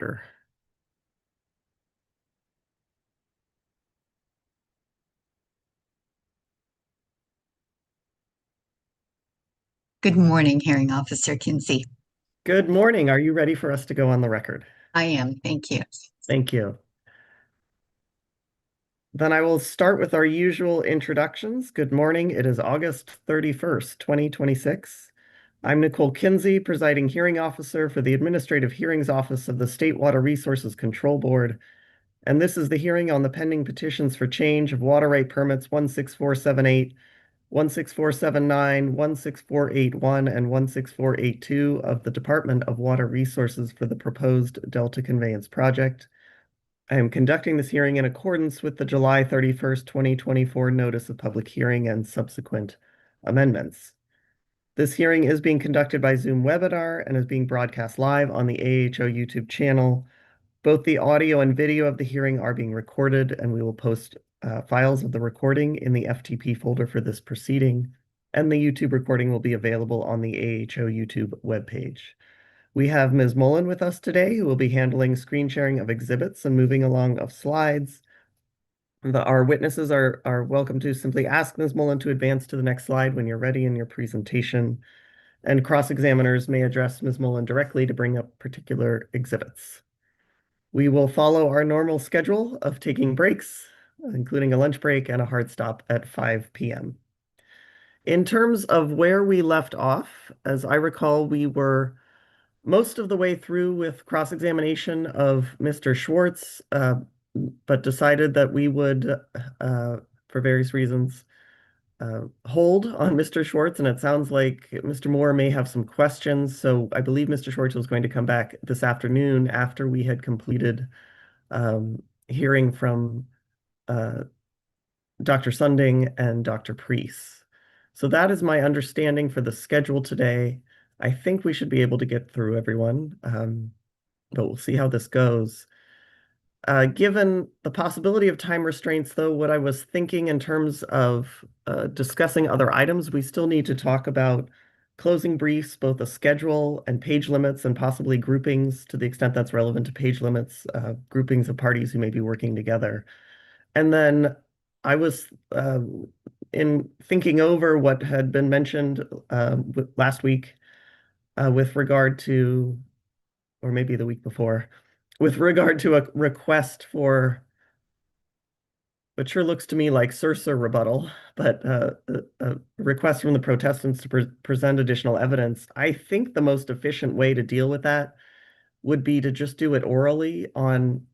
Sure. Good morning, Hearing Officer Kinsey. Good morning. Are you ready for us to go on the record? I am, thank you. Thank you. Then I will start with our usual introductions. Good morning. It is August 31st, 2026. I'm Nicole Kinsey, presiding hearing officer for the Administrative Hearings Office of the State Water Resources Control Board, and this is the hearing on the pending petitions for change of water right permits 16478, 16479, 16481, and 16482 of the Department of Water Resources for the proposed Delta Conveyance project. I am conducting this hearing in accordance with the July 31st, 2024 notice of public hearing and subsequent amendments. This hearing is being conducted by Zoom webinar and is being broadcast live on the AHO YouTube channel. Both the audio and video of the hearing are being recorded, and we will post files of the recording in the FTP folder for this proceeding, and the YouTube recording will be available on the AHO YouTube webpage. We have Ms. Mullen with us today, who will be handling screen sharing of exhibits and moving along of slides. Our witnesses are welcome to simply ask Ms. Mullen to advance to the next slide when you're ready in your presentation, and cross-examiners may address Ms. Mullen directly to bring up particular exhibits. We will follow our normal schedule of taking breaks, including a lunch break and a hard stop at 5 p.m. In terms of where we left off, as I recall, we were most of the way through with cross-examination of Mr. Schwartz, but decided that we would, for various reasons, hold on Mr. Schwartz, and it sounds like Mr. Moore may have some questions. So I believe Mr. Schwartz was going to come back this afternoon after we had completed hearing from Dr. Sunding and Dr. Priest. So that is my understanding for the schedule today. I think we should be able to get through everyone, but we'll see how this goes. Given the possibility of time restraints, though, what I was thinking in terms of discussing other items, we still need to talk about closing briefs, both a schedule and page limits, and possibly groupings to the extent that's relevant to page limits, groupings of parties who may be working together. And then I was in thinking over what had been mentioned last week with regard to, or maybe the week before, with regard to a request for, what sure looks to me like cercer rebuttal, but a request from the protestants to present additional evidence. I think the most efficient way to deal with that would be to just do it orally on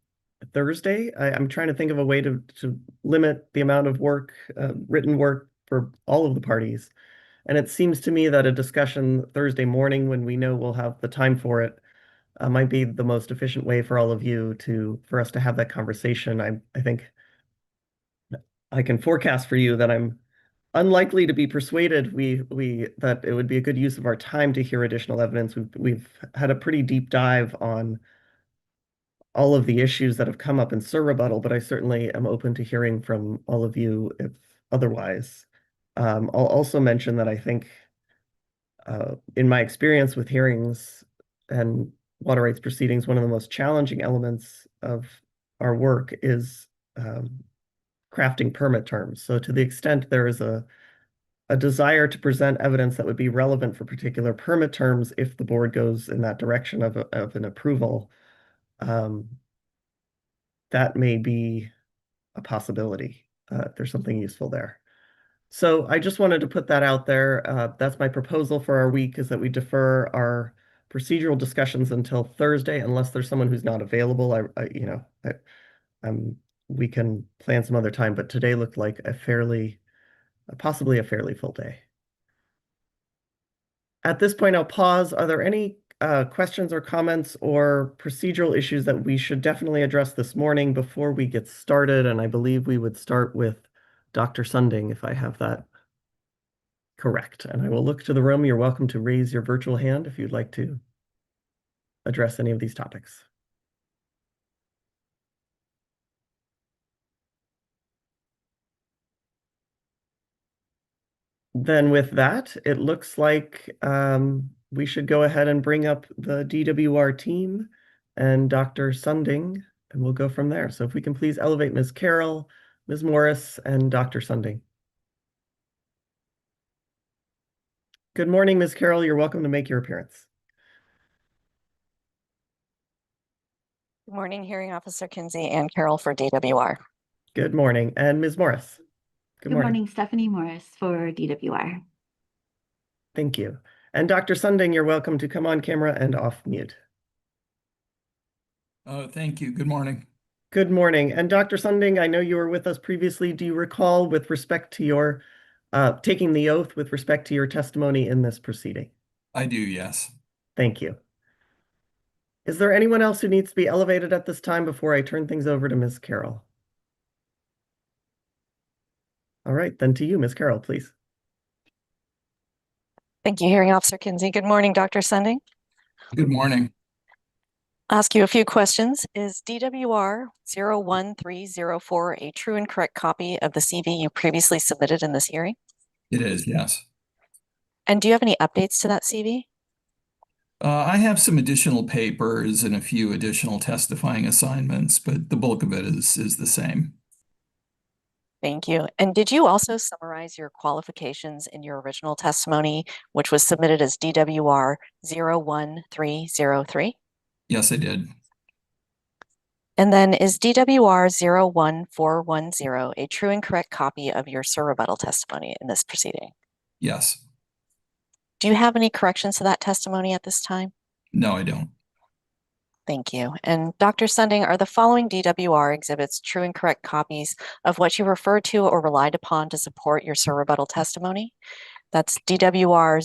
Thursday. I'm trying to think of a way to limit the amount of work, written work for all of the parties. And it seems to me that a discussion Thursday morning when we know we'll have the time for it might be the most efficient way for all of you for us to have that conversation. I think I can forecast for you that I'm unlikely to be persuaded that it would be a good use of our time to hear additional evidence. We've had a pretty deep dive on all of the issues that have come up in Sir rebuttal, but I certainly am open to hearing from all of you if otherwise. I'll also mention that I think, in my experience with hearings and water rights proceedings, one of the most challenging elements of our work is crafting permit terms. So to the extent there is a desire to present evidence that would be relevant for particular permit terms, if the board goes in that direction of an approval, that may be a possibility. There's something useful there. So I just wanted to put that out there. That's my proposal for our week, is that we defer our procedural discussions until Thursday, unless there's someone who's not available. We can plan some other time, but today looked like possibly a fairly full day. At this point, I'll pause. Are there any questions or comments or procedural issues that we should definitely address this morning before we get started? And I believe we would start with Dr. Sunding, if I have that correct. And I will look to the room. You're welcome to raise your virtual hand if you'd like to address any of these topics. Then with that, it looks like we should go ahead and bring up the DWR team. and Dr. Sunding, and we'll go from there. So if we can please elevate Ms. Carroll, Ms. Morris, and Dr. Sunding. Good morning, Ms. Carroll. You're welcome to make your appearance. Good morning, Hearing Officer Kinsey and Carol for DWR. Good morning. And Ms. Morris. Good morning, Stephanie Morris for DWR. Thank you. And Dr. Sunding, you're welcome to come on camera and off mute. Oh, thank you. Good morning. Good morning. And Dr. Sunding, I know you were with us previously. Do you recall with respect to your taking the oath with respect to your testimony in this proceeding? I do, yes. Thank you. Is there anyone else who needs to be elevated at this time before I turn things over to Ms. Carroll? All right, then to you, Ms. Carroll, please. Thank you, Hearing Officer Kinsey. Good morning, Dr. Sunding. Good morning. Ask you a few questions. Is DWR 01304 a true and correct copy of the CV you previously submitted in this hearing? It is, yes. And do you have any updates to that CV? I have some additional papers and a few additional testifying assignments, but the bulk of it is the same. Thank you. And did you also summarize your qualifications in your original testimony, which was submitted as DWR 01303? Yes, I did. And then is DWR 01410 a true and correct copy of your sir rebuttal testimony in this proceeding? Yes. Do you have any corrections to that testimony at this time? No, I don't. Thank you. And Dr. Sunding, are the following DWR exhibits true and correct copies of what you referred to or relied upon to support your sir rebuttal testimony? That's DWR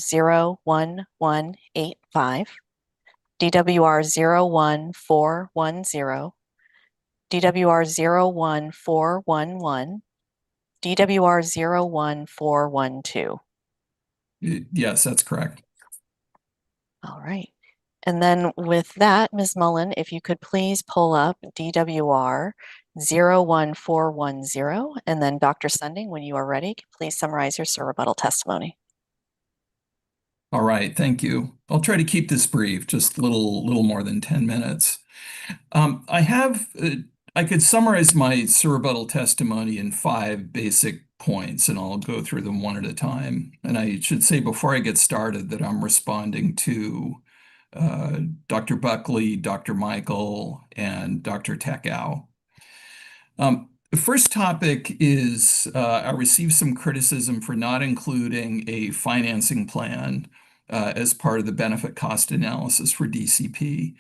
01185, DWR 01410, DWR 01411, DWR 01412. Yes, that's correct. All right. And then with that, Ms. Mullen, if you could please pull up DWR 01410, and then Dr. Sunding, when you are ready, please summarize your sir rebuttal testimony. All right, thank you. I'll try to keep this brief, just a little more than 10 minutes. I could summarize my sir rebuttal testimony in 5 basic points, and I'll go through them one at a time. And I should say before I get started that I'm responding to Dr. Buckley, Dr. Michael, and Dr. Tekau. The first topic is I received some criticism for not including a financing plan as part of the benefit cost analysis for DCP.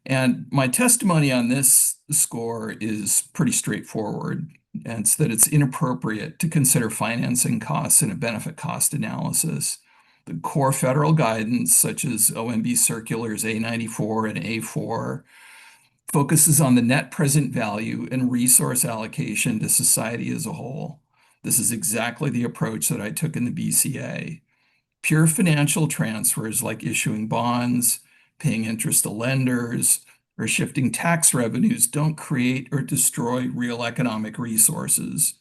And my testimony on this score is pretty straightforward. And it's that it's inappropriate to consider financing costs in a benefit cost analysis. The core federal guidance, such as OMB circulars A94 and A4, focuses on the net present value and resource allocation to society as a whole. This is exactly the approach that I took in the BCA. Pure financial transfers like issuing bonds, paying interest to lenders, or shifting tax revenues don't create or destroy real economic resources.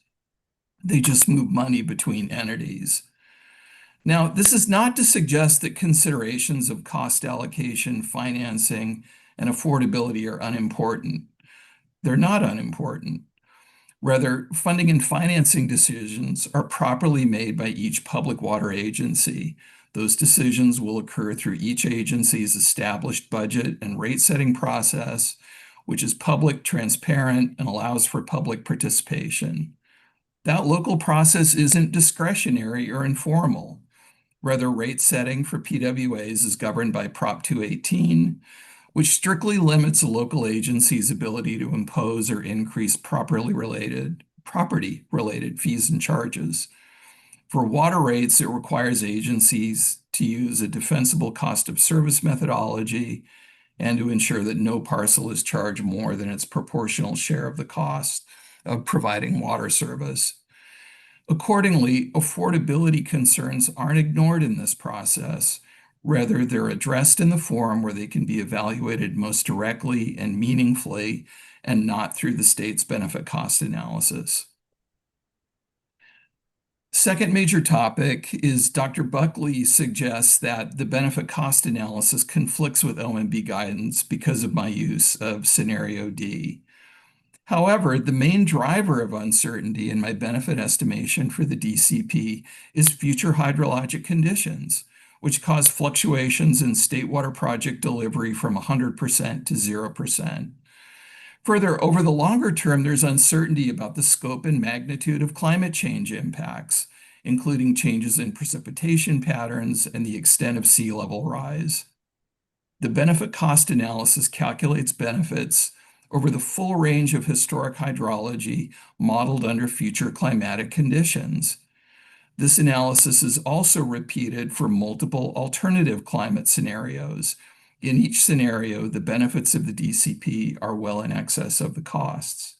They just move money between entities. Now, this is not to suggest that considerations of cost allocation, financing, and affordability are unimportant. They're not unimportant. Rather, funding and financing decisions are properly made by each public water agency. Those decisions will occur through each agency's established budget and rate-setting process, which is public, transparent, and allows for public participation. That local process isn't discretionary or informal. Rather, rate setting for PWAs is governed by Prop 218, which strictly limits a local agency's ability to impose or increase property-related fees and charges. For water rates, it requires agencies to use a defensible cost of service methodology and to ensure that no parcel is charged more than its proportional share of the cost of providing water service. Accordingly, affordability concerns aren't ignored in this process. Rather, they're addressed in the forum where they can be evaluated most directly and meaningfully, and not through the state's benefit cost analysis. Second major topic is Dr. Buckley suggests that the benefit cost analysis conflicts with OMB guidance because of my use of scenario D. However, the main driver of uncertainty in my benefit estimation for the DCP is future hydrologic conditions, which cause fluctuations in state water project delivery from 100% to 0%. Further, over the longer term, there's uncertainty about the scope and magnitude of climate change impacts, including changes in precipitation patterns and the extent of sea level rise. The benefit cost analysis calculates benefits over the full range of historic hydrology modeled under future climatic conditions. This analysis is also repeated for multiple alternative climate scenarios. In each scenario, the benefits of the DCP are well in excess of the costs.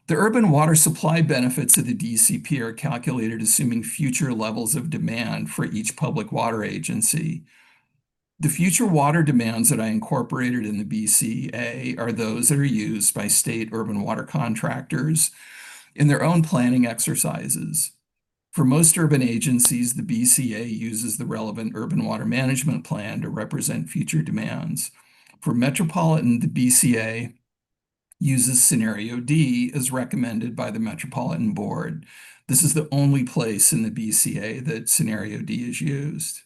The urban water supply benefits of the DCP are calculated assuming future levels of demand for each public water agency. The future water demands that I incorporated in the BCA are those that are used by state urban water contractors in their own planning exercises. For most urban agencies, the BCA uses the relevant urban water management plan to represent future demands. For Metropolitan, the BCA uses scenario D as recommended by the Metropolitan Board. This is the only place in the BCA that scenario D is used.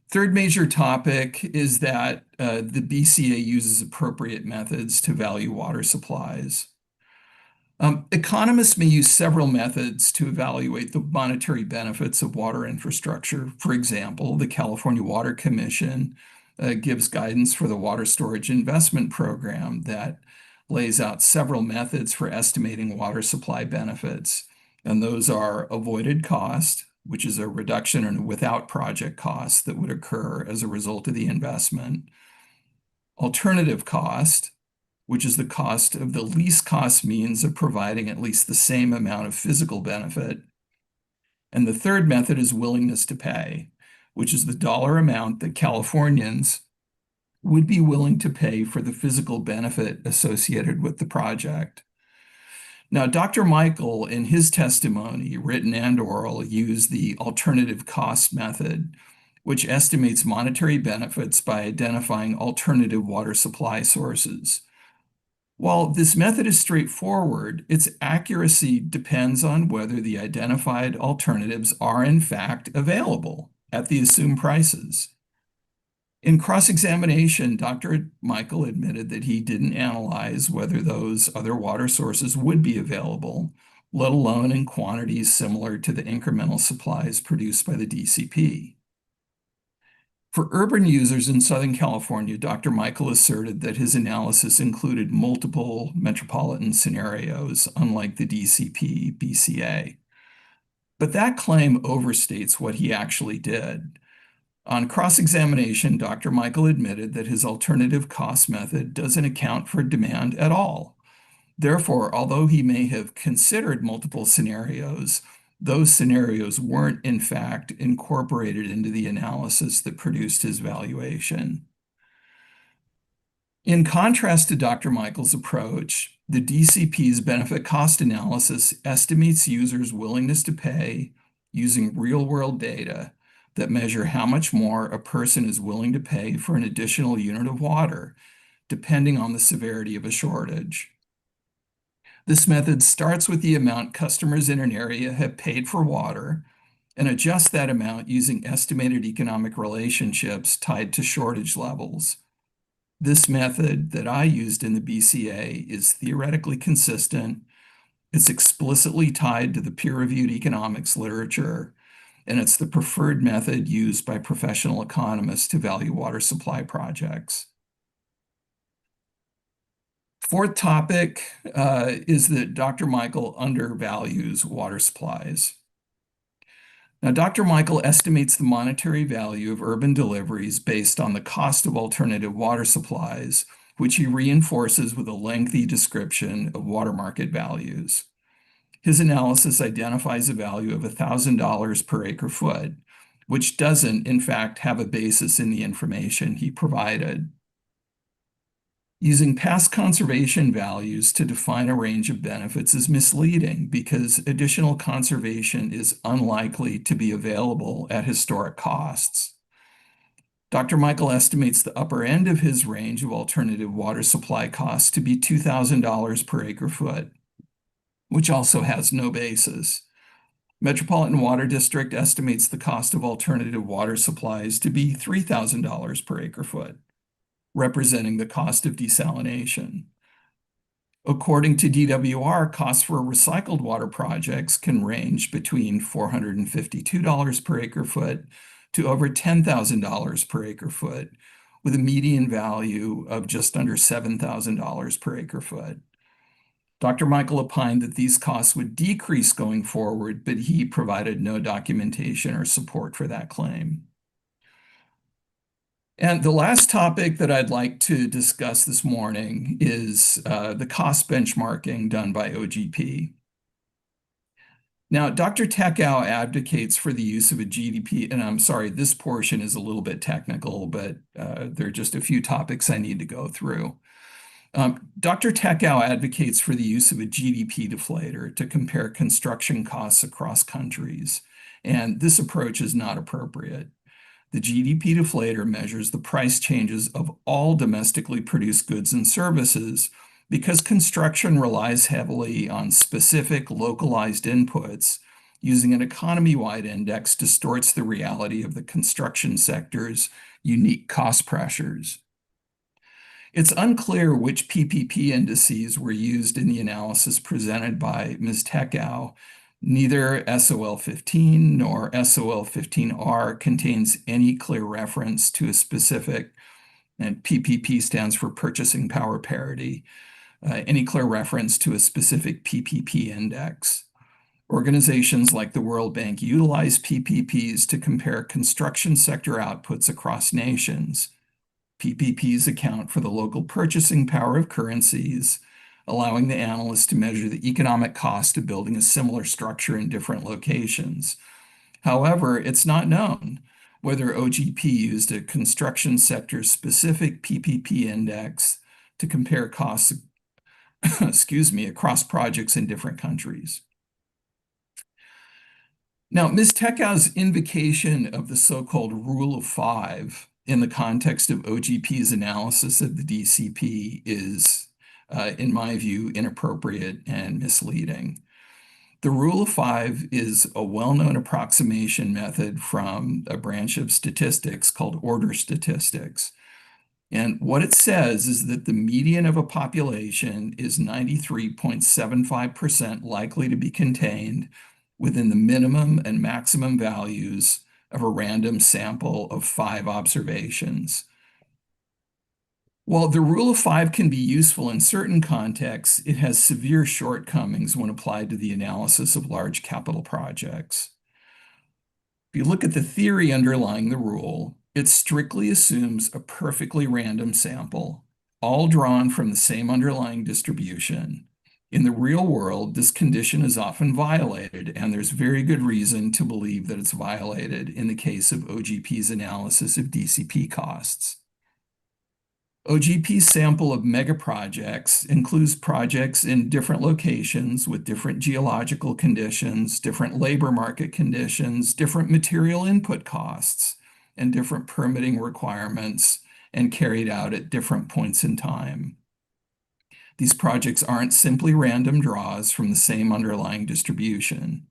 Third major topic is that the BCA uses appropriate methods to value water supplies. Economists may use several methods to evaluate the monetary benefits of water infrastructure. For example, the California Water Commission gives guidance for the Water Storage Investment Program that lays out several methods for estimating water supply benefits. And those are avoided cost, which is a reduction in without project costs that would occur as a result of the investment. Alternative cost, which is the cost of the least cost means of providing at least the same amount of physical benefit. And the third method is willingness to pay, which is the dollar amount that Californians would be willing to pay for the physical benefit associated with the project. Now, Dr. Michael, in his testimony, written and oral, used the alternative cost method, which estimates monetary benefits by identifying alternative water supply sources. While this method is straightforward, its accuracy depends on whether the identified alternatives are in fact available at the assumed prices. In cross-examination, Dr. Michael admitted that he didn't analyze whether those other water sources would be available, let alone in quantities similar to the incremental supplies produced by the DCP. For urban users in Southern California, Dr. Michael asserted that his analysis included multiple metropolitan scenarios, unlike the DCP BCA. But that claim overstates what he actually did. On cross-examination, Dr. Michael admitted that his alternative cost method doesn't account for demand at all. Therefore, although he may have considered multiple scenarios, those scenarios weren't, in fact, incorporated into the analysis that produced his valuation. In contrast to Dr. Michael's approach, the DCP's benefit cost analysis estimates users' willingness to pay using real-world data that measure how much more a person is willing to pay for an additional unit of water, depending on the severity of a shortage. This method starts with the amount customers in an area have paid for water and adjusts that amount using estimated economic relationships tied to shortage levels. This method that I used in the BCA is theoretically consistent, it's explicitly tied to the peer-reviewed economics literature, and it's the preferred method used by professional economists to value water supply projects. Fourth topic is that Dr. Michael undervalues water supplies. Now, Dr. Michael estimates the monetary value of urban deliveries based on the cost of alternative water supplies, which he reinforces with a lengthy description of water market values. His analysis identifies a value of $1,000 per acre foot, which doesn't, in fact, have a basis in the information he provided. Using past conservation values to define a range of benefits is misleading because additional conservation is unlikely to be available at historic costs. Dr. Michael estimates the upper end of his range of alternative water supply costs to be $2,000 per acre foot, which also has no basis. Metropolitan Water District estimates the cost of alternative water supplies to be $3,000 per acre foot, representing the cost of desalination. According to DWR, costs for recycled water projects can range between $452 per acre foot to over $10,000 per acre foot, with a median value of just under $7,000 per acre foot. Dr. Michael opined that these costs would decrease going forward, but he provided no documentation or support for that claim. And the last topic that I'd like to discuss this morning is the cost benchmarking done by OGP. Now, Dr. Tekow advocates for the use of a GDP, and I'm sorry, this portion is a little bit technical, but there are just a few topics I need to go through. Dr. Tekow advocates for the use of a GDP deflator to compare construction costs across countries, and this approach is not appropriate. The GDP deflator measures the price changes of all domestically produced goods and services because construction relies heavily on specific localized inputs. Using an economy-wide index distorts the reality of the construction sector's unique cost pressures. It's unclear which PPP indices were used in the analysis presented by Ms. Tekow. Neither SOL 15 nor SOL 15R contains any clear reference to a specific, and PPP stands for Purchasing Power Parity, any clear reference to a specific PPP index. Organizations like the World Bank utilize PPPs to compare construction sector outputs across nations. PPPs account for the local purchasing power of currencies, allowing the analyst to measure the economic cost of building a similar structure in different locations. However, it's not known whether OGP used a construction sector-specific PPP index to compare costs, across projects in different countries. Now, Ms. Tekow's invocation of the so-called Rule of Five in the context of OGP's analysis of the DCP is, in my view, inappropriate and misleading. The Rule of Five is a well-known approximation method from a branch of statistics called order statistics. And what it says is that the median of a population is 93.75% likely to be contained within the minimum and maximum values of a random sample of 5 observations. While the Rule of Five can be useful in certain contexts, it has severe shortcomings when applied to the analysis of large capital projects. If you look at the theory underlying the rule, it strictly assumes a perfectly random sample, all drawn from the same underlying distribution. In the real world, this condition is often violated, and there's very good reason to believe that it's violated in the case of OGP's analysis of DCP costs. OGP's sample of mega projects includes projects in different locations with different geological conditions, different labor market conditions, different material input costs, and different permitting requirements, and carried out at different points in time. These projects aren't simply random draws from the same underlying distribution.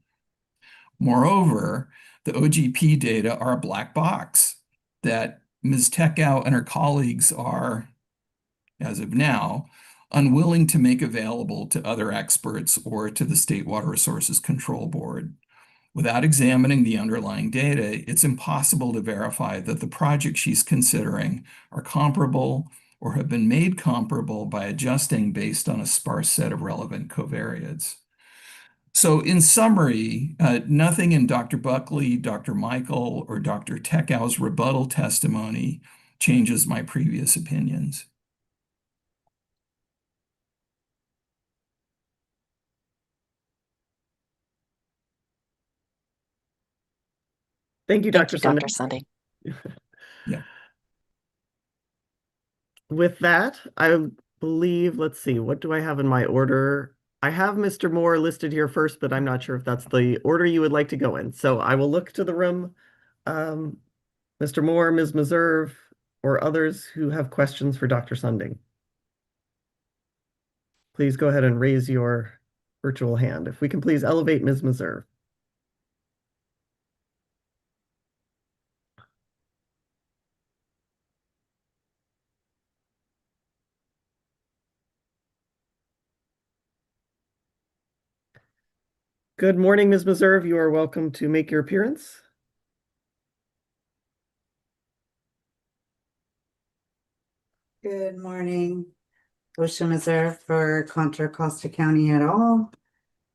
Moreover, the OGP data are a black box that Ms. Tekow and her colleagues are, as of now, unwilling to make available to other experts or to the State Water Resources Control Board. Without examining the underlying data, it's impossible to verify that the projects she's considering are comparable or have been made comparable by adjusting based on a sparse set of relevant covariates. So in summary, nothing in Dr. Buckley, Dr. Michael, or Dr. Tekow's rebuttal testimony changes my previous opinions. Thank you, Thank Dr. you, Sunding. Dr. Sunding. Yeah. With that, believe, let's see, what do I have in my order? I have Mr. Moore listed here first, but I'm not sure if that's the order you would like to go in. So I will look to the room. Um, Mr. Moore, Ms. Meserve, or others who have questions for Dr. Sunding. Please go ahead and raise your virtual hand. If we can please elevate Ms. Meserve. Good morning, Ms. Meserve. You are welcome to make your appearance. Good morning, OSHA Reserve for Contra Costa County et al.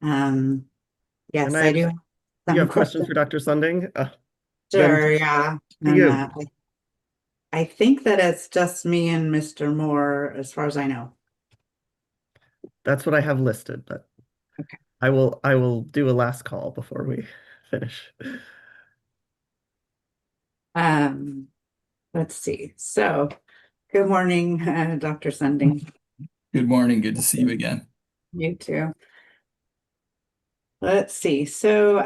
Yes, And I do have you some have questions for Dr. Sunding? Then Sure, yeah. to And you. I think that it's just me and Mr. Moore, as far as I know. That's what I have listed, but Okay. I will do a last call before we finish. Let's see. So, good morning, Dr. Sunding. Good morning. Good to see you again. You too. Let's see. So,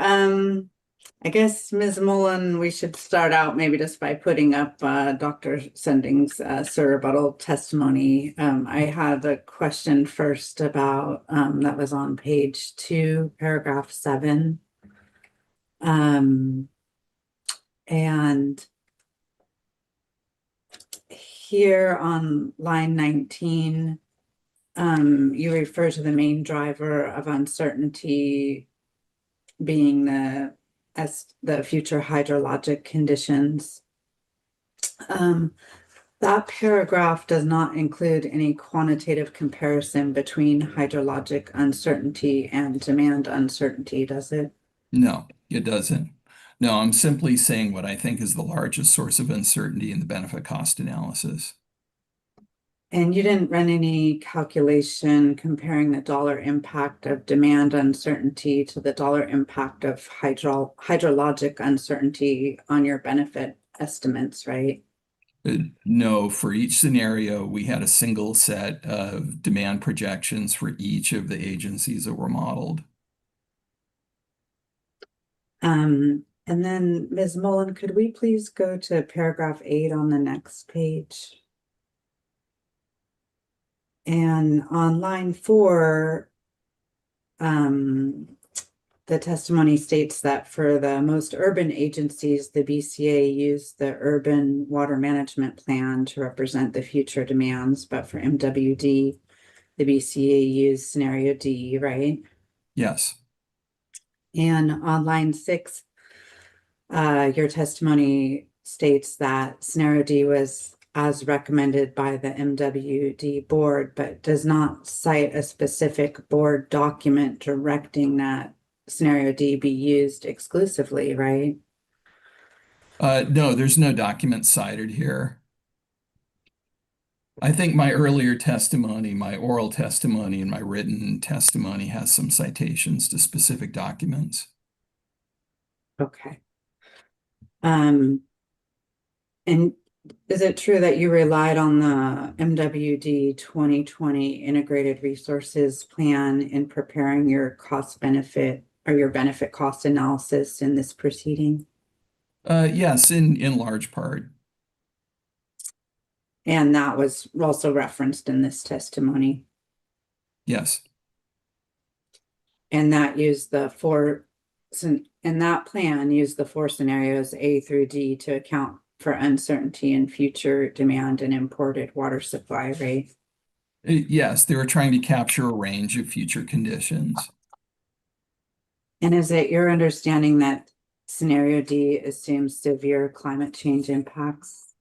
I guess Ms. Mullen, we should start out maybe just by putting up Dr. Sending's rebuttal testimony. I had a question first about that was on page 2, paragraph 7. And here on line 19, you refer to the main driver of uncertainty being the future hydrologic conditions. That paragraph does not include any quantitative comparison between hydrologic uncertainty and demand uncertainty, does it? No, it doesn't. No, I'm simply saying what I think is the largest source of uncertainty in the benefit cost analysis. And you didn't run any calculation comparing the dollar impact of demand uncertainty to the dollar impact of hydrologic uncertainty on your benefit estimates, right? No, for each scenario, we had a single set of demand projections for each of the agencies that were modeled. And then Ms. Mullen, could we please go to paragraph 8 on the next page? And on line 4, the testimony states that for the most urban agencies, the BCA used the urban water management plan to represent the future demands, but for MWD, the BCA used scenario D, right? Yes. And on line 6, your testimony states that scenario D was as recommended by the MWD board, but does not cite a specific board document directing that scenario D be used exclusively, right? No, there's no document cited here. I think my earlier testimony, my oral testimony, and my written testimony has some citations to specific documents. Okay. And is it true that you relied on the MWD 2020 Integrated Resources Plan in preparing your cost benefit or your benefit cost analysis in this proceeding? Yes, in large part. And that was also referenced in this testimony. Yes. And that used the that plan used the 4 scenarios A through D to account for uncertainty in future demand and imported water supply, right? Yes, they were trying to capture a range of future conditions. And is it your understanding that scenario D assumes severe climate change impacts?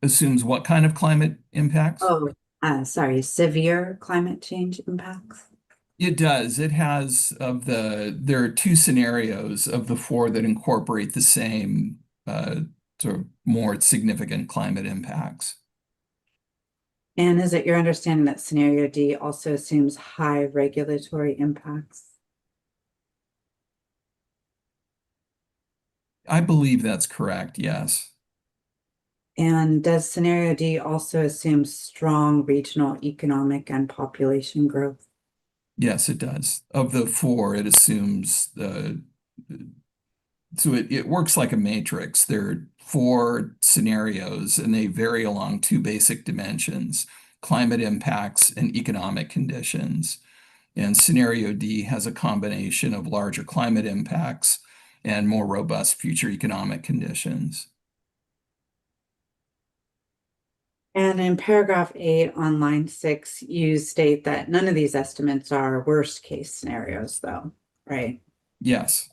Assumes what kind of climate impacts? Oh, sorry, severe climate change impacts. It does. It has there are 2 scenarios of the 4 that incorporate the same sort of more significant climate impacts. And is it your understanding that scenario D also assumes high regulatory impacts? I believe that's correct, yes. And does scenario D also assume strong regional economic and population growth? Yes, it does. Of the four, it assumes so it works like a matrix. There are four scenarios, and they vary along two basic dimensions: climate impacts and economic conditions. And scenario D has a combination of larger climate impacts and more robust future economic conditions. And in paragraph 8 on line 6, you state that none of these estimates are worst case scenarios, though, right? Yes.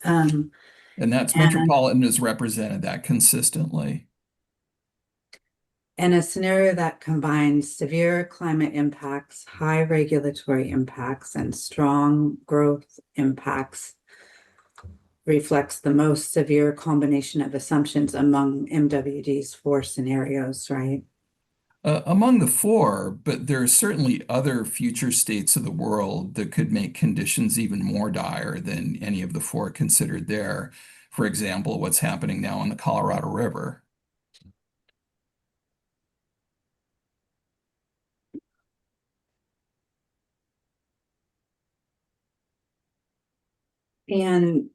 Um, And that's And- Metropolitan has represented that consistently. and a scenario that combines severe climate impacts, high regulatory impacts, and strong growth impacts reflects the most severe combination of assumptions among MWD's 4 scenarios, right? Among the four, but there are certainly other future states of the world that could make conditions even more dire than any of the four considered there. For example, what's happening now on the Colorado River. And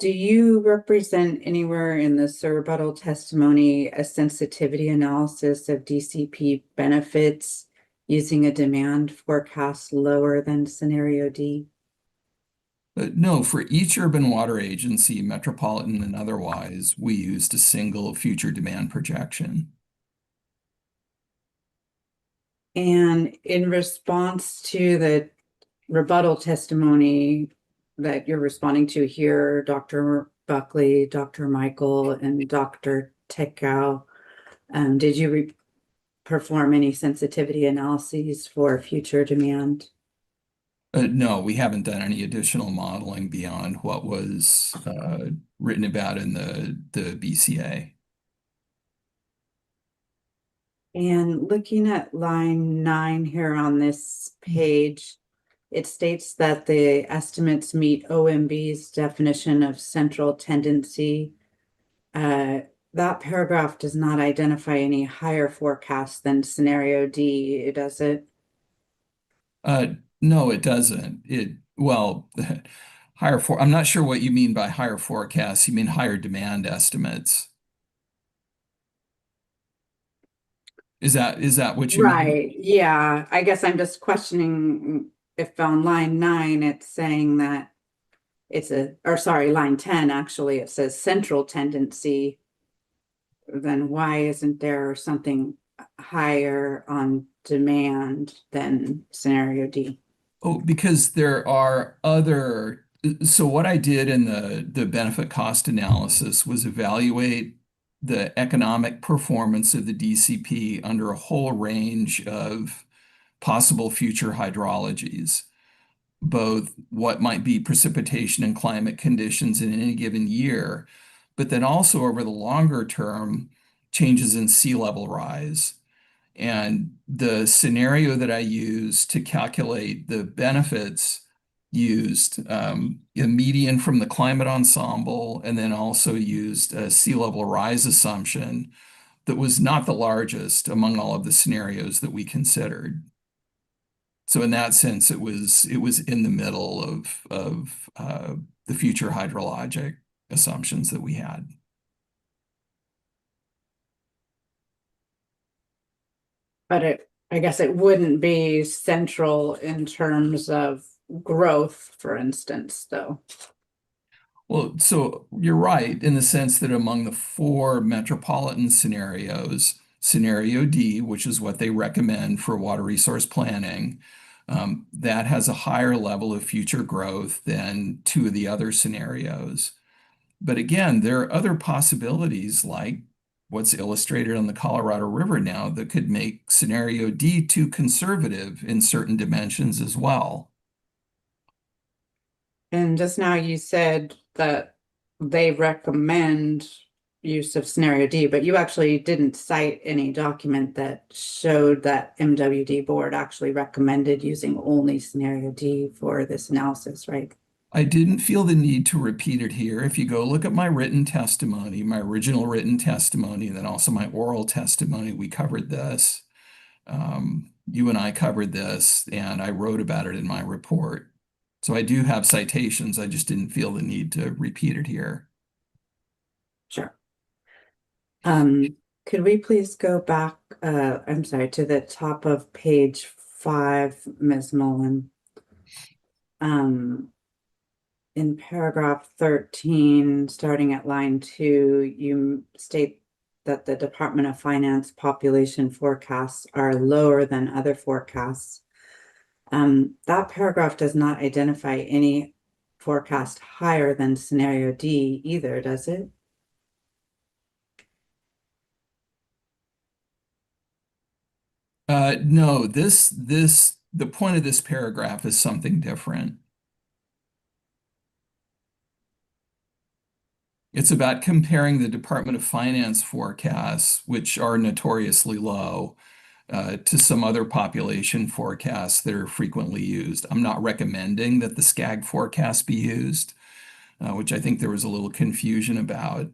do you represent anywhere in the rebuttal testimony a sensitivity analysis of DCP benefits using a demand forecast lower than scenario D? No, for each urban water agency, metropolitan and otherwise, we used a single future demand projection. And in response to the rebuttal testimony that you're responding to here, Dr. Buckley, Dr. Michael, and Dr. Tekau, did you perform any sensitivity analyses for future demand? No, we haven't done any additional modeling beyond what was written about in the BCA. And looking at line 9 here on this page, it states that the estimates meet OMB's definition of central tendency. That paragraph does not identify any higher forecast than scenario D, does it? No, it doesn't. Well, I'm not sure what you mean by higher forecasts. You mean higher demand estimates? Is that what you mean? Right, yeah. I guess I'm just questioning if on line 9 it's saying that line 10 actually, it says central tendency. Then why isn't there something higher on demand than scenario D? Oh, because there are other. So what I did in the benefit cost analysis was evaluate the economic performance of the DCP under a whole range of possible future hydrologies, both what might be precipitation and climate conditions in any given year, but then also over the longer term, changes in sea level rise. And the scenario that I used to calculate the benefits used a median from the climate ensemble, and then also used a sea level rise assumption that was not the largest among all of the scenarios that we considered. So in that sense, it was in the middle of the future hydrologic assumptions that we had. But I guess it wouldn't be central in terms of growth, for instance, though. Well, so you're right in the sense that among the four metropolitan scenarios, scenario D, which is what they recommend for water resource planning, that has a higher level of future growth than two of the other scenarios. But again, there are other possibilities like what's illustrated on the Colorado River now that could make scenario D too conservative in certain dimensions as well. And just now you said that they recommend use of scenario D, but you actually didn't cite any document that showed that MWD board actually recommended using only scenario D for this analysis, right? I didn't feel the need to repeat it here. If you go look at my written testimony, my original written testimony, and then also my oral testimony, we covered this. You and I covered this, and I wrote about it in my report. So I do have citations. I just didn't feel the need to repeat it here. Sure. Could we please go back, I'm sorry, to the top of page 5, Ms. Mullen? In paragraph 13, starting at line 2, you state that the Department of Finance population forecasts are lower than other forecasts. That paragraph does not identify any forecast higher than scenario D either, does it? No, the point of this paragraph is something different. It's about comparing the Department of Finance forecasts, which are notoriously low, to some other population forecasts that are frequently used. I'm not recommending that the SCAG forecast be used, which I think there was a little confusion about.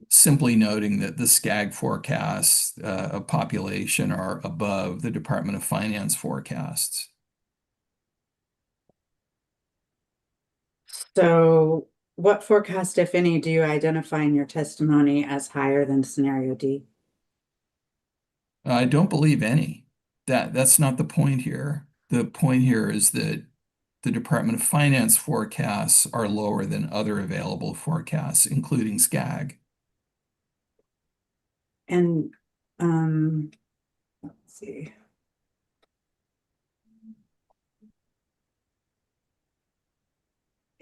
Simply noting that the SCAG forecasts of population are above the Department of Finance forecasts. So what forecast, if any, do you identify in your testimony as higher than scenario D? I don't believe any. That's not the point here. The point here is that the Department of Finance forecasts are lower than other available forecasts, including SCAG. And let's see.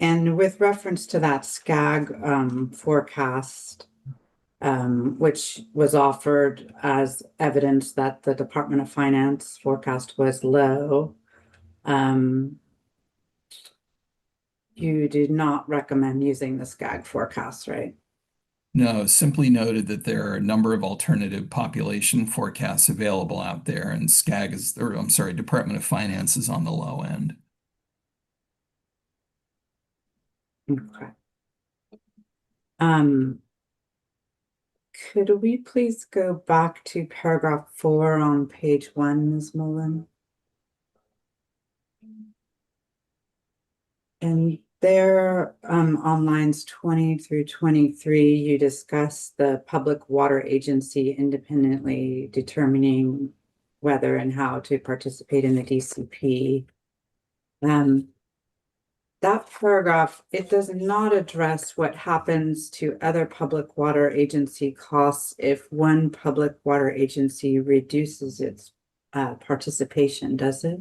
And with reference to that SCAG forecast, which was offered as evidence that the Department of Finance forecast was low, you did not recommend using the SCAG forecast, right? No, simply noted that there are a number of alternative population forecasts available out there, and SCAG is, or I'm sorry, Department of Finance is on the low end. Okay. Could we please go back to paragraph 4 on page 1, Ms. Mullen? And there, on lines 20 through 23, you discuss the public water agency independently determining whether and how to participate in the DCP. That paragraph, it does not address what happens to other public water agency costs if one public water agency reduces its participation, does it?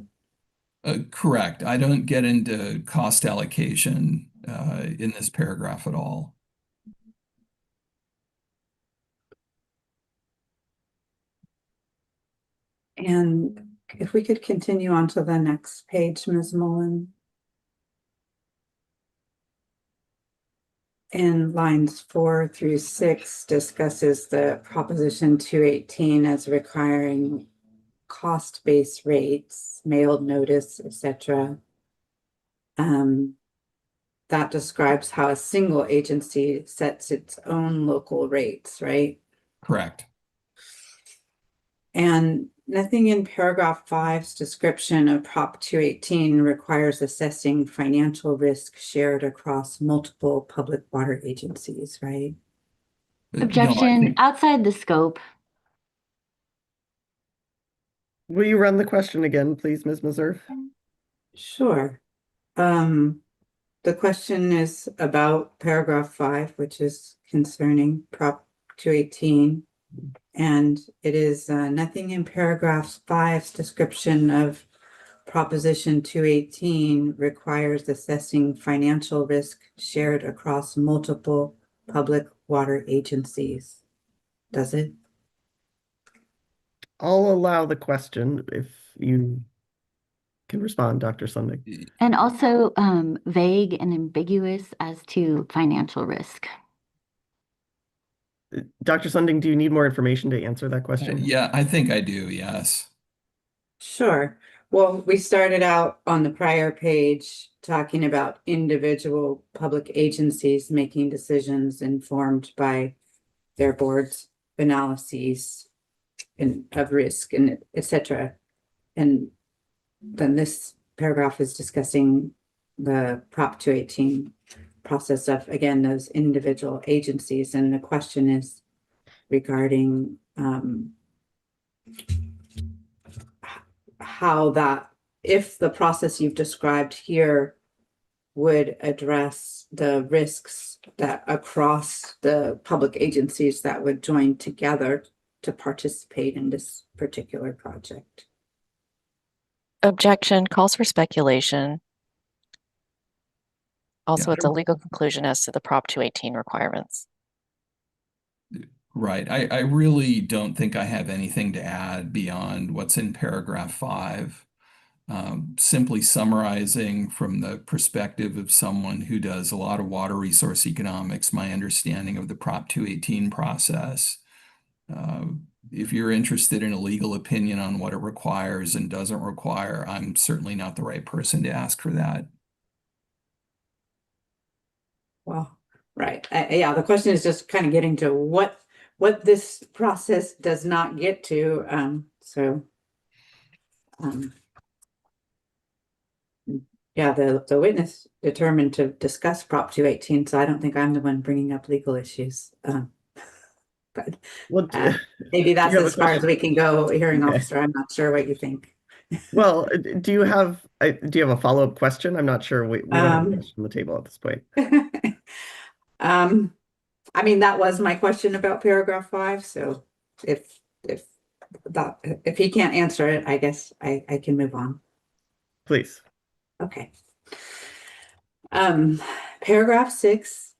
Correct. I don't get into cost allocation in this paragraph at all. And if we could continue on to the next page, Ms. Mullen. In lines 4 through 6 discusses the Proposition 218 as requiring cost-based rates, mailed notice, etc. That describes how a single agency sets its own local rates, right? Correct. And nothing in paragraph 5's description of Prop 218 requires assessing financial risk shared across multiple public water agencies, right? No, I Objection, think outside the scope. Will you run the question again, please, Ms. Meserve? Sure. The question is about paragraph 5, which is concerning Prop 218. And it is nothing in paragraph 5's description of Proposition 218 requires assessing financial risk shared across multiple public water agencies. Does it? I'll allow the question if you can respond, Dr. Sunding. And also vague and ambiguous as to financial risk. Dr. Sunding, do you need more information to answer that question? yeah, I think I do, yes. Sure. Well, we started out on the prior page talking about individual public agencies making decisions informed by their board's analyses of risk and et cetera. And then this paragraph is discussing the Prop 218 process of, again, those individual agencies. And the question is regarding how that, if the process you've described here would address the risks that across the public agencies that would join together to participate in this particular project. Objection calls for speculation. Also, Yeah. it's a legal conclusion as to the Prop 218 requirements. Right. I really don't think I have anything to add beyond what's in paragraph 5. Simply summarizing from the perspective of someone who does a lot of water resource economics, my understanding of the Prop 218 process. If you're interested in a legal opinion on what it requires and doesn't require, I'm certainly not the right person to ask for that. Well, right. Yeah, the question is just kind of getting to what this process does not get to. Yeah, the witness determined to discuss Prop 218, so I don't think I'm the one bringing up legal issues. But Well, maybe that's have a as far as question? we can go, hearing Okay. officer. I'm not sure what you think. Well, do you have a follow-up question? I'm not sure. We don't have a question on the table at this point. I mean, that was my question about paragraph 5. So if he can't answer it, I guess I can move on. Please. Okay. Paragraph 6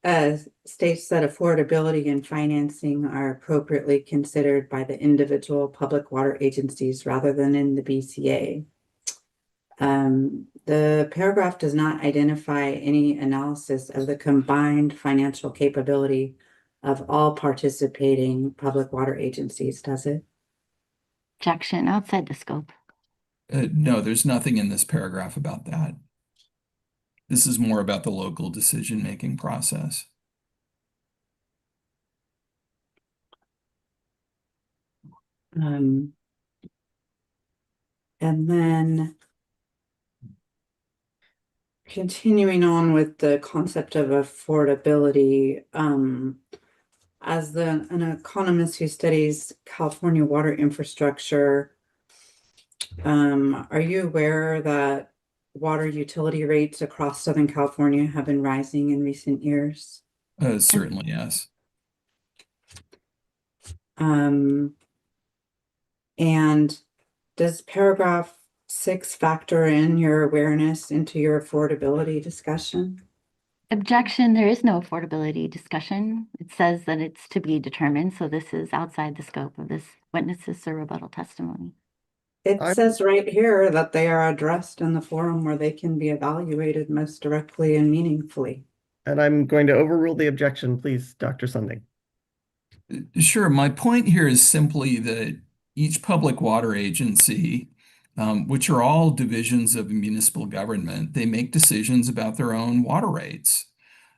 states that affordability and financing are appropriately considered by the individual public water agencies rather than in the BCA. The paragraph does not identify any analysis of the combined financial capability of all participating public water agencies, does it? Objection outside the scope. No, there's nothing in this paragraph about that. This is more about the local decision-making process. And then continuing on with the concept of affordability, as an economist who studies California water infrastructure, are you aware that water utility rates across Southern California have been rising in recent years? Certainly, yes. And does paragraph 6 factor in your awareness into your affordability discussion? Objection, there is no affordability discussion. It says that it's to be determined, so this is outside the scope of this witness's rebuttal testimony. It says right here that they are addressed in the forum where they can be evaluated most directly and meaningfully. And I'm going to overrule the objection, please, Dr. Sunding. Sure. My point here is simply that each public water agency, which are all divisions of municipal government, they make decisions about their own water rates.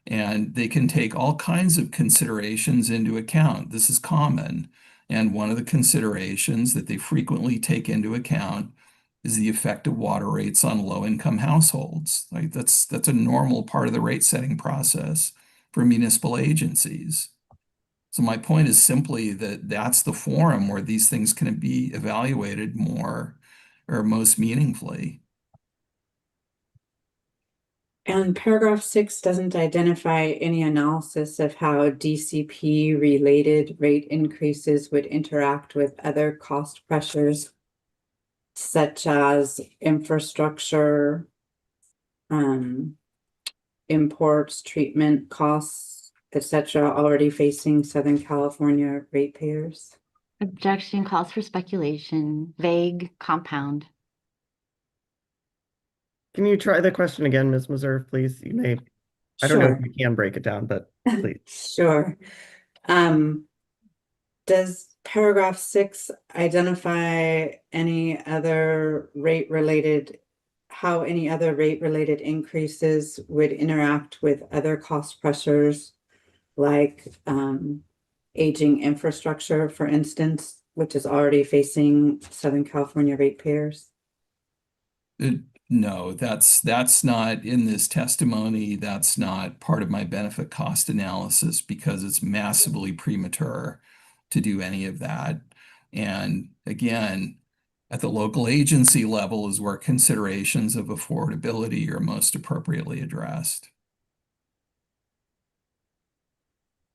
And they can take all kinds of considerations into account. This is common. And one of the considerations that they frequently take into account is the effect of water rates on low-income households. Like that's a normal part of the rate setting process for municipal agencies. So my point is simply that that's the forum where these things can be evaluated more or most meaningfully. And paragraph 6 doesn't identify any analysis of how DCP related rate increases would interact with other cost pressures, such as infrastructure, imports, treatment costs, etc., already facing Southern California ratepayers. Objection calls for speculation, vague, compound. Can you try the question again, Ms. Meserve, please? You may, I don't know if you can break it down, but please. Sure. Does paragraph 6 identify any other rate-related how any other rate-related increases would interact with other cost pressures, like aging infrastructure, for instance, which is already facing Southern California ratepayers? No, that's not in this testimony. That's not part of my benefit cost analysis because it's massively premature to do any of that. And again, at the local agency level is where considerations of affordability are most appropriately addressed.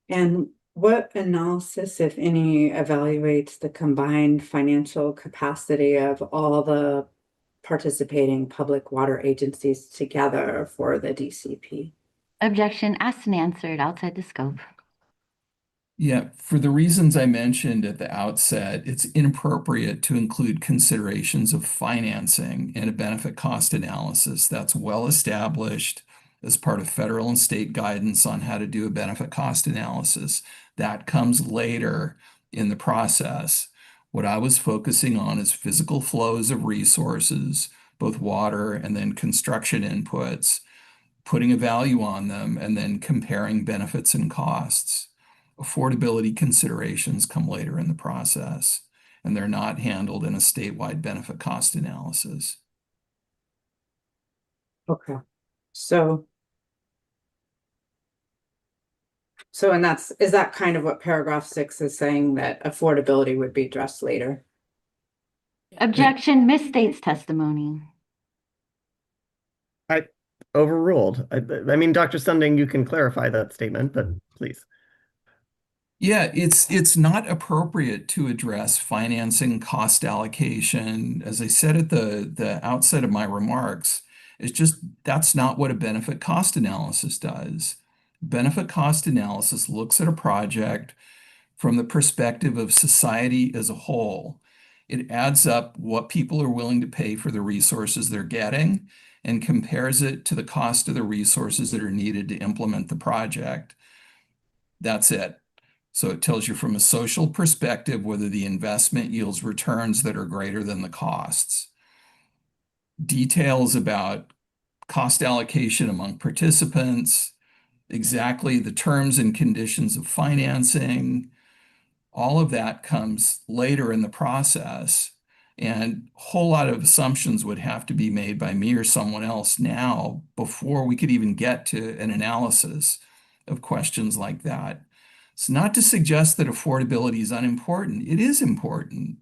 And what analysis, if any, evaluates the combined financial capacity of all the participating public water agencies together for the DCP? Objection asked and answered outside the scope. Yeah, for the reasons I mentioned at the outset, it's inappropriate to include considerations of financing in a benefit cost analysis. That's well established as part of federal and state guidance on how to do a benefit cost analysis. That comes later in the process. What I was focusing on is physical flows of resources, both water and then construction inputs, putting a value on them, and then comparing benefits and costs. Affordability considerations come later in the process, and they're not handled in a statewide benefit cost analysis. Okay. So and is that kind of what paragraph 6 is saying, that affordability would be addressed later? Objection misstates testimony. Overruled. I mean, Dr. Sunding, you can clarify that statement, but please. Yeah, it's not appropriate to address financing cost allocation. As I said at the outset of my remarks, it's just that's not what a benefit cost analysis does. Benefit cost analysis looks at a project from the perspective of society as a whole. It adds up what people are willing to pay for the resources they're getting and compares it to the cost of the resources that are needed to implement the project. That's it. So it tells you from a social perspective whether the investment yields returns that are greater than the costs. Details about cost allocation among participants, exactly the terms and conditions of financing, all of that comes later in the process. And a whole lot of assumptions would have to be made by me or someone else now before we could even get to an analysis of questions like that. It's not to suggest that affordability is unimportant. It is important,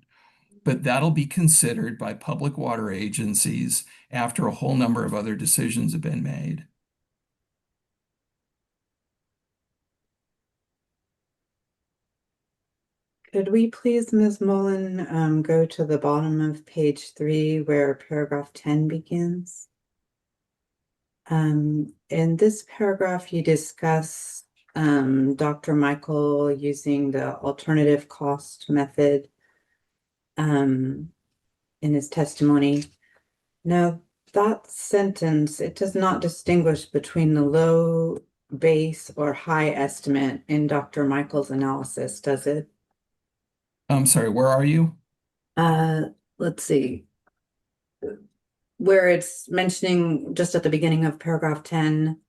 but that'll be considered by public water agencies after a whole number of other decisions have been made. Could we please, Ms. Mullen, go to the bottom of page 3 where paragraph 10 begins? In this paragraph, you discuss Dr. Michael using the alternative cost method in his testimony. Now, that sentence, it does not distinguish between the low, base, or high estimate in Dr. Michael's analysis, does it? I'm sorry, where are you? Let's see. Where it's mentioning just at the beginning of paragraph 10,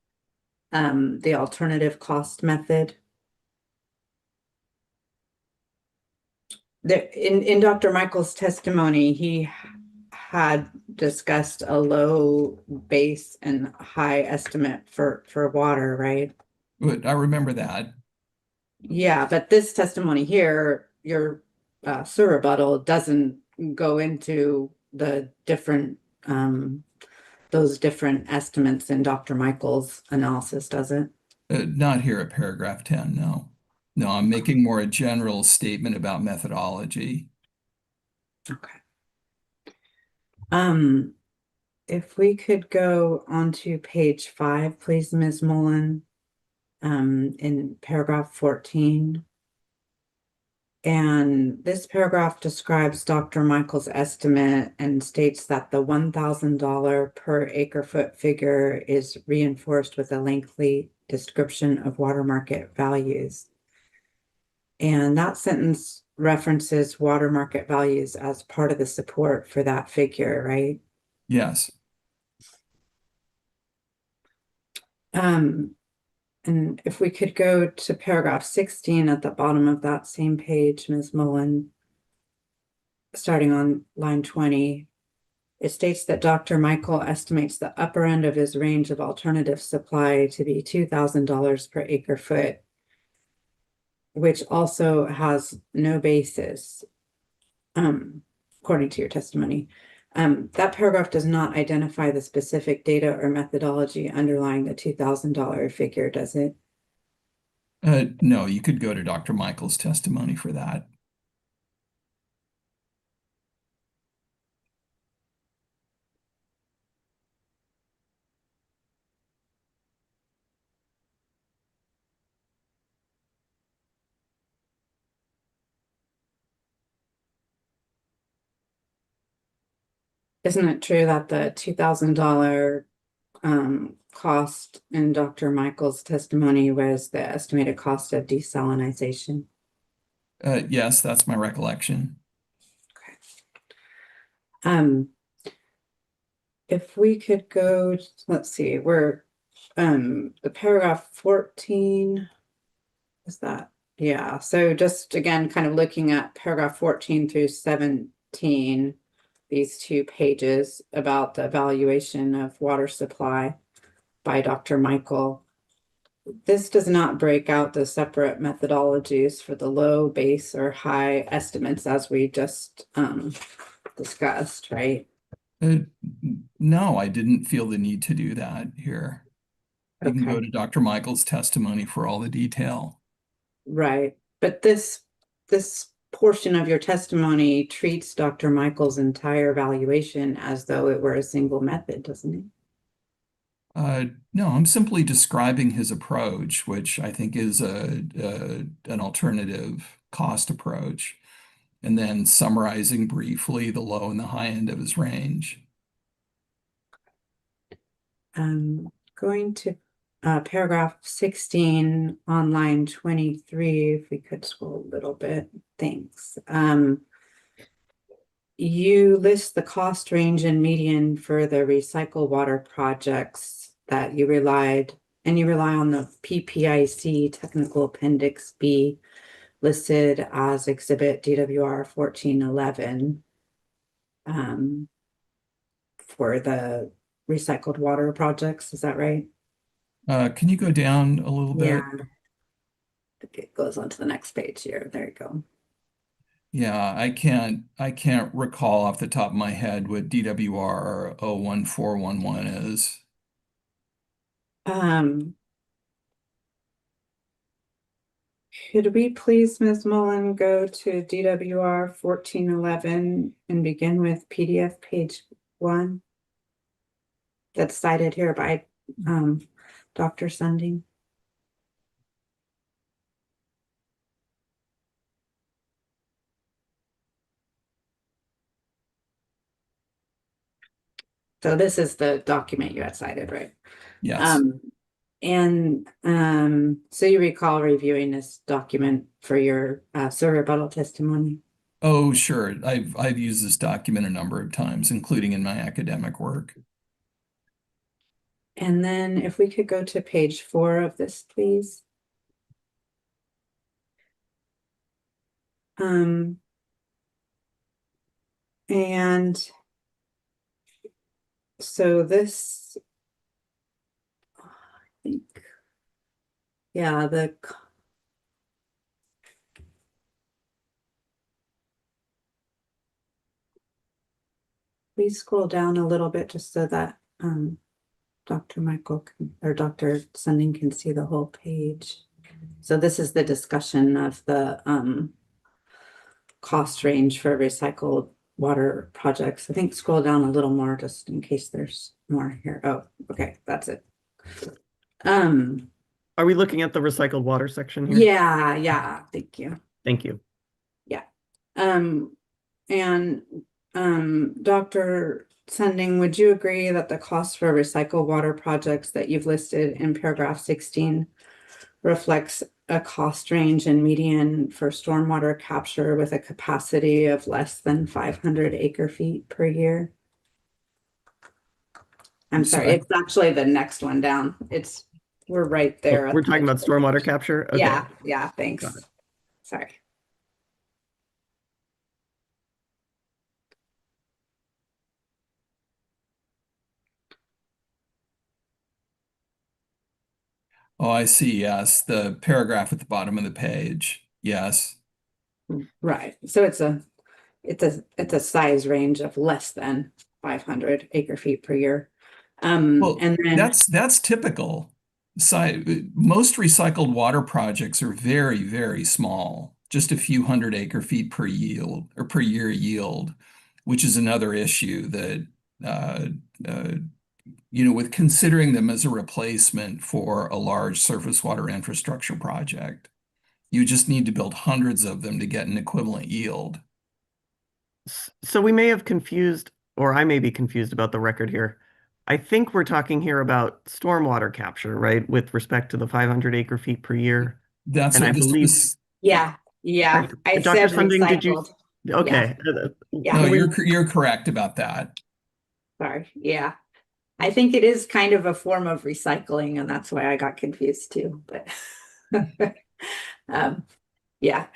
the alternative cost method. In Dr. Michael's testimony, he had discussed a low base and high estimate for water, right? But I remember that. Yeah, but this testimony here, your rebuttal doesn't go into the different those different estimates in Dr. Michael's analysis, does it? Not here at paragraph 10, no. No, I'm making more a general statement about methodology. Okay. If we could go on to page 5, please, Ms. Mullen, in paragraph 14. And this paragraph describes Dr. Michael's estimate and states that the $1,000 per acre foot figure is reinforced with a lengthy description of water market values. And that sentence references water market values as part of the support for that figure, right? Yes. And if we could go to paragraph 16 at the bottom of that same page, Ms. Mullen, starting on line 20, it states that Dr. Michael estimates the upper end of his range of alternative supply to be $2,000 per acre foot, which also has no basis, according to your testimony. That paragraph does not identify the specific data or methodology underlying the $2,000 figure, does it? No, you could go to Dr. Michael's testimony for that. Isn't it true that the $2,000 cost in Dr. Michael's testimony was the estimated cost of desalinization? Yes, that's my recollection. If we could go, let's see, we're the paragraph 14 is that, yeah. So just again, kind of looking at paragraph 14 through 17, these 2 pages about the evaluation of water supply by Dr. Michael. This does not break out the separate methodologies for the low, base, or high estimates as we just discussed, right? No, I didn't feel the need to do that here. You can go Okay. to Dr. Michael's testimony for all the detail. Right. But this portion of your testimony treats Dr. Michael's entire evaluation as though it were a single method, doesn't it? No, I'm simply describing his approach, which I think is an alternative cost approach, and then summarizing briefly the low and the high end of his range. Going to paragraph 16 on line 23, if we could scroll a little bit, thanks. You list the cost range and median for the recycle water projects that you rely on the PPIC technical appendix B listed as exhibit DWR 1411 for the recycled water projects. Is that right? Can you go down a little bit? Yeah. It goes on to the next page here. There you go. Yeah, I can't recall off the top of my head what DWR 01411 is. Could we please, Ms. Mullen, go to DWR 1411 and begin with PDF page 1? That's cited here by Dr. Sunding. So this is the document you had cited, right? Yes. So you recall reviewing this document for your rebuttal testimony? Oh, sure. I've used this document a number of times, including in my academic work. And then if we could go to page 4 of this, please. And so this, I think, yeah, please scroll down a little bit just so that Dr. Michael or Dr. Sunding can see the whole page. So this is the discussion of the cost range for recycled water projects. I think scroll down a little more just in case there's more here. Oh, okay, that's it. Are we looking at the recycled water section here? Yeah, thank you. Thank you. Yeah. Dr. Sunding, would you agree that the cost for recycled water projects that you've listed in paragraph 16 reflects a cost range and median for stormwater capture with a capacity of less than 500 acre feet per year? I'm sorry, it's actually the next one down. It's We're right there. at We're the talking about edge. stormwater capture? Okay. Yeah, yeah, thanks. Got it. Sorry. Oh, I see. Yes. The paragraph at the bottom of the page. Yes. Right. So it's a size range of less than 500 acre feet per year. Well, And then that's typical. Most recycled water projects are very, very small, just a few hundred acre feet per yield or per year yield, which is another issue that uh, uh, with considering them as a replacement for a large surface water infrastructure project. You just need to build hundreds of them to get an equivalent yield. So we may have confused, or I may be confused about the record here. I think we're talking here about stormwater capture, right? With respect to the 500 acre feet per year. That's And I what this believe, was. yeah, I Dr. said Sunding, did you? recycled. Okay. Yeah. No, Can we- you're correct about that. Sorry. Yeah. I think it is kind of a form of recycling, and that's why I got confused too. But yeah.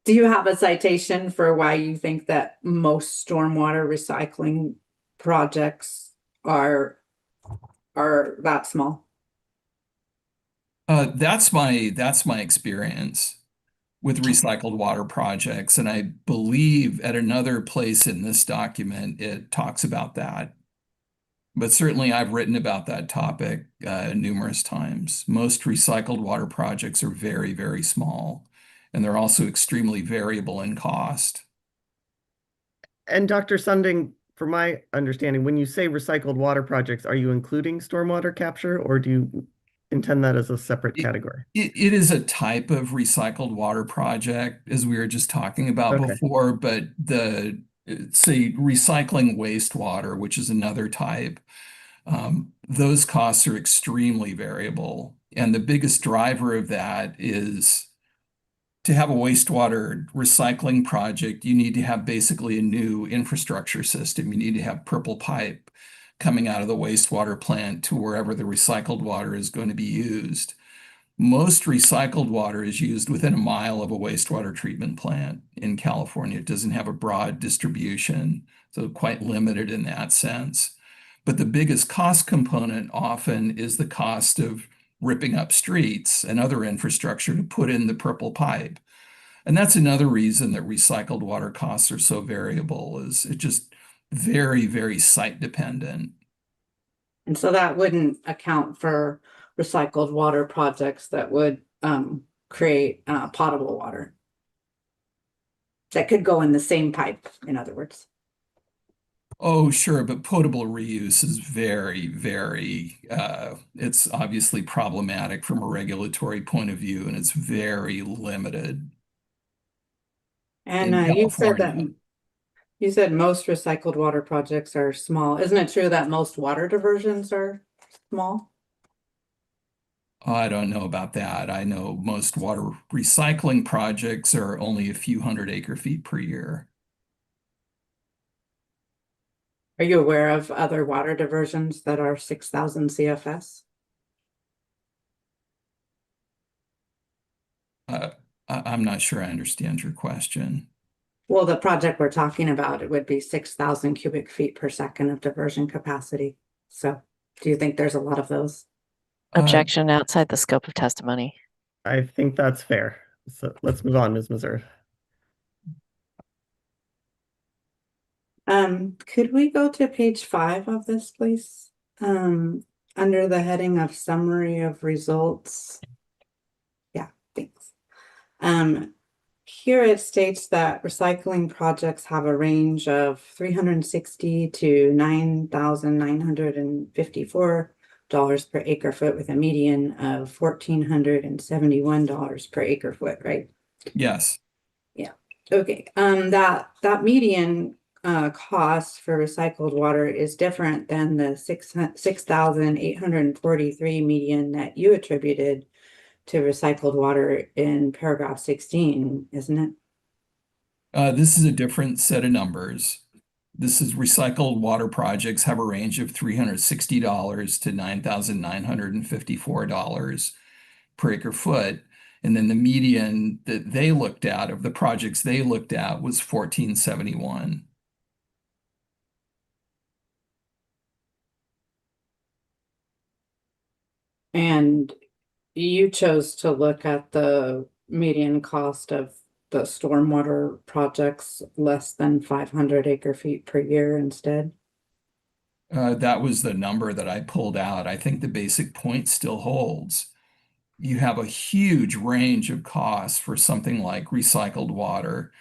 Do you have a citation for why you think that most stormwater recycling projects are that small? That's my experience with recycled water projects, and I believe at another place in this document it talks about that. But certainly I've written about that topic numerous times. Most recycled water projects are very, very small, and they're also extremely variable in cost. And Dr. Sunding, from my understanding, when you say recycled water projects, are you including stormwater capture or do you intend that as a separate category? It is a type of recycled water project, as we were just talking about Okay. before, but say recycling wastewater, which is another type, those costs are extremely variable. And the biggest driver of that is to have a wastewater recycling project, you need to have basically a new infrastructure system. You need to have purple pipe coming out of the wastewater plant to wherever the recycled water is going to be used. Most recycled water is used within a mile of a wastewater treatment plant in California. It doesn't have a broad distribution, so quite limited in that sense. But the biggest cost component often is the cost of ripping up streets and other infrastructure to put in the purple pipe. And that's another reason that recycled water costs are so variable, is it just very, very site dependent. And so that wouldn't account for recycled water projects that would create potable water. That could go in the same pipe, in other words. Oh, sure, but potable reuse is very, very, it's obviously problematic from a regulatory point of view, and it's very limited And in California. You said most recycled water projects are small. Isn't it true that most water diversions are small? I don't know about that. I know most water recycling projects are only a few hundred acre feet per year. Are you aware of other water diversions that are 6,000 CFS? I'm not sure I understand your question. Well, the project we're talking about, it would be 6,000 cubic feet per second of diversion capacity. So do you think there's a lot of those? Objection outside the scope of testimony. I think that's fair. So let's move on, Ms. Mazur. Could we go to page 5 of this, please? Under the heading of summary of results. Yeah, thanks. Here it states that recycling projects have a range of 360 to $9,954 per acre foot with a median of $1,471 per acre foot, right? Yes. Yeah. Okay. That median cost for recycled water is different than the 6,843 median that you attributed to recycled water in paragraph 16, isn't it? This is a different set of numbers. This is recycled water projects have a range of $360 to $9,954 per acre foot. And then the median that they looked at of the projects they looked at was 1471. And you chose to look at the median cost of the stormwater projects less than 500 acre feet per year instead? That was the number that I pulled out. I think the basic point still holds. You have a huge range of costs for something like recycled water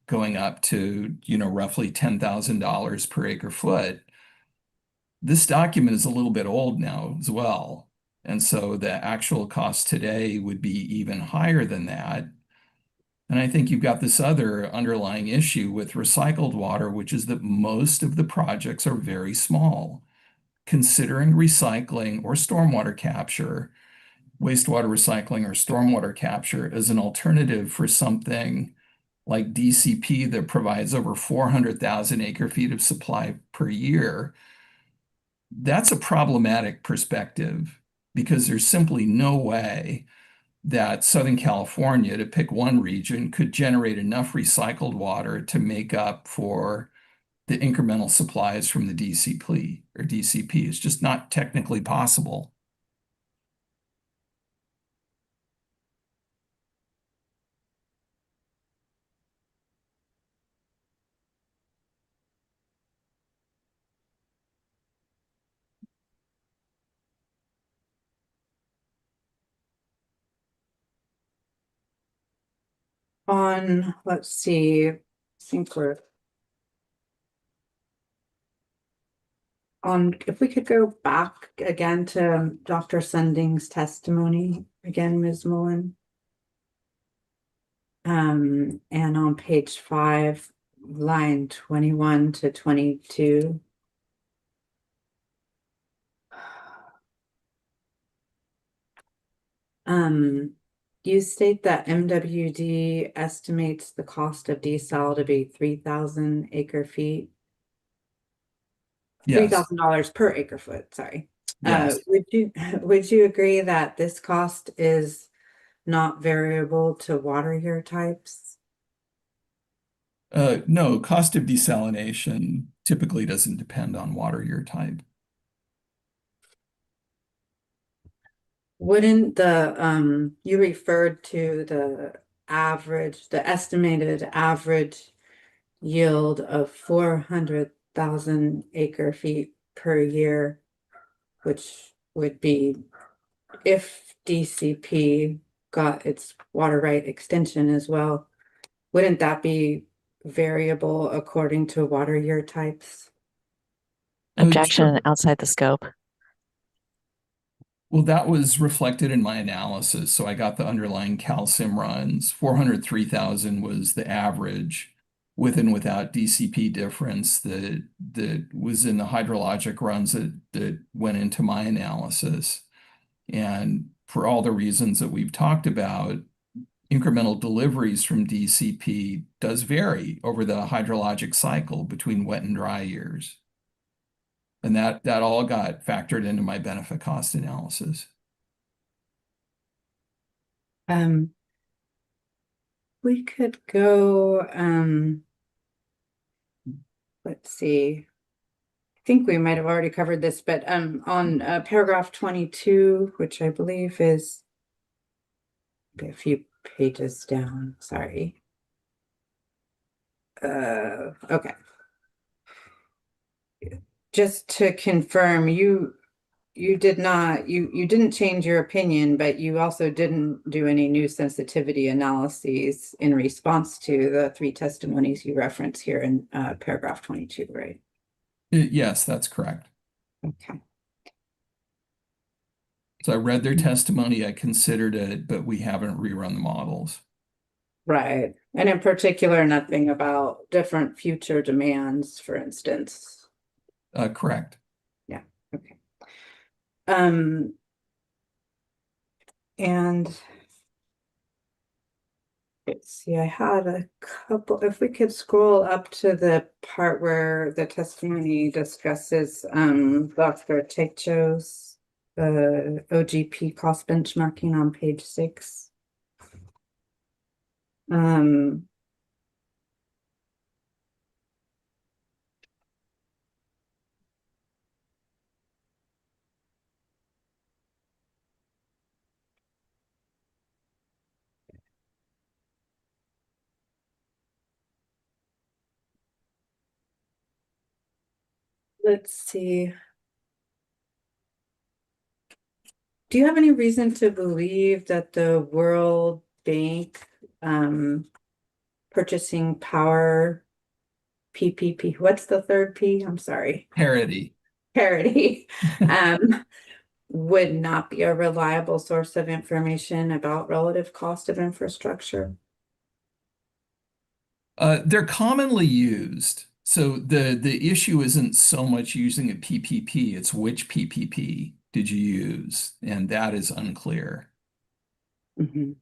going up to, roughly $10,000 per acre foot. This document is a little bit old now as well. And so the actual cost today would be even higher than that. And I think you've got this other underlying issue with recycled water, which is that most of the projects are very small. Considering recycling or stormwater capture, wastewater recycling or stormwater capture as an alternative for something like DCP that provides over 400,000 acre feet of supply per year, that's a problematic perspective because there's simply no way that Southern California, to pick one region, could generate enough recycled water to make up for the incremental supplies from the DCP or DCP. It's just not technically possible. Let's see, I think we're on, if we could go back again to Dr. Sunding's testimony again, Ms. Mullen. And on page 5, line 21 to 22. You state that MWD estimates the cost of desal to be 3,000 acre feet. Yes. $3,000 per acre foot, sorry. Yes. Would you agree that this cost is not variable to water year types? No, cost of desalination typically doesn't depend on water year type. Wouldn't the you referred to the estimated average yield of 400,000 acre feet per year, which would be if DCP got its water right extension as well, wouldn't that be variable according to water year types? Objection Sure. outside the scope. Well, that was reflected in my analysis. So I got the underlying calcium runs. 403,000 was the average with and without DCP difference that was in the hydrologic runs that went into my analysis. And for all the reasons that we've talked about, incremental deliveries from DCP does vary over the hydrologic cycle between wet and dry years. And that all got factored into my benefit cost analysis. We could go, let's see. I think we might have already covered this, but on paragraph 22, which I believe is a few pages down, sorry. Okay. Just to confirm, you didn't change your opinion, but you also didn't do any new sensitivity analyses in response to the 3 testimonies you reference here in paragraph 22, right? Yes, that's correct. Okay. So I read their testimony, I considered it, but we haven't rerun the models. Right. And in particular, nothing about different future demands, for instance. Correct. Yeah. Okay. And Let's see, I had a couple, if we could scroll up to the part where the testimony discusses Dr. Techo's OGP cost benchmarking on page 6. Let's see. Do you have any reason to believe that the World Bank purchasing power PPP, what's the third P? I'm sorry. Parity. Parity, would not be a reliable source of information about relative cost of infrastructure? They're commonly used. So the issue isn't so much using a PPP, it's which PPP did you use? And that is unclear. Mhm.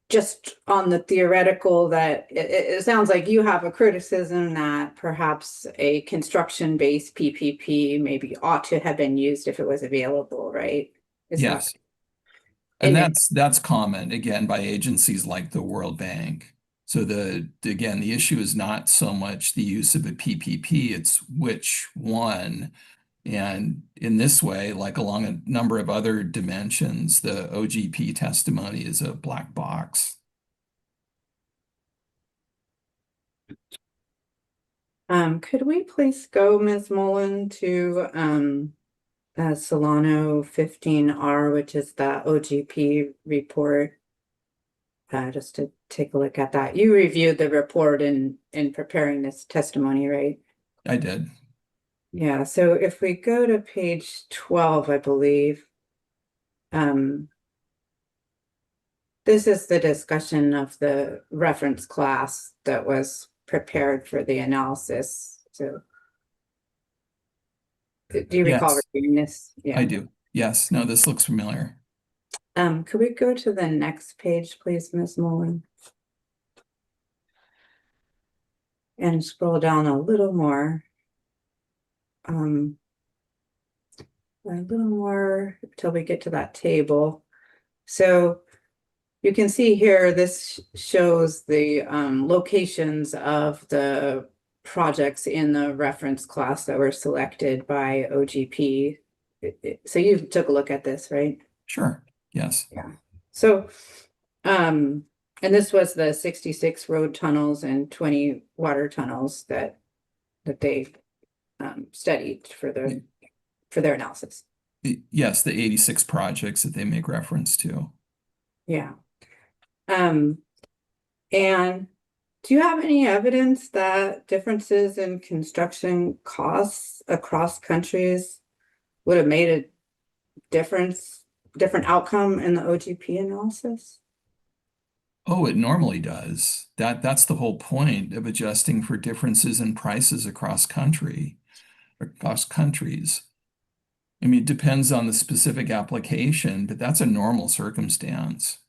Just on the theoretical that it sounds like you have a criticism that perhaps a construction-based PPP maybe ought to have been used if it was available, right? Is that- Yes. And and that's common, again, by agencies like the World Bank. So again, the issue is not so much the use of a PPP, it's which one. And in this way, like along a number of other dimensions, the OGP testimony is a black box. Could we please go, Ms. Mullen, to Solano 15R, which is the OGP report, just to take a look at that. You reviewed the report in preparing this testimony, right? I did. Yeah, so if we go to page 12, I believe, this is the discussion of the reference class that was prepared for the analysis. So do you recall Yes, reviewing this? Yeah. I do. Yes. No, this looks familiar. Could we go to the next page, please, Ms. Mullen? And scroll down a little more. A little more until we get to that table. So you can see here, this shows the locations of the projects in the reference class that were selected by OGP. So you took a look at this, right? Sure. Yes. Yeah. So, and this was the 66 road tunnels and 20 water tunnels that they studied for their analysis. Yes, the 86 projects that they make reference to. Yeah. And do you have any evidence that differences in construction costs across countries would have made a different outcome in the OGP analysis? Oh, it normally does. That's the whole point of adjusting for differences in prices across countries. I mean, it depends on the specific application, but that's a normal circumstance.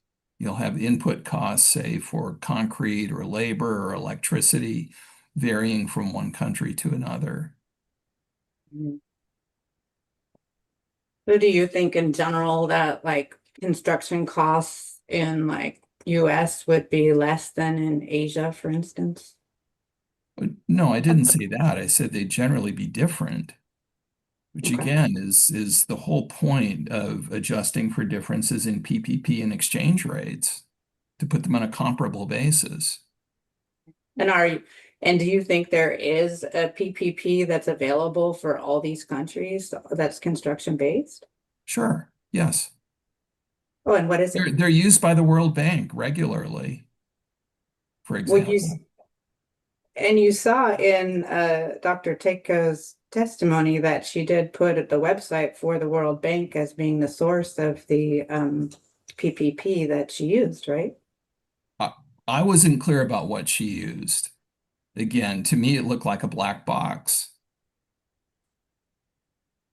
You'll have input costs, say, for concrete or labor or electricity, varying from one country to another. Mhm. So do you think in general that like construction costs in like US would be less than in Asia, for instance? No, I didn't say that. I said they'd generally be different, which Okay. again is the whole point of adjusting for differences in PPP and exchange rates to put them on a comparable basis. And do you think there is a PPP that's available for all these countries that's construction based? Sure, yes. Oh, and what is it? They're used by the World Bank regularly, for Well, example. you saw in Dr. Teiko's testimony that she did put at the website for the World Bank as being the source of the PPP that she used, right? I wasn't clear about what she used. Again, to me, it looked like a black box.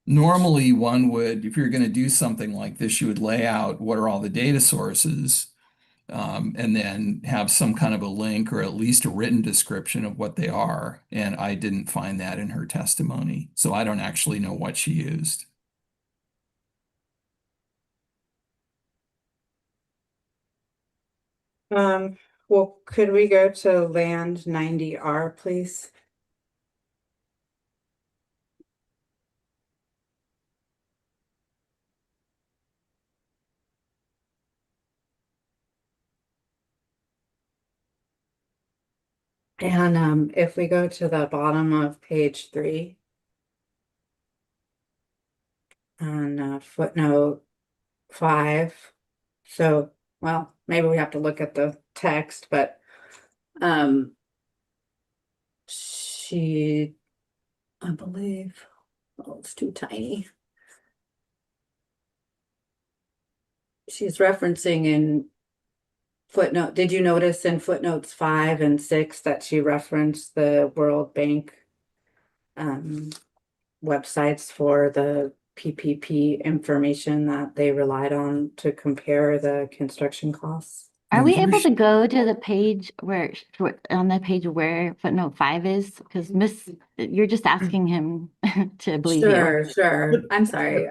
Normally, one would, if you're going to do something like this, you would lay out what are all the data sources, and then have some kind of a link or at least a written description of what they are. And I didn't find that in her testimony, so I don't actually know what she used. Well, could we go to land 90R, please? And if we go to the bottom of page 3 on footnote 5. So, well, maybe we have to look at the text, but she, I believe, oh, it's too tiny. She's referencing in footnote, did you notice in footnotes 5 and 6 that she referenced the World Bank websites for the PPP information that they relied on to compare the construction costs? Are And we here able she- to go to the page on the page where footnote 5 is? Because you're just asking him to believe you. Sure. I'm sorry.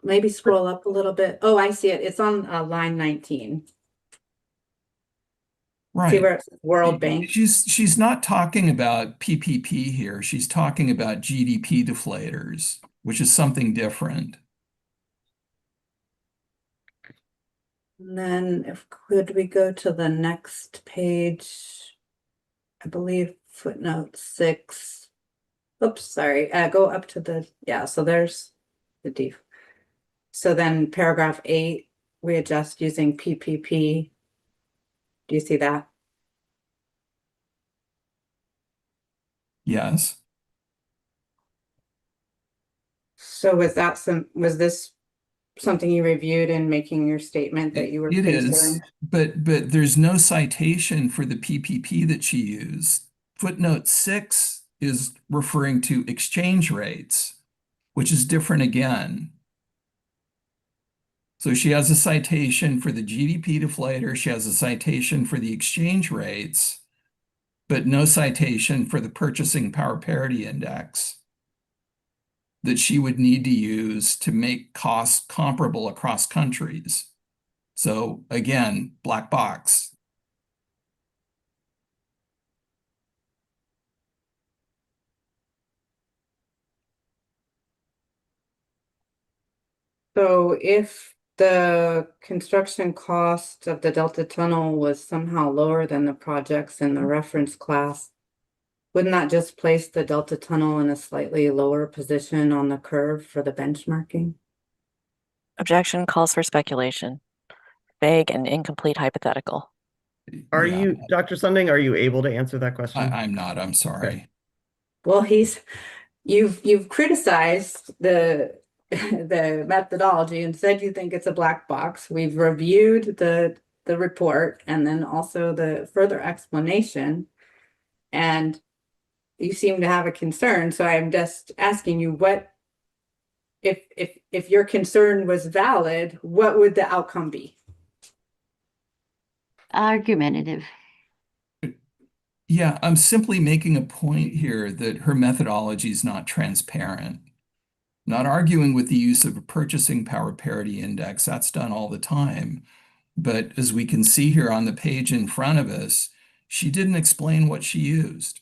Maybe scroll up a little bit. Oh, I see it. It's on line 19. See Right. where it says World Bank? She's not talking about PPP here. She's talking about GDP deflators, which is something different. And then could we go to the next page? I believe footnote 6. Oops, sorry. Go up to the, yeah, so there's the D. So then paragraph 8, we adjust using PPP. Do you see that? Yes. So was this something you reviewed in making your statement that you were It is, concerned? but there's no citation for the PPP that she used. Footnote 6 is referring to exchange rates, which is different again. So she has a citation for the GDP deflator, she has a citation for the exchange rates, but no citation for the purchasing power parity index that she would need to use to make costs comparable across countries. So again, black box. So if the construction cost of the Delta Tunnel was somehow lower than the projects in the reference class, wouldn't that just place the Delta Tunnel in a slightly lower position on the curve for the benchmarking? Objection calls for speculation. Vague and incomplete hypothetical. Are Yeah, you, Dr. Sunding, are you able to answer that question? I'm not, I'm sorry. Well, you've criticized the the methodology and said you think it's a black box. We've reviewed the report and then also the further explanation, and you seem to have a concern. So I'm just asking you, what if your concern was valid, what would the outcome be? Argumentative. Yeah, I'm simply making a point here that her methodology is not transparent. Not arguing with the use of a purchasing power parity index, that's done all the time. But as we can see here on the page in front of us, she didn't explain what she used,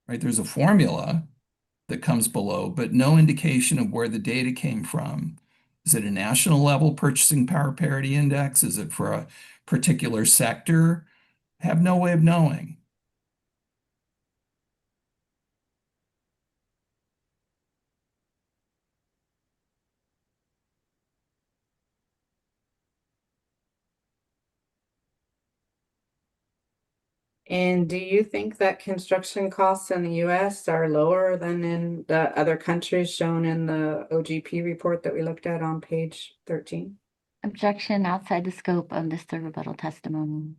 right? There's a formula that comes below, but no indication of where the data came from. Is it a national level purchasing power parity index? Is it for a particular sector? I have no way of knowing. And do you think that construction costs in the US are lower than in the other countries shown in the OGP report that we looked at on page 13? Objection outside the scope of this rebuttal testimony.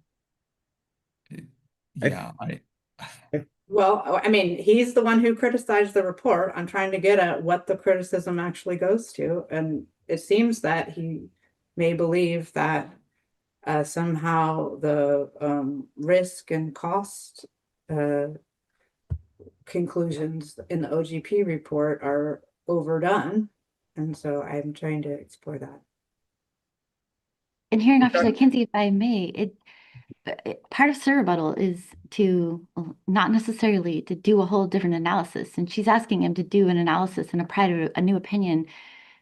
Yeah, Well, I mean, he's the one who criticized the report. I'm trying to get at what the criticism actually goes to. And it seems that he may believe that somehow the risk and cost conclusions in the OGP report are overdone. And so I'm trying to explore that. And hearing officer Kinsey, if I may, part of Sir rebuttal is to not necessarily to do a whole different analysis. And she's asking him to do an analysis and apply a new opinion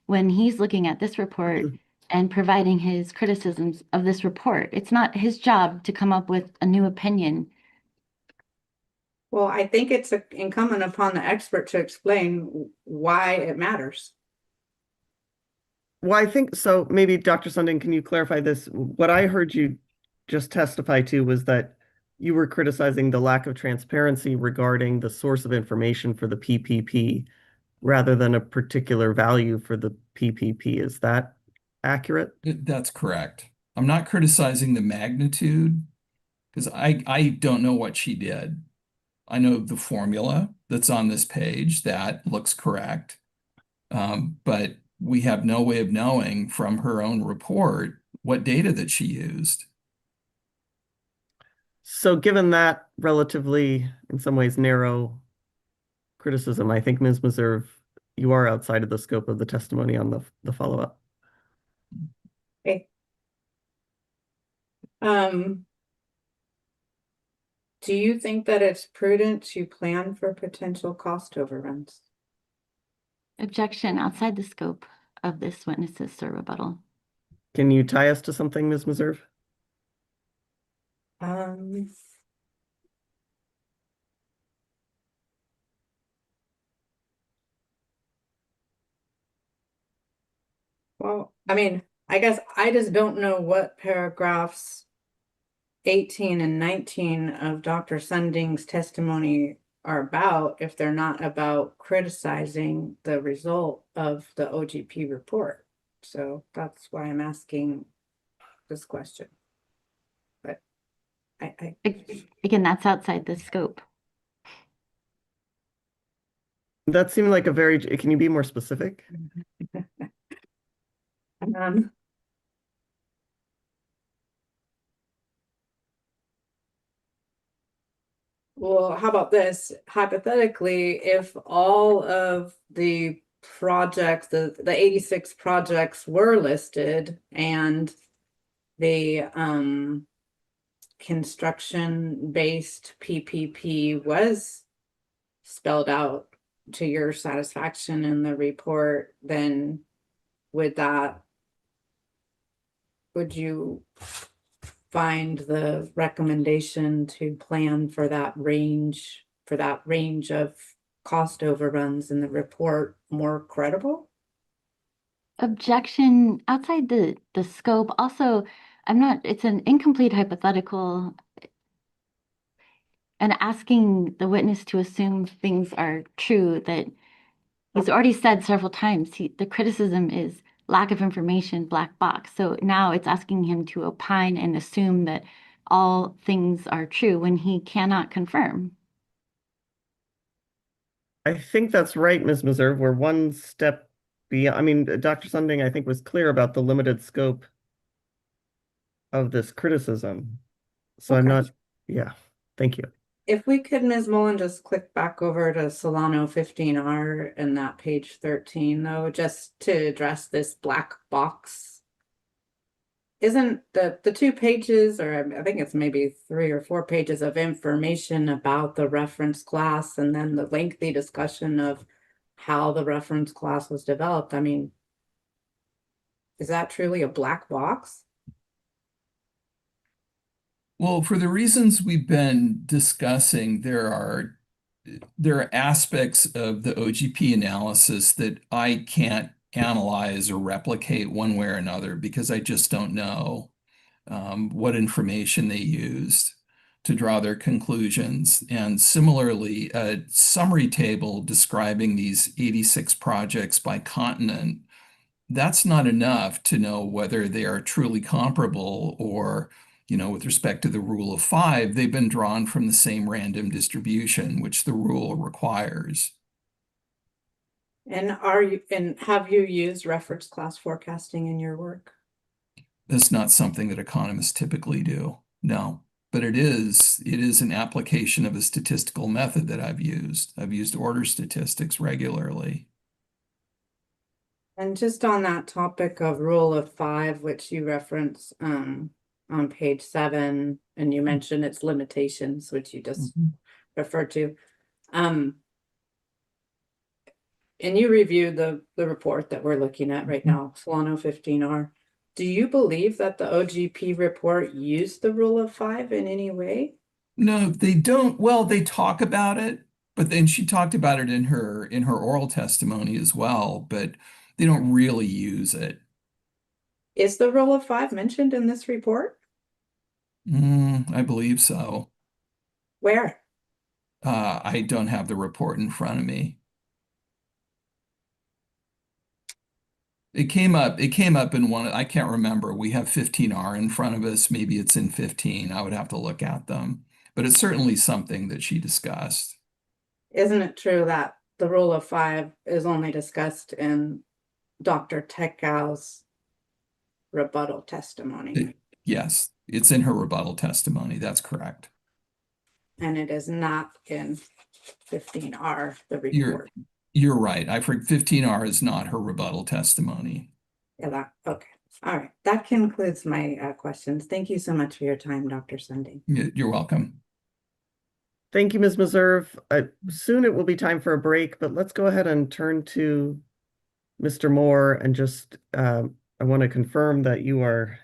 when he's looking at this report and providing his criticisms of this report. It's not his job to come up with a new opinion. Well, I think it's incumbent upon the expert to explain why it matters. Well, I think so. Maybe Dr. Sunding, can you clarify this? What I heard you just testify to was that you were criticizing the lack of transparency regarding the source of information for the PPP rather than a particular value for the PPP. Is that accurate? That's correct. I'm not criticizing the magnitude because I don't know what she did. I know the formula that's on this page that looks correct, but we have no way of knowing from her own report what data that she used. So given that relatively, in some ways, narrow criticism, I think, Ms. Meserve, you are outside of the scope of the testimony on the follow-up. Okay. Do you think that it's prudent to plan for potential cost overruns? Objection outside the scope of this witness's Sir rebuttal. Can you tie us to something, Ms. Meserve? Well, I mean, I guess I just don't know what paragraphs 18 and 19 of Dr. Sunding's testimony are about if they're not about criticizing the result of the OGP report. So that's why I'm asking this question. But Again, that's outside the scope. That seemed like a very, can you be more specific? Well, how about this? Hypothetically, if all of the projects, the 86 projects were listed and the construction-based PPP was spelled out to your satisfaction in the report, then would you find the recommendation to plan for that range of cost overruns in the report more credible? Objection outside the scope. Also, it's an incomplete hypothetical and asking the witness to assume things are true that he's already said several times. The criticism is lack of information, black box. So now it's asking him to opine and assume that all things are true when he cannot confirm. I think that's right, Ms. Meserve. We're one step beyond. I mean, Dr. Sunding, I think, was clear about the limited scope of this criticism. So I'm not, yeah, thank you. If we could, Ms. Mullen, just click back over to Solano 15R and that page 13, though, just to address this black box. Isn't the 2 pages, or I think it's maybe 3 or 4 pages of information about the reference class and then the lengthy discussion of how the reference class was developed? I mean, is that truly a black box? Well, for the reasons we've been discussing, there are aspects of the OGP analysis that I can't analyze or replicate one way or another because I just don't know what information they used to draw their conclusions. And similarly, a summary table describing these 86 projects by continent, that's not enough to know whether they are truly comparable or with respect to the rule of 5, they've been drawn from the same random distribution, which the rule requires. And have you used reference class forecasting in your work? That's not something that economists typically do. No, but it is an application of a statistical method that I've used. I've used order statistics regularly. And just on that topic of rule of 5, which you reference on page 7, and you mentioned its limitations, which you just referred to. And you reviewed the report that we're looking at right now, Solano 15R. Do you believe that the OGP report used the rule of 5 in any way? No, they don't. Well, they talk about it, but then she talked about it in her oral testimony as well, but they don't really use it. Is the rule of 5 mentioned in this report? I believe so. Where? I don't have the report in front of me. It came up in one, I can't remember. We have 15R in front of us. Maybe it's in 15. I would have to look at them, but it's certainly something that she discussed. Isn't it true that the rule of 5 is only discussed in Dr. Tekau's rebuttal testimony? Yes, it's in her rebuttal testimony. That's correct. And it is not in 15R, the You're report. you're right. I forget 15R is not her rebuttal testimony. Yeah, okay. All right. That concludes my questions. Thank you so much for your time, Dr. Sunding. You're welcome. Thank you, Ms. Meserve. Soon it will be time for a break, but let's go ahead and turn to Mr. Moore and just I want to confirm that you are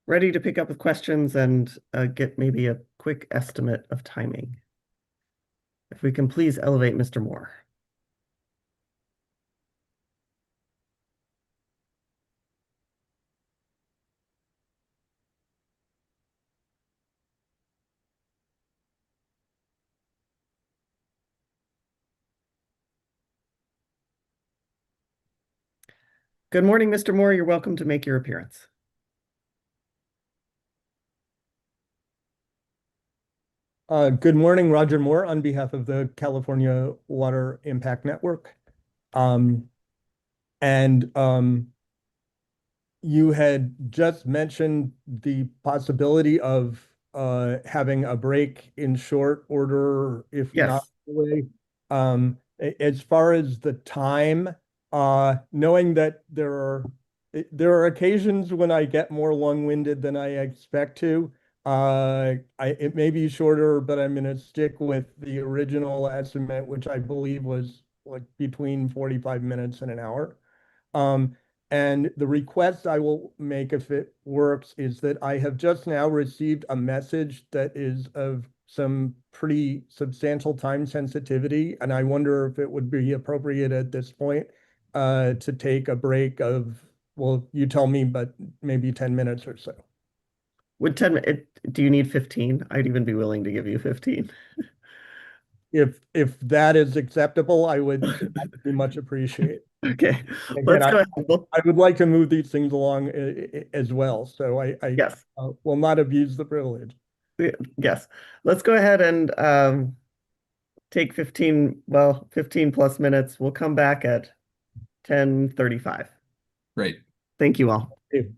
ready to pick up with questions and get maybe a quick estimate of timing. If we can please elevate Mr. Moore. Good morning, Mr. Moore. You're welcome to make your appearance. Good morning, Roger Moore on behalf of the California Water Impact Network. You had just mentioned the possibility of having a break in short order, if not away. As far as the time, knowing that there are occasions when I get more long-winded than I expect to. It may be shorter, but I'm going to stick with the original estimate, which I believe was like between 45 minutes and an hour. And the request I will make, if it works, is that I have just now received a message that is of some pretty substantial time sensitivity, and I wonder if it would be appropriate at this point to take a break of, well, you tell me, but maybe 10 minutes or so. Would 10 do you need 15? I'd even be willing to give you 15. If that is acceptable, I would be much appreciate. Okay, Again, let's go ahead. I would like to move these things along as well, so I Yes. Will not abuse the privilege. Yes, let's go ahead and take 15 plus minutes. We'll come back at 10:35. Great. Thank you all. Thank you.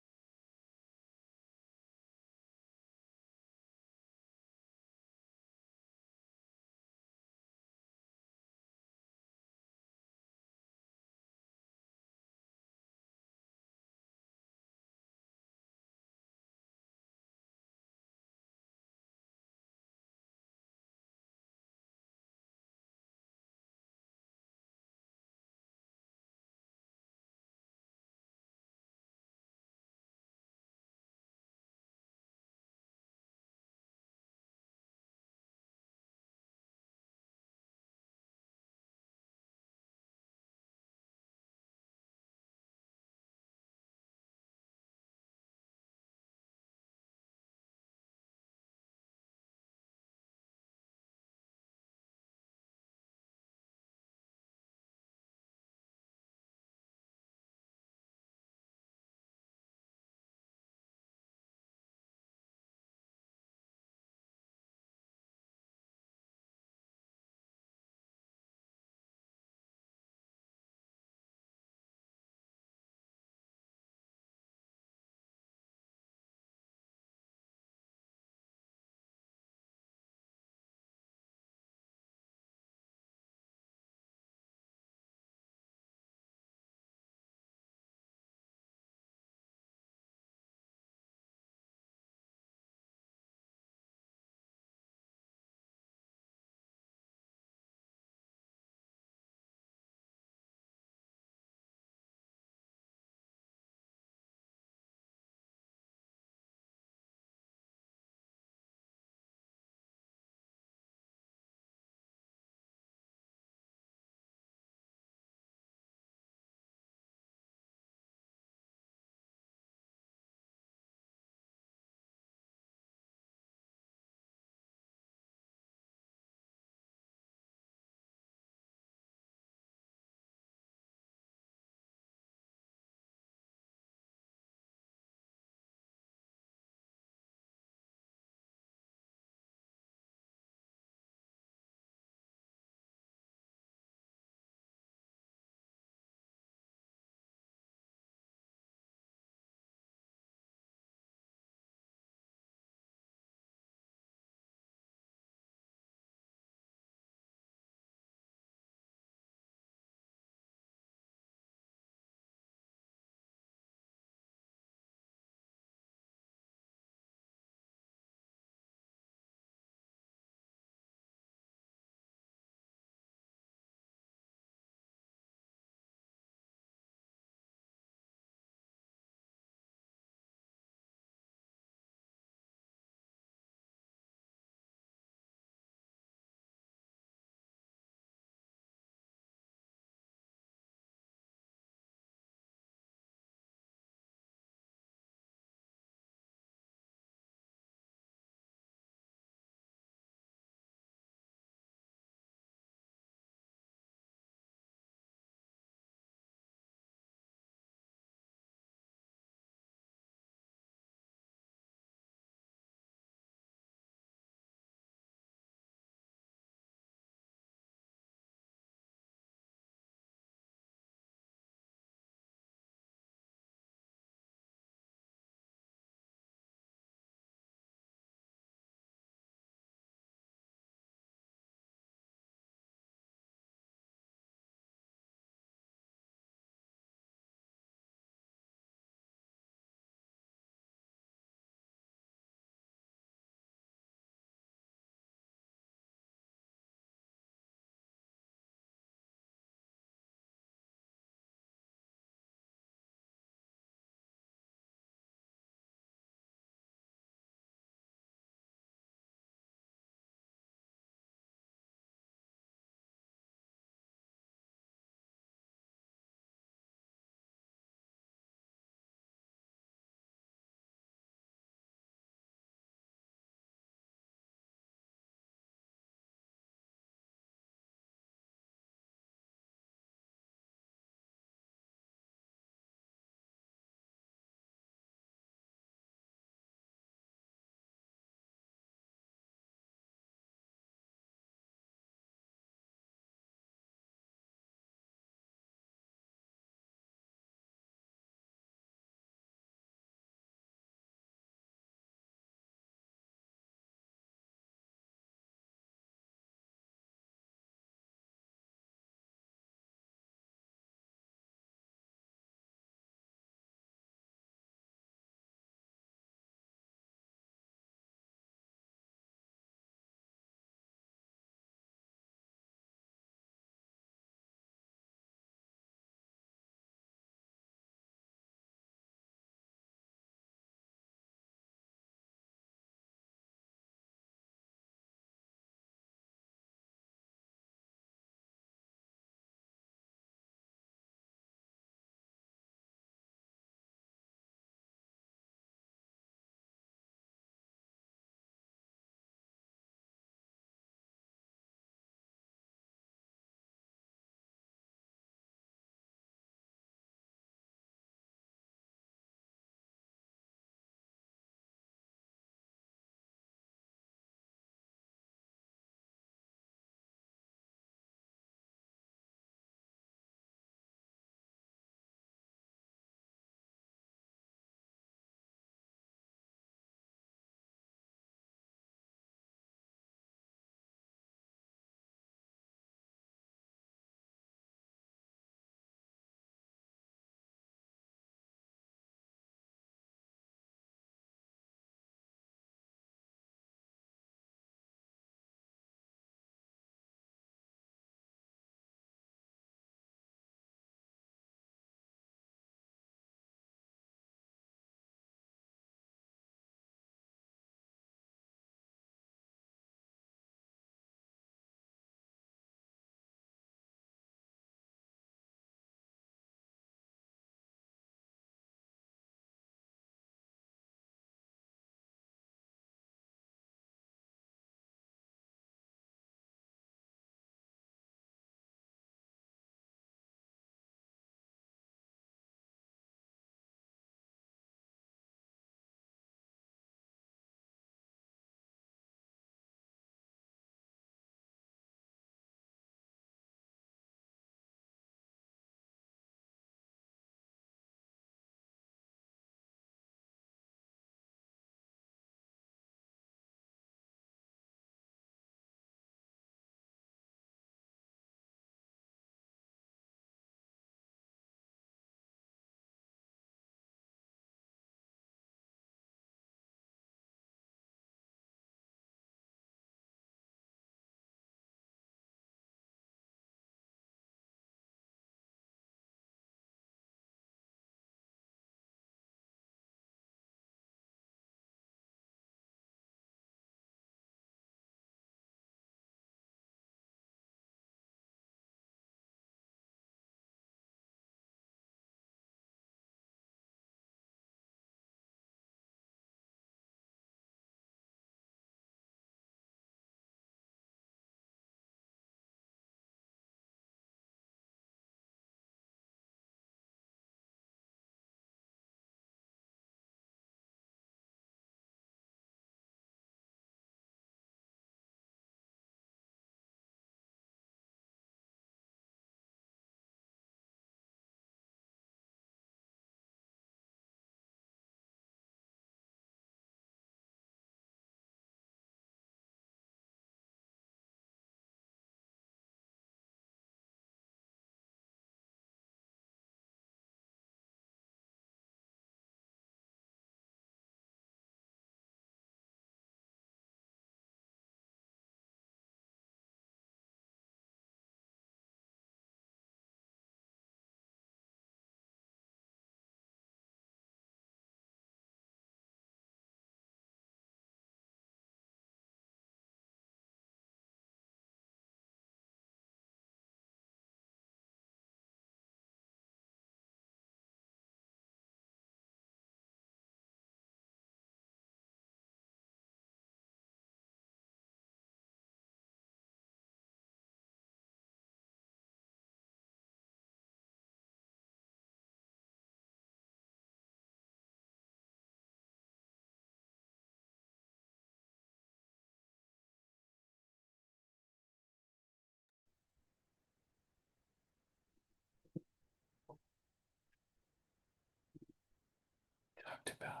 talked about.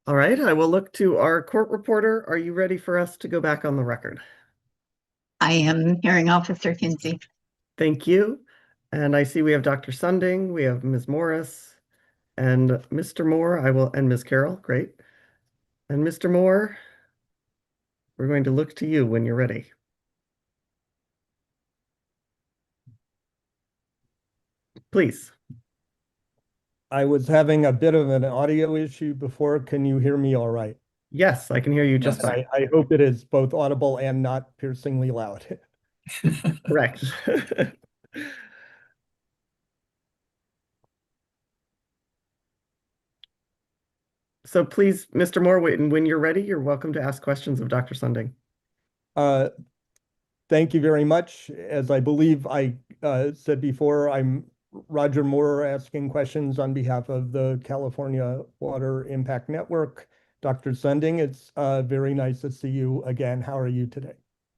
All right, I will look to our court reporter. Are you ready for us to go back on the record? I am Hearing Officer Kinsey. Thank you. And I see we have Dr. Sunding, we have Ms. Morris, and Mr. Moore, and Ms. Carroll, great. And Mr. Moore, we're going to look to you when you're ready. Please. I was having a bit of an audio issue before. Can you hear me all right? Yes, I can hear you just Yes. fine. I hope it is both audible and not piercingly loud. Correct. So please, Mr. Moore, when you're ready, you're welcome to ask questions of Dr. Sunding. Thank you very much. As I believe I said before, I'm Roger Moore asking questions on behalf of the California Water Impact Network. Dr. Sunding, it's very nice to see you again. How are you today?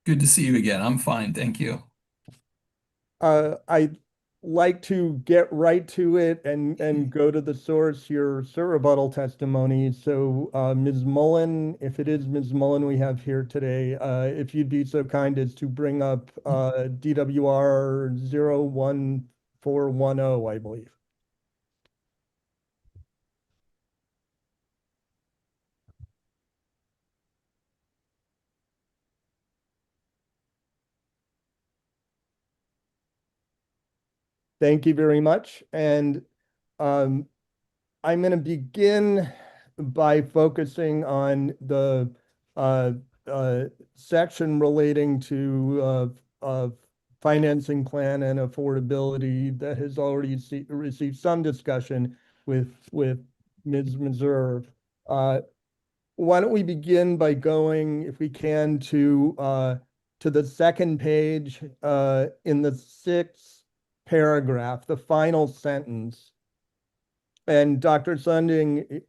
Good to see you again. I'm fine, thank you. I'd like to get right to it and go to the source, your rebuttal testimony. So Ms. Mullen, if it is Ms. Mullen we have here today, if you'd be so kind as to bring up DWR 01410, I believe. Thank you very much. And I'm going to begin by focusing on the section relating to financing plan and affordability that has already received some discussion with Ms. Meserve. Why don't we begin by going, if we can, to the second page in the sixth paragraph, the final sentence. And Dr. Sunding,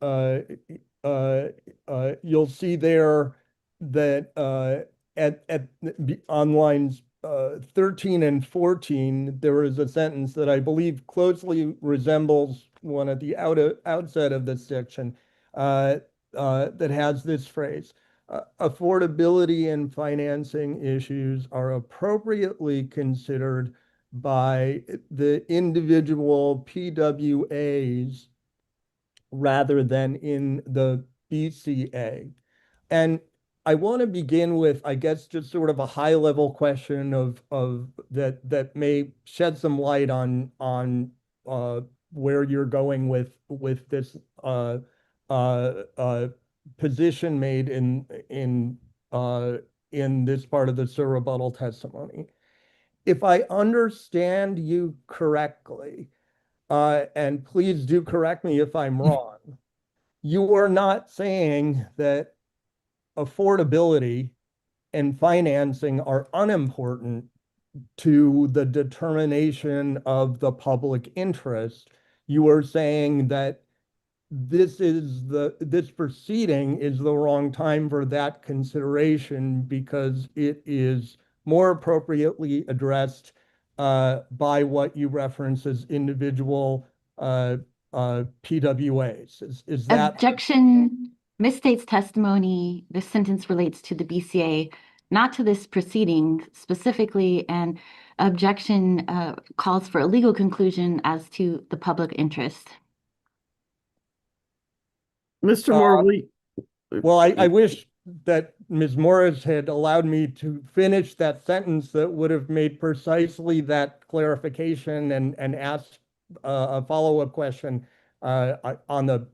you'll see there that on lines 13 and 14, there is a sentence that I believe closely resembles one at the outset of this section that has this phrase. Affordability and financing issues are appropriately considered by the individual PWAs rather than in the BCA. And I want to begin with, I guess, just sort of a high level question of that may shed some light on where you're going with this position made in this part of the rebuttal testimony. If I understand you correctly, and please do correct me if I'm wrong, you are not saying that affordability and financing are unimportant to the determination of the public interest. You are saying that this proceeding is the wrong time for that consideration because it is more appropriately addressed by what you reference as individual PWAs. Is that Objection misstates testimony. This sentence relates to the BCA, not to this proceeding specifically, and objection calls for a legal conclusion as to the public interest. Mr. Moore, well, I wish that Ms. Morris had allowed me to finish that sentence that would have made precisely that clarification and asked a follow-up question on the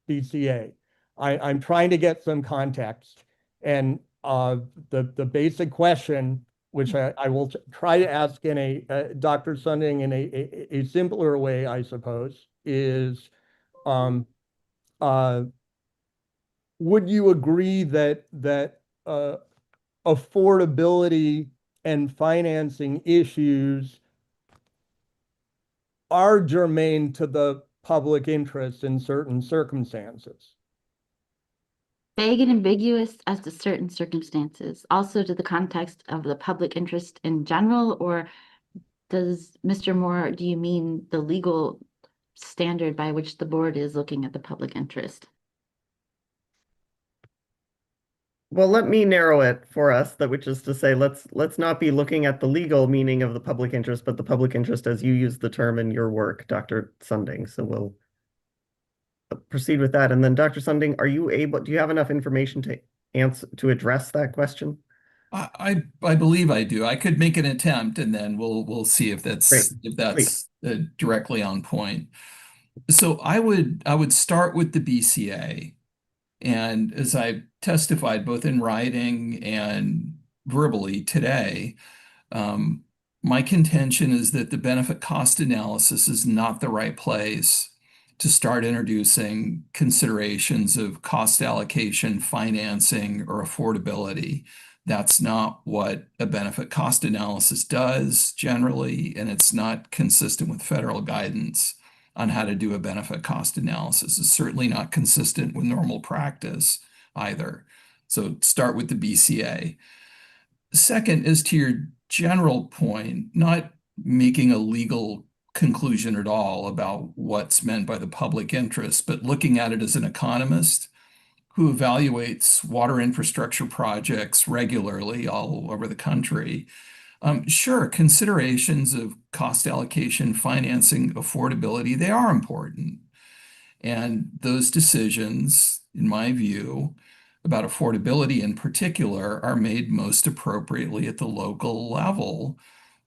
BCA. I'm trying to get some context, and the basic question, which I will try to ask in a Dr. Sunding in a simpler way, I suppose, is would you agree that affordability and financing issues are germane to the public interest in certain circumstances. Vague and ambiguous as to certain circumstances, also to the context of the public interest in general, or does Mr. Moore, do you mean the legal standard by which the board is looking at the public interest? Well, let me narrow it for us, that which is to say, let's not be looking at the legal meaning of the public interest, but the public interest as you use the term in your work, Dr. Sunding. So we'll proceed with that. And then Dr. Sunding, do you have enough information to address that question? I believe I do. I could make an attempt, and then we'll see if that's directly on point. So I would start with the BCA, and as I testified both in writing and verbally today, my contention is that the benefit cost analysis is not the right place to start introducing considerations of cost allocation, financing, or affordability. That's not what a benefit cost analysis does generally, and it's not consistent with federal guidance on how to do a benefit cost analysis. It's certainly not consistent with normal practice either. So start with the BCA. Second is to your general point, not making a legal conclusion at all about what's meant by the public interest, but looking at it as an economist who evaluates water infrastructure projects regularly all over the country. Sure, considerations of cost allocation, financing, affordability, they are important. And those decisions, in my view, about affordability in particular, are made most appropriately at the local level.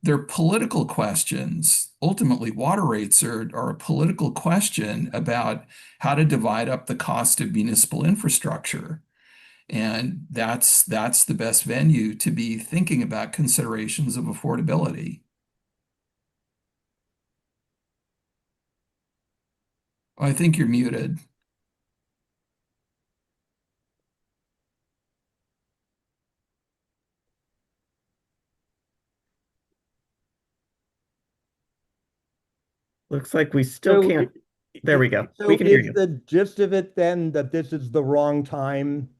They're political questions. Ultimately, water rates are a political question about how to divide up the cost of municipal infrastructure. And that's the best venue to be thinking about considerations of affordability. I think you're muted. Looks like we still can't. There we go. So we can hear is you. the gist of it then that this is the wrong time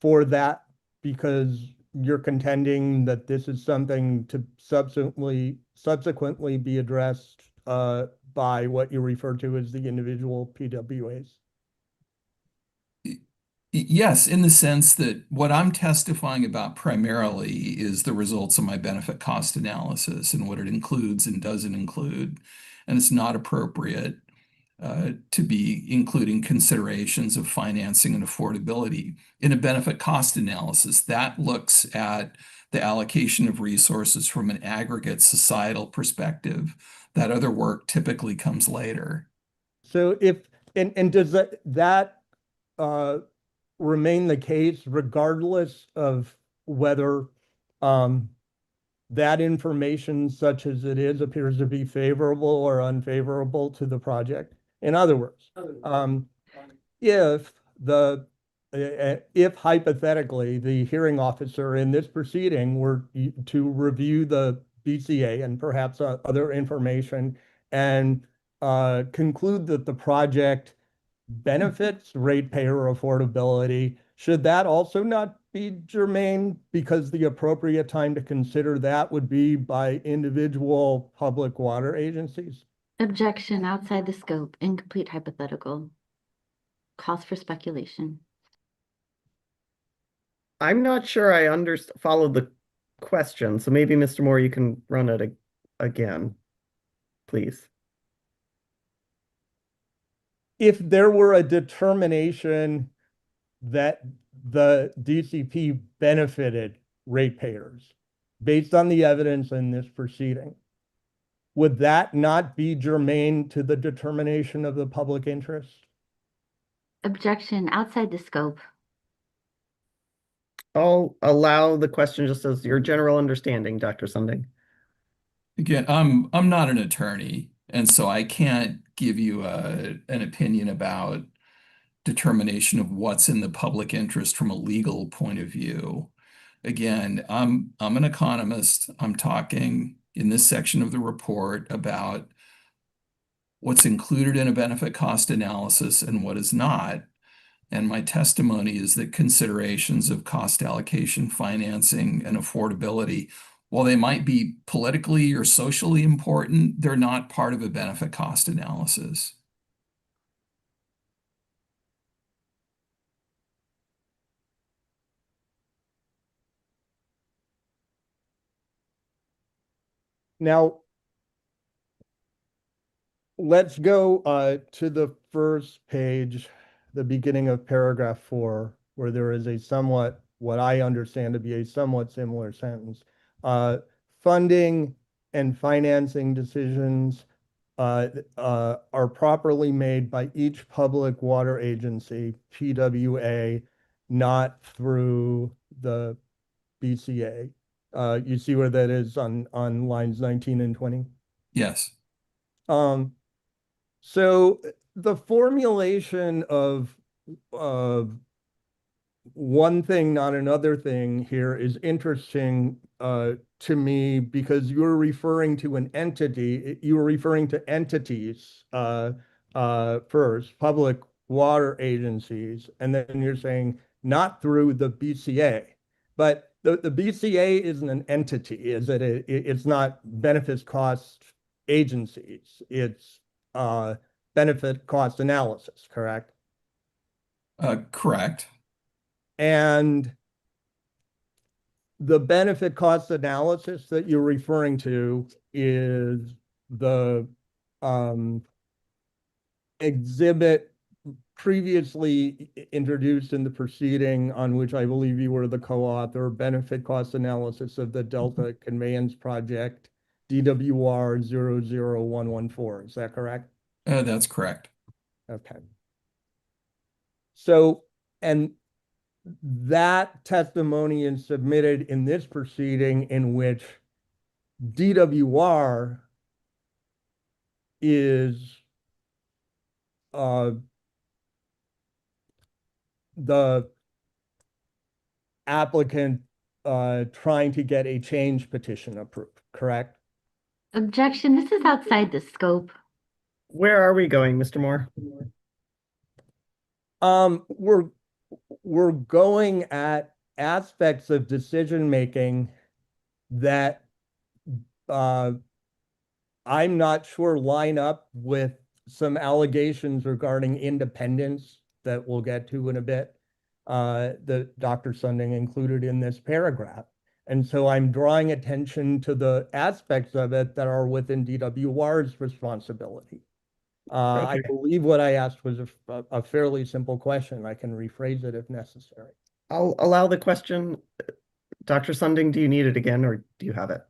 for that, because you're contending that this is something to subsequently be addressed by what you refer to as the individual PWAs? Yes, in the sense that what I'm testifying about primarily is the results of my benefit cost analysis and what it includes and doesn't include. And it's not appropriate to be including considerations of financing and affordability in a benefit cost analysis. That looks at the allocation of resources from an aggregate societal perspective. That other work typically comes later. So does that remain the case regardless of whether that information, such as it is, appears to be favorable or unfavorable to the project? In other words, if hypothetically the hearing officer in this proceeding were to review the BCA and perhaps other information and conclude that the project benefits ratepayer affordability, should that also not be germane, because the appropriate time to consider that would be by individual public water agencies? Objection, outside the scope, incomplete hypothetical. Calls for speculation. I'm not sure I followed the question, so maybe Mr. Moore, you can run it again, please. If there were a determination that the DCP benefited ratepayers based on the evidence in this proceeding, would that not be germane to the determination of the public interest? Objection, outside the scope. I'll allow the question just as your general understanding, Dr. Sunding. Again, I'm not an attorney, and so I can't give you an opinion about determination of what's in the public interest from a legal point of view. Again, I'm an economist. I'm talking in this section of the report about what's included in a benefit cost analysis and what is not. And my testimony is that considerations of cost allocation, financing, and affordability, while they might be politically or socially important, they're not part of a benefit cost analysis. Now, let's go to the first page, the beginning of paragraph 4, where there is a somewhat, what I understand to be a somewhat similar sentence. Funding and financing decisions are properly made by each public water agency, PWA, not through the BCA. You see where that is on lines 19 and 20? Yes. So the formulation of one thing, not another thing here is interesting to me because you're referring to an entity, you were referring to entities first, public water agencies, and then you're saying not through the BCA. But the BCA isn't an entity, is it? It's not benefits cost agencies. It's benefit cost analysis, correct? Correct. And the benefit cost analysis that you're referring to is the exhibit previously introduced in the proceeding on which I believe you were the co-author, benefit cost analysis of the Delta Conveyance Project, DWR 00114. Is that correct? That's correct. Okay. So, and that testimony is submitted in this proceeding in which DWR is the applicant trying to get a change petition approved, correct? Objection, this is outside the scope. Where are we going, Mr. Moore? We're going at aspects of decision making that I'm not sure line up with some allegations regarding independence that we'll get to in a bit, that Dr. Sunding included in this paragraph. And so I'm drawing attention to the aspects of it that are within DWR's responsibility. I believe what I asked was a fairly simple question. I can rephrase it if necessary. I'll allow the question. Dr. Sunding, do you need it again or do you have it?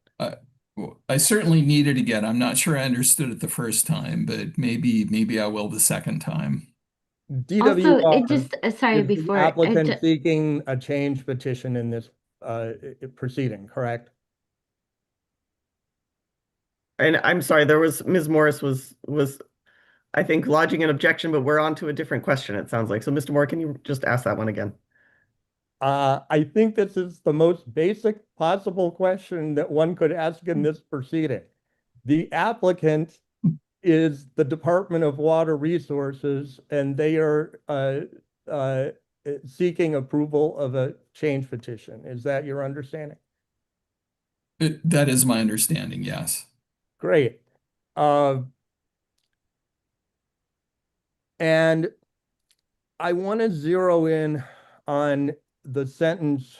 I certainly need it again. I'm not sure I understood it the first time, but maybe I will the second time. DWR Also, it just, sorry, is the before, applicant seeking a change petition in this proceeding, correct? And I'm sorry, there was, Ms. Morris was I think lodging an objection, but we're on to a different question, it sounds like. So Mr. Moore, can you just ask that one again? I think this is the most basic possible question that one could ask in this proceeding. The applicant is the Department of Water Resources, and they are seeking approval of a change petition. Is that your understanding? That is my understanding, yes. Great. And I want to zero in on the sentence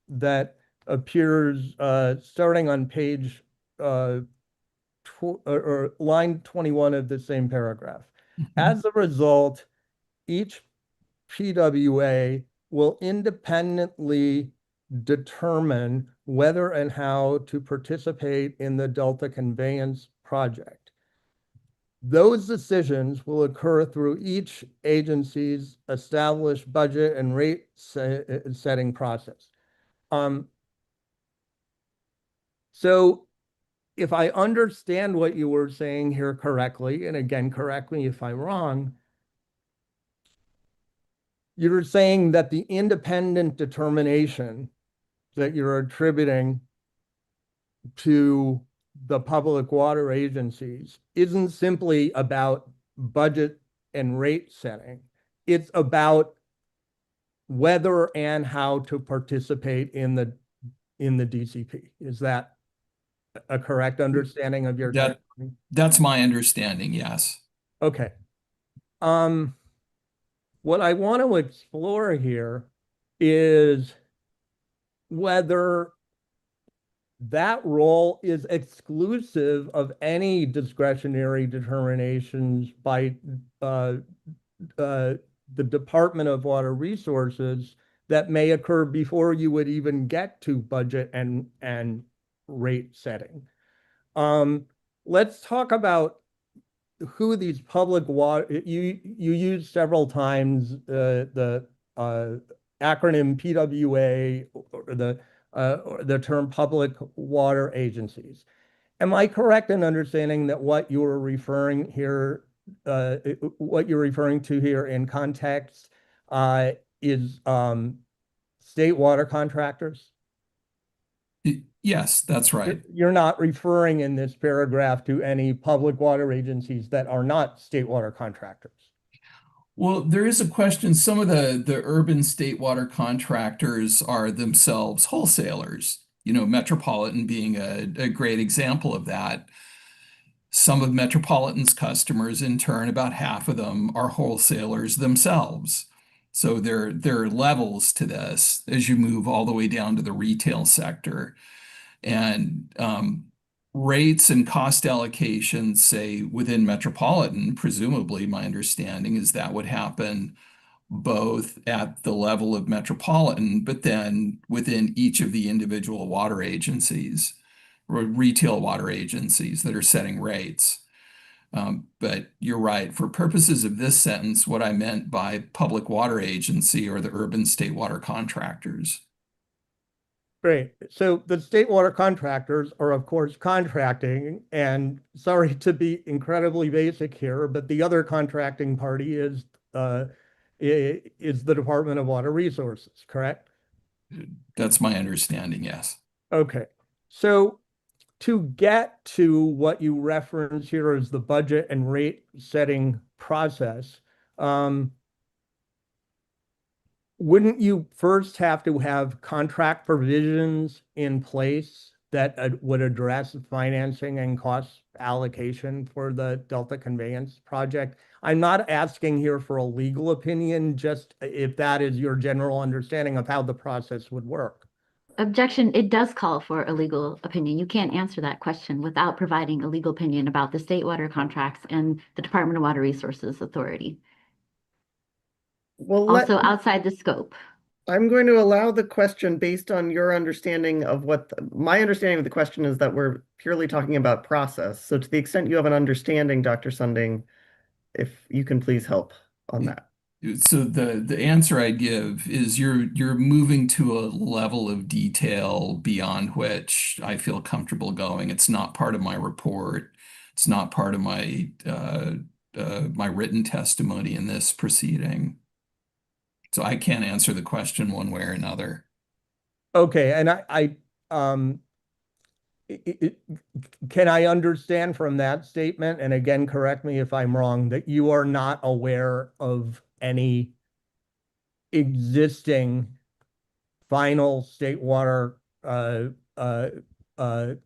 that appears starting on page or line 21 of the same paragraph. As a result, each PWA will independently determine whether and how to participate in the Delta Conveyance project. Those decisions will occur through each agency's established budget and rate setting process. So if I understand what you were saying here correctly, and again, correct me if I'm wrong, you're saying that the independent determination that you're attributing to the public water agencies isn't simply about budget and rate setting. It's about whether and how to participate in the DCP. Is that a correct understanding of your testimony? That's my understanding, yes. Okay. What I want to explore here is whether that role is exclusive of any discretionary determinations by the Department of Water Resources that may occur before you would even get to budget and rate setting. Let's talk about who these public water, you use several times the acronym PWA or the term public water agencies. Am I correct in understanding that what you're referring to here in context is state water contractors? Yes, that's right. You're not referring in this paragraph to any public water agencies that are not state water contractors. Well, there is a question. Some of the urban state water contractors are themselves wholesalers, Metropolitan being a great example of that. Some of Metropolitan's customers, in turn, about half of them are wholesalers themselves. So there are levels to this as you move all the way down to the retail sector. And rates and cost allocations, say within Metropolitan, presumably my understanding is that would happen both at the level of Metropolitan, but then within each of the individual water agencies or retail water agencies that are setting rates. But you're right, for purposes of this sentence, what I meant by public water agency are the urban state water contractors. Great. So the state water contractors are, of course, contracting, and sorry to be incredibly basic here, but the other contracting party is the Department of Water Resources, correct? That's my understanding, yes. Okay. So to get to what you reference here as the budget and rate setting process, wouldn't you first have to have contract provisions in place that would address financing and cost allocation for the Delta Conveyance project? I'm not asking here for a legal opinion, just if that is your general understanding of how the process would work. Objection, it does call for a legal opinion. You can't answer that question without providing a legal opinion about the state water contracts and the Department of Water Resources Authority. Well, Also outside the scope. I'm going to allow the question based on your understanding of my understanding of the question is that we're purely talking about process. So to the extent you have an understanding, Dr. Sunding, if you can please help on that. So the answer I give is you're moving to a level of detail beyond which I feel comfortable going. It's not part of my report. It's not part of my my written testimony in this proceeding. So I can't answer the question one way or another. Okay, and can I understand from that statement, and again, correct me if I'm wrong, that you are not aware of any existing final state water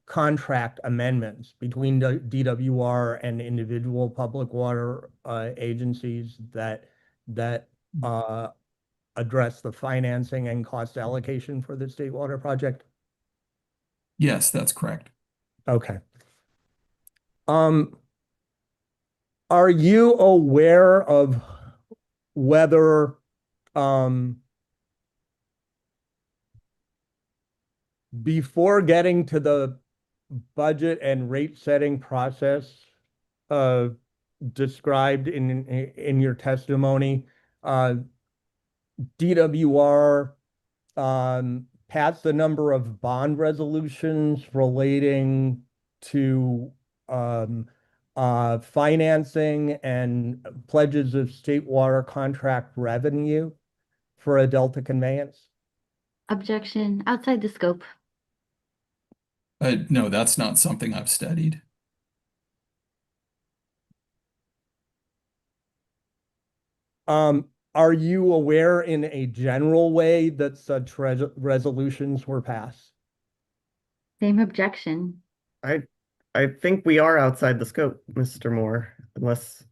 contract amendments between the DWR and individual public water agencies that address the financing and cost allocation for the state water project? Yes, that's correct. Okay. Are you aware of whether before getting to the budget and rate setting process described in your testimony, DWR passed a number of bond resolutions relating to financing and pledges of state water contract revenue for a Delta conveyance? Objection, outside the scope. No, that's not something I've studied. Are you aware in a general way that such resolutions were passed? Same objection. I think we are outside the scope, Mr. Moore, unless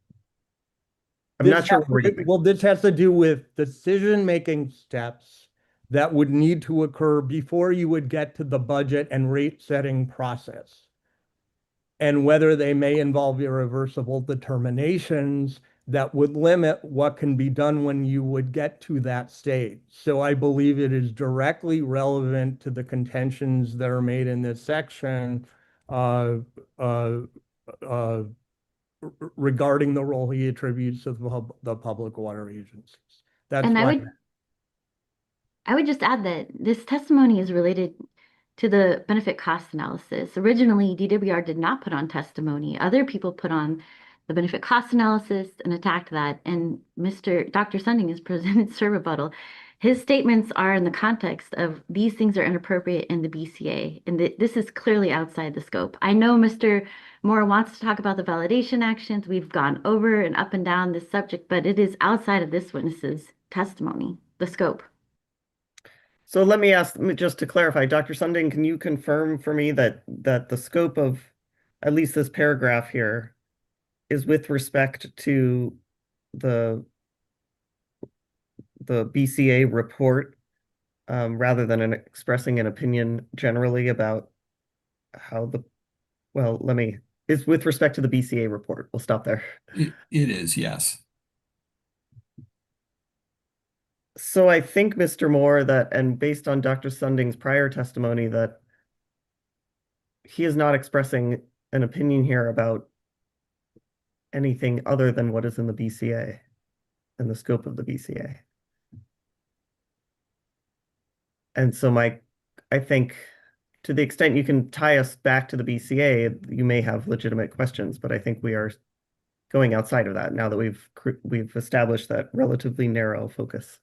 I'm This not sure has what we're to- doing. Well, this has to do with decision-making steps that would need to occur before you would get to the budget and rate-setting process, and whether they may involve irreversible determinations that would limit what can be done when you would get to that stage. So I believe it is directly relevant to the contentions that are made in this section uh, uh, uh, regarding the role he attributes to the public water agencies. That's And why. I would just add that this testimony is related to the benefit cost analysis. Originally, DWR did not put on testimony. Other people put on the benefit cost analysis and attacked that. And Dr. Sunding has presented Sir rebuttal. His statements are in the context of these things are inappropriate in the BCA, and this is clearly outside the scope. I know Mr. Moore wants to talk about the validation actions. We've gone over and up and down this subject, but it is outside of this witness's testimony, the scope. So let me ask, just to clarify, Dr. Sunding, can you confirm for me that the scope of at least this paragraph here is with respect to the BCA report, rather than expressing an opinion generally about how it's with respect to the BCA report. We'll stop there. It is, yes. So I think, Mr. Moore, and based on Dr. Sunding's prior testimony, that he is not expressing an opinion here about anything other than what is in the BCA and the scope of the BCA. And so I think to the extent you can tie us back to the BCA, you may have legitimate questions, but I think we are going outside of that now that we've established that relatively narrow focus.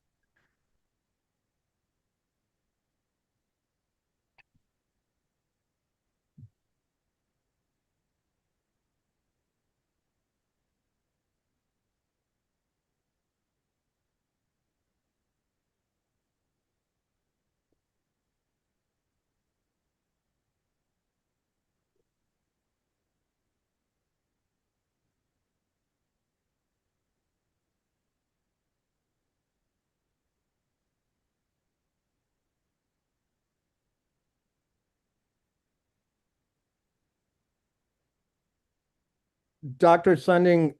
Dr. Sunding,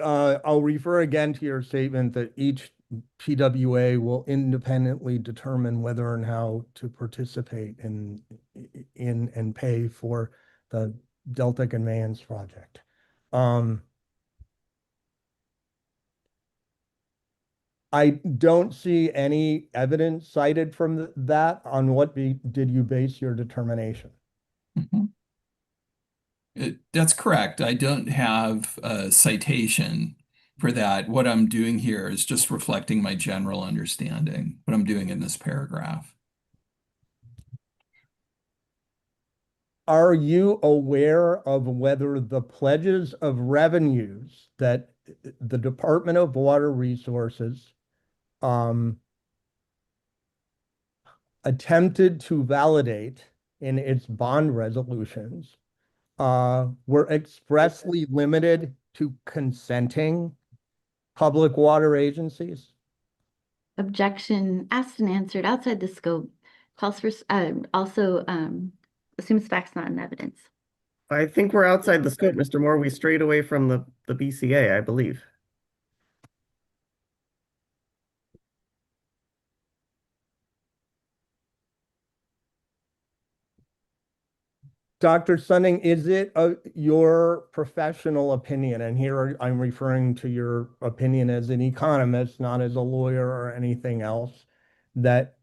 I'll refer again to your statement that each PWA will independently determine whether and how to participate in and pay for the Delta Conveyance project. I don't see any evidence cited from that. On what did you base your determination? Mhm. That's correct. I don't have a citation for that. What I'm doing here is just reflecting my general understanding, what I'm doing in this paragraph. Are you aware of whether the pledges of revenues that the Department of Water Resources attempted to validate in its bond resolutions were expressly limited to consenting public water agencies? Objection asked and answered outside the scope. Calls for, also assumes facts not in evidence. I think we're outside the scope, Mr. Moore. We strayed away from the BCA, I believe. Dr. Sunding, is it your professional opinion, and here I'm referring to your opinion as an economist, not as a lawyer or anything else, that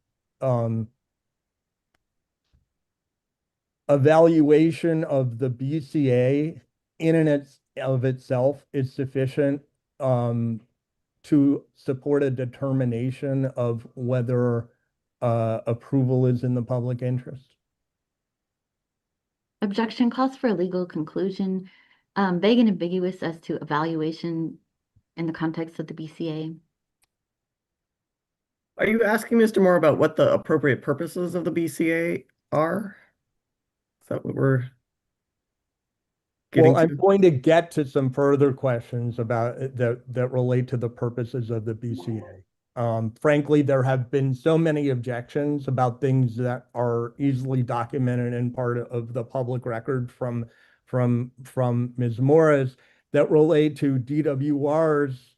evaluation of the BCA in and of itself is sufficient to support a determination of whether approval is in the public interest. Objection calls for a legal conclusion, vague and ambiguous as to evaluation in the context of the BCA. Are you asking Mr. Moore about what the appropriate purposes of the BCA are? Is that what we're getting Well, I'm to? going to get to some further questions about that relate to the purposes of the BCA. Frankly, there have been so many objections about things that are easily documented and part of the public record from Ms. Morris that relate to DWR's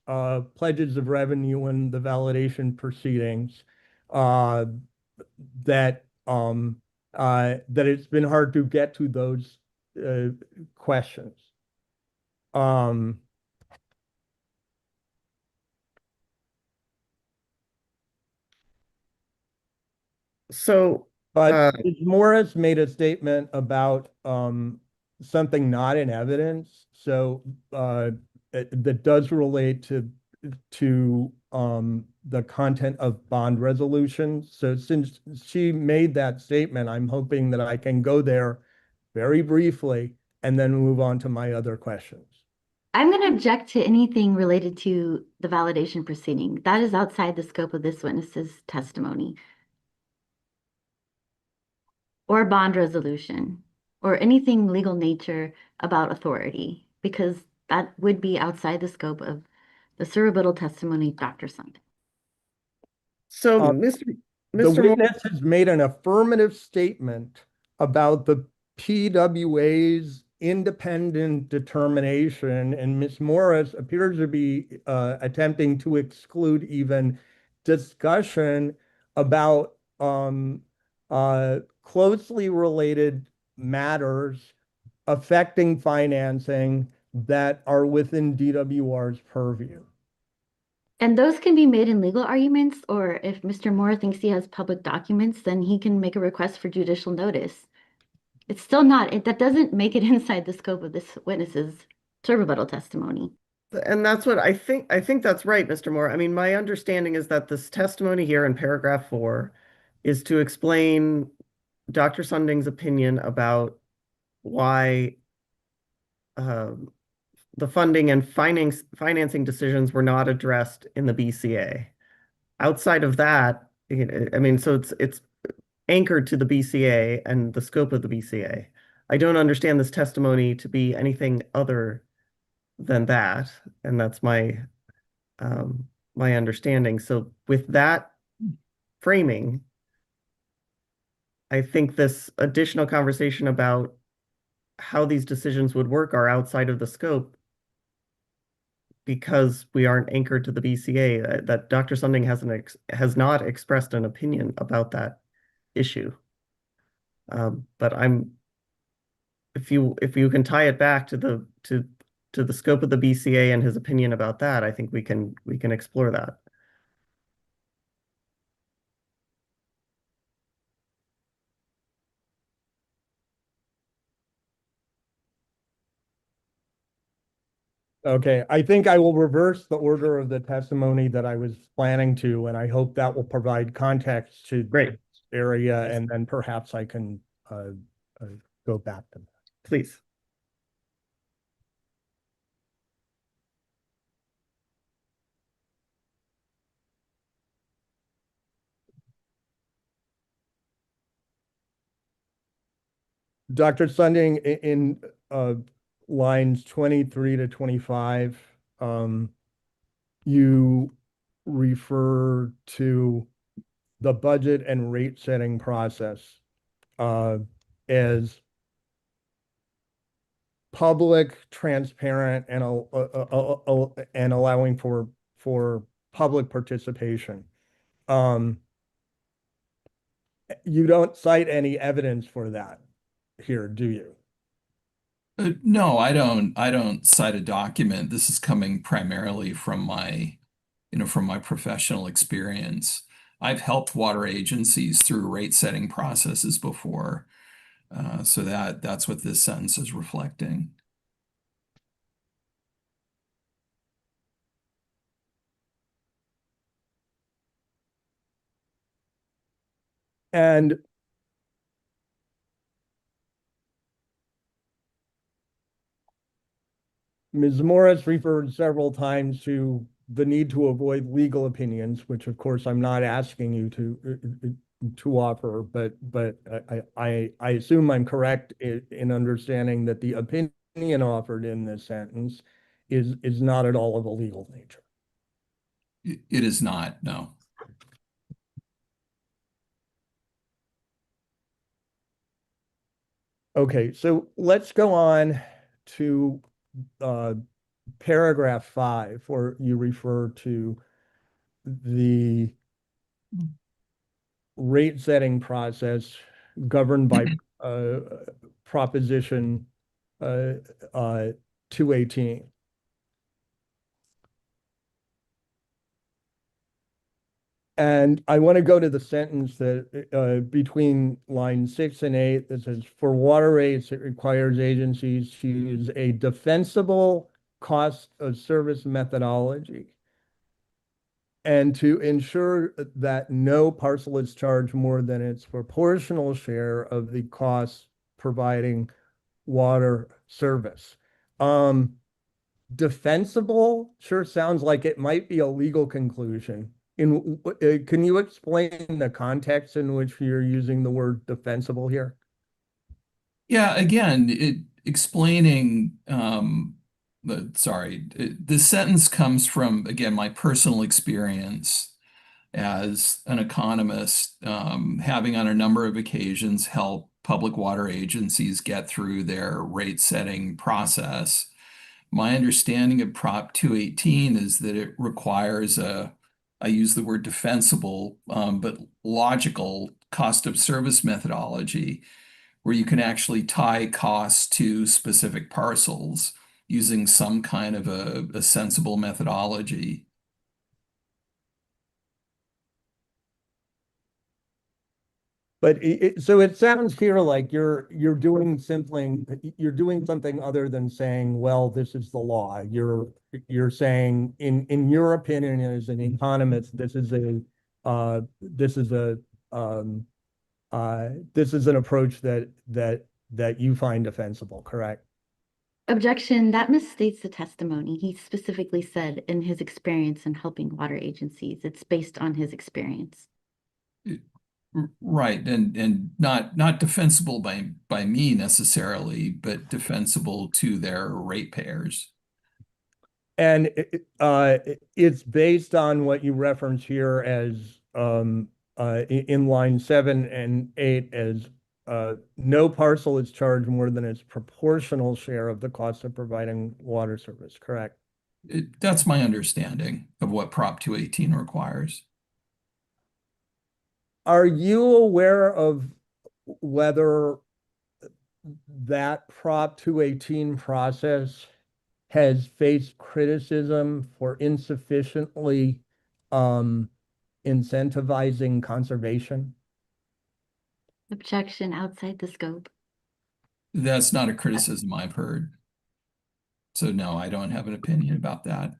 pledges of revenue and the validation proceedings that it's been hard to get to those questions. But Ms. Morris made a statement about something not in evidence, so that does relate to the content of bond resolutions. So since she made that statement, I'm hoping that I can go there very briefly and then move on to my other questions. I'm going to object to anything related to the validation proceeding. That is outside the scope of this witness's testimony. Or bond resolution, or anything legal nature about authority, because that would be outside the scope of the surrebuttal testimony of Dr. Sunding. So, the Mr. witness has made an affirmative statement about the PWA's independent determination, and Ms. Morris appears to be attempting to exclude even discussion about closely related matters affecting financing that are within DWR's purview. And those can be made in legal arguments, or if Mr. Moore thinks he has public documents, then he can make a request for judicial notice. It's still not, that doesn't make it inside the scope of this witness's surrebuttal testimony. And that's what I think. I think that's right, Mr. Moore. I mean, my understanding is that this testimony here in paragraph 4 is to explain Dr. Sunding's opinion about why the funding and financing decisions were not addressed in the BCA. Outside of that, I mean, so it's anchored to the BCA and the scope of the BCA. I don't understand this testimony to be anything other than that, and that's my my understanding. So with that framing, I think this additional conversation about how these decisions would work are outside of the scope because we aren't anchored to the BCA, that Dr. Sunding has not expressed an opinion about that issue. But if you can tie it back to the scope of the BCA and his opinion about that, I think we can explore that. Okay, I think I will reverse the order of the testimony that I was planning to, and I hope that will provide context to Great. this area, and then perhaps I can go back to that. Please. Dr. Sunding, in lines 23 to 25, you refer to the budget and rate setting process as public, transparent, and allowing for public participation. You don't cite any evidence for that here, do you? No, I don't cite a document. This is coming primarily from my professional experience. I've helped water agencies through rate setting processes before. So that's what this sentence is reflecting. And Ms. Morris referred several times to the need to avoid legal opinions, which of course I'm not asking you to offer, but I assume I'm correct in understanding that the opinion offered in this sentence is not at all of a legal nature. It is not, no. Okay, so let's go on to paragraph 5, where you refer to the rate setting process governed by Proposition 218. And I want to go to the sentence that between line 6 and 8 that says, for water rates, it requires agencies to use a defensible cost of service methodology and to ensure that no parcel is charged more than its proportional share of the costs providing water service. Defensible sure sounds like it might be a legal conclusion. Can you explain the context in which you're using the word defensible here? Yeah, again, explaining this sentence comes from, again, my personal experience as an economist, having on a number of occasions helped public water agencies get through their rate setting process. My understanding of Prop 218 is that it requires I use the word defensible, but logical cost of service methodology, where you can actually tie costs to specific parcels using some kind of a sensible methodology. But so it sounds here like you're doing something other than saying, well, this is the law. You're saying in your opinion as an economist, this is an approach that you find defensible, correct? Objection, that misstates the testimony. He specifically said in his experience in helping water agencies, it's based on his experience. Right, and not defensible by me necessarily, but defensible to their ratepayers. And it's based on what you reference here as in line 7 and 8 as no parcel is charged more than its proportional share of the cost of providing water service, correct? That's my understanding of what Prop 218 requires. Are you aware of whether that Prop 218 process has faced criticism for insufficiently incentivizing conservation? Objection, outside the scope. That's not a criticism I've heard. So no, I don't have an opinion about that.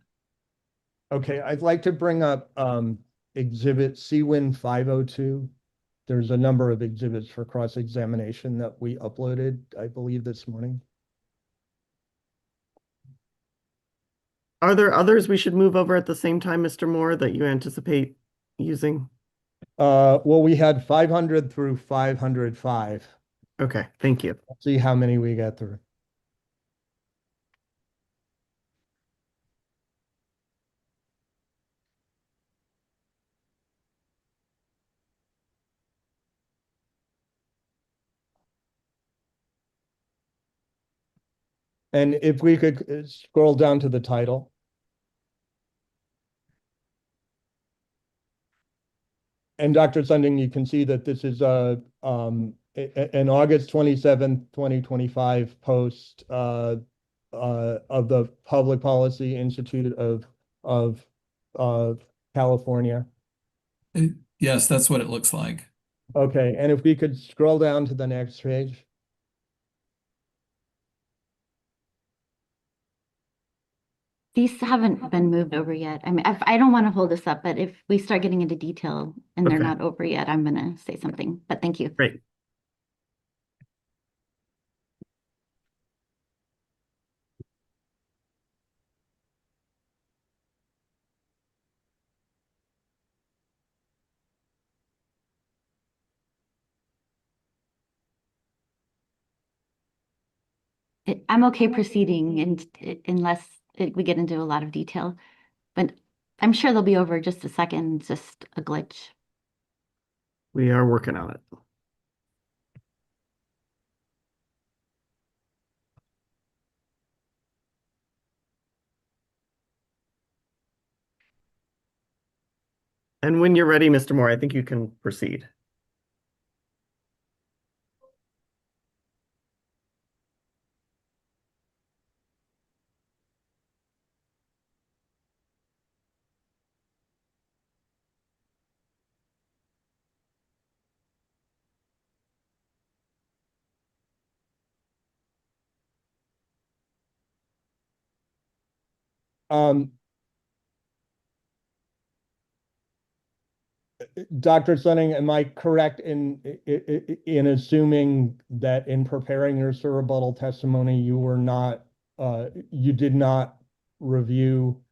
Okay, I'd like to bring up Exhibit CWIN 502. There's a number of exhibits for cross-examination that we uploaded, I believe, this morning. Are there others we should move over at the same time, Mr. Moore, that you anticipate using? Well, we had 500 through 505. Okay, thank you. Let's see how many we get through. And if we could scroll down to the title. And Dr. Sunding, you can see that this is an August 27th, 2025 post of the Public Policy Institute of California. Yes, that's what it looks like. Okay, and if we could scroll down to the next page. These haven't been moved over yet. I mean, I don't want to hold this up, but if we start getting into detail and they're Okay. not over yet, I'm going to say something. But thank you. Great. I'm okay proceeding unless we get into a lot of detail, but I'm sure they'll be over just a second. It's just a glitch. We are working on it. And when you're ready, Mr. Moore, I think you can proceed. Dr. Sunning, am I correct in assuming that in preparing your rebuttal testimony, you did not review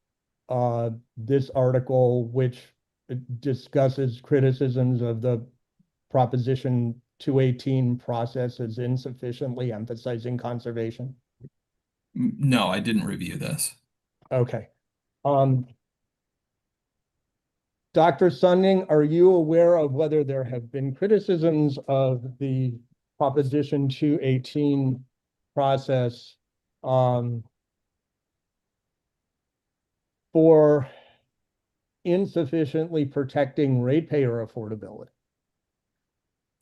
this article, which discusses criticisms of the Proposition 218 process as insufficiently emphasizing conservation? No, I didn't review this. Okay. Dr. Sunning, are you aware of whether there have been criticisms of the Proposition 218 process for insufficiently protecting ratepayer affordability?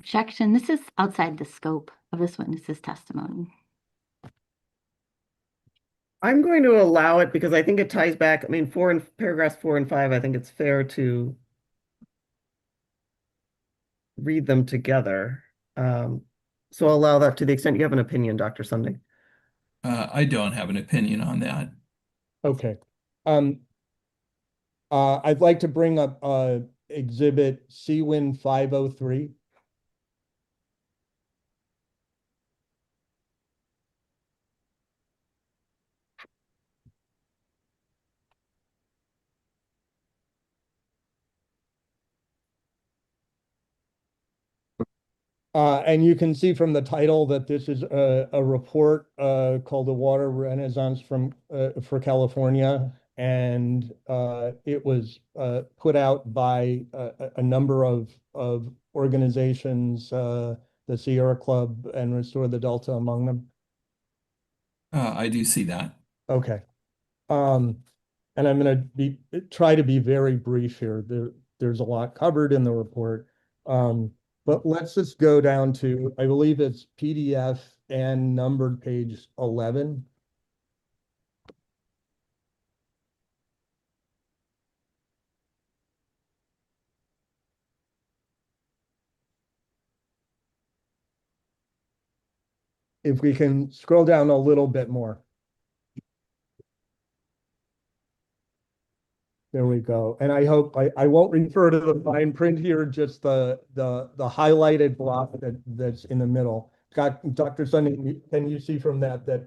Objection. This is outside the scope of this witness's testimony. I'm going to allow it because I think it ties back. I mean, paragraphs 4 and 5, I think it's fair to read them together. So I'll allow that to the extent you have an opinion, Dr. Sunding. I don't have an opinion on that. Okay. I'd like to bring up Exhibit CWIN 503. And you can see from the title that this is a report called the Water Renaissance for California. And it was put out by a number of organizations, the Sierra Club and Restore the Delta among them. I do see that. Okay. And I'm going to try to be very brief here. There's a lot covered in the report. But let's just go down to, I believe it's PDF and numbered page 11. If we can scroll down a little bit more. There we go. And I hope I won't refer to the fine print here, just the highlighted block that's in the middle. Dr. Sunny, can you see from that the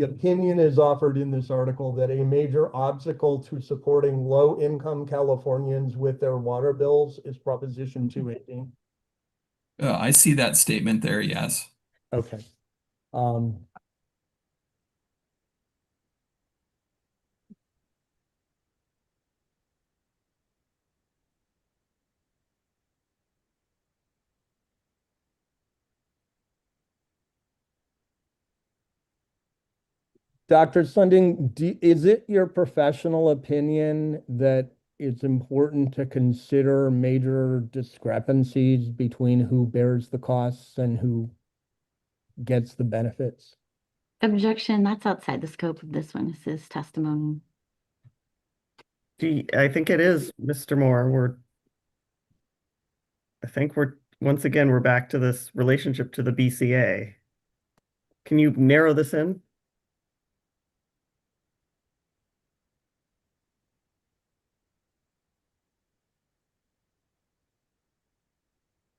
opinion is offered in this article that a major obstacle to supporting low-income Californians with their water bills is Proposition 218? I see that statement there, yes. Okay. Dr. Sunding, is it your professional opinion that it's important to consider major discrepancies between who bears the costs and who gets the benefits? Objection. That's outside the scope of this witness's testimony. I think it is, Mr. Moore. I think once again, we're back to this relationship to the BCA. Can you narrow this in?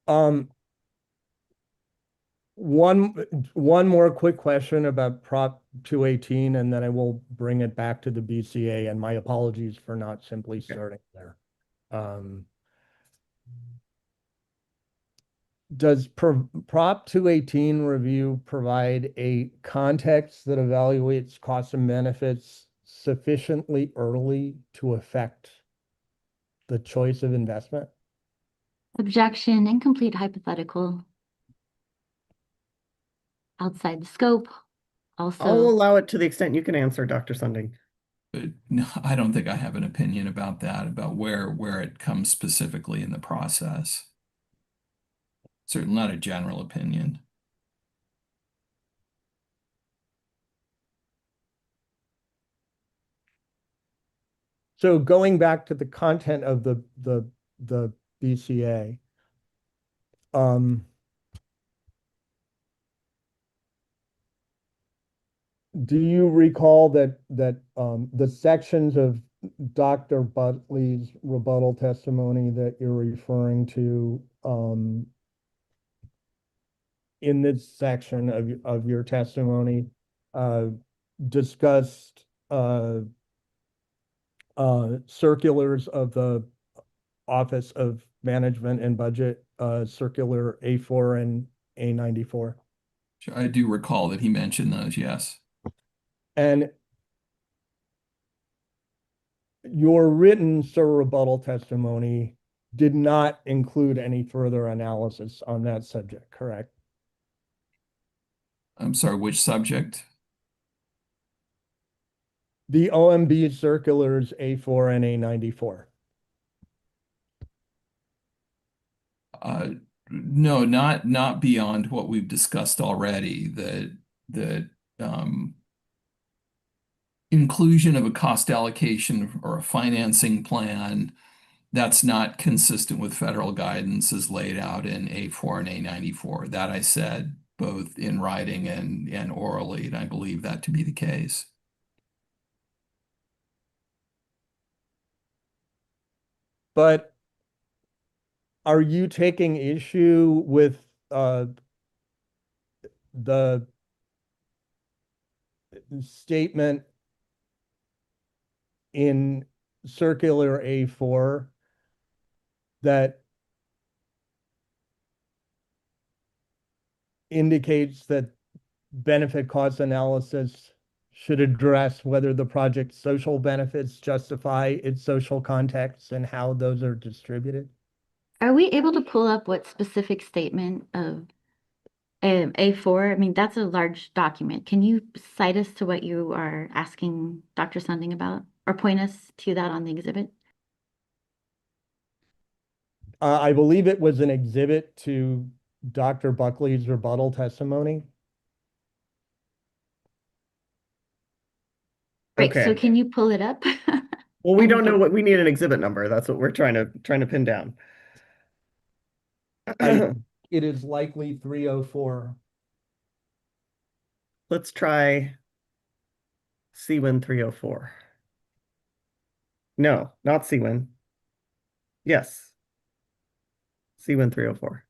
Um, one more quick question about Prop 218, and then I will bring it back to the BCA, and my apologies for not simply starting there. Does Prop 218 review provide a context that evaluates costs and benefits sufficiently early to affect the choice of investment? Objection, incomplete hypothetical. Outside the scope. I'll Also, allow it to the extent you can answer, Dr. Sunding. But no, I don't think I have an opinion about that, about where it comes specifically in the process. Certainly not a general opinion. So going back to the content of the BCA, do you recall that the sections of Dr. Buckley's rebuttal testimony that you're referring to in this section of your testimony discussed circulars of the Office of Management and Budget, circular A4 and A94? Sure, I do recall that he mentioned those, yes. And your written rebuttal testimony did not include any further analysis on that subject, correct? I'm sorry, which subject? The OMB circulars A4 and A94. No, not beyond what we've discussed already. The inclusion of a cost allocation or a financing plan that's not consistent with federal guidance as laid out in A4 and A94. That I said both in writing and orally, and I believe that to be the case. But are you taking issue with the statement in circular A4 that indicates that benefit cost analysis should address whether the project's social benefits justify its social context and how those are distributed? are we able to pull up what specific statement of A4? I mean, that's a large document. Can you cite us to what you are asking Dr. Sunding about, or point us to that on the exhibit? I believe it was an exhibit to Dr. Buckley's rebuttal testimony. Right, so Okay. can you pull it up? Well, we And don't know the- what we need an exhibit number. That's what we're trying to pin down. It is likely 304. Let's try CWIN 304. No, not CWIN. Yes. CWIN 304.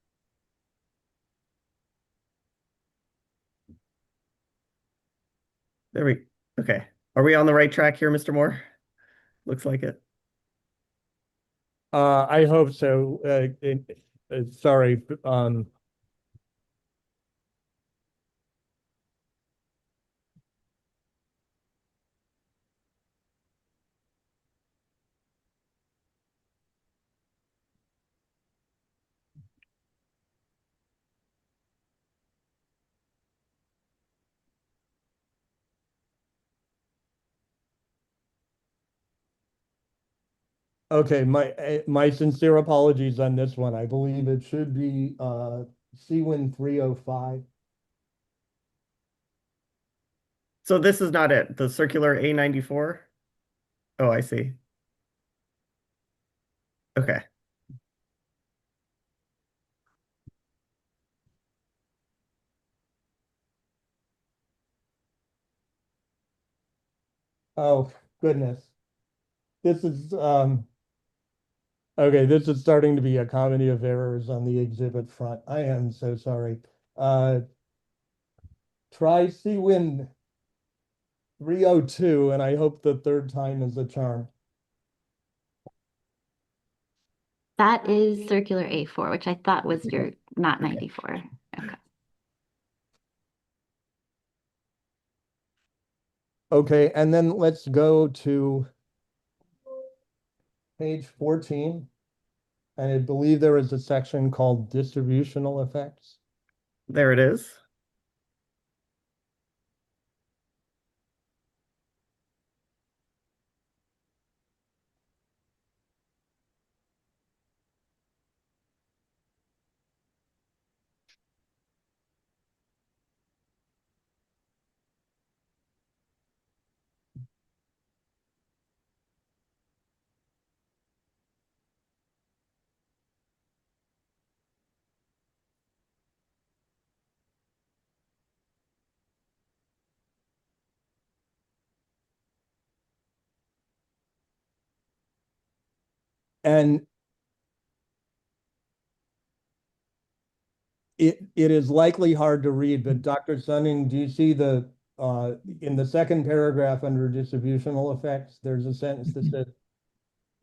Okay. Are we on the right track here, Mr. Moore? Looks like it. I hope so. Sorry. Okay, my sincere apologies on this one. I believe it should be CWIN 305. So this is not it. The circular A94. Oh, I see. Okay. Oh, goodness. This is, okay, this is starting to be a comedy of errors on the exhibit front. I am so sorry. Try C Win 302, and I hope the third time is a charm. That is circular A4, which I thought was your not 94. Okay. Okay, and then let's go to page 14. And I believe there is a section called distributional effects. There it is. And it is likely hard to read, but Dr. Sunning, do you see the in the second paragraph under distributional effects, there's a sentence that says,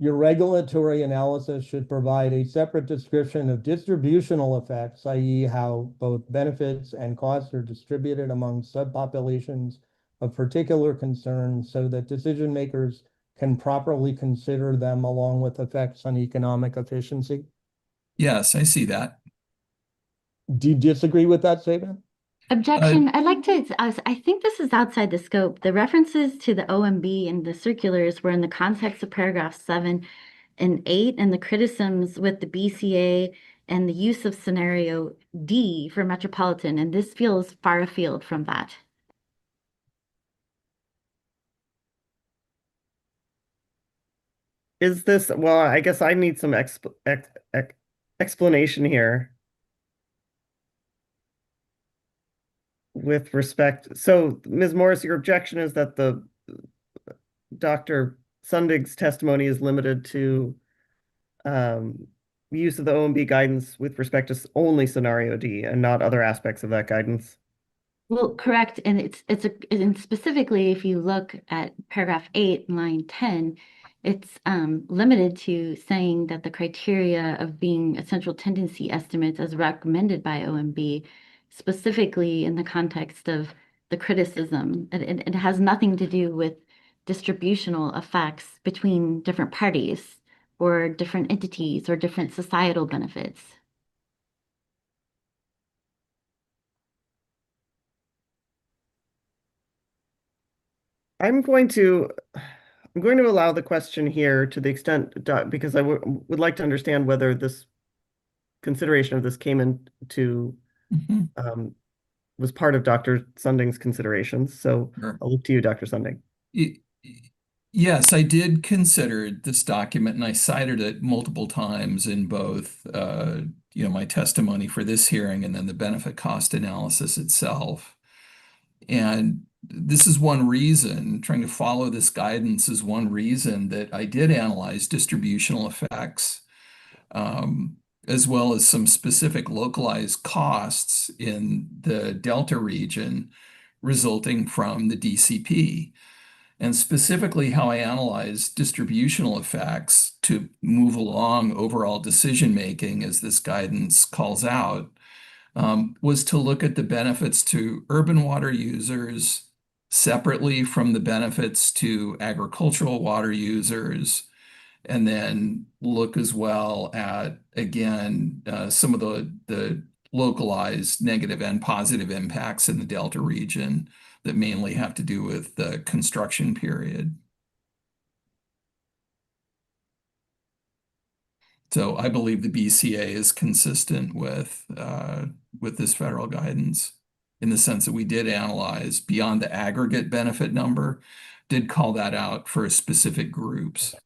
your regulatory analysis should provide a separate description of distributional effects, i.e. how both benefits and costs are distributed among subpopulations of particular concern so that decision makers can properly consider them along with effects on economic efficiency. Yes, I see that. Do you disagree with that statement? Objection. I'd like to, I think this is outside the scope. The references to the OMB and the circulars were in the context of paragraph 7 and 8, and the criticisms with the BCA and the use of scenario D for metropolitan, and this feels far afield from that. Is this, well, I guess I need some explanation here with respect. So, Ms. Morris, your objection is that the Dr. Sundig's testimony is limited to use of the OMB guidance with respect to only scenario D and not other aspects of that guidance. Well, correct. And and specifically, if you look at paragraph 8, line 10, it's limited to saying that the criteria of being essential tendency estimates as recommended by OMB, specifically in the context of the criticism, it has nothing to do with distributional effects between different parties or different entities or different societal benefits. I'm going to allow the question here to the extent because I would like to understand whether this consideration of this came into was part of Dr. Sunding's considerations. So Sure. I'll look to you, Dr. Sunding. Yes, I did consider this document, and I cited it multiple times in both, my testimony for this hearing and then the benefit cost analysis itself. And this is one reason, trying to follow this guidance is one reason that I did analyze distributional effects, as well as some specific localized costs in the Delta region resulting from the DCP. And specifically how I analyze distributional effects to move along overall decision making, as this guidance calls out, was to look at the benefits to urban water users separately from the benefits to agricultural water users, and then look as well at, again, some of the localized negative and positive impacts in the Delta region that mainly have to do with the construction period. So I believe the BCA is consistent with this federal guidance in the sense that we did analyze beyond the aggregate benefit number, did call that out for specific groups.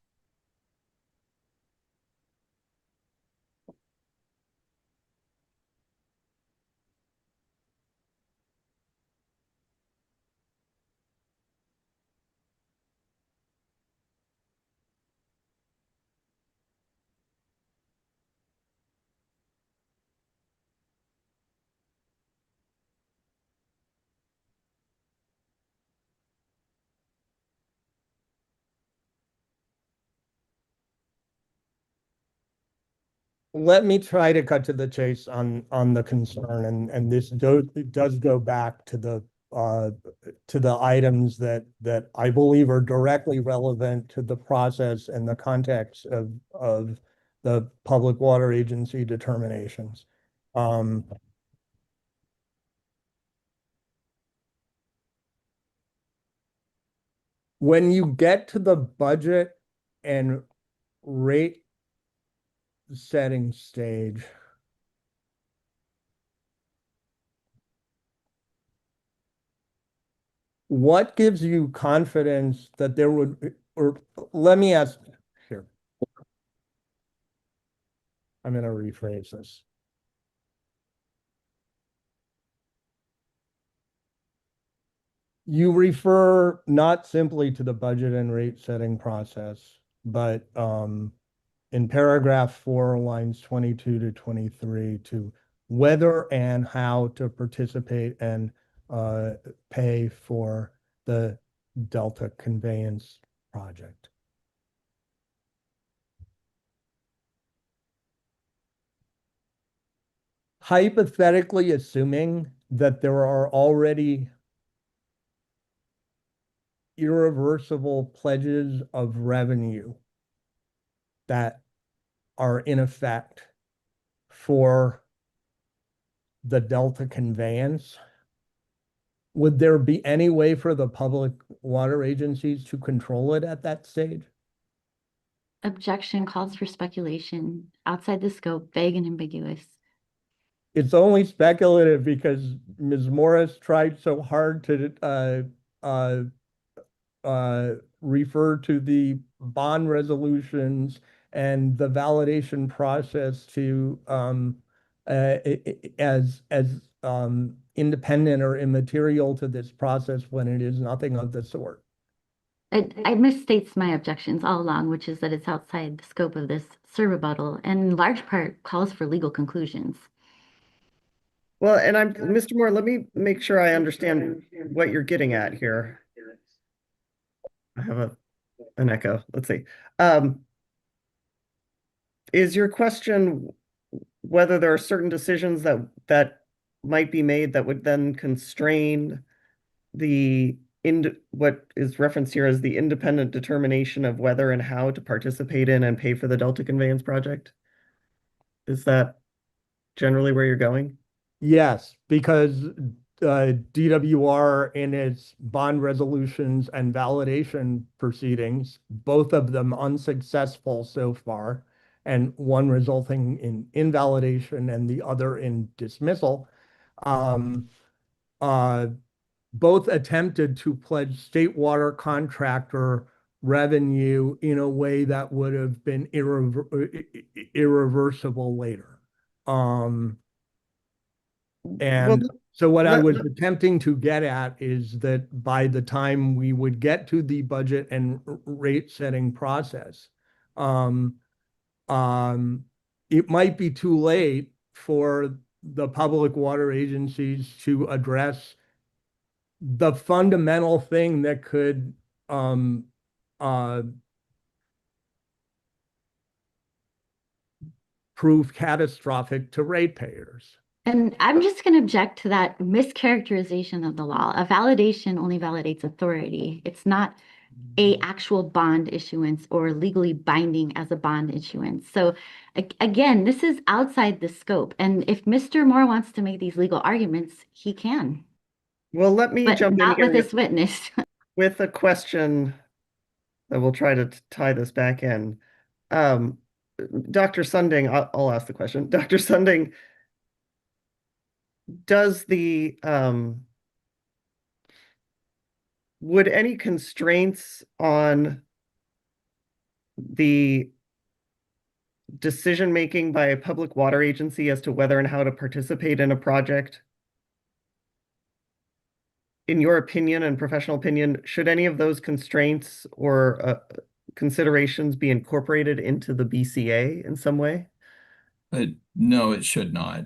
let me try to cut to the chase on the concern, and this does go back to the items that I believe are directly relevant to the process and the context of the Public Water Agency determinations. When you get to the budget and rate setting stage, what gives you confidence that there would, or let me ask here. I'm going to rephrase this. You refer not simply to the budget and rate setting process, but in paragraph 4, lines 22 to 23, to whether and how to participate and pay for the Delta Conveyance project. Hypothetically assuming that there are already irreversible pledges of revenue that are in effect for the Delta Conveyance, would there be any way for the public water agencies to control it at that stage? Objection calls for speculation outside the scope, vague and ambiguous. It's only speculative because Ms. Morris tried so hard to refer to the bond resolutions and the validation process to as independent or immaterial to this process when it is nothing of the sort. I misstates my objections all along, which is that it's outside the scope of this rebuttal and in large part calls for legal conclusions. Well, and Mr. Moore, let me make sure I understand what you're getting at here. I have an echo. Let's see. Is your question whether there are certain decisions that might be made that would then constrain what is referenced here as the independent determination of whether and how to participate in and pay for the Delta Conveyance project? Is that generally where you're going? Yes, because DWR in its bond resolutions and validation proceedings, both of them unsuccessful so far, and one resulting in invalidation and the other in dismissal, both attempted to pledge state water contractor revenue in a way that would have been irreversible later. And Well, so what I was attempting to get at is that by the time we would get to the budget and rate setting process, it might be too late for the public water agencies to address the fundamental thing that could prove catastrophic to ratepayers. And I'm just going to object to that mischaracterization of the law. A validation only validates authority. It's not a actual bond issuance or legally binding as a bond issuance. So again, this is outside the scope. And if Mr. Moore wants to make these legal arguments, he can. Well, let me But jump in not here with this witness. with a question that we'll try to tie this back in. Dr. Sunding, I'll ask the question. Dr. Sunding, does would any constraints on the decision making by a public water agency as to whether and how to participate in a project, in your opinion and professional opinion, should any of those constraints or considerations be incorporated into the BCA in some way? No, it should not.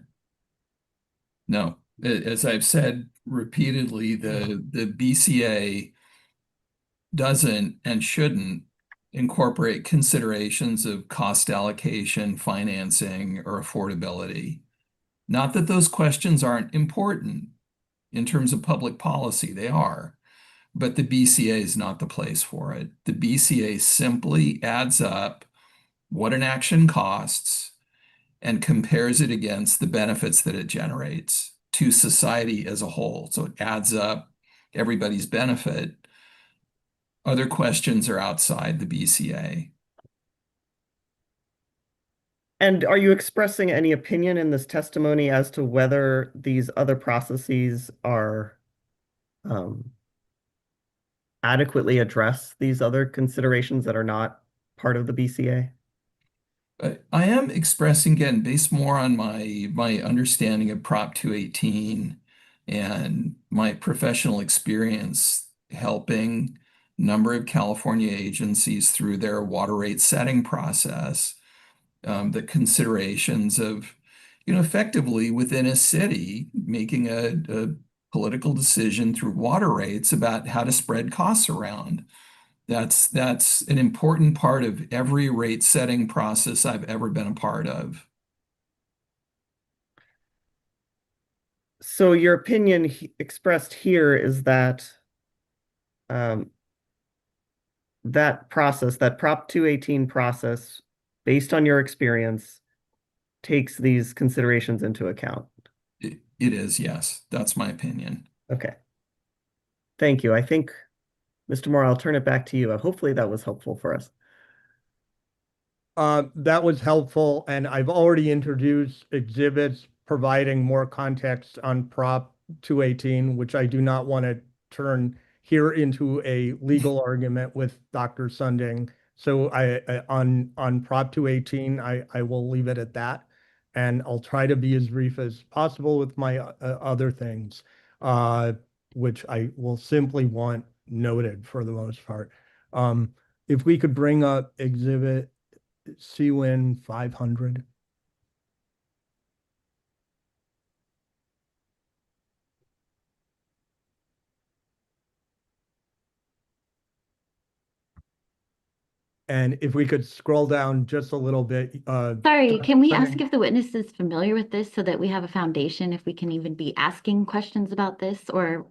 No, as I've said repeatedly, the BCA doesn't and shouldn't incorporate considerations of cost allocation, financing, or affordability. Not that those questions aren't important in terms of public policy, they are, but the BCA is not the place for it. The BCA simply adds up what an action costs and compares it against the benefits that it generates to society as a whole. So it adds up everybody's benefit. Other questions are outside the BCA. And are you expressing any opinion in this testimony as to whether these other processes are adequately address these other considerations that are not part of the BCA? I am expressing, again, based more on my understanding of Prop 218 and my professional experience helping a number of California agencies through their water rate setting process, the considerations of, effectively within a city making a political decision through water rates about how to spread costs around. That's an important part of every rate setting process I've ever been a part of. So your opinion expressed here is that that process, that Prop 218 process, based on your experience, takes these considerations into account. It is, yes. That's my opinion. Okay. Thank you. I think, Mr. Moore, I'll turn it back to you. Hopefully that was helpful for us. That was helpful, and I've already introduced exhibits providing more context on Prop 218, which I do not want to turn here into a legal argument with Dr. Sunding. So on Prop 218, I will leave it at that, and I'll try to be as brief as possible with my other things, which I will simply want noted for the most part. If we could bring up exhibit CWIN 500. And if we could scroll down just a little bit. Sorry, can we ask if the witness is familiar with this so that we have a foundation, if we can even be asking questions about this, or?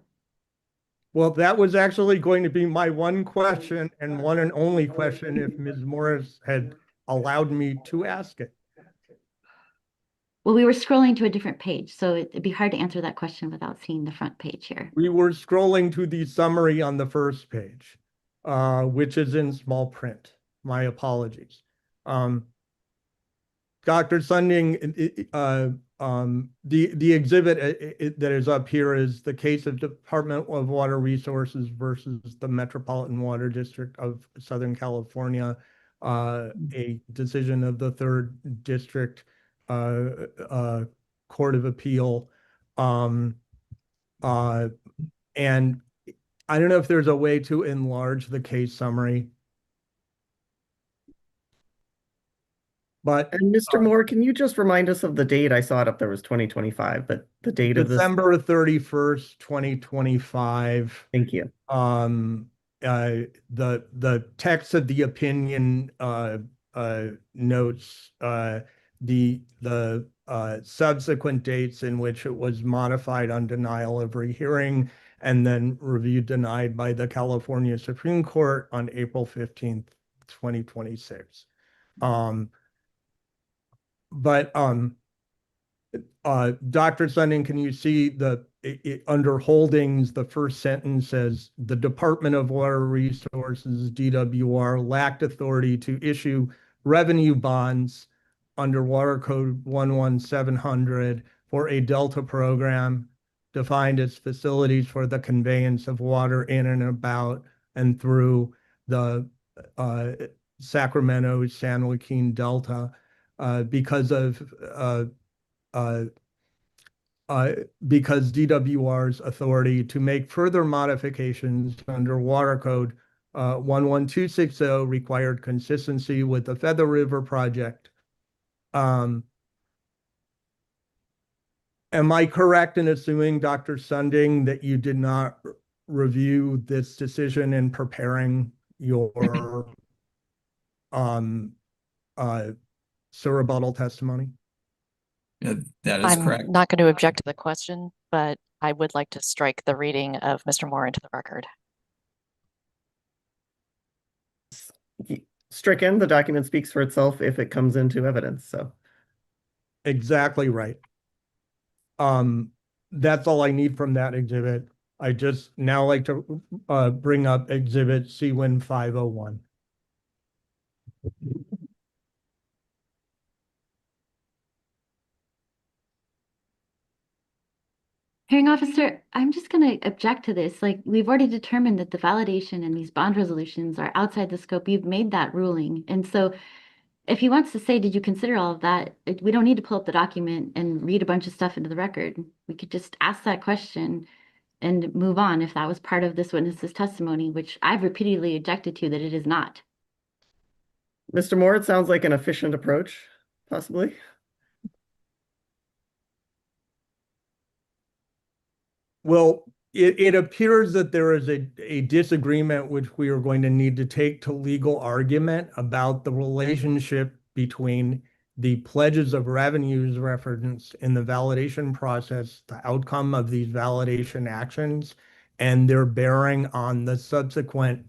Well, that was actually going to be my one question and one and only question if Ms. Morris had allowed me to ask it. Well, we were scrolling to a different page, so it'd be hard to answer that question without seeing the front page here. We were scrolling to the summary on the first page, which is in small print. My apologies. Dr. Sunding, the exhibit that is up here is the case of Department of Water Resources versus the Metropolitan Water District of Southern California, a decision of the Third District Court of Appeal. And I don't know if there's a way to enlarge the case summary. But And Mr. Moore, can you just remind us of the date? I saw it up there was 2025, but the date of this. December 31st, 2025. Thank you. The text of the opinion notes the subsequent dates in which it was modified on denial of rehearing and then reviewed denied by the California Supreme Court on April 15th, 2026. But Dr. Sunding, can you see under holdings, the first sentence says the Department of Water Resources, DWR, lacked authority to issue revenue bonds under Water Code 11700 for a Delta program defined as facilities for the conveyance of water in and about and through the Sacramento San Joaquin Delta. Because DWR's authority to make further modifications under Water Code 11260 required consistency with the Feather River project. Am I correct in assuming, Dr. Sunding, that you did not review this decision in preparing your rebuttal testimony? Yeah, that is correct. I'm not going to object to the question, but I would like to strike the reading of Mr. Moore into the record. Stricken, the document speaks for itself if it comes into evidence, so. Exactly right. That's all I need from that exhibit. I just now like to bring up exhibit C-Win 501. Hearing officer, I'm just going to object to this. Like, we've already determined that the validation and these bond resolutions are outside the scope. You've made that ruling. And so if he wants to say, did you consider all of that? We don't need to pull up the document and read a bunch of stuff into the record. We could just ask that question and move on if that was part of this witness's testimony, which I've repeatedly objected to that it is not. Mr. Moore, it sounds like an efficient approach, possibly. Well, it appears that there is a disagreement which we are going to need to take to legal argument about the relationship between the pledges of revenues referenced in the validation process, the outcome of these validation actions, and their bearing on the subsequent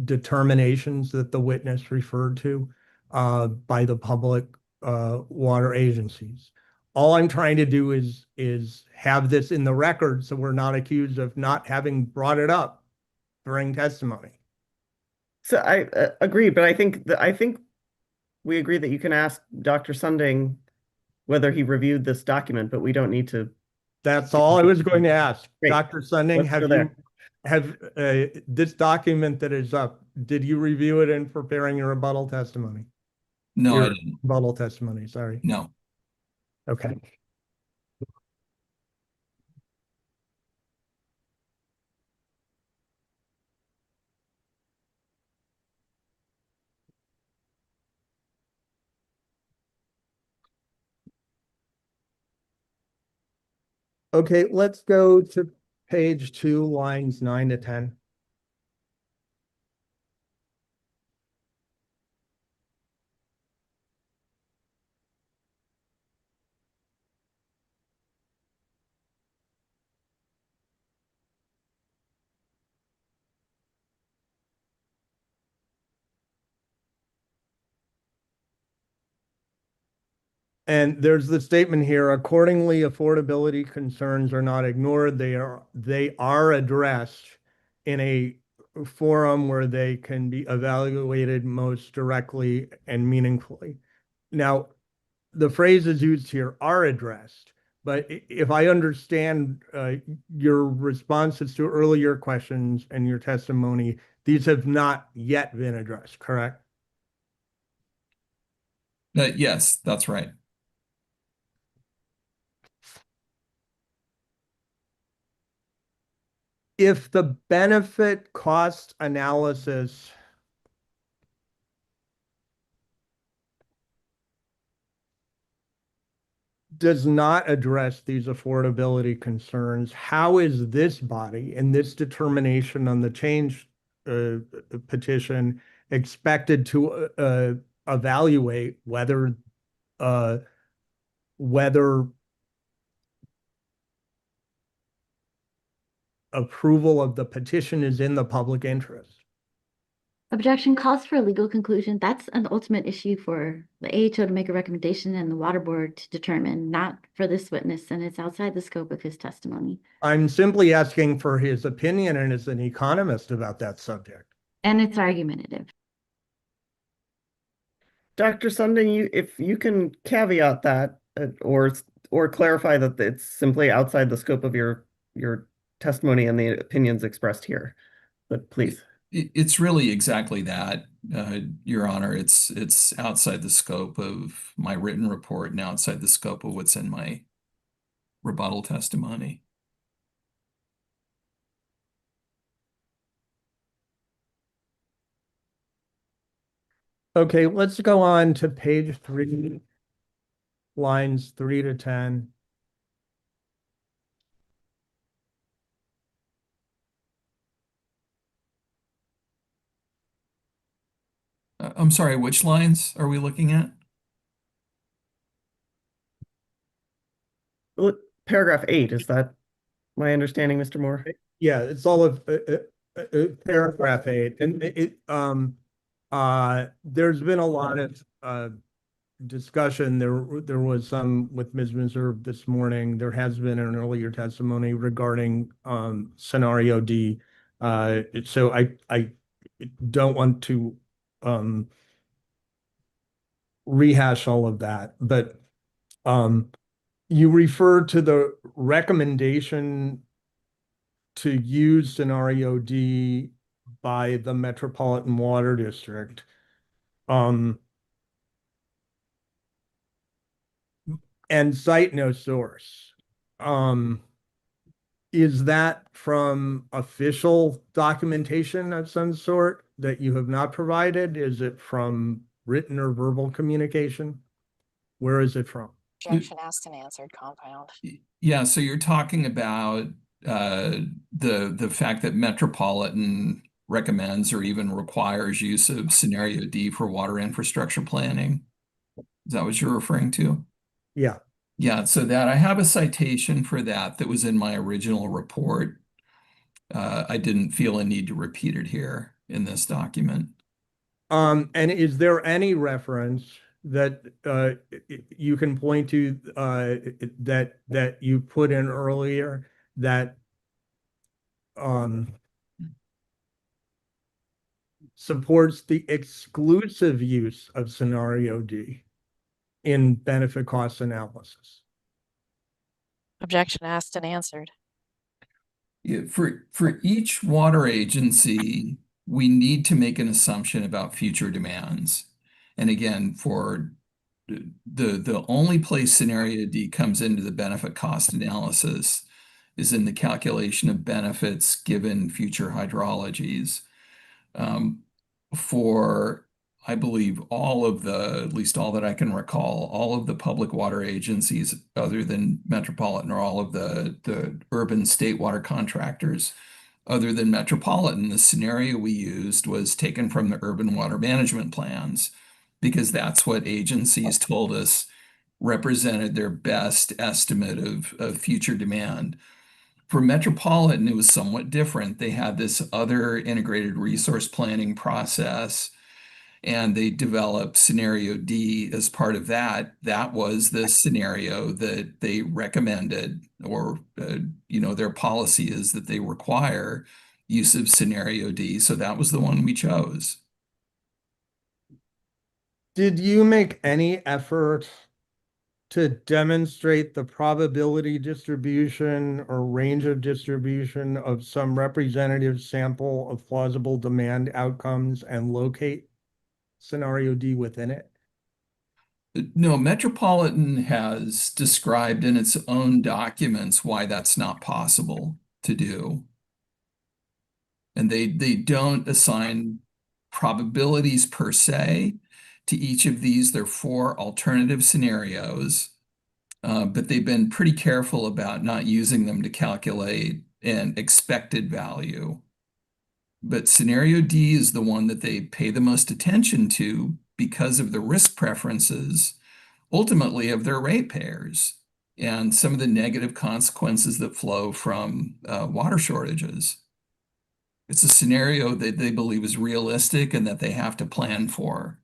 determinations that the witness referred to by the public water agencies. All I'm trying to do is have this in the record so we're not accused of not having brought it up during testimony. So I agree, but I think we agree that you can ask Dr. Sunding whether he reviewed this document, but we don't need to. That's all I was going to ask. Great. Dr. Sunding, have this document that is up, did you review it in preparing your rebuttal testimony? No, Your I didn't. rebuttal testimony, sorry. No. Okay. Okay, let's go to page 2, lines 9 to 10. And there's the statement here, accordingly, affordability concerns are not ignored. They are addressed in a forum where they can be evaluated most directly and meaningfully. Now, the phrases used here are addressed, but if I understand your responses to earlier questions and your testimony, these have not yet been addressed, correct? Yes, that's right. If the benefit cost analysis does not address these affordability concerns, how is this body and this determination on the change petition expected to evaluate whether approval of the petition is in the public interest? Objection calls for a legal conclusion. That's an ultimate issue for the AHO to make a recommendation and the water board to determine, not for this witness, and it's outside the scope of his testimony. I'm simply asking for his opinion and as an economist about that subject. And it's argumentative. Dr. Sunding, if you can caveat that or clarify that it's simply outside the scope of your testimony and the opinions expressed here, but please. It's really exactly that, Your Honor. It's outside the scope of my written report and outside the scope of what's in my rebuttal testimony. Okay, let's go on to page 3, lines 3 to 10. I'm sorry, which lines are we looking at? Well, paragraph 8, is that my understanding, Mr. Moore? Yeah, it's all of paragraph 8, and there's been a lot of discussion. There was some with Ms. Meserve this morning. There has been an earlier testimony regarding scenario D. So I don't want to rehash all of that, but you refer to the recommendation to use scenario D by the Metropolitan Water District. And cite no source. Is that from official documentation of some sort that you have not provided? Is it from written or verbal communication? Where is it from? Objection asked and answered, compound. Yeah, so you're talking about the fact that Metropolitan recommends or even requires use of scenario D for water infrastructure planning. Is that what you're referring to? Yeah. Yeah, so that I have a citation for that was in my original report. I didn't feel a need to repeat it here in this document. And is there any reference that you can point to that you put in earlier that supports the exclusive use of scenario D in benefit cost analysis? Objection asked and answered. Yeah, for each water agency, we need to make an assumption about future demands. And again, for the only place scenario D comes into the benefit cost analysis is in the calculation of benefits given future hydrologies. For, I believe, all of the, at least all that I can recall, all of the public water agencies other than Metropolitan, or all of the urban state water contractors other than Metropolitan, the scenario we used was taken from the urban water management plans, because that's what agencies told us represented their best estimate of future demand. For Metropolitan, it was somewhat different. They had this other integrated resource planning process, and they developed scenario D as part of that. That was the scenario that they recommended, or their policy is that they require use of scenario D. So that was the one we chose. Did you make any effort to demonstrate the probability distribution or range of distribution of some representative sample of plausible demand outcomes and locate scenario D within it? No, Metropolitan has described in its own documents why that's not possible to do. And they don't assign probabilities per se to each of these. There are 4 alternative scenarios, but they've been pretty careful about not using them to calculate an expected value. But scenario D is the one that they pay the most attention to because of the risk preferences, ultimately, of their ratepayers and some of the negative consequences that flow from water shortages. It's a scenario that they believe is realistic and that they have to plan for.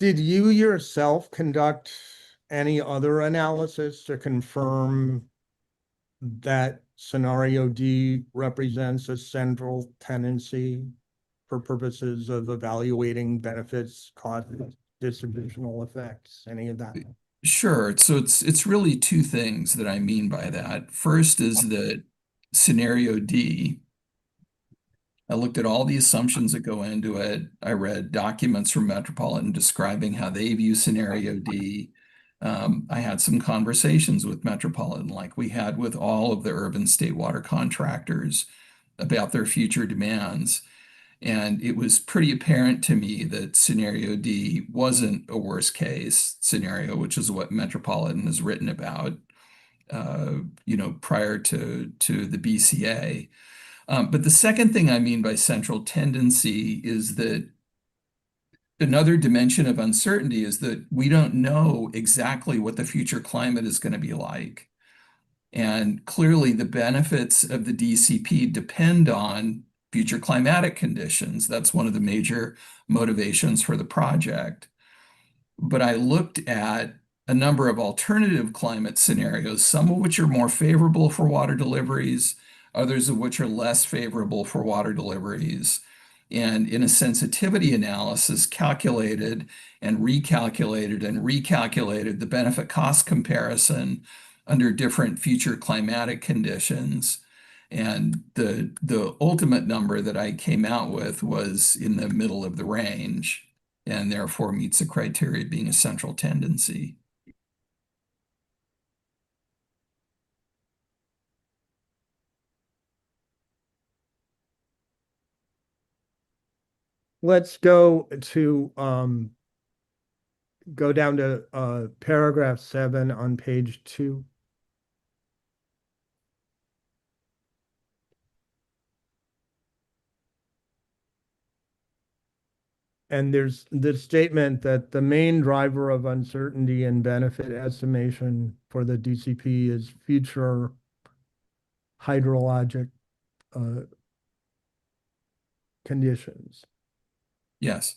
Did you yourself conduct any other analysis to confirm that scenario D represents a central tendency for purposes of evaluating benefits, cost, distributional effects, any of that? Sure. So it's really 2 things that I mean by that. First is that scenario D, I looked at all the assumptions that go into it. I read documents from Metropolitan describing how they view scenario D. I had some conversations with Metropolitan, like we had with all of the urban state water contractors, about their future demands. And it was pretty apparent to me that scenario D wasn't a worst case scenario, which is what Metropolitan has written about. prior to the BCA. But the second thing I mean by central tendency is that another dimension of uncertainty is that we don't know exactly what the future climate is going to be like. And clearly the benefits of the DCP depend on future climatic conditions. That's one of the major motivations for the project. But I looked at a number of alternative climate scenarios, some of which are more favorable for water deliveries, others of which are less favorable for water deliveries. And in a sensitivity analysis, calculated and recalculated the benefit cost comparison under different future climatic conditions. And the ultimate number that I came out with was in the middle of the range, and therefore meets the criteria of being a central tendency. Let's go down to paragraph 7 on page 2. And there's the statement that the main driver of uncertainty and benefit estimation for the DCP is future hydrologic conditions. Yes.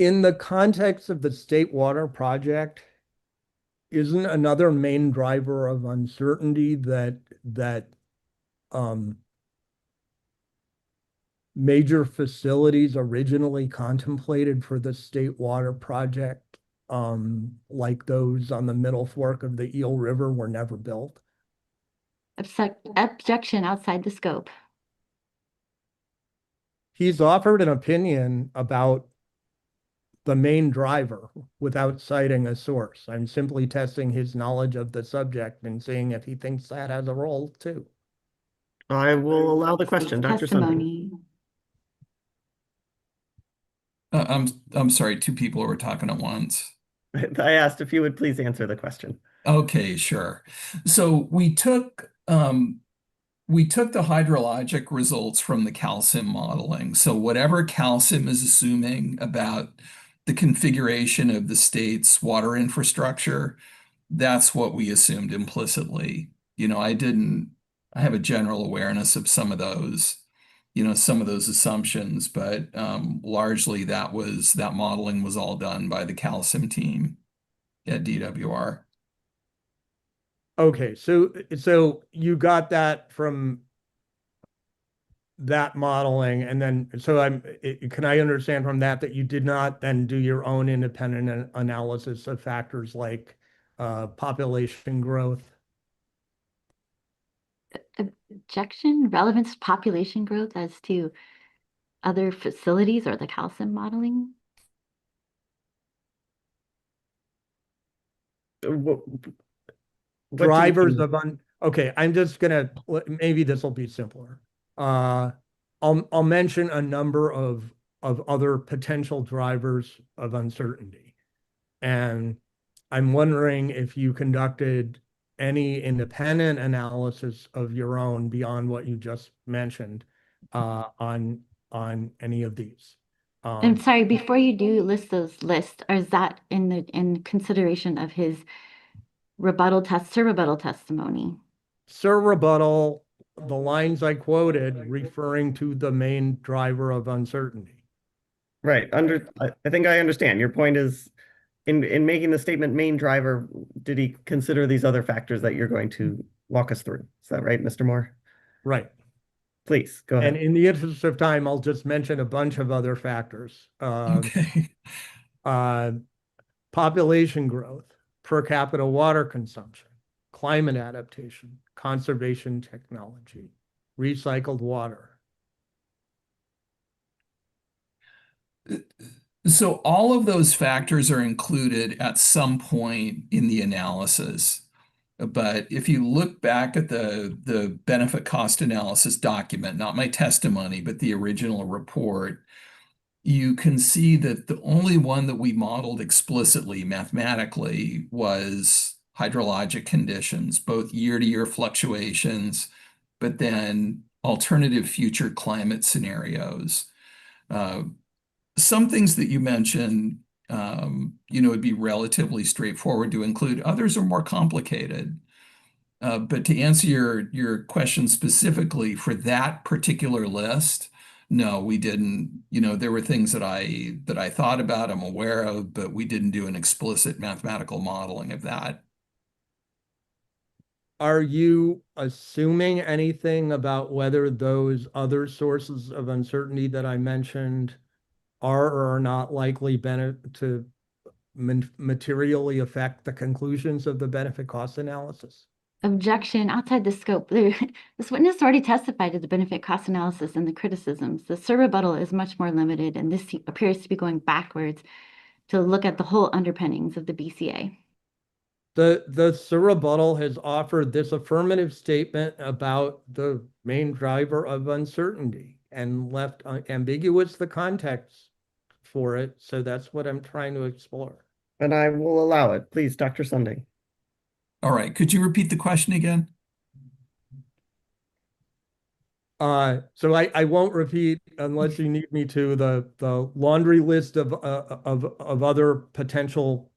In the context of the State Water Project, isn't another main driver of uncertainty that major facilities originally contemplated for the State Water Project, like those on the Middle Fork of the Eel River, were never built? Objection outside the scope. He's offered an opinion about the main driver without citing a source. I'm simply testing his knowledge of the subject and seeing if he thinks that has a role too. I will allow the question, Dr. Sunding. Testimony. I'm sorry, two people were talking at once. I asked if you would please answer the question. Okay, sure. So we took the hydrologic results from the CalSim modeling. So whatever CalSim is assuming about the configuration of the state's water infrastructure, that's what we assumed implicitly. I have a general awareness of some of those assumptions, but largely that modeling was all done by the CalSim team at DWR. Okay, so you got that from that modeling, and then can I understand from that you did not then do your own independent analysis of factors like population growth? Objection, relevance to population growth as to other facilities or the CalSim modeling? What Drivers of okay, I'm just gonna, maybe this will be simpler. I'll mention a number of other potential drivers of uncertainty. And I'm wondering if you conducted any independent analysis of your own beyond what you just mentioned on any of these. I'm sorry, before you do list those lists, or is that in consideration of his sir rebuttal testimony? Sir rebuttal, the lines I quoted referring to the main driver of uncertainty. Right. I think I understand. Your point is in making the statement main driver, did he consider these other factors that you're going to walk us through? Is that right, Mr. Moore? Right. Please go ahead. And in the interest of time, I'll just mention a bunch of other factors. Okay. Population growth, per capita water consumption, climate adaptation, conservation technology, recycled water. So all of those factors are included at some point in the analysis. But if you look back at the benefit cost analysis document, not my testimony, but the original report, you can see that the only one that we modeled explicitly mathematically was hydrologic conditions, both year-to-year fluctuations, but then alternative future climate scenarios. Some things that you mentioned, would be relatively straightforward to include. Others are more complicated. But to answer your question specifically for that particular list, no, we didn't. There were things that I thought about, I'm aware of, but we didn't do an explicit mathematical modeling of that. Are you assuming anything about whether those other sources of uncertainty that I mentioned are or are not likely to materially affect the conclusions of the benefit cost analysis? Objection outside the scope. This witness already testified to the benefit cost analysis and the criticisms. The rebuttal is much more limited, and this appears to be going backwards to look at the whole underpinnings of the BCA. The rebuttal has offered this affirmative statement about the main driver of uncertainty and left ambiguous the context for it. So that's what I'm trying to explore. And I will allow it. Please, Dr. Sunding. All right, could you repeat the question again? So I won't repeat unless you need me to the laundry list of other potential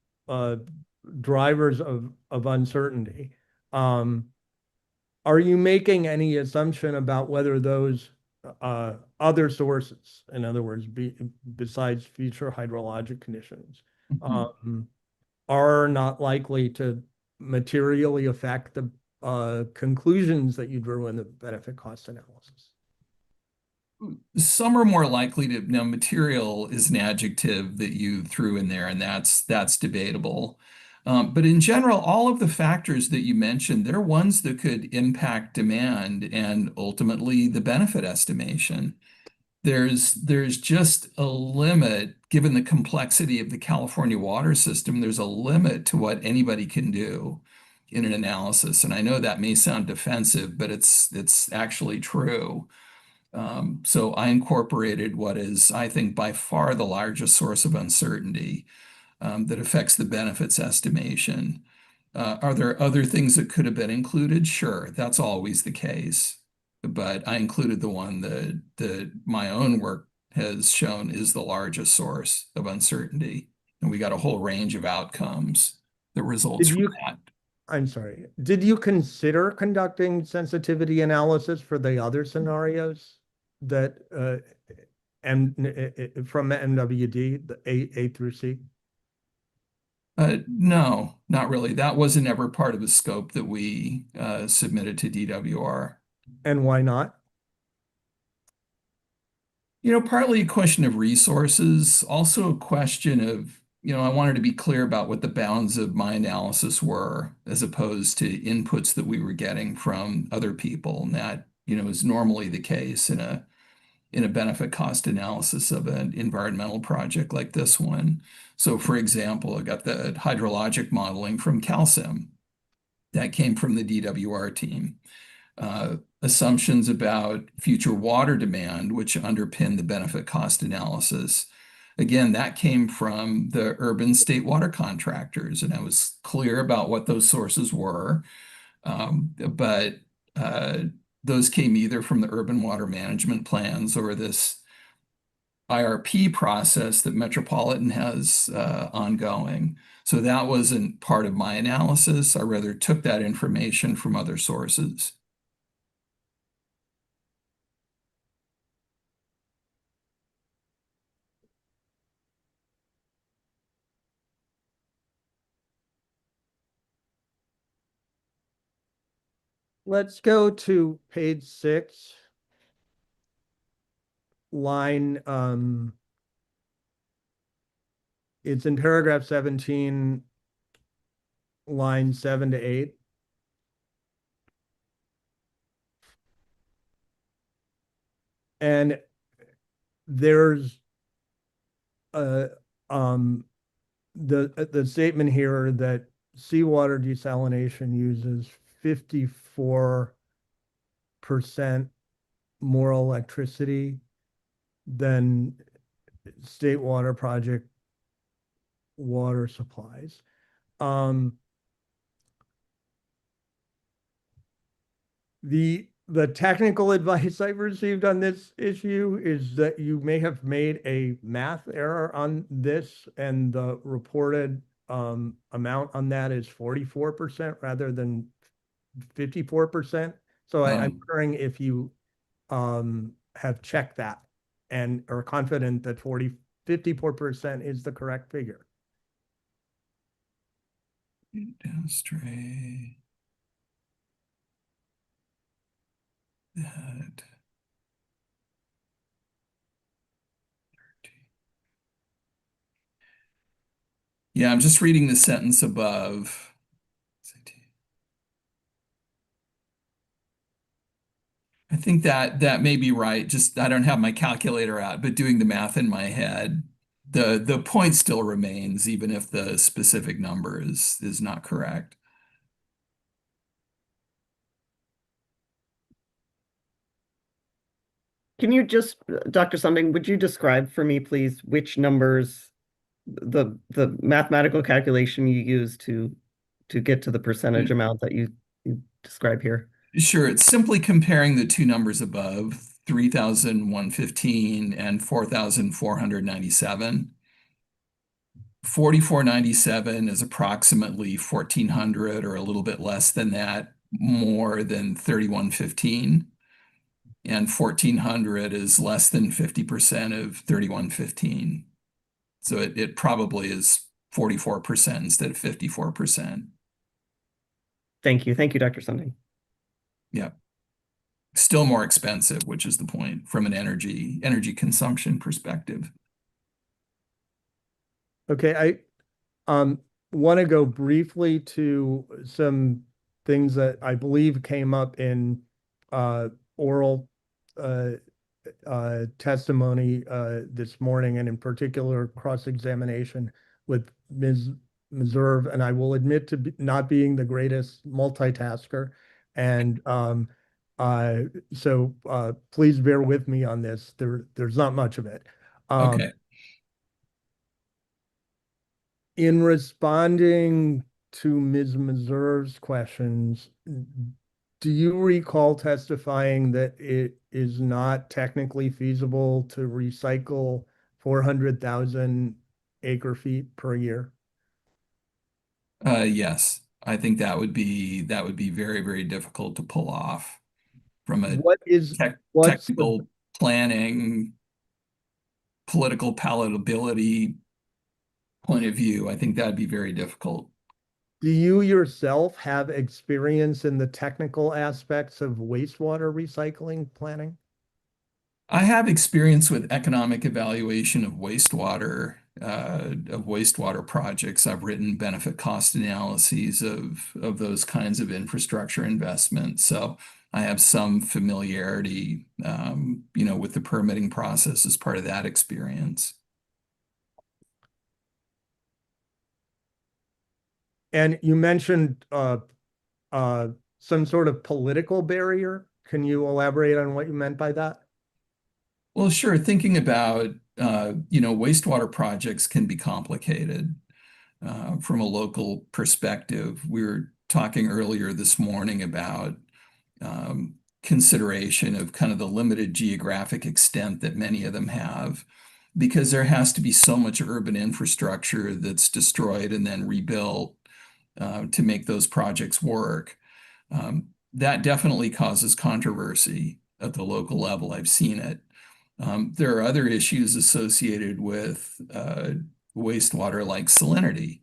drivers of uncertainty. Are you making any assumption about whether those other sources, in other words, besides future hydrologic conditions, are not likely to materially affect the conclusions that you drew in the benefit cost analysis? Some are more likely to. Now, material is an adjective that you threw in there, and that's debatable. But in general, all of the factors that you mentioned, they're ones that could impact demand and ultimately the benefit estimation. There's just a limit, given the complexity of the California water system, there's a limit to what anybody can do in an analysis. And I know that may sound defensive, but it's actually true. So I incorporated what is, I think, by far the largest source of uncertainty that affects the benefits estimation. Are there other things that could have been included? Sure, that's always the case. But I included the one that my own work has shown is the largest source of uncertainty. And we got a whole range of outcomes that results from that. I'm sorry. Did you consider conducting sensitivity analysis for the other scenarios that from MWD, the A through C? No, not really. That wasn't ever part of the scope that we submitted to DWR. And why not? Partly a question of resources, also a question of, I wanted to be clear about what the bounds of my analysis were, as opposed to inputs that we were getting from other people. And that, is normally the case in a benefit cost analysis of an environmental project like this one. So for example, I got the hydrologic modeling from CalCim. That came from the DWR team. Assumptions about future water demand, which underpin the benefit cost analysis. Again, that came from the urban state water contractors, and I was clear about what those sources were. But those came either from the urban water management plans or this IRP process that Metropolitan has ongoing. So that wasn't part of my analysis. I rather took that information from other sources. Let's go to page 6, line, it's in paragraph 17, line 7 to 8. And there's the statement here that seawater desalination uses 54% more electricity than state water project water supplies. The technical advice I've received on this issue is that you may have made a math error on this, and the reported amount on that is 44% rather than 54%. So I'm wondering if you have checked that and are confident that 54% is the correct figure. Demonstrate that. Yeah, I'm just reading the sentence above. I think that may be right. Just I don't have my calculator out, but doing the math in my head, the point still remains, even if the specific number is not correct. Can you just, Dr. Sunding, would you describe for me, please, which numbers, the mathematical calculation you use to get to the percentage amount that you describe here? Sure, it's simply comparing the two numbers above, 3,115 and 4,497. 4,497 is approximately 1,400 or a little bit less than that, more than 3,115. And 1,400 is less than 50% of 3,115. So it probably is 44% instead of 54%. Thank you. Thank you, Dr. Sunding. Yeah. Still more expensive, which is the point from an energy consumption perspective. Okay, I want to go briefly to some things that I believe came up in oral testimony this morning, and in particular cross-examination with Ms. Meserve. And I will admit to not being the greatest multitasker, and so please bear with me on this. There's not much of it. Okay. In responding to Ms. Meserve's questions, do you recall testifying that it is not technically feasible to recycle 400,000 acre feet per year? Yes, I think that would be very, very difficult to pull off from a What's technical planning, political palatability point of view. I think that'd be very difficult. Do you yourself have experience in the technical aspects of wastewater recycling planning? I have experience with economic evaluation of wastewater projects. I've written benefit cost analyses of those kinds of infrastructure investments. So I have some familiarity, with the permitting process as part of that experience. And you mentioned some sort of political barrier. Can you elaborate on what you meant by that? Well, sure. Thinking about, wastewater projects can be complicated from a local perspective. We were talking earlier this morning about consideration of kind of the limited geographic extent that many of them have, because there has to be so much urban infrastructure that's destroyed and then rebuilt to make those projects work. That definitely causes controversy at the local level. I've seen it. There are other issues associated with wastewater like salinity.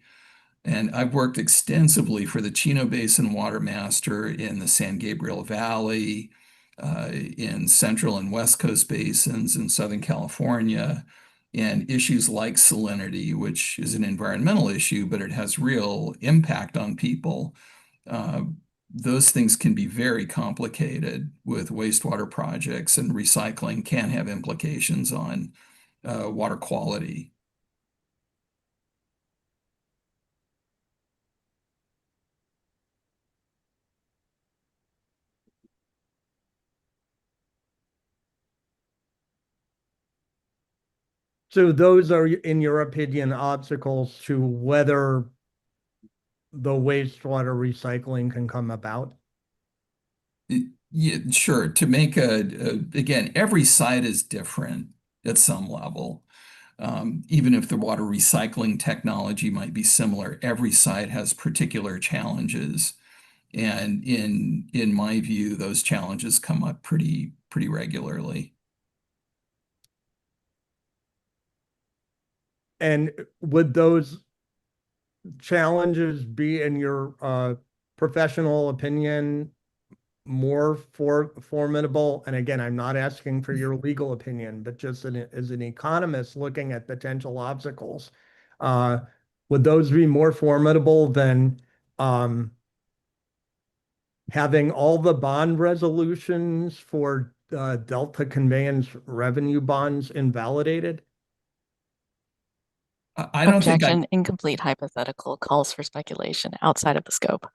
And I've worked extensively for the Chino Basin Water Master in the San Gabriel Valley, in Central and West Coast basins in Southern California, and issues like salinity, which is an environmental issue, but it has real impact on people. Those things can be very complicated with wastewater projects, and recycling can have implications on water quality. So those are, in your opinion, obstacles to whether the wastewater recycling can come about? Yeah, sure. To make again, every site is different at some level. Even if the water recycling technology might be similar, every site has particular challenges. And in my view, those challenges come up pretty regularly. And would those challenges be, in your professional opinion, more formidable? And again, I'm not asking for your legal opinion, but just as an economist looking at potential obstacles, uh, would those be more formidable than having all the bond resolutions for Delta Conveyance revenue bonds invalidated? I don't think Objection, incomplete hypothetical, calls for speculation outside of the scope.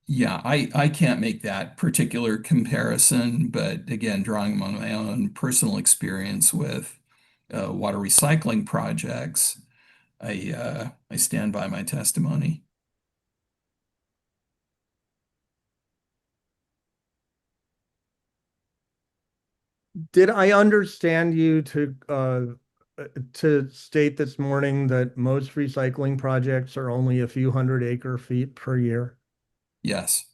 Yeah, I can't make that particular comparison, but again, drawing on my own personal experience with water recycling projects, I stand by my testimony. Did I understand you to state this morning that most recycling projects are only a few hundred acre feet per year? Yes.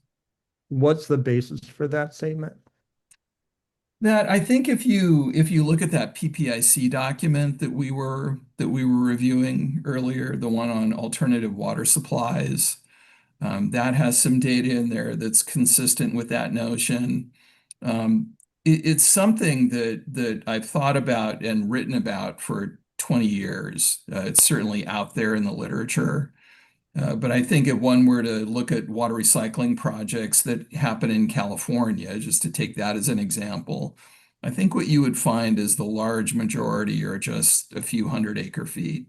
What's the basis for that statement? That I think if you look at that PPIC document that we were reviewing earlier, the one on alternative water supplies, that has some data in there that's consistent with that notion. It's something that I've thought about and written about for 20 years. It's certainly out there in the literature. But I think if one were to look at water recycling projects that happen in California, just to take that as an example, I think what you would find is the large majority are just a few hundred acre feet.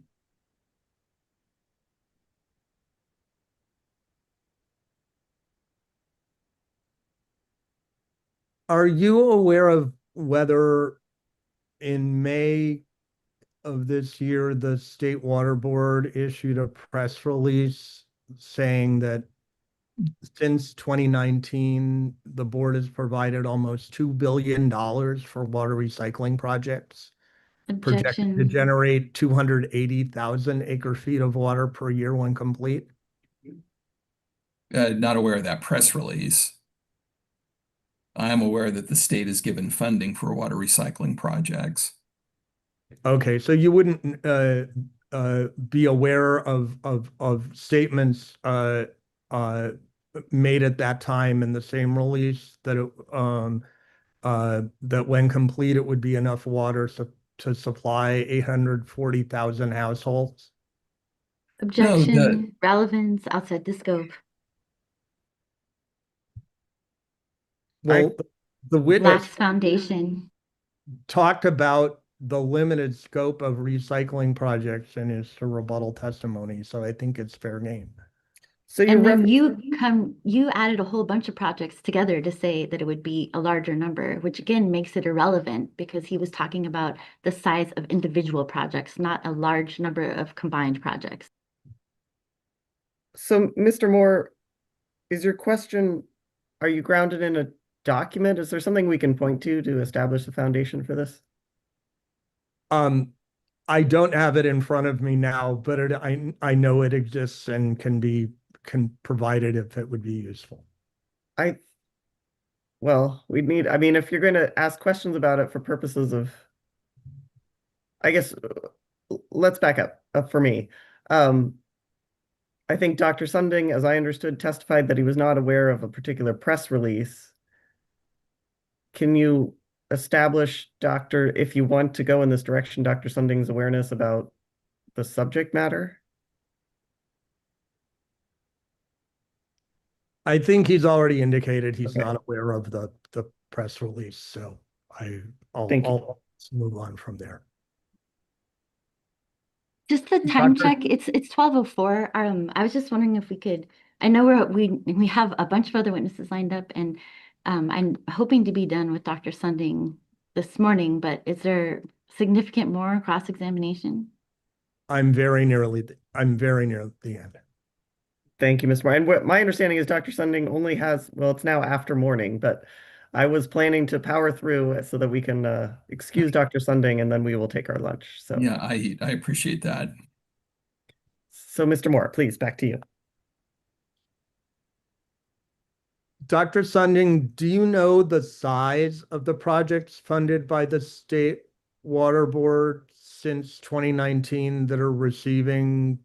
Are you aware of whether in May of this year, the State Water Board issued a press release saying that since 2019, the board has provided almost $2 billion for water recycling projects, projected to Objection. generate 280,000 acre feet of water per year when complete? Not aware of that press release. I am aware that the state has given funding for water recycling projects. Okay, so you wouldn't be aware of statements made at that time in the same release that that when complete it would be enough water to supply 840,000 households? Objection, relevance outside the scope. Well, the witness Lacks foundation. talked about the limited scope of recycling projects in his rebuttal testimony, so I think it's fair game. So And then you added a whole bunch of projects together to say that it would be a larger number, which again makes it irrelevant because he was talking about the size of individual projects, not a large number of combined projects. So, Mr. Moore, is your question, are you grounded in a document? Is there something we can point to establish the foundation for this? I don't have it in front of me now, but I know it exists and can provide it if it would be useful. Well, we'd need, I mean, if you're going to ask questions about it for purposes of, I guess, let's back up for me. I think Dr. Sunding, as I understood, testified that he was not aware of a particular press release. Can you establish, if you want to go in this direction, Dr. Sunding's awareness about the subject matter? I think he's already indicated he's Okay. not aware of the press release, so Thank you. I'll move on from there. Just the time Doctor- check, it's 12:04. I was just wondering if we could, I know we have a bunch of other witnesses lined up, and I'm hoping to be done with Dr. Sunding this morning, but is there significant more cross-examination? I'm very near the end. Thank you, Ms. Moore. And what my understanding is Dr. Sunding only has, well, it's now after morning, but I was planning to power through so that we can excuse Dr. Sunding and then we will take our lunch. So Yeah, I appreciate that. So Mr. Moore, please, back to you. Dr. Sunding, do you know the size of the projects funded by the State Water Board since 2019 that are receiving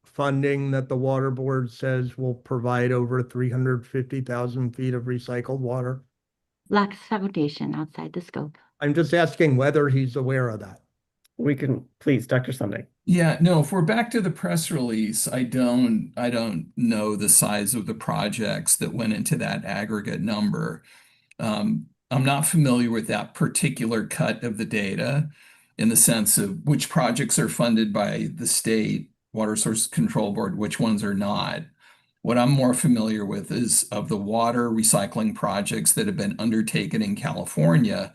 funding that the Water Board says will provide over 350,000 feet of recycled water? Lacks foundation outside the scope. I'm just asking whether he's aware of that. We can, please, Dr. Sunding. Yeah, no, if we're back to the press release, I don't know the size of the projects that went into that aggregate number. I'm not familiar with that particular cut of the data in the sense of which projects are funded by the State Water Source Control Board, which ones are not. What I'm more familiar with is of the water recycling projects that have been undertaken in California.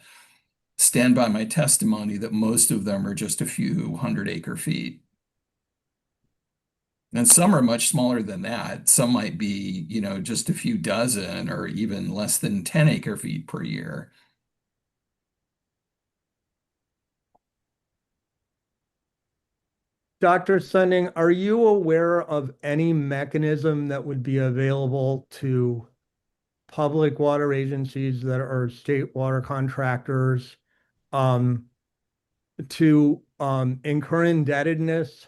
Stand by my testimony that most of them are just a few 100-acre feet. And some are much smaller than that. Some might be, just a few dozen or even less than 10-acre feet per year. Dr. Sunding, are you aware of any mechanism that would be available to public water agencies that are state water contractors to incur indebtedness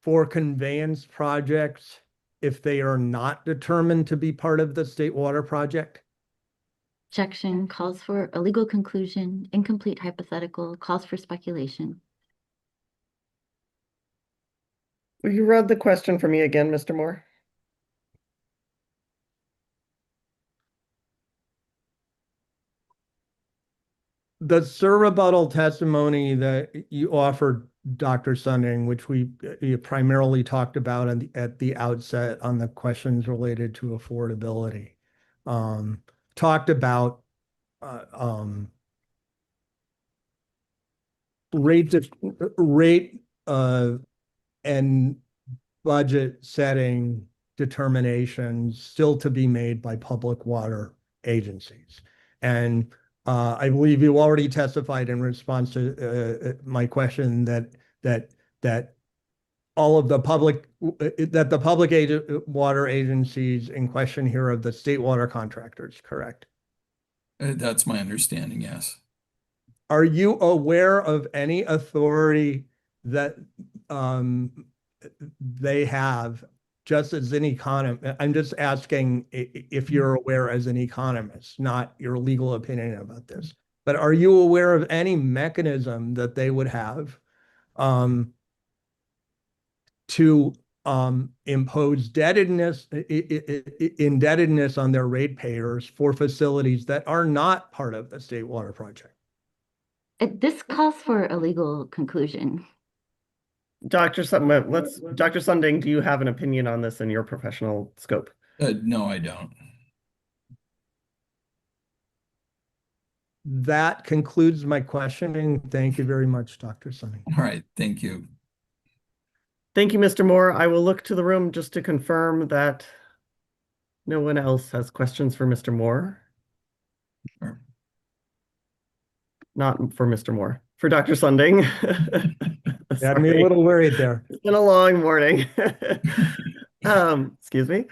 for conveyance projects if they are not determined to be part of the state water project? Objection calls for a legal conclusion. Incomplete hypothetical calls for speculation. Will you read the question for me again, Mr. Moore? The surrebuttal testimony that you offered, Dr. Sunding, which we primarily talked about at the outset on the questions related to affordability, talked about rate and budget setting determinations still to be made by public water agencies. And I believe you already testified in response to my question that all of the public water agencies in question here are the state water contractors, correct? That's my understanding, yes. Are you aware of any authority that they have, just as an economist? I'm just asking if you're aware as an economist, not your legal opinion about this. But are you aware of any mechanism that they would have to impose indebtedness on their ratepayers for facilities that are not part of the state water project? This calls for a legal conclusion. Dr. Sunding, do you have an opinion on this in your professional scope? No, I don't. That concludes my questioning. Thank you very much, Dr. Sunding. All right, thank you. Thank you, Mr. Moore. I will look to the room just to confirm that no one else has questions for Mr. Moore. Sure. Not for Mr. Moore, for Dr. Sunding. Got me a little worried there. It's been a long morning. Excuse me.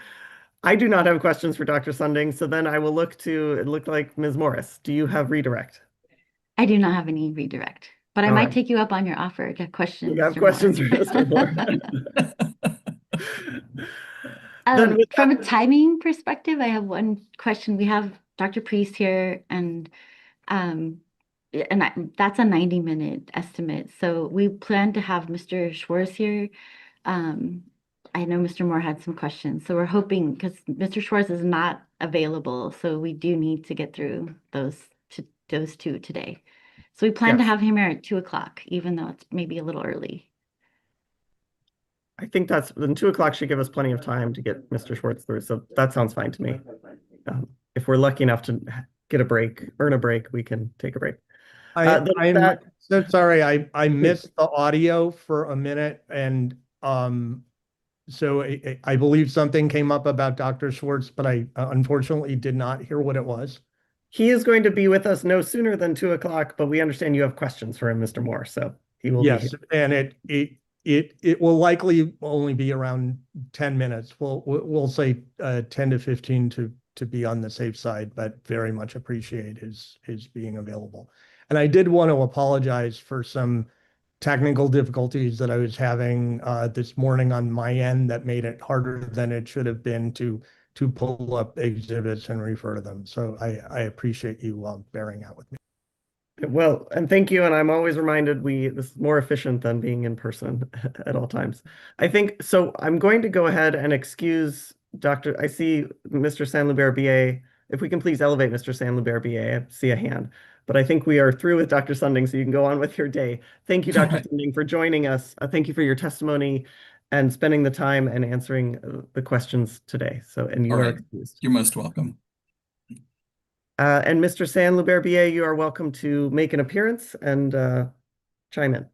I do not have questions for Dr. Sunding, so then I will look to, it looked like Ms. Morris. Do you have redirect? I do not have any redirect, but I All might right. take you up on your offer. Get questions. You have Mr. questions Moore. for Mr. Moore? From a timing perspective, I have one question. We have Dr. Priest here, and that's a 90-minute estimate. So we plan to have Mr. Schwartz here. I know Mr. Moore had some questions, so we're hoping, because Mr. Schwartz is not available, so we do need to get through those two today. So we plan to have him here at 2:00, even though it's maybe a little early. I think then 2:00 should give us plenty of time to get Mr. Schwartz through. So that sounds fine to me. If we're lucky enough to get a break, earn a break, we can take a break. I'm That so sorry. I Please. missed the audio for a minute, and so I believe something came up about Dr. Schwartz, but I unfortunately did not hear what it was. He is going to be with us no sooner than 2 o'clock, but we understand you have questions for him, Mr. Moore, so he will be Yes, here. and it will likely only be around 10 minutes. We'll say 10 to 15 to be on the safe side, but very much appreciate his being available. And I did want to apologize for some technical difficulties that I was having this morning on my end that made it harder than it should have been to pull up exhibits and refer to them. So I appreciate you bearing out with me. Well, and thank you. And I'm always reminded this is more efficient than being in person at all times. I think so. I'm going to go ahead and excuse Dr. I see Mr. Sanlubert BA. If we can please elevate Mr. Sanlubert BA, I see a hand. But I think we are through with Dr. Sunding, so you can go on with your day. Thank you, Dr. Sunding, for joining us. Thank you for your testimony and spending the time and answering the questions today. And you All are right. excused. You're most welcome. And Mr. Sanlubert BA, you are welcome to make an appearance and chime in.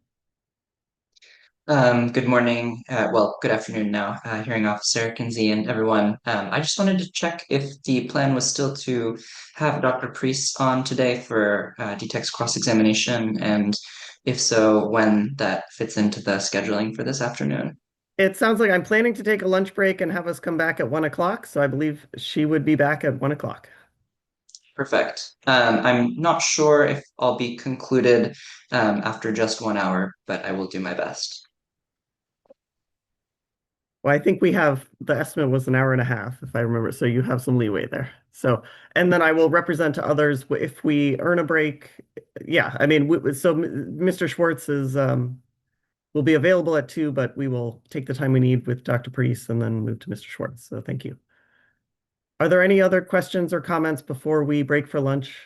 Good morning. Good afternoon now, hearing officer Kinsey and everyone. I just wanted to check if the plan was still to have Dr. Priest on today for DTEX cross-examination, and if so, when that fits into the scheduling for this afternoon. It sounds like I'm planning to take a lunch break and have us come back at 1 o'clock. So I believe she would be back at 1 o'clock. Perfect. I'm not sure if I'll be concluded after just 1 hour, but I will do my best. Well, I think the estimate was an hour and a half, if I remember. So you have some leeway there. And then I will represent to others if we earn a break. Yeah, I mean, Mr. Schwartz will be available at 2, but we will take the time we need with Dr. Priest and then move to Mr. Schwartz. So thank you. Are there any other questions or comments before we break for lunch?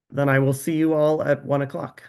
Then I will see you all at 1 o'clock.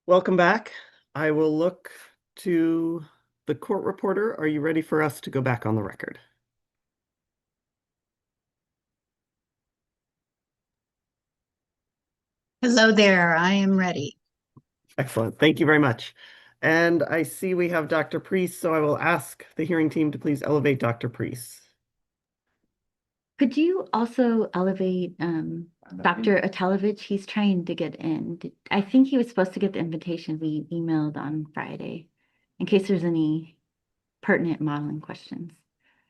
Welcome back. I will look to the court reporter. Are you ready for us to go back on the record? Hello there, I am ready. Excellent. Thank you very much. And I see we have Dr. Priest, so I will ask the hearing team to please elevate Dr. Priest. Could you also elevate Dr. Atelovich? He's trying to get in. I think he was supposed to get the invitation we emailed on Friday, in case there's any pertinent modeling questions.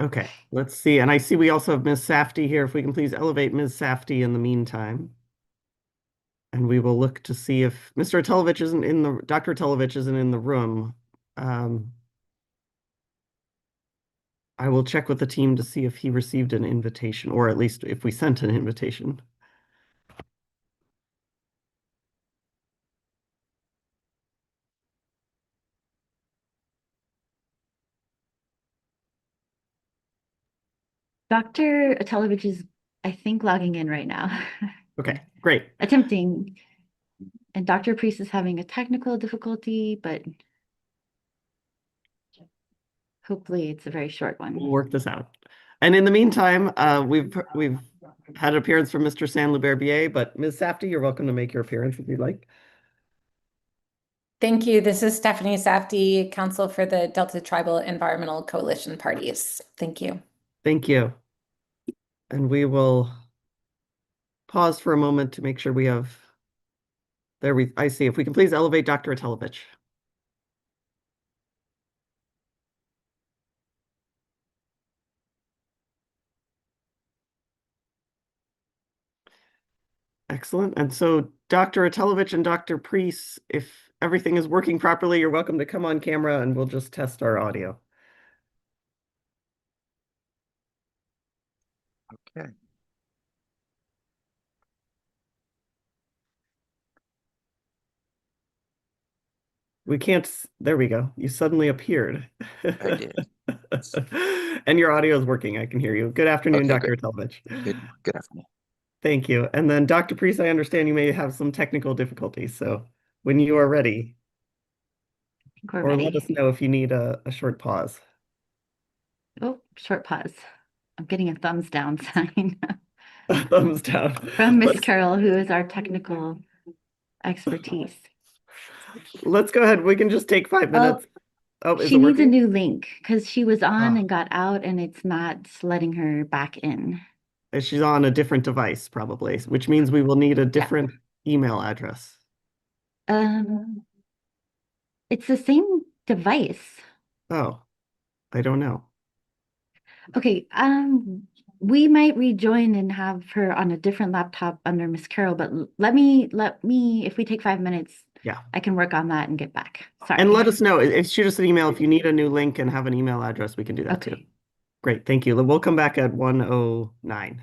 Okay, let's see. And I see we also have Ms. Safdie here. If we can please elevate Ms. Safdie in the meantime. And we will look to see if Mr. Atelovich isn't in the, Dr. Atelovich isn't in the room. I will check with the team to see if he received an invitation, or at least if we sent an invitation. Dr. Atelovich is, I think, logging in right now. Okay, great. Attempting. And Dr. Priest is having a technical difficulty, but hopefully it's a very short one. We'll work this out. And in the meantime, we've had an appearance from Mr. San-Luberbier, but Ms. Safdie, you're welcome to make your appearance if you'd like. Thank you. This is Stephanie Safdie, Counsel for the Delta Tribal Environmental Coalition Parties. Thank you. Thank you. And we will pause for a moment to make sure we have, I see. If we can please elevate Dr. Atelovich. Excellent. And so Dr. Atelovich and Dr. Priest, if everything is working properly, you're welcome to come on camera and we'll just test our audio. Okay. We can't, there we go. You suddenly appeared. I did. And your audio is working. I can hear you. Good afternoon, Okay, Dr. good. Atelovich. Good afternoon. Thank you. And then Dr. Priest, I understand you may have some technical difficulties. So when you are ready, or let us know if you need a short pause. Oh, short pause. I'm getting a thumbs down sign Thumbs down. from Miss Carol, who is our technical expertise. Let's go ahead. We can just take 5 minutes. Oh, is She it needs a working? new link because she was on Ah. and got out and it's not letting her back in. She's on a different device, probably, which means we will need a different email address. It's the same device. Oh, I don't know. Okay, we might rejoin and have her on a different laptop under Miss Carol, but let me, if we take 5 minutes, Yeah. I can work on that and get back. Sorry. And let us know. Shoot us an email if you need a new link and have an email address. We can do that too. Great. Thank you. We'll come back at 1:09.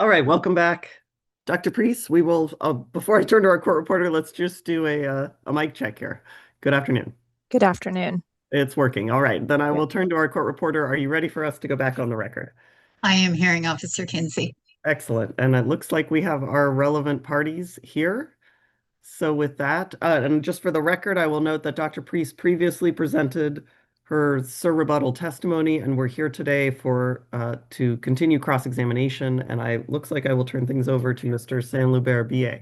All right, welcome back. Dr. Priest, we will, before I turn to our court reporter, let's just do a mic check here. Good afternoon. Good afternoon. It's working. All right, then I will turn to our court reporter. Are you ready for us to go back on the record? I am Hearing Officer Kinsey. Excellent. And it looks like we have our relevant parties here. So with that, and just for the record, I will note that Dr. Priest previously presented her rebuttal testimony, and we're here today for to continue cross-examination. And looks like I will turn things over to Mr. Sanlubert, BA.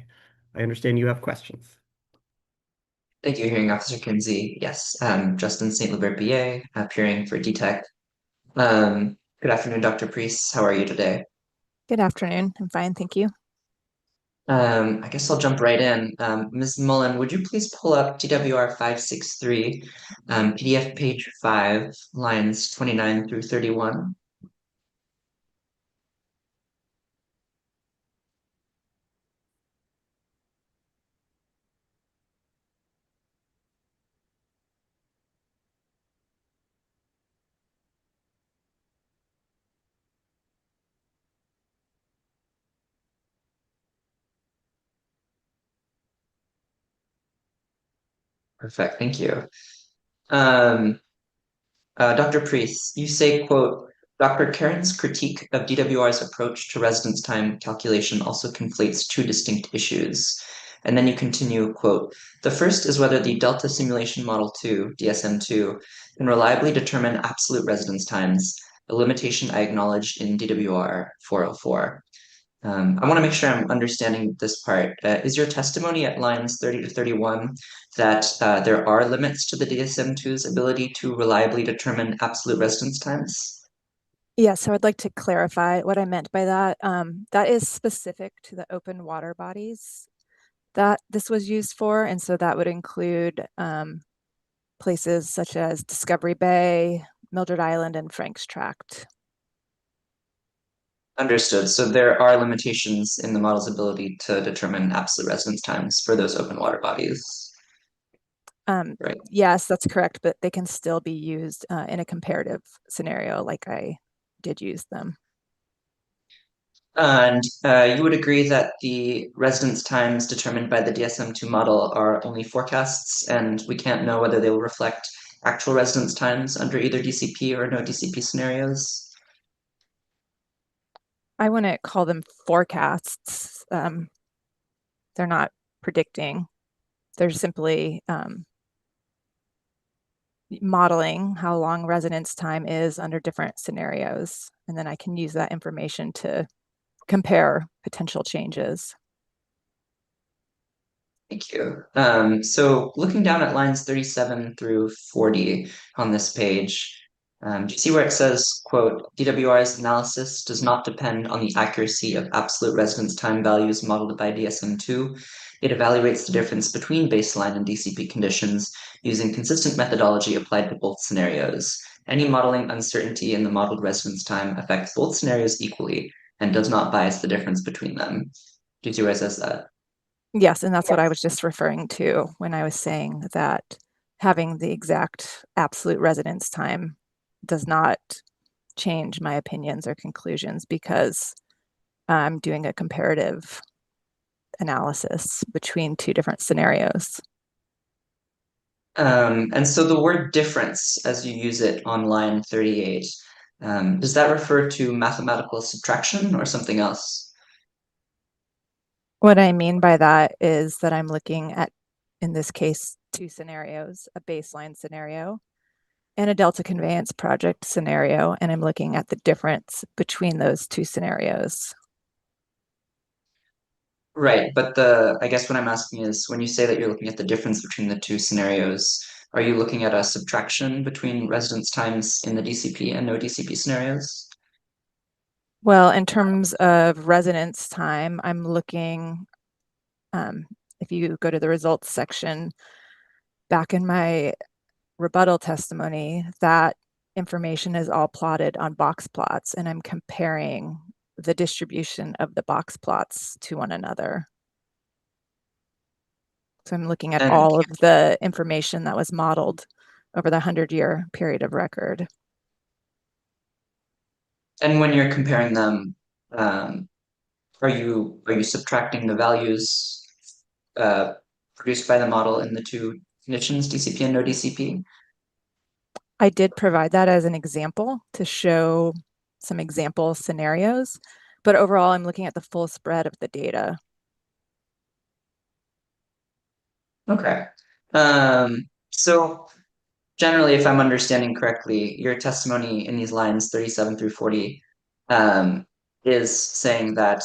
I understand you have questions. Thank you, Hearing Officer Kinsey. Yes, Justin St. Lubert, BA, appearing for DTEC. Good afternoon, Dr. Priest. How are you today? Good afternoon. I'm fine, thank you. I guess I'll jump right in. Ms. Mullen, would you please pull up TWR 563, PDF page 5, lines 29 through 31? Perfect, thank you. Dr. Priest, you say, quote, Dr. Karen's critique of DWR's approach to residence time calculation also conflates two distinct issues. And then you continue, quote, the first is whether the Delta Simulation Model 2, DSM-2, can reliably determine absolute residence times, a limitation I acknowledged in DWR 404. I want to make sure I'm understanding this part. Is your testimony at lines 30 to 31 that there are limits to the DSM-2's ability to reliably determine absolute residence times? Yes, so I'd like to clarify what I meant by that. That is specific to the open water bodies that this was used for. And so that would include places such as Discovery Bay, Mildred Island, and Frank's Tract. Understood. So there are limitations in the model's ability to determine absolute residence times for those open water bodies. Right. Yes, that's correct, but they can still be used in a comparative scenario like I did use them. And you would agree that the residence times determined by the DSM-2 model are only forecasts, and we can't know whether they will reflect actual residence times under either DCP or no DCP scenarios? I wouldn't call them forecasts. They're not predicting. They're simply modeling how long residence time is under different scenarios. And then I can use that information to compare potential changes. Thank you. So looking down at lines 37 through 40 on this page, do you see where it says, quote, DWR's analysis does not depend on the accuracy of absolute residence time values modeled by DSM-2. It evaluates the difference between baseline and DCP conditions using consistent methodology applied to both scenarios. Any modeling uncertainty in the modeled residence time affects both scenarios equally and does not bias the difference between them. Do you see where it says that? Yes, and that's what I was just referring to when I was saying that having the exact absolute residence time does not change my opinions or conclusions because I'm doing a comparative analysis between two different scenarios. And so the word difference, as you use it on line 38, does that refer to mathematical subtraction or something else? What I mean by that is that I'm looking at, in this case, two scenarios, a baseline scenario and a Delta Conveyance project scenario, and I'm looking at the difference between those two scenarios. Right, but I guess what I'm asking is when you say that you're looking at the difference between the two scenarios, are you looking at a subtraction between residence times in the DCP and no DCP scenarios? Well, in terms of residence time, I'm looking, if you go to the results section, back in my rebuttal testimony, that information is all plotted on box plots, and I'm comparing the distribution of the box plots to one another. So I'm looking at all of the information that was modeled over the 100-year period of record. And when you're comparing them, are you subtracting the values produced by the model in the two conditions, DCP and no DCP? I did provide that as an example to show some example scenarios, but overall I'm looking at the full spread of the data. Okay. So generally, if I'm understanding correctly, your testimony in these lines 37 through 40 is saying that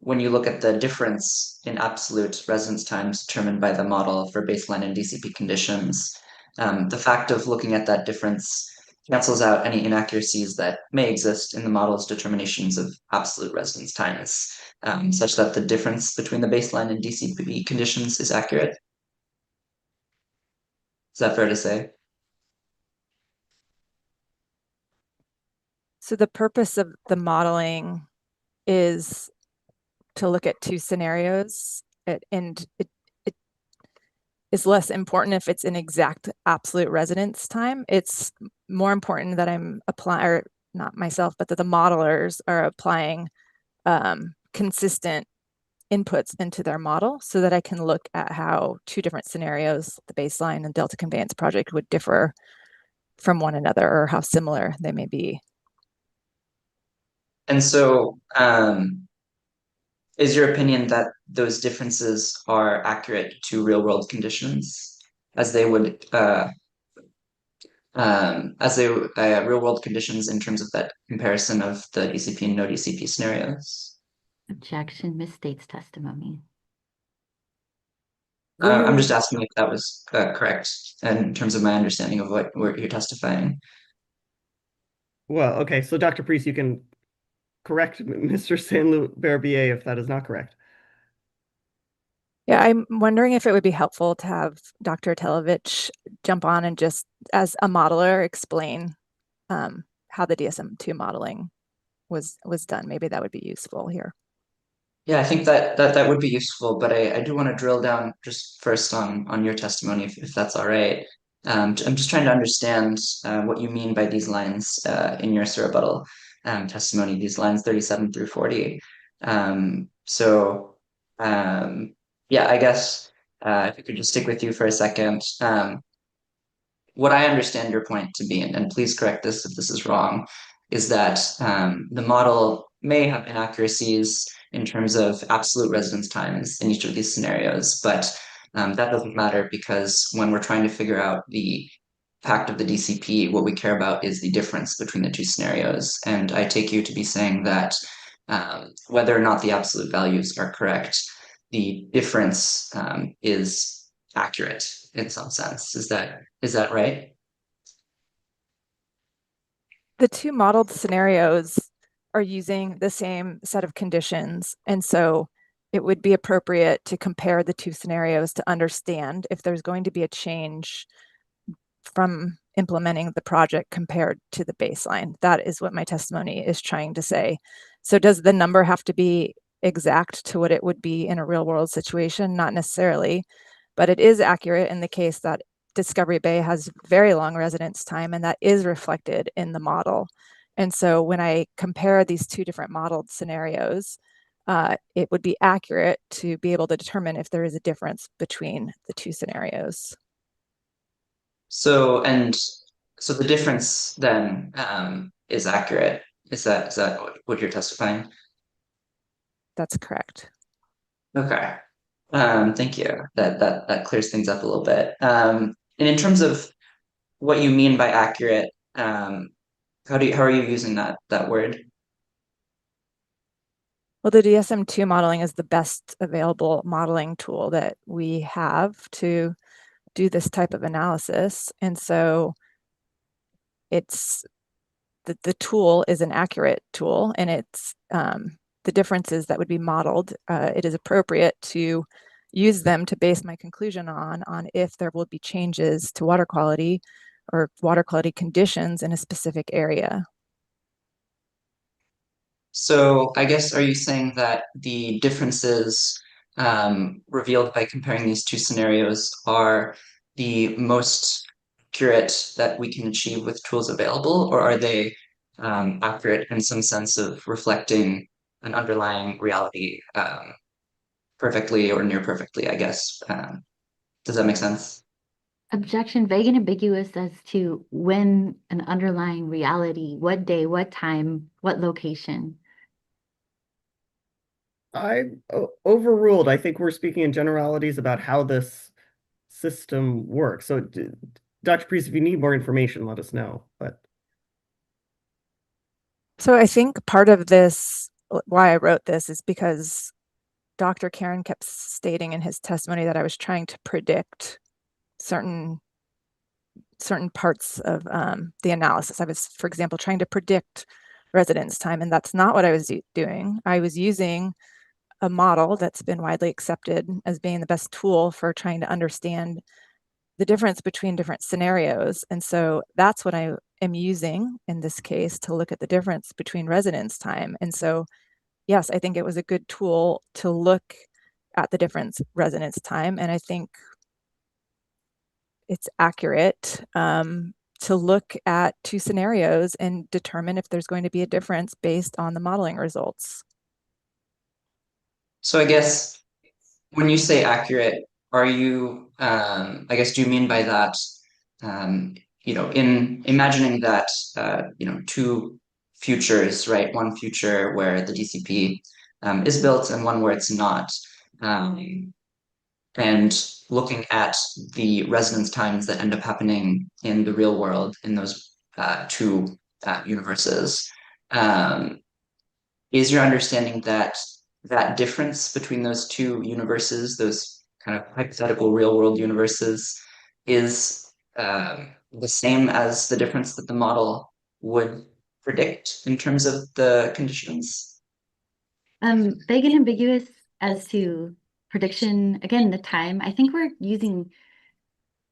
when you look at the difference in absolute residence times determined by the model for baseline and DCP conditions, the fact of looking at that difference cancels out any inaccuracies that may exist in the model's determinations of absolute residence times, such that the difference between the baseline and DCP conditions is accurate. Is that fair to say? So the purpose of the modeling is to look at two scenarios, and it is less important if it's an exact absolute residence time. It's more important that I'm applying, or not myself, but that the modelers are applying consistent inputs into their model so that I can look at how two different scenarios, the baseline and Delta Conveyance project, would differ from one another or how similar they may be. And so, is your opinion that those differences are accurate to real world conditions as they would, real world conditions in terms of that comparison of the DCP and no DCP scenarios? Objection, misstates testimony. I'm just asking if that was correct in terms of my understanding of what you're testifying. Well, okay, so Dr. Priest, you can correct Mr. Saint-Barbier if that is not correct. Yeah, I'm wondering if it would be helpful to have Dr. Telovich jump on and just, as a modeler, explain how the DSM-2 modeling was done. Maybe that would be useful here. Yeah, I think that would be useful, but I do want to drill down just first on your testimony, if that's all right. I'm just trying to understand what you mean by these lines in your rebuttal testimony, these lines 37 through 40. Yeah, I guess if we could just stick with you for a second. What I understand your point to be, and please correct this if this is wrong, is that the model may have inaccuracies in terms of absolute residence times in each of these scenarios, but that doesn't matter because when we're trying to figure out the impact of the DCP, what we care about is the difference between the two scenarios. And I take you to be saying that whether or not the absolute values are correct, the difference is accurate in some sense. Is that right? The two modeled scenarios are using the same set of conditions, and so it would be appropriate to compare the two scenarios to understand if there's going to be a change from implementing the project compared to the baseline. That is what my testimony is trying to say. So does the number have to be exact to what it would be in a real world situation? Not necessarily, but it is accurate in the case that Discovery Bay has very long residence time, and that is reflected in the model. And so when I compare these two different modeled scenarios, it would be accurate to be able to determine if there is a difference between the two scenarios. So the difference then is accurate. Is that what you're testifying? That's correct. Okay. Thank you. That clears things up a little bit. And in terms of what you mean by accurate, how are you using that word? Well, the DSM-2 modeling is the best available modeling tool that we have to do this type of analysis. And so it's the tool is an accurate tool, and it's the differences that would be modeled. It is appropriate to use them to base my conclusion on if there will be changes to water quality or water quality conditions in a specific area. So I guess, are you saying that the differences revealed by comparing these two scenarios are the most accurate that we can achieve with tools available, or are they accurate in some sense of reflecting an underlying reality perfectly or near perfectly, I guess. Does that make sense? Objection, vague and ambiguous as to when an underlying reality, what day, what time, what location. Overruled. I think we're speaking in generalities about how this system works. So, Dr. Priest, if you need more information, let us know. But so I think part of this, why I wrote this, is because Dr. Karen kept stating in his testimony that I was trying to predict certain parts of the analysis. I was, for example, trying to predict residence time, and that's not what I was doing. I was using a model that's been widely accepted as being the best tool for trying to understand the difference between different scenarios. And so that's what I am using in this case to look at the difference between residence time. And so, yes, I think it was a good tool to look at the difference residence time. And I think it's accurate to look at two scenarios and determine if there's going to be a difference based on the modeling results. So I guess when you say accurate, are you, I guess, do you mean by that, in imagining that, two futures, right? One future where the DCP is built and one where it's not, and looking at the resonance times that end up happening in the real world in those two universes, is your understanding that that difference between those two universes, those kind of hypothetical real world universes, is the same as the difference that the model would predict in terms of the conditions? Vague and ambiguous as to prediction, again, the time. I think we're using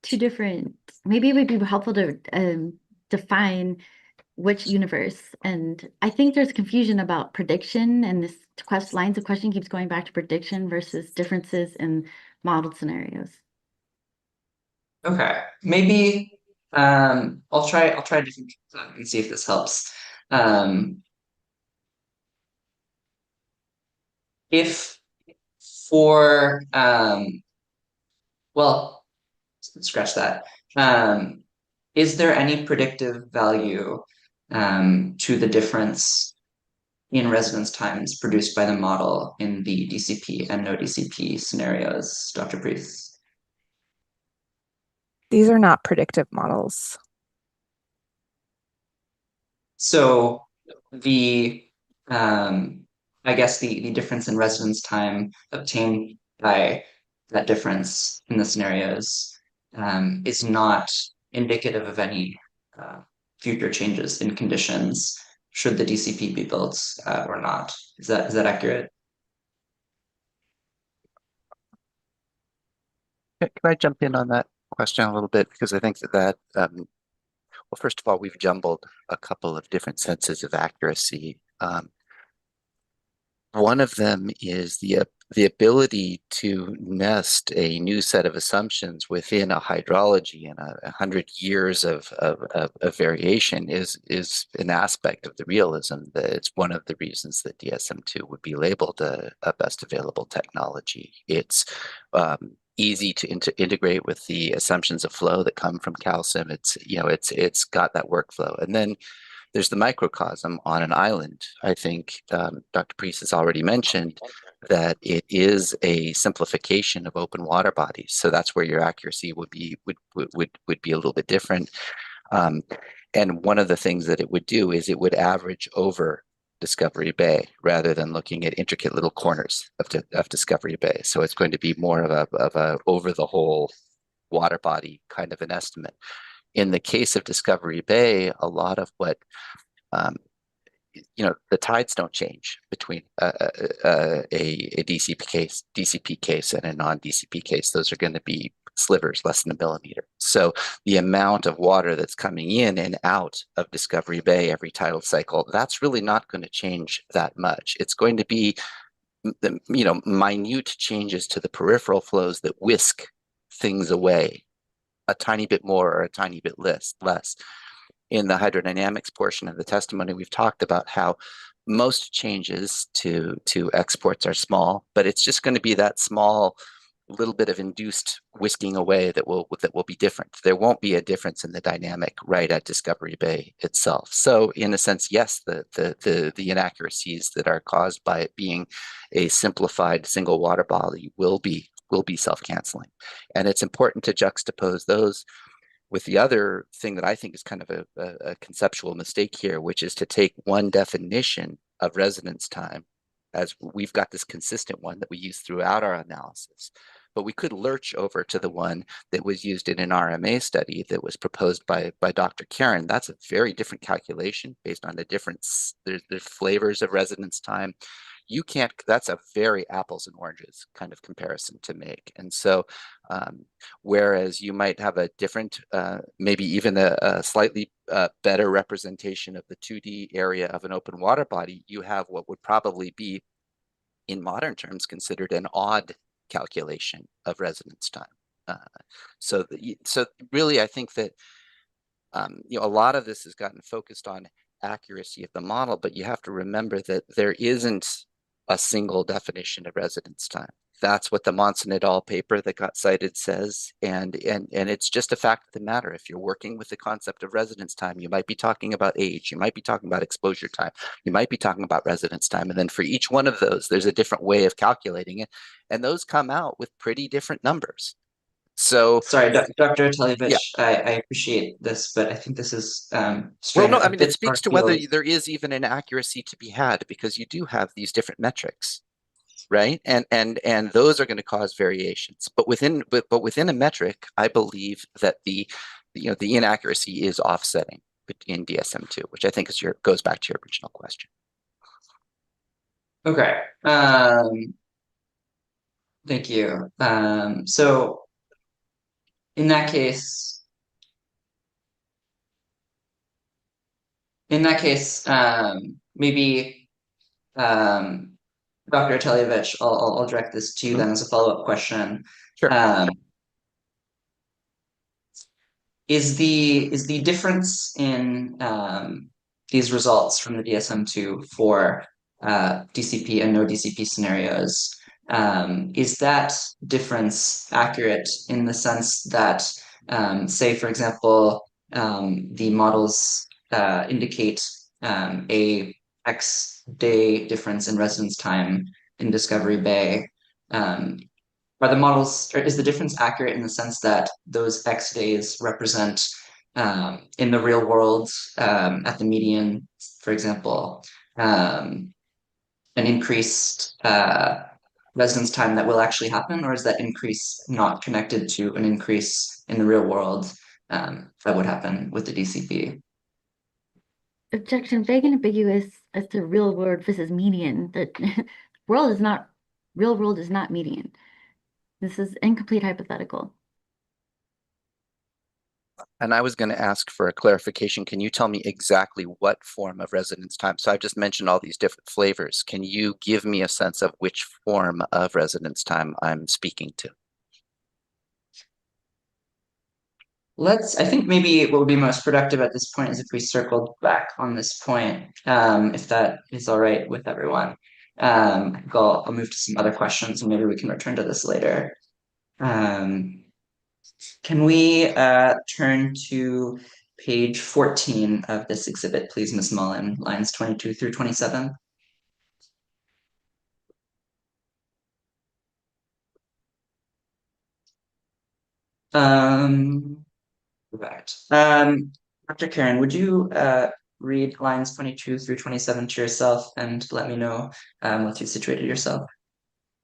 two different, maybe it would be helpful to define which universe. And I think there's confusion about prediction, and this lines of question keeps going back to prediction versus differences in modeled scenarios. Okay, maybe I'll try a different and see if this helps. If for well, scratch that. Is there any predictive value to the difference in residence times produced by the model in the DCP and no DCP scenarios, Dr. Priest? These are not predictive models. So the I guess the difference in residence time obtained by that difference in the scenarios is not indicative of any future changes in conditions should the DCP be built or not. Is that accurate? Can I jump in on that question a little bit? Because I think that, well, first of all, we've jumbled a couple of different senses of accuracy. One of them is the ability to nest a new set of assumptions within a hydrology, and 100 years of variation is an aspect of the realism. That it's one of the reasons that DSM-2 would be labeled a best available technology. It's easy to integrate with the assumptions of flow that come from calcium. It's got that workflow, and then there's the microcosm on an island. I think Dr. Priest has already mentioned that it is a simplification of open water bodies. So that's where your accuracy would be a little bit different. And one of the things that it would do is it would average over Discovery Bay rather than looking at intricate little corners of Discovery Bay. So it's going to be more of a over the whole water body kind of an estimate. In the case of Discovery Bay, a lot of what, the tides don't change between a DCP case and a non-DCP case. Those are going to be slivers less than a millimeter. So the amount of water that's coming in and out of Discovery Bay every tidal cycle, that's really not going to change that much. It's going to be, minute changes to the peripheral flows that whisk things away a tiny bit more or a tiny bit less. In the hydrodynamics portion of the testimony, we've talked about how most changes to exports are small, but it's just going to be that small little bit of induced whisking away that will be different. There won't be a difference in the dynamic right at Discovery Bay itself. So in a sense, yes, the inaccuracies that are caused by it being a simplified single water body will be self-canceling. And it's important to juxtapose those with the other thing that I think is kind of a conceptual mistake here, which is to take one definition of residence time, as we've got this consistent one that we use throughout our analysis. But we could lurch over to the one that was used in an RMA study that was proposed by Dr. Karen. That's a very different calculation based on the difference. There's flavors of residence time. You can't, that's a very apples and oranges kind of comparison to make. And so, whereas you might have a different, maybe even a slightly better representation of the 2D area of an open water body, you have what would probably be, in modern terms, considered an odd calculation of residence time. So really, I think that a lot of this has gotten focused on accuracy of the model, but you have to remember that there isn't a single definition of residence time. That's what the Monson et al. Paper that got cited says, and it's just a fact of the matter. If you're working with the concept of residence time, you might be talking about age, you might be talking about exposure time, you might be talking about residence time, and then for each one of those, there's a different way of calculating it, and those come out with pretty different numbers. So sorry, Dr. Atelievich, yeah. I appreciate this, but I think this is well, no, I mean, it speaks to whether there is even an accuracy to be had, because you do have these different metrics, right? And those are going to cause variations. But within a metric, I believe that the inaccuracy is offsetting in DSM-2, which I think goes back to your original question. Okay. Thank you. So in that case, maybe Dr. Atelievich, I'll direct this to you then as a follow-up question. Sure. Is the difference in these results from the DSM-2 for DCP and no DCP scenarios, is that difference accurate in the sense that, say, for example, the models indicate a X day difference in residence time in Discovery Bay? Are the models, or is the difference accurate in the sense that those X days represent in the real world, at the median, for example, an increased residence time that will actually happen, or is that increase not connected to an increase in the real world that would happen with the DCP? Objection, vague and ambiguous as to real world versus median. The real world is not median. This is incomplete hypothetical. And I was going to ask for a clarification. Can you tell me exactly what form of residence time? So I've just mentioned all these different flavors. Can you give me a sense of which form of residence time I'm speaking to? I think maybe what would be most productive at this point is if we circled back on this point, if that is all right with everyone. I'll move to some other questions and maybe we can return to this later. Can we turn to page 14 of this exhibit, please, Ms. Mullen, lines 22 through 27? Right. Dr. Karen, would you read lines 22 through 27 to yourself and let me know once you've situated yourself?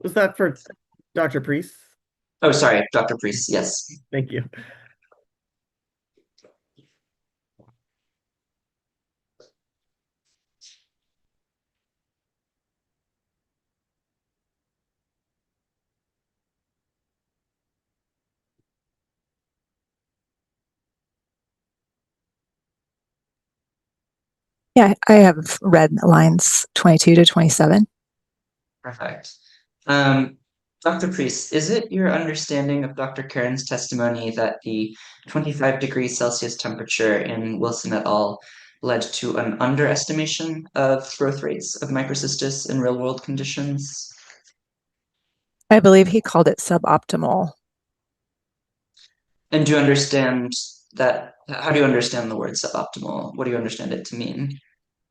Was that for Dr. Priest? Oh, sorry, Dr. Priest, yes. Thank you. Yeah, I have read lines 22 to 27. Perfect. Dr. Priest, is it your understanding of Dr. Karen's testimony that the 25 degrees Celsius temperature in Wilson et al. led to an underestimation of growth rates of microcystis in real world conditions? I believe he called it suboptimal. And do you understand that? How do you understand the word suboptimal? What do you understand it to mean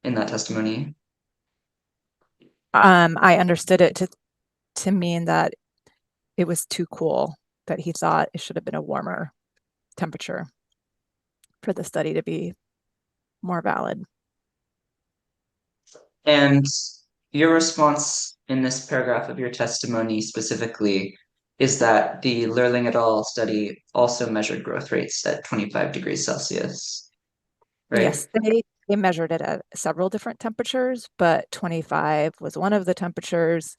in that testimony? I understood it to mean that it was too cool, that he thought it should have been a warmer temperature for the study to be more valid. And your response in this paragraph of your testimony specifically is that the Lurling et al. Study also measured growth rates at 25 degrees Celsius, right? Yes, they measured it at several different temperatures, but 25 was one of the temperatures.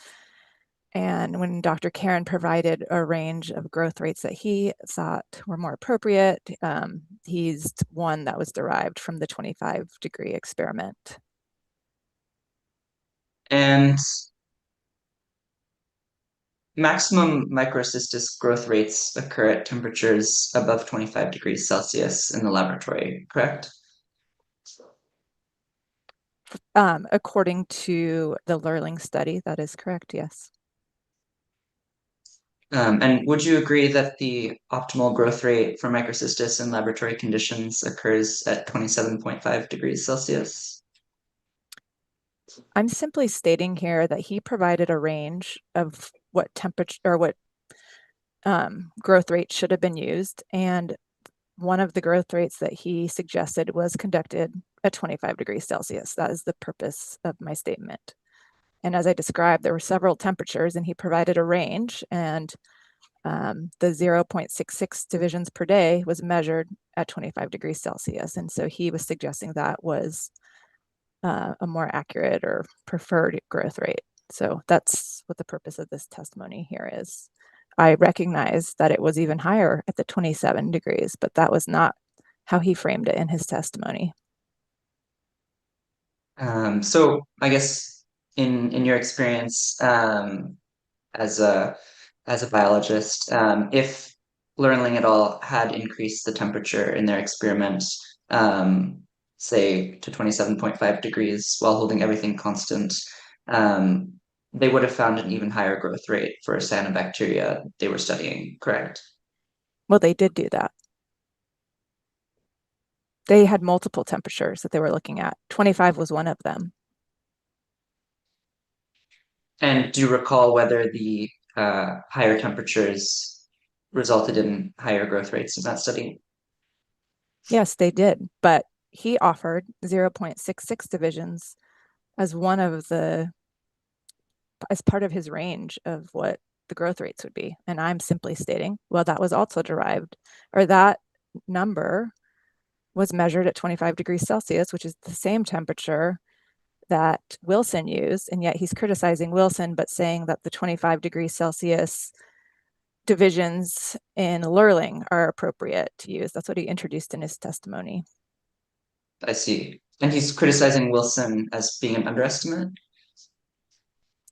And when Dr. Karen provided a range of growth rates that he thought were more appropriate, he used one that was derived from the 25-degree experiment. And maximum microcystis growth rates occur at temperatures above 25 degrees Celsius in the laboratory, correct? According to the Lurling study, that is correct, yes. And would you agree that the optimal growth rate for microcystis in laboratory conditions occurs at 27.5 degrees Celsius? I'm simply stating here that he provided a range of what temperature or what growth rate should have been used. And one of the growth rates that he suggested was conducted at 25 degrees Celsius. That is the purpose of my statement. And as I described, there were several temperatures and he provided a range, and the 0.66 divisions per day was measured at 25 degrees Celsius. And so he was suggesting that was a more accurate or preferred growth rate. So that's what the purpose of this testimony here is. I recognize that it was even higher at the 27 degrees, but that was not how he framed it in his testimony. So I guess in your experience as a biologist, if Lurling et al. Had increased the temperature in their experiment, say to 27.5 degrees while holding everything constant, they would have found an even higher growth rate for cyanobacteria they were studying, correct? Well, they did do that. They had multiple temperatures that they were looking at. 25 was one of them. And do you recall whether the higher temperatures resulted in higher growth rates in that study? Yes, they did. But he offered 0.66 divisions as one of the, as part of his range of what the growth rates would be. And I'm simply stating, well, that was also derived, or that number was measured at 25 degrees Celsius, which is the same temperature that Wilson used. And yet he's criticizing Wilson, but saying that the 25 degrees Celsius divisions in Lurling are appropriate to use. That's what he introduced in his testimony. I see. And he's criticizing Wilson as being an underestimate?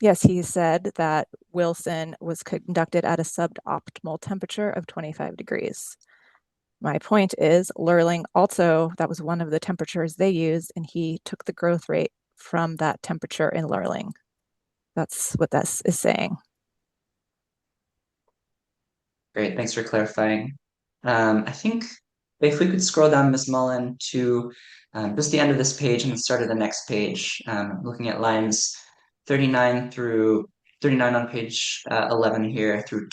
Yes, he said that Wilson was conducted at a suboptimal temperature of 25 degrees. My point is Lurling also, that was one of the temperatures they used, and he took the growth rate from that temperature in Lurling. That's what that is saying. Great, thanks for clarifying. I think if we could scroll down, Ms. Mullen, to just the end of this page and the start of the next page, looking at lines 39 through 39 on page 11 here through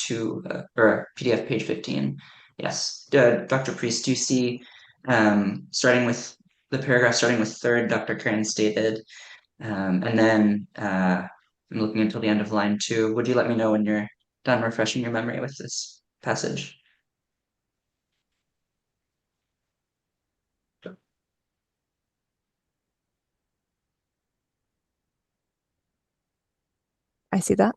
or PDF page 15. Yes, Dr. Priest, do you see starting with the paragraph starting with third, Dr. Karen stated, and then I'm looking until the end of line 2. Would you let me know when you're done refreshing your memory with this passage? I see that.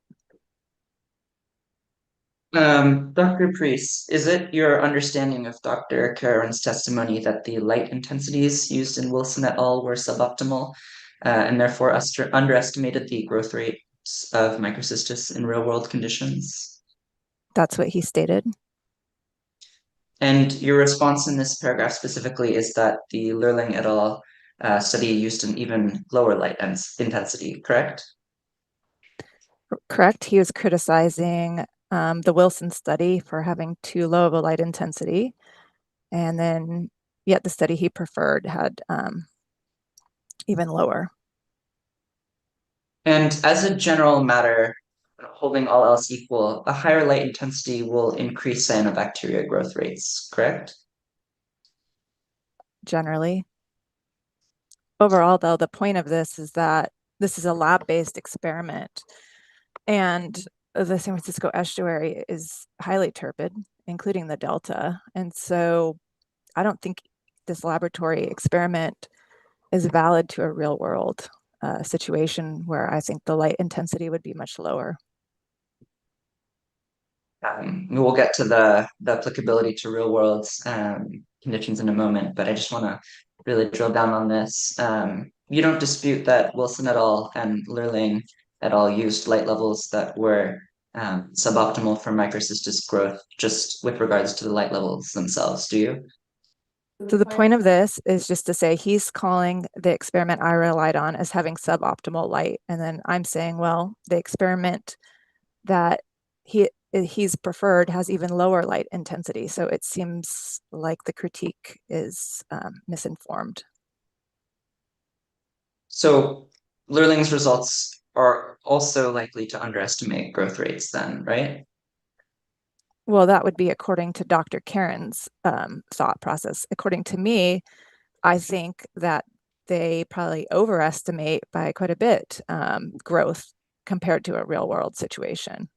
Dr. Priest, is it your understanding of Dr. Karen's testimony that the light intensities used in Wilson et al. Were suboptimal and therefore underestimated the growth rates of microcystis in real world conditions? That's what he stated. And your response in this paragraph specifically is that the Lurling et al. study used an even lower light intensity, correct? Correct. He was criticizing the Wilson study for having too low of a light intensity. And then yet the study he preferred had even lower. And as a general matter, holding all else equal, a higher light intensity will increase cyanobacteria growth rates, correct? Generally. Overall, though, the point of this is that this is a lab-based experiment, and the San Francisco estuary is highly turbid, including the delta. And so I don't think this laboratory experiment is valid to a real world situation where I think the light intensity would be much lower. We will get to the applicability to real world conditions in a moment, but I just want to really drill down on this. You don't dispute that Wilson et al. And Lurling et al. Used light levels that were suboptimal for microcystis growth, just with regards to the light levels themselves, do you? So the point of this is just to say he's calling the experiment I relied on as having suboptimal light. And then I'm saying, well, the experiment that he's preferred has even lower light intensity. So it seems like the critique is misinformed. So Lurling's results are also likely to underestimate growth rates then, right? Well, that would be according to Dr. Karen's thought process. According to me, I think that they probably overestimate by quite a bit growth compared to a real world situation.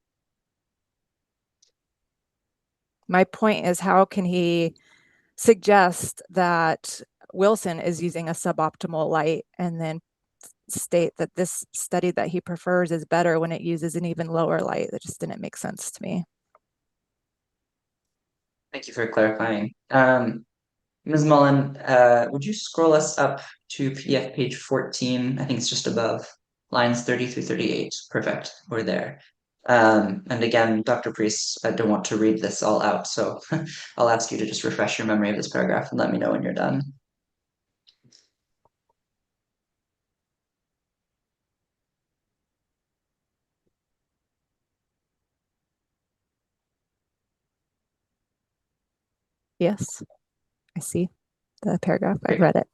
My point is, how can he suggest that Wilson is using a suboptimal light and then state that this study that he prefers is better when it uses an even lower light? That just didn't make sense to me. Thank you for clarifying. Ms. Mullen, would you scroll us up to PDF page 14? I think it's just above lines 30 through 38. Perfect, we're there. And again, Dr. Priest, I don't want to read this all out, so I'll ask you to just refresh your memory of this paragraph and let me know when you're done. Yes, I see the paragraph. Great. I've read it.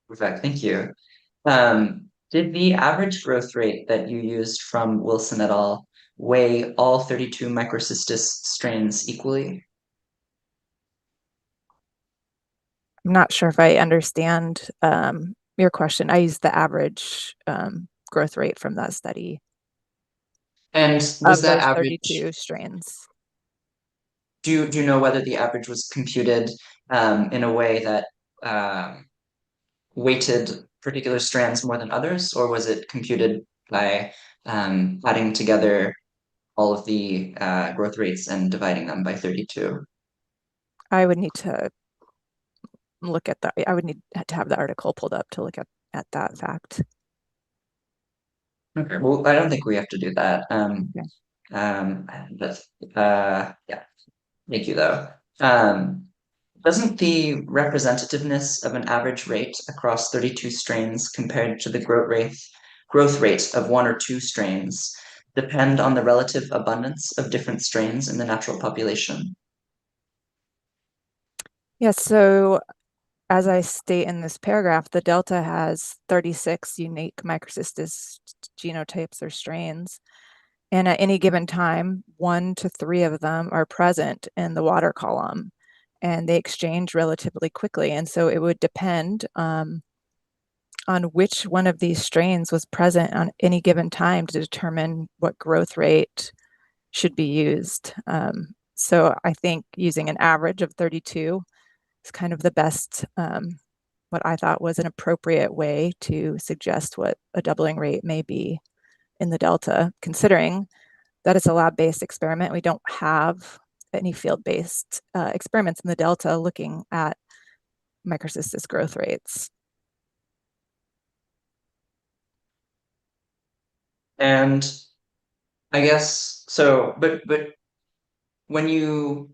Perfect, thank you. Did the average growth rate that you used from Wilson et al. Weigh all 32 microcystis strains equally? I'm not sure if I understand your question. I used the average growth rate from that study. And was of that those average 32 strains. Do you know whether the average was computed in a way that weighted particular strands more than others, or was it computed by adding together all of the growth rates and dividing them by 32? I would need to look at that. I would need to have the article pulled up to look at that fact. Okay, well, I don't think we have to do that. Okay. But yeah, thank you though. Doesn't the representativeness of an average rate across 32 strains compared to the growth rate of one or two strains depend on the relative abundance of different strains in the natural population? Yeah, so as I state in this paragraph, the delta has 36 unique microcystis genotypes or strains. And at any given time, 1 to 3 of them are present in the water column, and they exchange relatively quickly. And so it would depend on which one of these strains was present on any given time to determine what growth rate should be used. So I think using an average of 32 is kind of the best, what I thought was an appropriate way to suggest what a doubling rate may be in the delta, considering that it's a lab-based experiment. We don't have any field-based experiments in the delta looking at microcystis growth rates. And I guess so, but when you,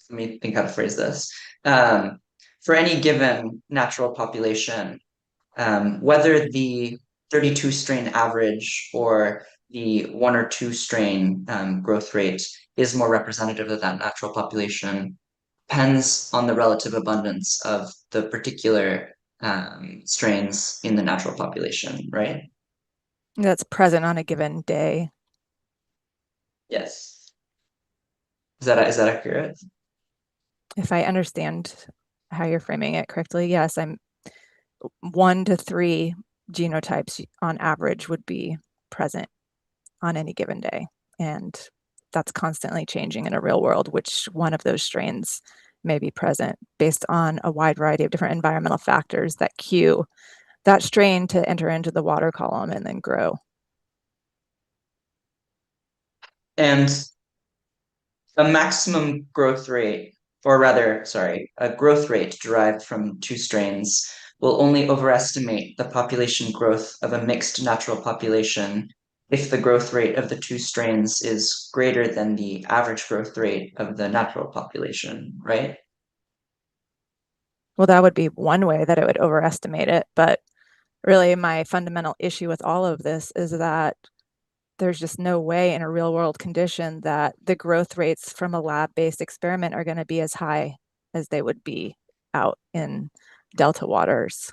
let me think how to phrase this. for any given natural population, whether the 32 strain average or the 1 or 2 strain growth rate is more representative of that natural population depends on the relative abundance of the particular strains in the natural population, right? That's present on a given day. Yes. Is that accurate? If I understand how you're framing it correctly, yes, I'm 1 to 3 genotypes on average would be present on any given day. And that's constantly changing in a real world, which one of those strains may be present based on a wide variety of different environmental factors that cue that strain to enter into the water column and then grow. And a maximum growth rate, or rather, sorry, a growth rate derived from 2 strains will only overestimate the population growth of a mixed natural population if the growth rate of the 2 strains is greater than the average growth rate of the natural population, right? Well, that would be one way that it would overestimate it, but really my fundamental issue with all of this is that there's just no way in a real world condition that the growth rates from a lab-based experiment are going to be as high as they would be out in delta waters.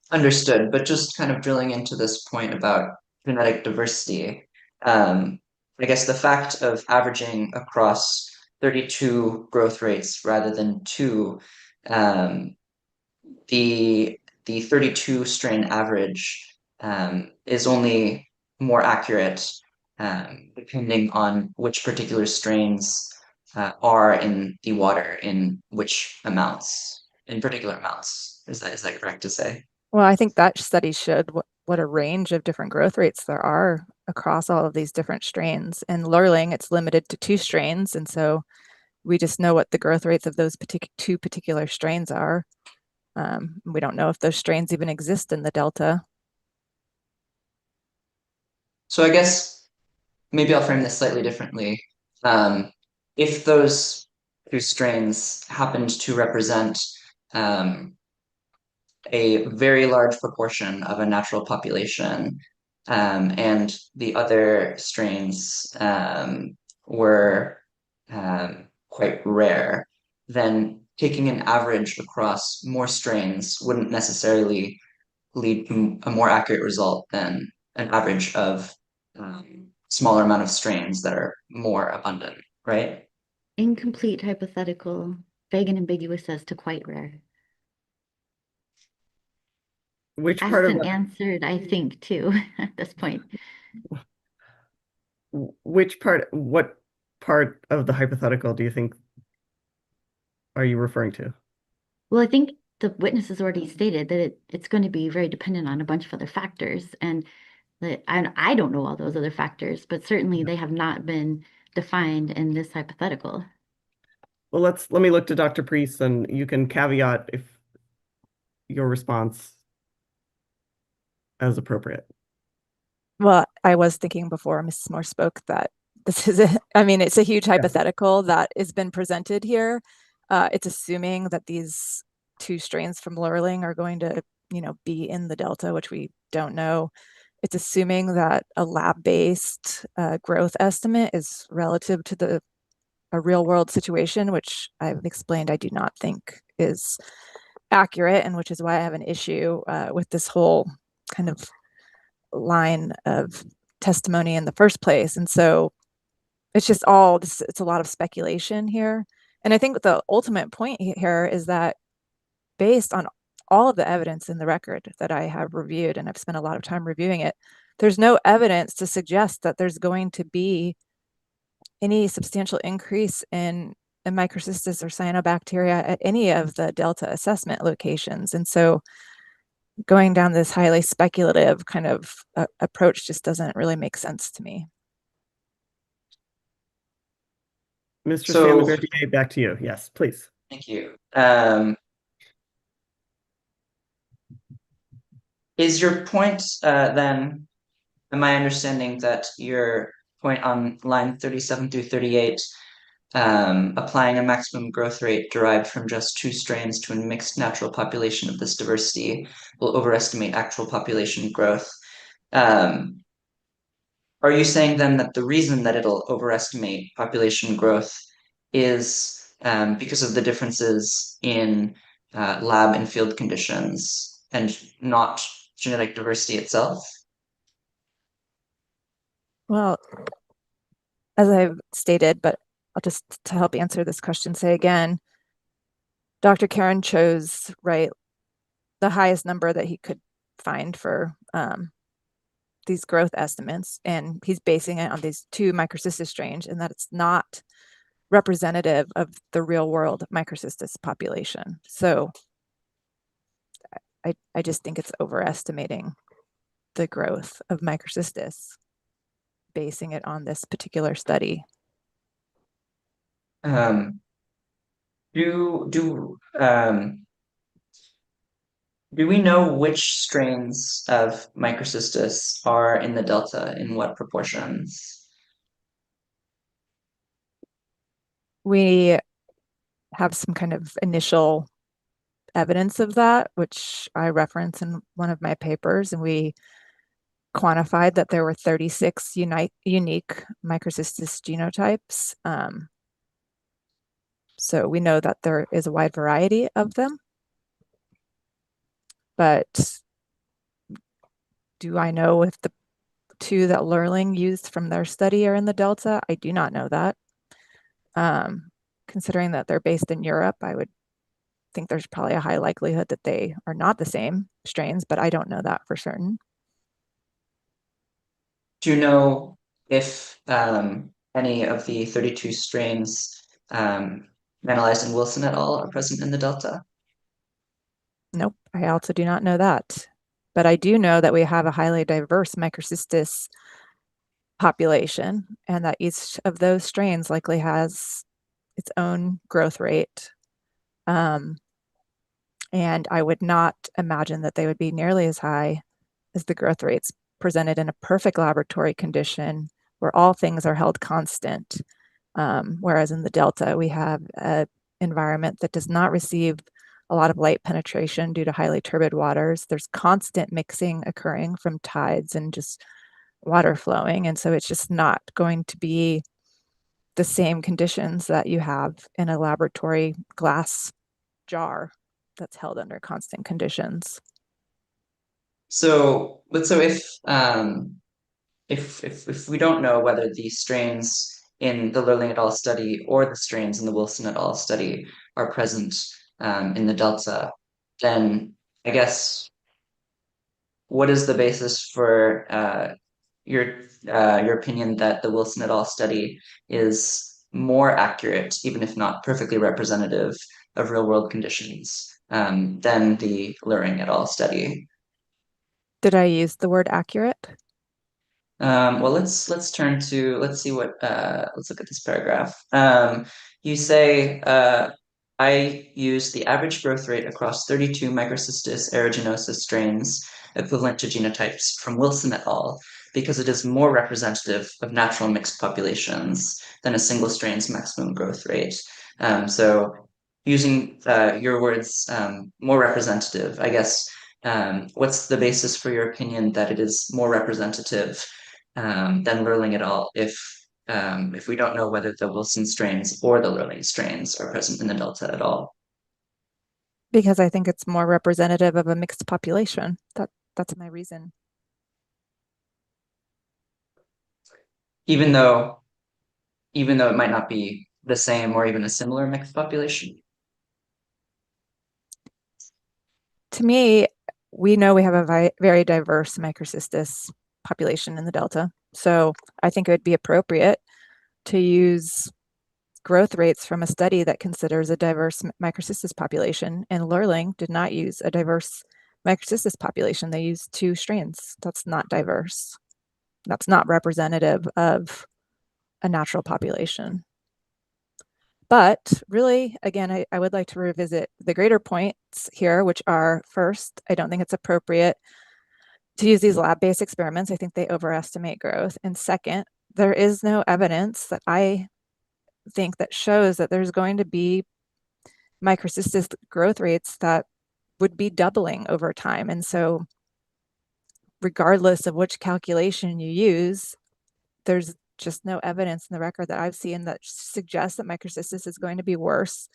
Understood, but just kind of drilling into this point about genetic diversity, I guess the fact of averaging across 32 growth rates rather than 2, the 32 strain average is only more accurate depending on which particular strains are in the water in which amounts, in particular amounts. Is that correct to say? Well, I think that study showed what a range of different growth rates there are across all of these different strains. In Lurling, it's limited to 2 strains, and so we just know what the growth rates of those 2 particular strains are. We don't know if those strains even exist in the delta. So I guess maybe I'll frame this slightly differently. If those 2 strains happened to represent a very large proportion of a natural population, and the other strains were quite rare, then taking an average across more strains wouldn't necessarily lead to a more accurate result than an average of smaller amount of strains that are more abundant, right? Incomplete hypothetical, vague and ambiguous as to quite rare. Which Asked part of and answered, I think, too, at this point. what part of the hypothetical do you think are you referring to? Well, I think the witness has already stated that it's going to be very dependent on a bunch of other factors, and I don't know all those other factors, but certainly they have not been defined in this hypothetical. Well, let me look to Dr. Priest, and you can caveat if your response as appropriate. Well, I was thinking before Mrs. Moore spoke that this is it's a huge hypothetical that has been presented here. It's assuming that these 2 strains from Lurling are going to, be in the delta, which we don't know. It's assuming that a lab-based growth estimate is relative to a real-world situation, which I've explained I do not think is accurate, and which is why I have an issue with this whole kind of line of testimony in the first place. And so it's just it's a lot of speculation here. And I think the ultimate point here is that based on all of the evidence in the record that I have reviewed, and I've spent a lot of time reviewing it, there's no evidence to suggest that there's going to be any substantial increase in microcystis or cyanobacteria at any of the delta assessment locations. And so going down this highly speculative kind of approach just doesn't really make sense to me. Mr. Samaguerdier, back to you. Yes, please. Thank you. Is your point then, am I understanding that your point on line 37 through 38 applying a maximum growth rate derived from just 2 strains to a mixed natural population of this diversity will overestimate actual population growth. Are you saying then that the reason that it'll overestimate population growth is because of the differences in lab and field conditions and not genetic diversity itself? Well, as I've stated, but I'll just, to help answer this question, say again, Dr. Karen chose, right, the highest number that he could find for these growth estimates, and he's basing it on these 2 microcystis strains, and that it's not representative of the real world microcystis population. So I just think it's overestimating the growth of microcystis, basing it on this particular study. Do we know which strains of microcystis are in the delta in what proportions? We have some kind of initial evidence of that, which I reference in one of my papers, and we quantified that there were 36 unique microcystis genotypes. So we know that there is a wide variety of them. But do I know if the 2 that Lurling used from their study are in the delta? I do not know that. Considering that they're based in Europe, I would think there's probably a high likelihood that they are not the same strains, but I don't know that for certain. Do you know if any of the 32 strains analyzed in Wilson et al. Are present in the delta? Nope, I also do not know that. But I do know that we have a highly diverse microcystis population, and that each of those strains likely has its own growth rate. And I would not imagine that they would be nearly as high as the growth rates presented in a perfect laboratory condition where all things are held constant. Whereas in the delta, we have an environment that does not receive a lot of light penetration due to highly turbid waters. There's constant mixing occurring from tides and just water flowing. And so it's just not going to be the same conditions that you have in a laboratory glass jar that's held under constant conditions. So if we don't know whether the strains in the Lurling et al. Study or the strains in the Wilson et al. Study are present in the delta, then I guess what is the basis for your opinion that the Wilson et al. Study is more accurate, even if not perfectly representative of real world conditions, than the Lurling et al. Study? Did I use the word accurate? Well, let's look at this paragraph. You say I use the average growth rate across 32 microcystis aeruginosus strains equivalent to genotypes from Wilson et al. Because it is more representative of natural mixed populations than a single strain's maximum growth rate. So using your words, more representative, I guess, what's the basis for your opinion that it is more representative than Lurling et al. If we don't know whether the Wilson strains or the Lurling strains are present in the delta at all? Because I think it's more representative of a mixed population. That's my reason. Even though it might not be the same or even a similar mixed population? To me, we know we have a very diverse microcystis population in the delta. So I think it would be appropriate to use growth rates from a study that considers a diverse microcystis population. And Lurling did not use a diverse microcystis population. They used 2 strains. That's not diverse. That's not representative of a natural population. But really, again, I would like to revisit the greater points here, which are, first, I don't think it's appropriate to use these lab-based experiments. I think they overestimate growth. And second, there is no evidence that I think that shows that there's going to be microcystis growth rates that would be doubling over time. And so regardless of which calculation you use, there's just no evidence in the record that I've seen that suggests that microcystis is going to be worse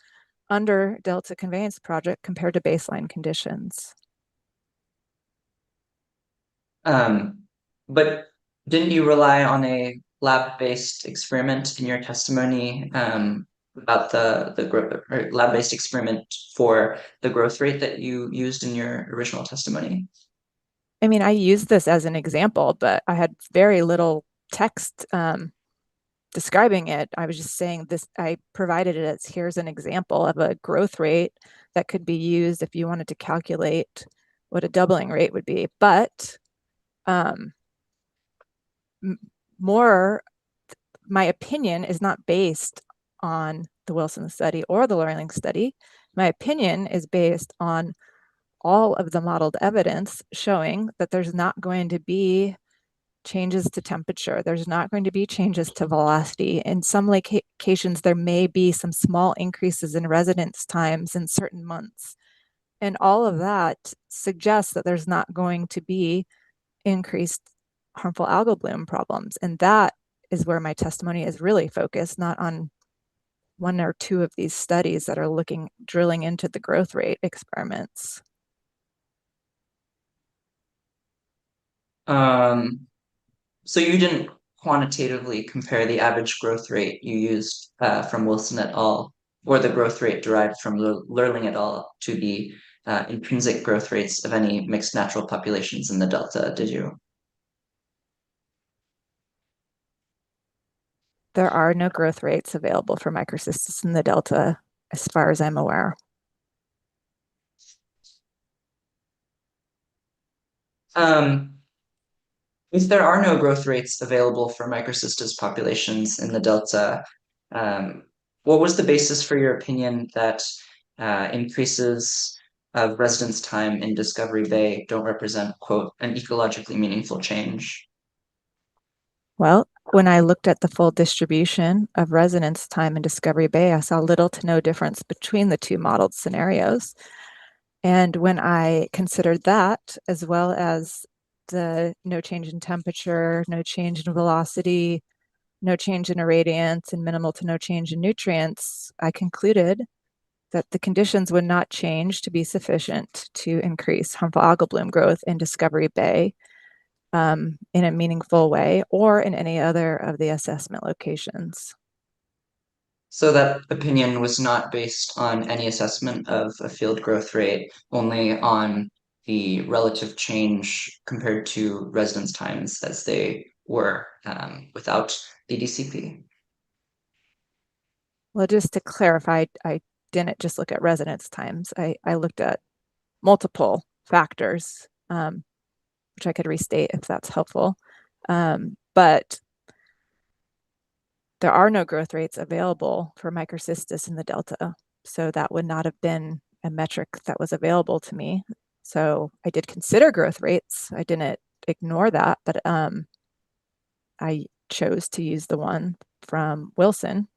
under Delta Conveyance Project compared to baseline conditions. But didn't you rely on a lab-based experiment in your testimony about the growth, or lab-based experiment for the growth rate that you used in your original testimony? I mean, I used this as an example, but I had very little text describing it. I was just saying this, I provided it as here's an example of a growth rate that could be used if you wanted to calculate what a doubling rate would be. But my opinion is not based on the Wilson study or the Learning study. My opinion is based on all of the modeled evidence showing that there's not going to be changes to temperature. There's not going to be changes to velocity. In some locations, there may be some small increases in residence times in certain months. And all of that suggests that there's not going to be increased harmful algal bloom problems. And that is where my testimony is really focused, not on one or two of these studies that are drilling into the growth rate experiments. So you didn't quantitatively compare the average growth rate you used from Wilson et al., or the growth rate derived from Lurling et al. To the intrinsic growth rates of any mixed natural populations in the Delta, did you? There are no growth rates available for microcystis in the Delta, as far as I'm aware. If there are no growth rates available for microcystis populations in the Delta, what was the basis for your opinion that increases of residence time in Discovery Bay don't represent, quote, an ecologically meaningful change? Well, when I looked at the full distribution of residence time in Discovery Bay, I saw little to no difference between the two modeled scenarios. And when I considered that, as well as the no change in temperature, no change in velocity, no change in irradiance, and minimal to no change in nutrients, I concluded that the conditions would not change to be sufficient to increase harmful algal bloom growth in Discovery Bay in a meaningful way or in any other of the assessment locations. So that opinion was not based on any assessment of a field growth rate, only on the relative change compared to residence times as they were without the DCP. Well, just to clarify, I didn't just look at residence times. I looked at multiple factors, which I could restate if that's helpful. But there are no growth rates available for microcystis in the Delta. So that would not have been a metric that was available to me. So I did consider growth rates. I didn't ignore that, but I chose to use the one from Wilson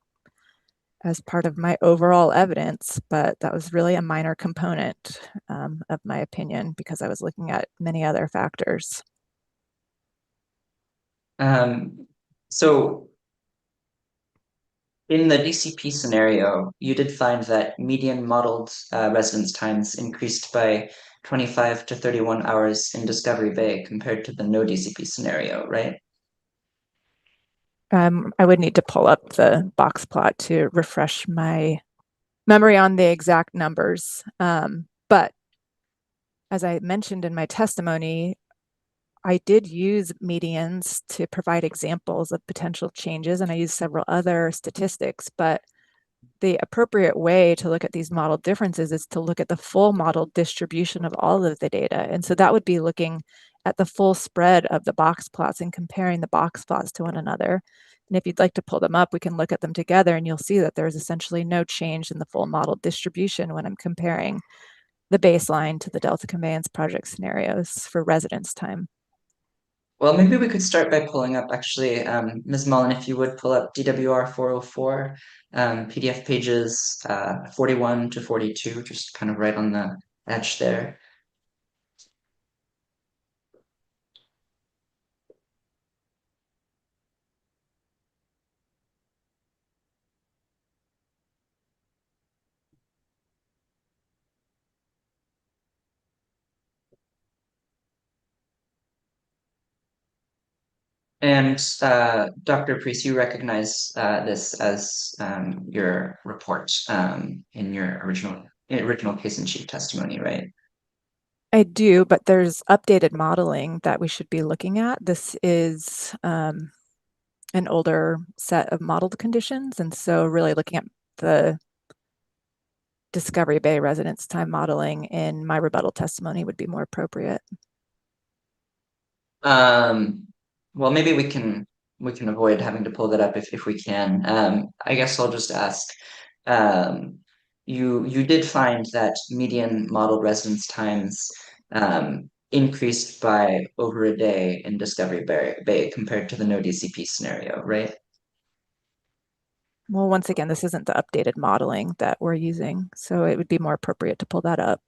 as part of my overall evidence, but that was really a minor component of my opinion because I was looking at many other factors. So in the DCP scenario, you did find that median modeled residence times increased by 25 to 31 hours in Discovery Bay compared to the no DCP scenario, right? I would need to pull up the box plot to refresh my memory on the exact numbers. But as I mentioned in my testimony, I did use medians to provide examples of potential changes, and I used several other statistics, but the appropriate way to look at these model differences is to look at the full model distribution of all of the data. And so that would be looking at the full spread of the box plots and comparing the box plots to one another. And if you'd like to pull them up, we can look at them together and you'll see that there's essentially no change in the full model distribution when I'm comparing the baseline to the Delta Conveyance Project scenarios for residence time. Well, maybe we could start by pulling up actually, Ms. Mullen, if you would pull up DWR 404, PDF pages 41 to 42, just kind of right on the edge there. And Dr. Priest, you recognize this as your report in your original case in chief testimony, right? I do, but there's updated modeling that we should be looking at. This is an older set of modeled conditions, and so really looking at the Discovery Bay residence time modeling in my rebuttal testimony would be more appropriate. Well, maybe we can avoid having to pull that up if we can. I guess I'll just ask. You did find that median modeled residence times increased by over a day in Discovery Bay compared to the no DCP scenario, right? Well, once again, this isn't the updated modeling that we're using, so it would be more appropriate to pull that up.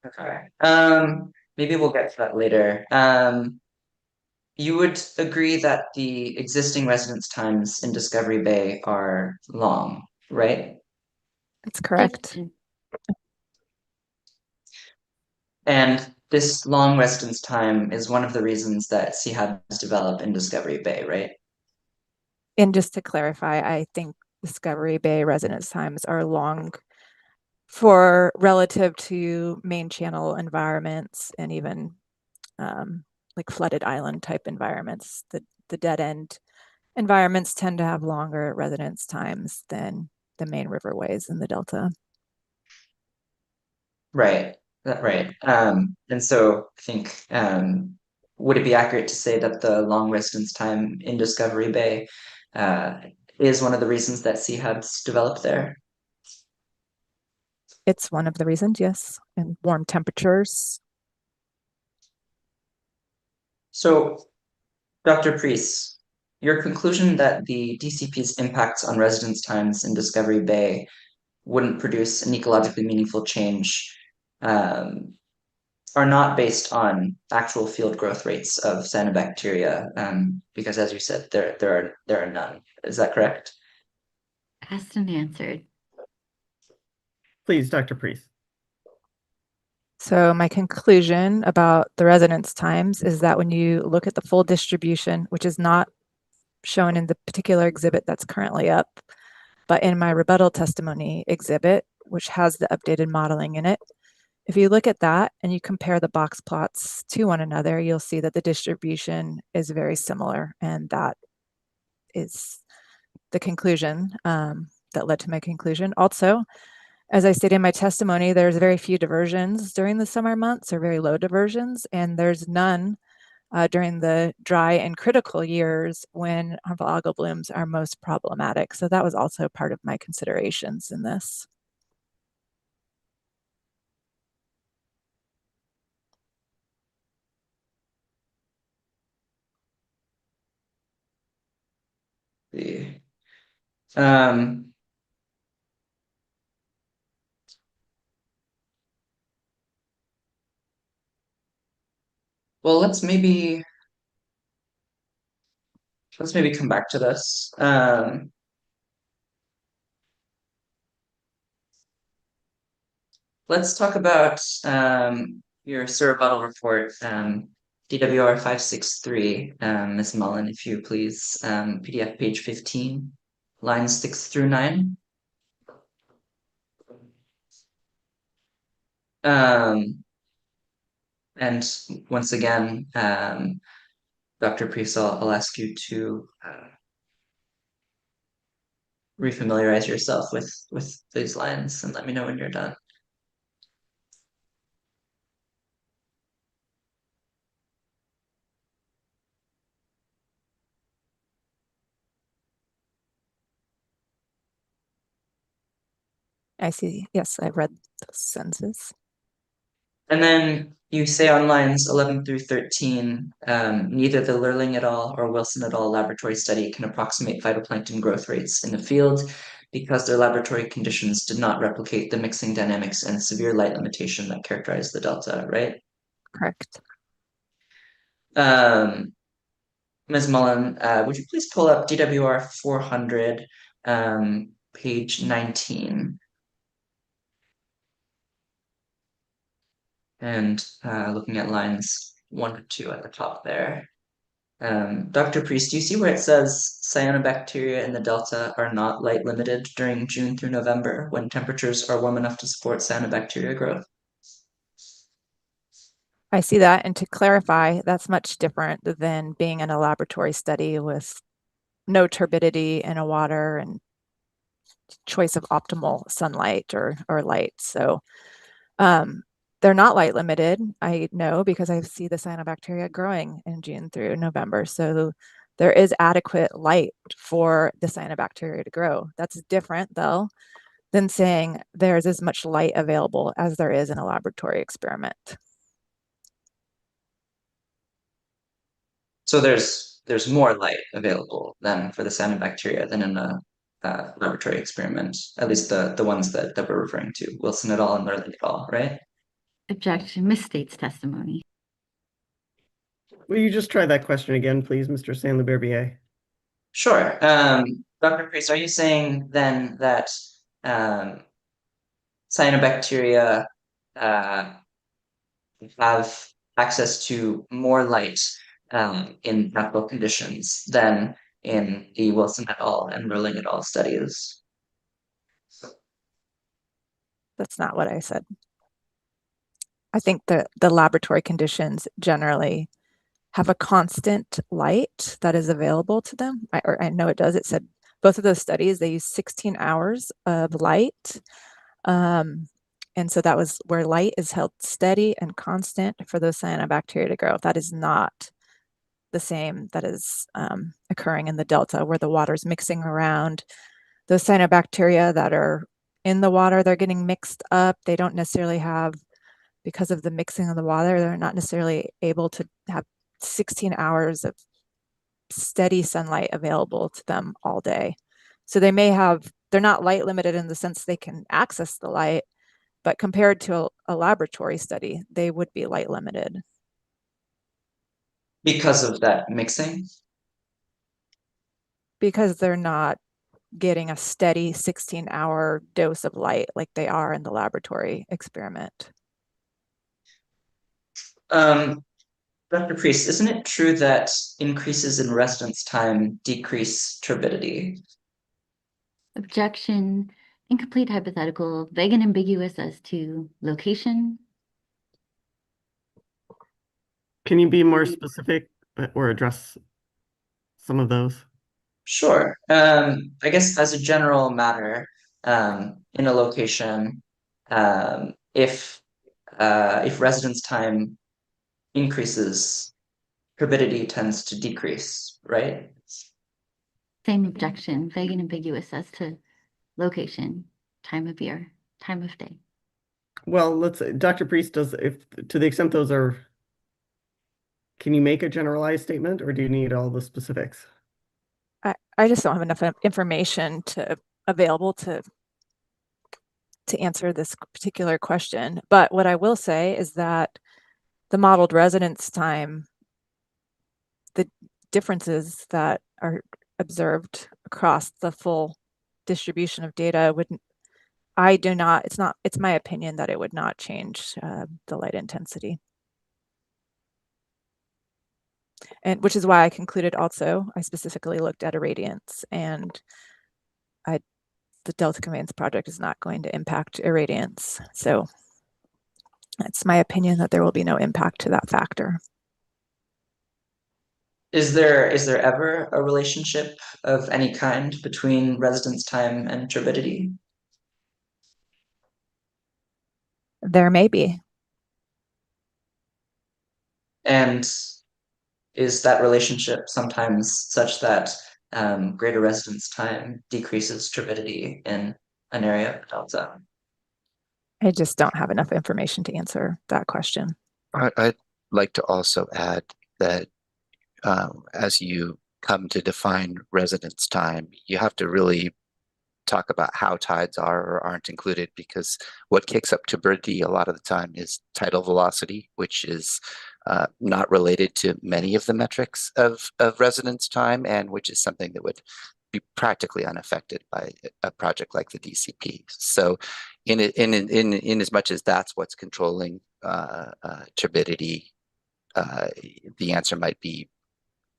Okay. Maybe we'll get to that later. You would agree that the existing residence times in Discovery Bay are long, right? That's correct. And this long residence time is one of the reasons that CHABs develop in Discovery Bay, right? And just to clarify, I think Discovery Bay residence times are long for relative to main channel environments and even like flooded island type environments. The dead end environments tend to have longer residence times than the main riverways in the Delta. Right, right. And so I think, would it be accurate to say that the long residence time in Discovery Bay is one of the reasons that CHABs develop there? It's one of the reasons, yes, and warm temperatures. So, Dr. Priest, your conclusion that the DCP's impacts on residence times in Discovery Bay wouldn't produce an ecologically meaningful change are not based on actual field growth rates of cyanobacteria, because as you said, there are none. Is that correct? Asked and answered. Please, Dr. Priest. So my conclusion about the residence times is that when you look at the full distribution, which is not shown in the particular exhibit that's currently up, but in my rebuttal testimony exhibit, which has the updated modeling in it, if you look at that and you compare the box plots to one another, you'll see that the distribution is very similar, and that is the conclusion that led to my conclusion. Also, as I stated in my testimony, there's very few diversions during the summer months, or very low diversions, and there's none during the dry and critical years when harmful algal blooms are most problematic. So that was also part of my considerations in this. Um, well, let's maybe come back to this. Let's talk about your rebuttal report, DWR 563, Ms. Mullen, if you please, PDF page 15, lines 6 through 9. And once again, Dr. Priest, I'll ask you to refamiliarize yourself with these lines and let me know when you're done. I see. Yes, I've read those sentences. And then you say on lines 11 through 13, neither the Lurling et al. Or Wilson et al. Laboratory study can approximate phytoplankton growth rates in the field because their laboratory conditions did not replicate the mixing dynamics and severe light limitation that characterize the delta, right? Correct. Ms. Mullen, would you please pull up DWR 400, page 19? And looking at lines 1 to 2 at the top there. Dr. Priest, do you see where it says cyanobacteria in the delta are not light limited during June through November when temperatures are warm enough to support cyanobacteria growth? I see that. And to clarify, that's much different than being in a laboratory study with no turbidity in a water and choice of optimal sunlight or light. So they're not light limited. I know because I see the cyanobacteria growing in June through November. So there is adequate light for the cyanobacteria to grow. That's different though than saying there's as much light available as there is in a laboratory experiment. So there's more light available than for the cyanobacteria than in a laboratory experiment, at least the ones that we're referring to, Wilson et al. And Lurling et al., right? Objection, misstates testimony. Will you just try that question again, please, Mr. Sandler-Berbier? Sure. Dr. Priest, are you saying then that cyanobacteria have access to more light in natural conditions than in the Wilson et al. And Lurling et al. Studies? That's not what I said. I think the laboratory conditions generally have a constant light that is available to them. I know it does. It said both of those studies, they use 16 hours of light. And so that was where light is held steady and constant for those cyanobacteria to grow. That is not the same that is occurring in the delta where the water's mixing around. Those cyanobacteria that are in the water, they're getting mixed up. They don't necessarily have, because of the mixing of the water, they're not necessarily able to have 16 hours of steady sunlight available to them all day. So they may have, they're not light limited in the sense they can access the light, but compared to a laboratory study, they would be light limited. Because of that mixing? Because they're not getting a steady 16-hour dose of light like they are in the laboratory experiment. Dr. Priest, isn't it true that increases in residence time decrease turbidity? Objection, incomplete hypothetical, vague and ambiguous as to location. Can you be more specific or address some of those? Sure. I guess as a general matter, in a location, if residence time increases, turbidity tends to decrease, right? Same objection, vague and ambiguous as to location, time of year, time of day. Well, Dr. Priest if to the extent those are, can you make a generalized statement or do you need all the specifics? I just don't have enough information available to answer this particular question. But what I will say is that the modeled residence time, the differences that are observed across the full distribution of data it's my opinion that it would not change the light intensity. And which is why I concluded also, I specifically looked at irradiance, and the Delta Conveyance project is not going to impact irradiance. So it's my opinion that there will be no impact to that factor. Is there ever a relationship of any kind between residence time and turbidity? There may be. And is that relationship sometimes such that greater residence time decreases turbidity in an area of the delta? I just don't have enough information to answer that question. I'd like to also add that as you come to define residence time, you have to really talk about how tides are or aren't included, because what kicks up turbidity a lot of the time is tidal velocity, which is not related to many of the metrics of residence time, and which is something that would be practically unaffected by a project like the DCP. So in as much as that's what's controlling turbidity, the answer might be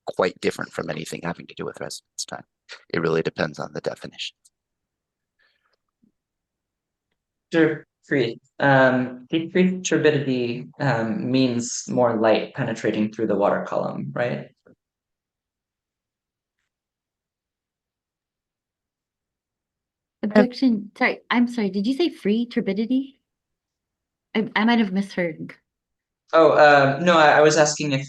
quite different from anything having to do with residence time. It really depends on the definition. Sure, free. Decreased turbidity means more light penetrating through the water column, right? Objection. Sorry, I'm sorry. Did you say free turbidity? I might have misheard. Oh, no, I was asking if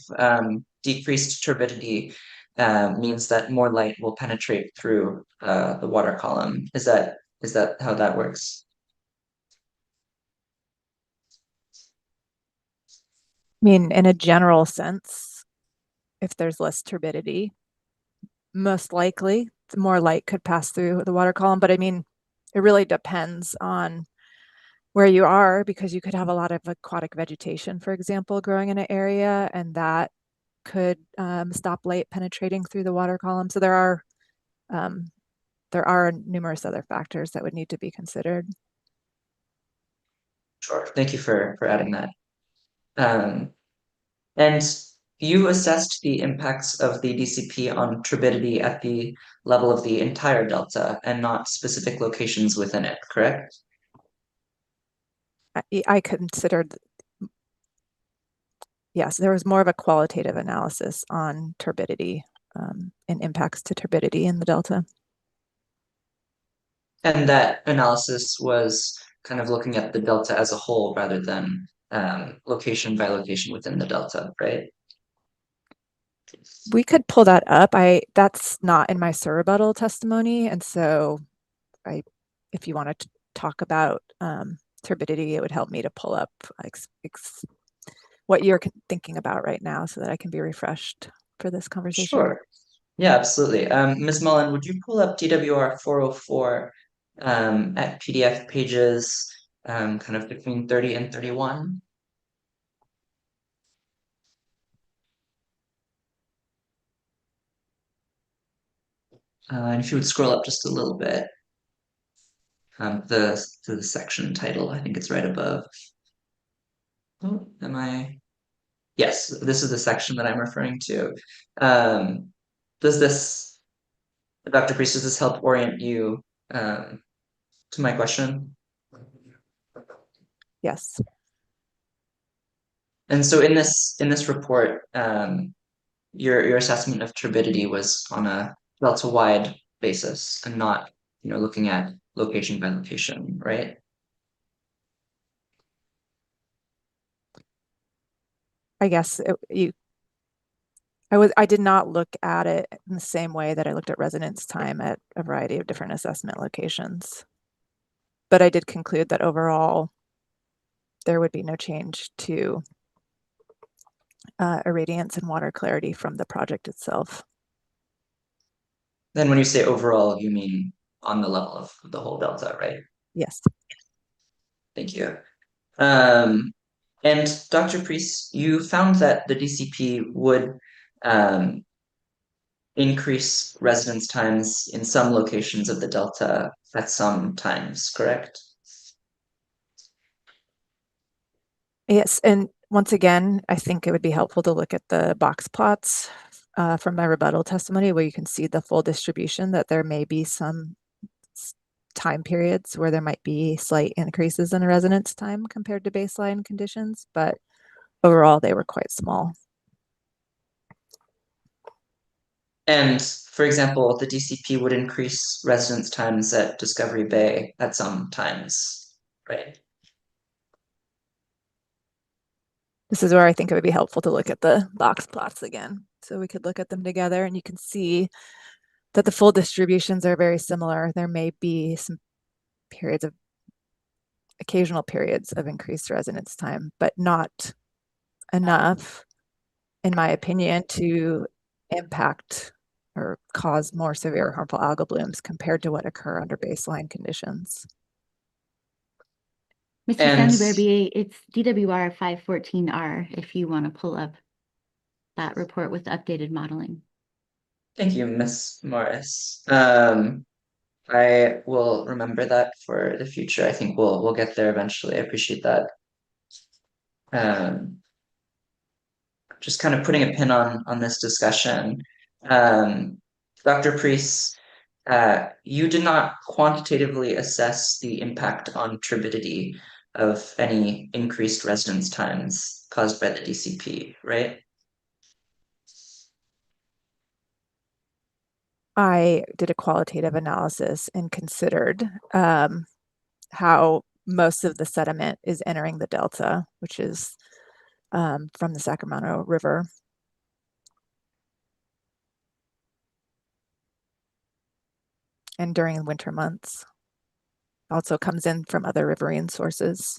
decreased turbidity means that more light will penetrate through the water column. Is that how that works? I mean, in a general sense, if there's less turbidity, most likely more light could pass through the water column. But I mean, it really depends on where you are, because you could have a lot of aquatic vegetation, for example, growing in an area, and that could stop light penetrating through the water column. So there are numerous other factors that would need to be considered. Sure. Thank you for adding that. And you assessed the impacts of the DCP on turbidity at the level of the entire delta and not specific locations within it, correct? I considered, yes, there was more of a qualitative analysis on turbidity and impacts to turbidity in the delta. And that analysis was kind of looking at the delta as a whole rather than location by location within the delta, right? We could pull that up. That's not in my surrebuttal testimony, and so if you wanted to talk about turbidity, it would help me to pull up what you're thinking about right now, so that I can be refreshed for this conversation. Sure. Yeah, absolutely. Ms. Mullen, would you pull up DWR 404 at PDF pages kind of between 30 and 31? And if you would scroll up just a little bit, to the section title, I think it's right above. Oh, am I? Yes, this is the section that I'm referring to. Does this, Dr. Priest, does this help orient you to my question? Yes. And so in this report, your assessment of turbidity was on a delta-wide basis and not, looking at location by location, right? I guess I did not look at it in the same way that I looked at residence time at a variety of different assessment locations. But I did conclude that overall, there would be no change to irradiance and water clarity from the project itself. Then when you say overall, you mean on the level of the whole delta, right? Yes. Thank you. And Dr. Priest, you found that the DCP would increase residence times in some locations of the delta at some times, correct? Yes, and once again, I think it would be helpful to look at the box plots from my rebuttal testimony, where you can see the full distribution, that there may be some time periods where there might be slight increases in residence time compared to baseline conditions, but overall they were quite small. And for example, the DCP would increase residence times at Discovery Bay at some times, right? This is where I think it would be helpful to look at the box plots again. So we could look at them together, and you can see that the full distributions are very similar. There may be some periods of occasional periods of increased residence time, but not enough, in my opinion, to impact or cause more severe harmful algal blooms compared to what occur under baseline conditions. Mr. And Sandy, it's DWR 514R if you want to pull up that report with updated modeling. thank you, Miss Morris. I will remember that for the future. I think we'll get there eventually. I appreciate that. Um, just kind of putting a pin on this discussion. Dr. Priest, you did not quantitatively assess the impact on turbidity of any increased residence times caused by the DCP, right? I did a qualitative analysis and considered how most of the sediment is entering the delta, which is from the Sacramento River. And during winter months. Also comes in from other riverine sources.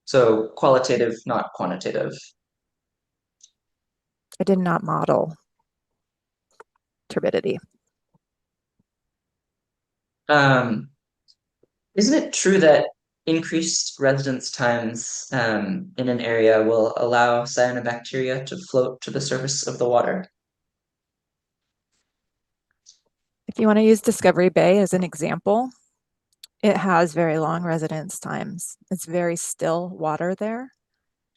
So qualitative, not quantitative. I did not model turbidity. Isn't it true that increased residence times in an area will allow cyanobacteria to float to the surface of the water? If you want to use Discovery Bay as an example, it has very long residence times. It's very still water there.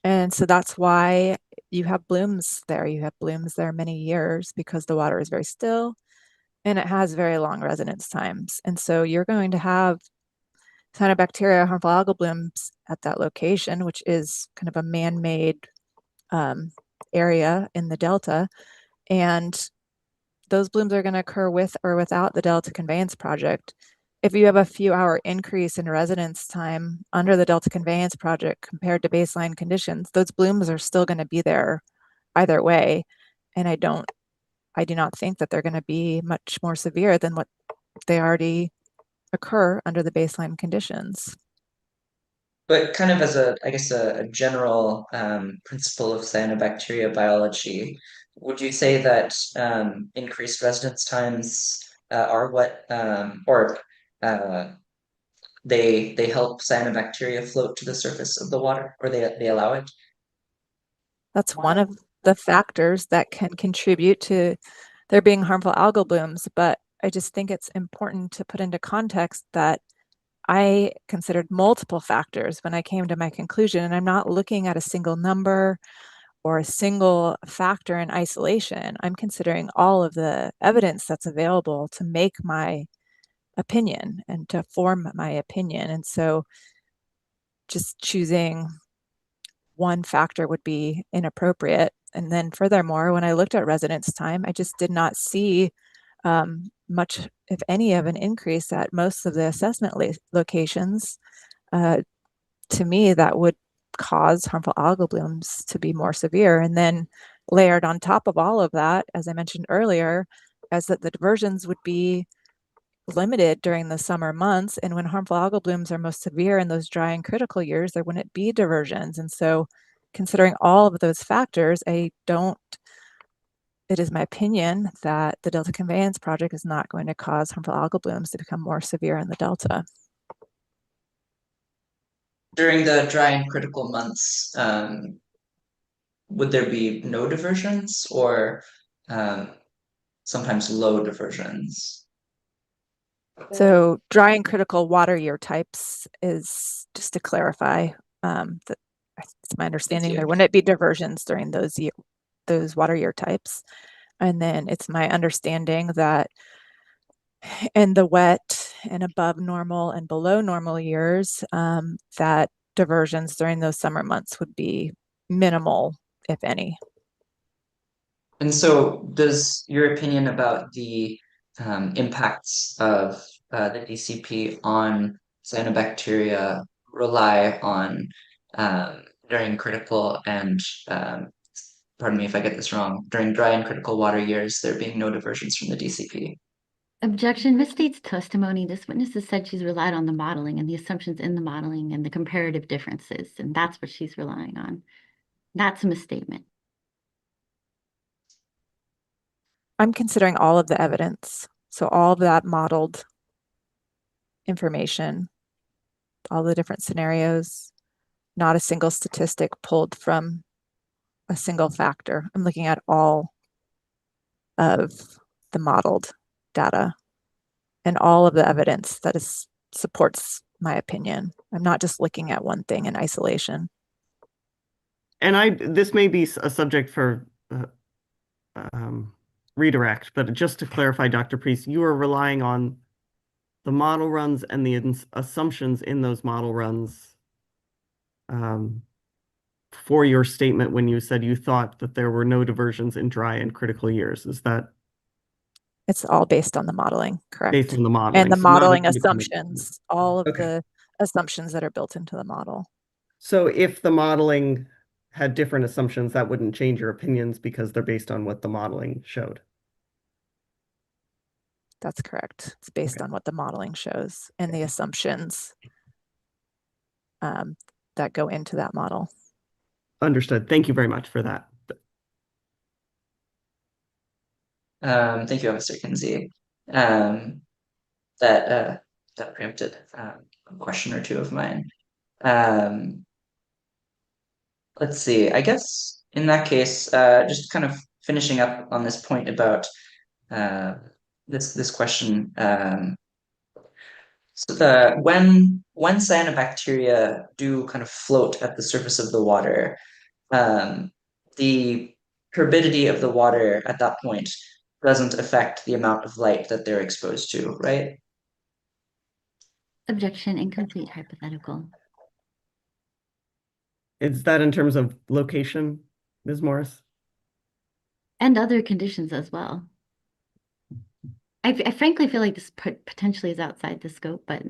And so that's why you have blooms there. You have blooms there many years because the water is very still and it has very long residence times. And so you're going to have cyanobacteria, harmful algal blooms at that location, which is kind of a man-made area in the delta. And those blooms are going to occur with or without the Delta Conveyance Project. If you have a few hour increase in residence time under the Delta Conveyance Project compared to baseline conditions, those blooms are still going to be there either way. And I do not think that they're going to be much more severe than what they already occur under the baseline conditions. But kind of as I guess, a general principle of cyanobacteria biology, would you say that increased residence times are what, or they help cyanobacteria float to the surface of the water, or they allow it? That's one of the factors that can contribute to there being harmful algal blooms, but I just think it's important to put into context that I considered multiple factors when I came to my conclusion, and I'm not looking at a single number or a single factor in isolation. I'm considering all of the evidence that's available to make my opinion and to form my opinion. And so just choosing one factor would be inappropriate. And then furthermore, when I looked at residence time, I just did not see much, if any, of an increase at most of the assessment locations. To me, that would cause harmful algal blooms to be more severe. And then layered on top of all of that, as I mentioned earlier, as that the diversions would be limited during the summer months. And when harmful algal blooms are most severe in those dry and critical years, there wouldn't be diversions. And so considering all of those factors, it is my opinion that the Delta Conveyance Project is not going to cause harmful algal blooms to become more severe in the Delta. During the dry and critical months, would there be no diversions or sometimes low diversions? So dry and critical water year types is, just to clarify, that it's my understanding there wouldn't be diversions during those water year types. And then it's my understanding that in the wet and above normal and below normal years, that diversions during those summer months would be minimal, if any. And so does your opinion about the impacts of the DCP on cyanobacteria rely on during critical and pardon me if I get this wrong, during dry and critical water years, there being no diversions from the DCP. Objection. Ms. State's testimony, this witness has said she's relied on the modeling and the assumptions in the modeling and the comparative differences, and that's what she's relying on. That's a misstatement. I'm considering all of the evidence. So all of that modeled information, all the different scenarios, not a single statistic pulled from a single factor. I'm looking at all of the modeled data and all of the evidence that supports my opinion. I'm not just looking at one thing in isolation. And this may be a subject for redirect, but just to clarify, Dr. Priest, you are relying on the model runs and the assumptions in those model runs for your statement when you said you thought that there were no diversions in dry and critical years. Is that? It's all based on the modeling, correct? Based on the modeling. And the So not modeling independent. assumptions, all of Okay. the assumptions that are built into the model. So if the modeling had different assumptions, that wouldn't change your opinions because they're based on what the modeling showed. That's correct. It's based on what the modeling shows and the assumptions that go into that model. Understood. Thank you very much for that. Thank you, Officer Kinsey. That preempted a question or two of mine. Let's see. I guess in that case, just kind of finishing up on this point about this question. So when cyanobacteria do kind of float at the surface of the water, the turbidity of the water at that point doesn't affect the amount of light that they're exposed to, right? Objection. Incomplete hypothetical. Is that in terms of location, Ms. Morris? And other conditions as well. I frankly feel like this potentially is outside the scope, but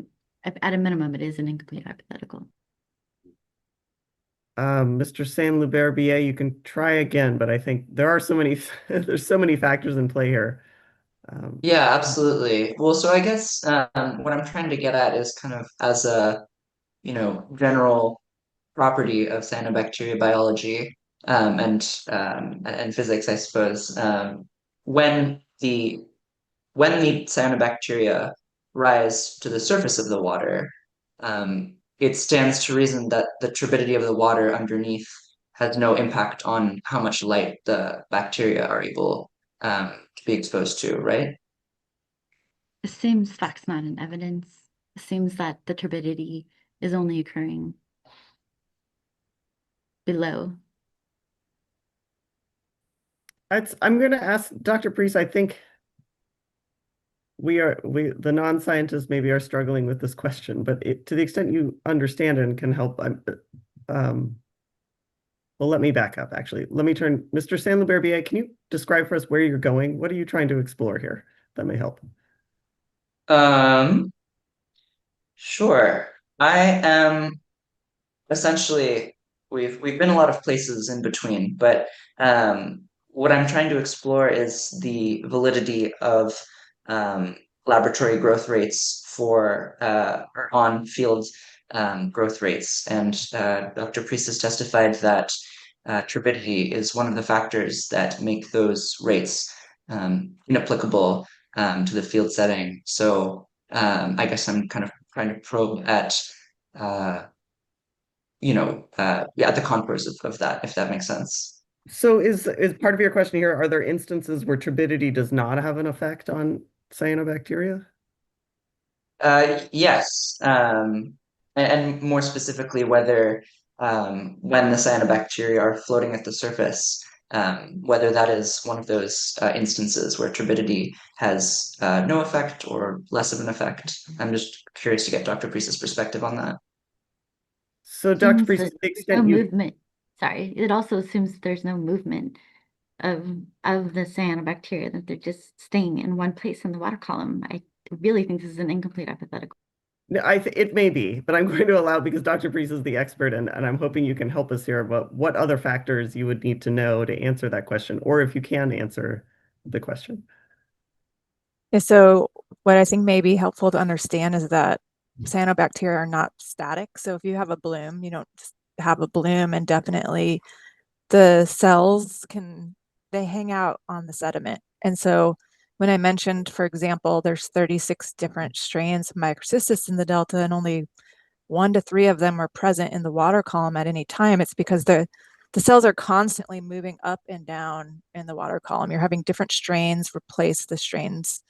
at a minimum, it is an incomplete hypothetical. Mr. Saint-Luberbier, you can try again, but I think there are so many there's so many factors in play here. Yeah, absolutely. Well, so I guess what I'm trying to get at is kind of as a, general property of cyanobacteria biology and physics, I suppose. When the cyanobacteria rise to the surface of the water, it stands to reason that the turbidity of the water underneath has no impact on how much light the bacteria are able to be exposed to, right? Assumes facts not in evidence. Assumes that the turbidity is only occurring below. I'm going to ask Dr. Priest, I think the non-scientists maybe are struggling with this question, but to the extent you understand and can help, well, let me back up, actually. Let me turn, Mr. Saint-Luberbier, can you describe for us where you're going? What are you trying to explore here? That may help. Sure. I am essentially, we've been a lot of places in between, but what I'm trying to explore is the validity of laboratory growth rates for or on-field growth rates. And Dr. Priest has testified that turbidity is one of the factors that make those rates inapplicable to the field setting. So I guess I'm kind of trying to probe at the contours of that, if that makes sense. So is part of your question here, are there instances where turbidity does not have an effect on cyanobacteria? Yes, and more specifically, whether when the cyanobacteria are floating at the surface, whether that is one of those instances where turbidity has no effect or less of an effect. I'm just curious to get Dr. Priest's perspective on that. So Dr. Priest, to the extent movement. Sorry, it also assumes there's no movement of the cyanobacteria, that they're just staying in one place in the water column. I really think this is an incomplete hypothetical. It may be, but I'm going to allow because Dr. Priest is the expert, and I'm hoping you can help us here about what other factors you would need to know to answer that question, or if you can answer the question. Yeah, so what I think may be helpful to understand is that cyanobacteria are not static. So if you have a bloom, you don't just have a bloom indefinitely. The cells they hang out on the sediment. And so when I mentioned, for example, there's 36 different strains of microcystis in the delta, and only 1 to 3 of them are present in the water column at any time, it's because the cells are constantly moving up and down in the water column. You're having different strains replace the strains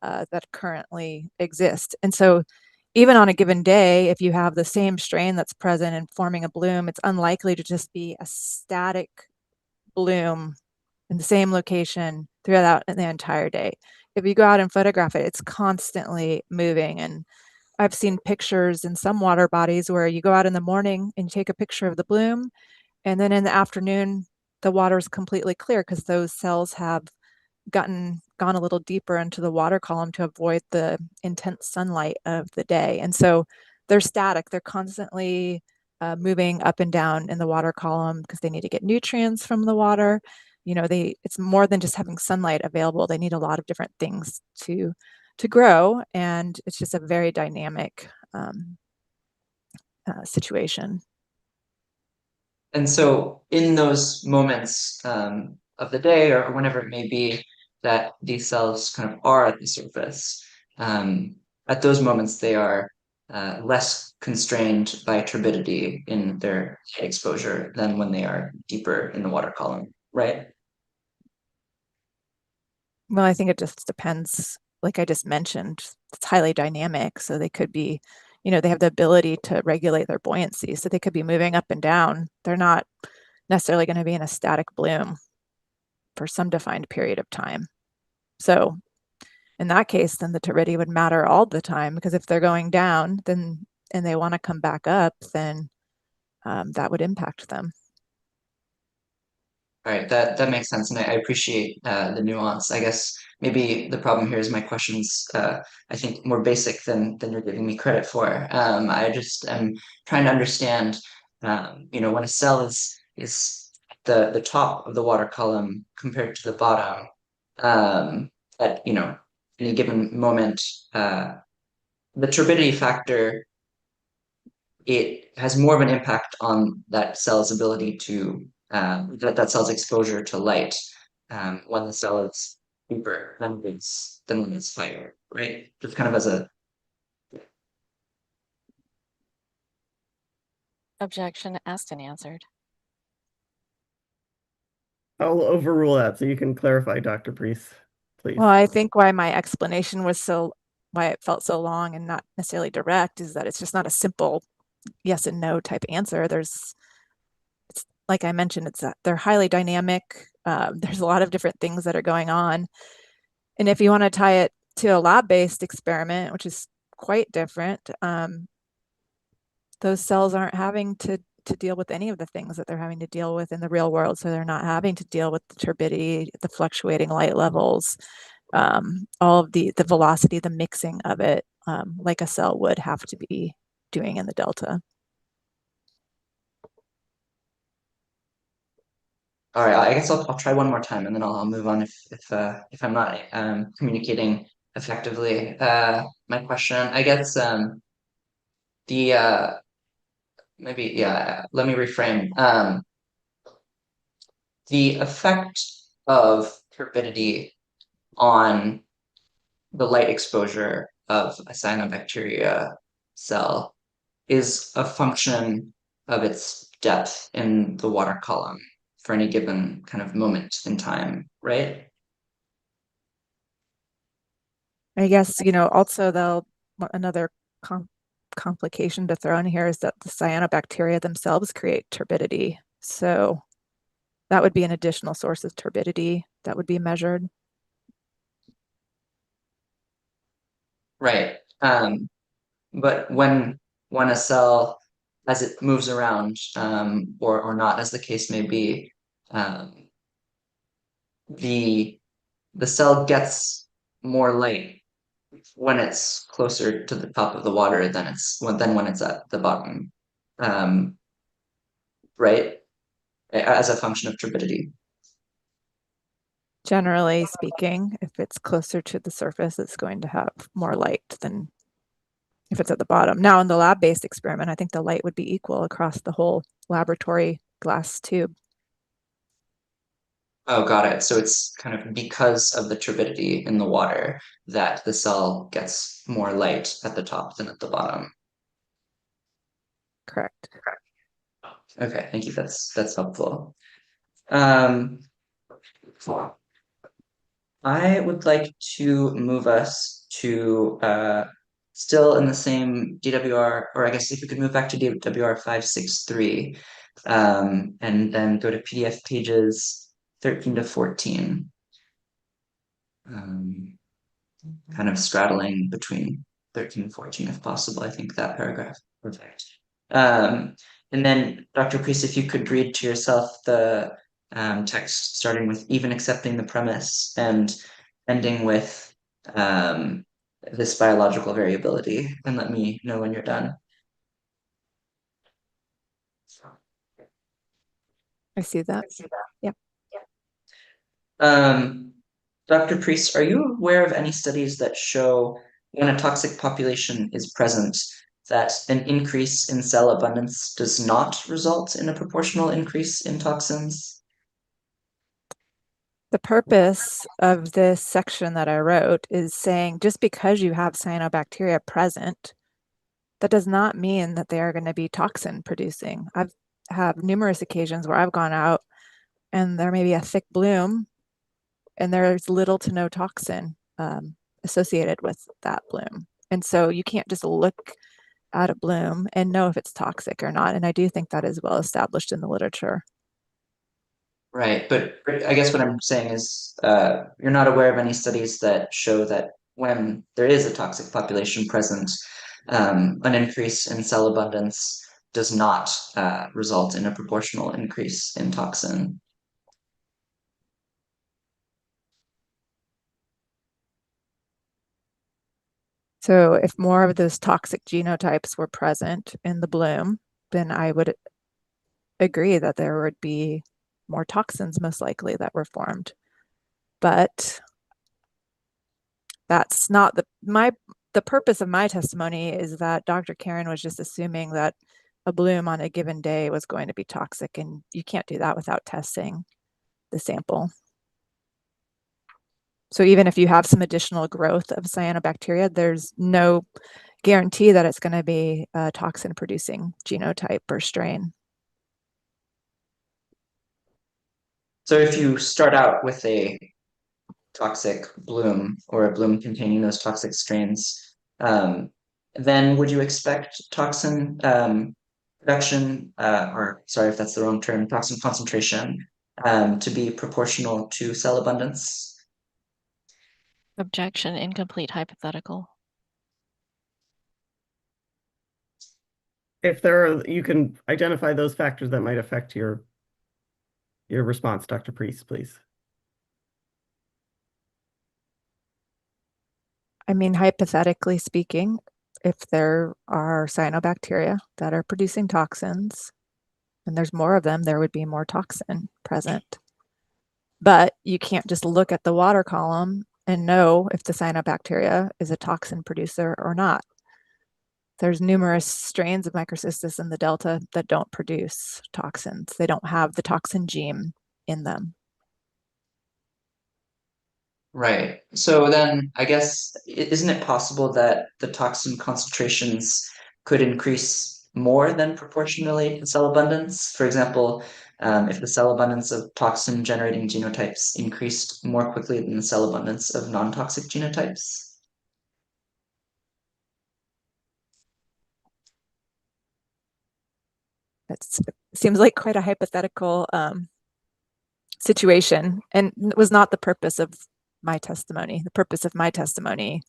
that currently exist. And so even on a given day, if you have the same strain that's present and forming a bloom, it's unlikely to just be a static bloom in the same location throughout the entire day. If you go out and photograph it, it's constantly moving. And I've seen pictures in some water bodies where you go out in the morning and you take a picture of the bloom, and then in the afternoon, the water is completely clear because those cells have gone a little deeper into the water column to avoid the intense sunlight of the day. And so they're static. They're constantly moving up and down in the water column because they need to get nutrients from the water. It's more than just having sunlight available. They need a lot of different things to grow, and it's just a very dynamic situation. And so in those moments of the day or whenever it may be that these cells kind of are at the surface, at those moments they are less constrained by turbidity in their exposure than when they are deeper in the water column, right? Well, I think it just depends. Like I just mentioned, it's highly dynamic. So they could be, they have the ability to regulate their buoyancy. So they could be moving up and down. They're not necessarily going to be in a static bloom for some defined period of time. So in that case, then the turbidity would matter all the time, because if they're going down, then and they want to come back up, then that would impact them. All right, that makes sense, and I appreciate the nuance. I guess maybe the problem here is my questions, I think, more basic than you're giving me credit for. I just am trying to understand, when a cell is the top of the water column compared to the bottom, at any given moment, the turbidity factor, it has more of an impact on that cell's ability to that cell's exposure to light when the cell is deeper than when it's higher, right? Just kind of as a Objection asked and answered. I'll overrule that so you can clarify, Dr. Priest, please. Well, I think why my explanation was why it felt so long and not necessarily direct is that it's just not a simple yes and no type answer. It's like I mentioned, they're highly dynamic. There's a lot of different things that are going on. And if you want to tie it to a lab-based experiment, which is quite different, those cells aren't having to deal with any of the things that they're having to deal with in the real world. So they're not having to deal with the turbidity, the fluctuating light levels, all of the velocity, the mixing of it, like a cell would have to be doing in the delta. All right, I guess I'll try one more time and then I'll move on if I'm not communicating effectively. My question, I guess, the maybe let me reframe. The effect of turbidity on the light exposure of a cyanobacteria cell is a function of its depth in the water column for any given kind of moment in time, right? I guess, also another complication to throw in here is that the cyanobacteria themselves create turbidity. So that would be an additional source of turbidity that would be measured. Right. But when a cell, as it moves around, or not, as the case may be, the cell gets more light when it's closer to the top of the water than when it's at the bottom, right? As a function of turbidity. Generally speaking, if it's closer to the surface, it's going to have more light than if it's at the bottom. Now, in the lab-based experiment, I think the light would be equal across the whole laboratory glass tube. Oh, got it. So it's kind of because of the turbidity in the water that the cell gets more light at the top than at the bottom. Correct. Okay, thank you. That's helpful. I would like to move us to still in the same DWR, or I guess if we could move back to DWR 563, and then go to PDF pages 13 to 14. Kind of straddling between 13 and 14 if possible. I think that paragraph. Perfect. And then Dr. Priest, if you could read to yourself the text starting with even accepting the premise and ending with this biological variability, and let me know when you're done. I see that. Yep. Dr. Priest, are you aware of any studies that show when a toxic population is present, that an increase in cell abundance does not result in a proportional increase in toxins? The purpose of this section that I wrote is saying just because you have cyanobacteria present, that does not mean that they are going to be toxin producing. I've had numerous occasions where I've gone out and there may be a thick bloom and there's little to no toxin associated with that bloom. And so you can't just look at a bloom and know if it's toxic or not. And I do think that is well established in the literature. Right, but I guess what I'm saying is you're not aware of any studies that show that when there is a toxic population present, an increase in cell abundance does not result in a proportional increase in toxin. So if more of those toxic genotypes were present in the bloom, then I would agree that there would be more toxins most likely that were formed. But that's not the purpose of my testimony is that Dr. Karen was just assuming that a bloom on a given day was going to be toxic, and you can't do that without testing the sample. So even if you have some additional growth of cyanobacteria, there's no guarantee that it's going to be a toxin producing genotype or strain. So if you start out with a toxic bloom or a bloom containing those toxic strains, then would you expect toxin production, or sorry if that's the wrong term, toxin concentration, to be proportional to cell abundance? Objection, incomplete hypothetical. If you can identify those factors that might affect your response, Dr. Priest, please. I mean, hypothetically speaking, if there are cyanobacteria that are producing toxins and there's more of them, there would be more toxin present. But you can't just look at the water column and know if the cyanobacteria is a toxin producer or not. There's numerous strains of Microcystis in the delta that don't produce toxins. They don't have the toxin gene in them. Right. So then I guess, isn't it possible that the toxin concentrations could increase more than proportionally to cell abundance? For example, if the cell abundance of toxin generating genotypes increased more quickly than the cell abundance of non-toxic genotypes? It seems like quite a hypothetical situation, and it was not the purpose of my testimony. The purpose of my testimony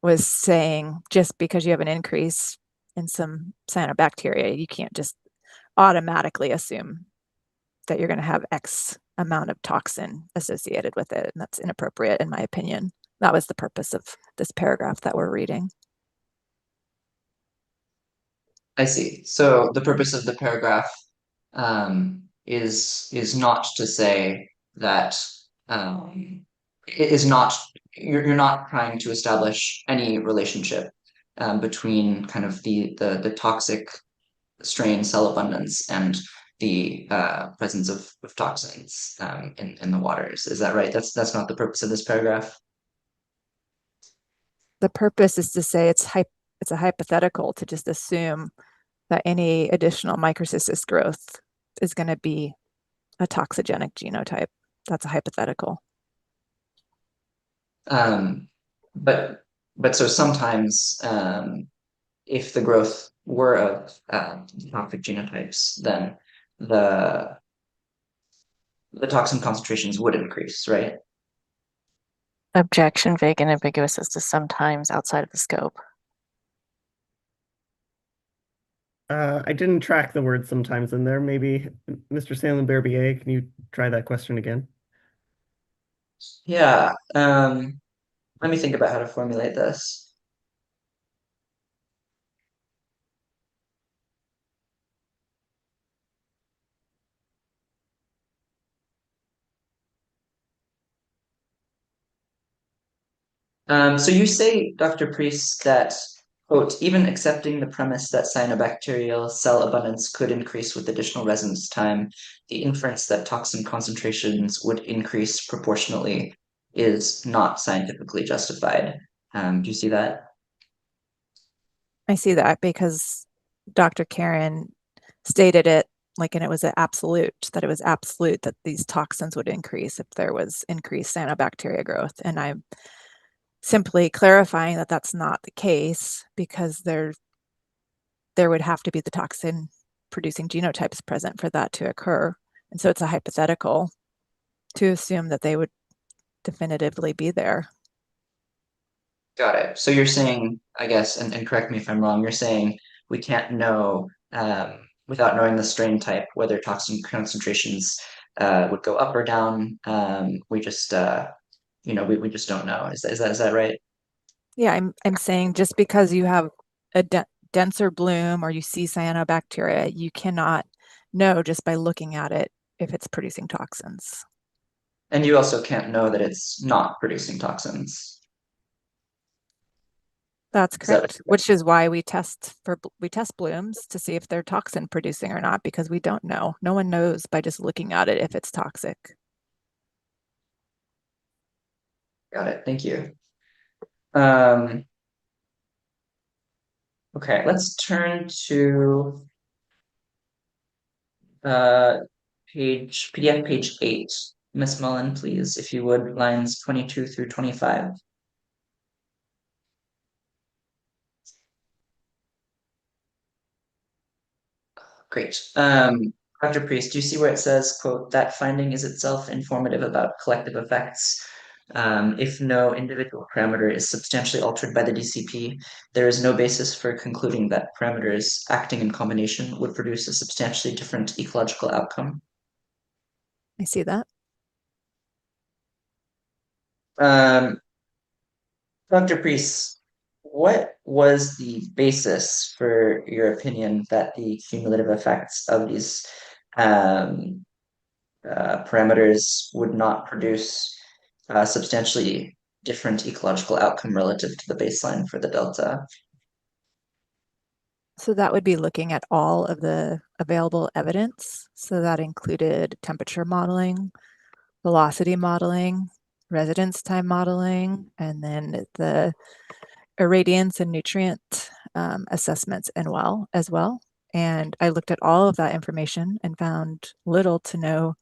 was saying just because you have an increase in some cyanobacteria, you can't just automatically assume that you're going to have X amount of toxin associated with it, and that's inappropriate in my opinion. That was the purpose of this paragraph that we're reading. I see. So the purpose of the paragraph is not to say that it is not you're not trying to establish any relationship between kind of the toxic strain cell abundance and the presence of toxins in the waters. Is that right? That's not the purpose of this paragraph. The purpose is to say it's a hypothetical to just assume that any additional microcystis growth is going to be a toxigenic genotype. That's a hypothetical. But so sometimes if the growth were of toxic genotypes, then the toxin concentrations would increase, right? Objection, vague and ambiguous as to sometimes outside of the scope. I didn't track the word sometimes in there. Maybe Mr. Salem Berbier, can you try that question again? Yeah. Let me think about how to formulate this. So you say, Dr. Priest, that, quote, even accepting the premise that cyanobacterial cell abundance could increase with additional residence time, the inference that toxin concentrations would increase proportionately is not scientifically justified. Do you see that? I see that because Dr. Karen stated it and it was an absolute, that it was absolute that these toxins would increase if there was increased cyanobacteria growth. And I'm simply clarifying that that's not the case because there would have to be the toxin producing genotypes present for that to occur. And so it's a hypothetical to assume that they would definitively be there. Got it. So you're saying, I guess, and correct me if I'm wrong, you're saying we can't know without knowing the strain type whether toxin concentrations would go up or down. We just we just don't know. Is that right? Yeah, I'm saying just because you have a denser bloom or you see cyanobacteria, you cannot know just by looking at it if it's producing toxins. And you also can't know that it's not producing toxins. That's correct, which is why we test blooms to see if they're toxin producing or not, because we don't know. No one knows by just looking at it if it's toxic. Got it. Thank you. Okay, let's turn to PDF page 8. Miss Mullen, please, if you would, lines 22 through 25. Great. Dr. Priest, do you see where it says, quote, that finding is itself informative about collective effects? If no individual parameter is substantially altered by the DCP, there is no basis for concluding that parameters acting in combination would produce a substantially different ecological outcome. I see that. Dr. Priest, what was the basis for your opinion that the cumulative effects of these parameters would not produce a substantially different ecological outcome relative to the baseline for the delta? So that would be looking at all of the available evidence. So that included temperature modeling, velocity modeling, residence time modeling, and then the irradiance and nutrient assessments as well. And I looked at all of that information and found little to no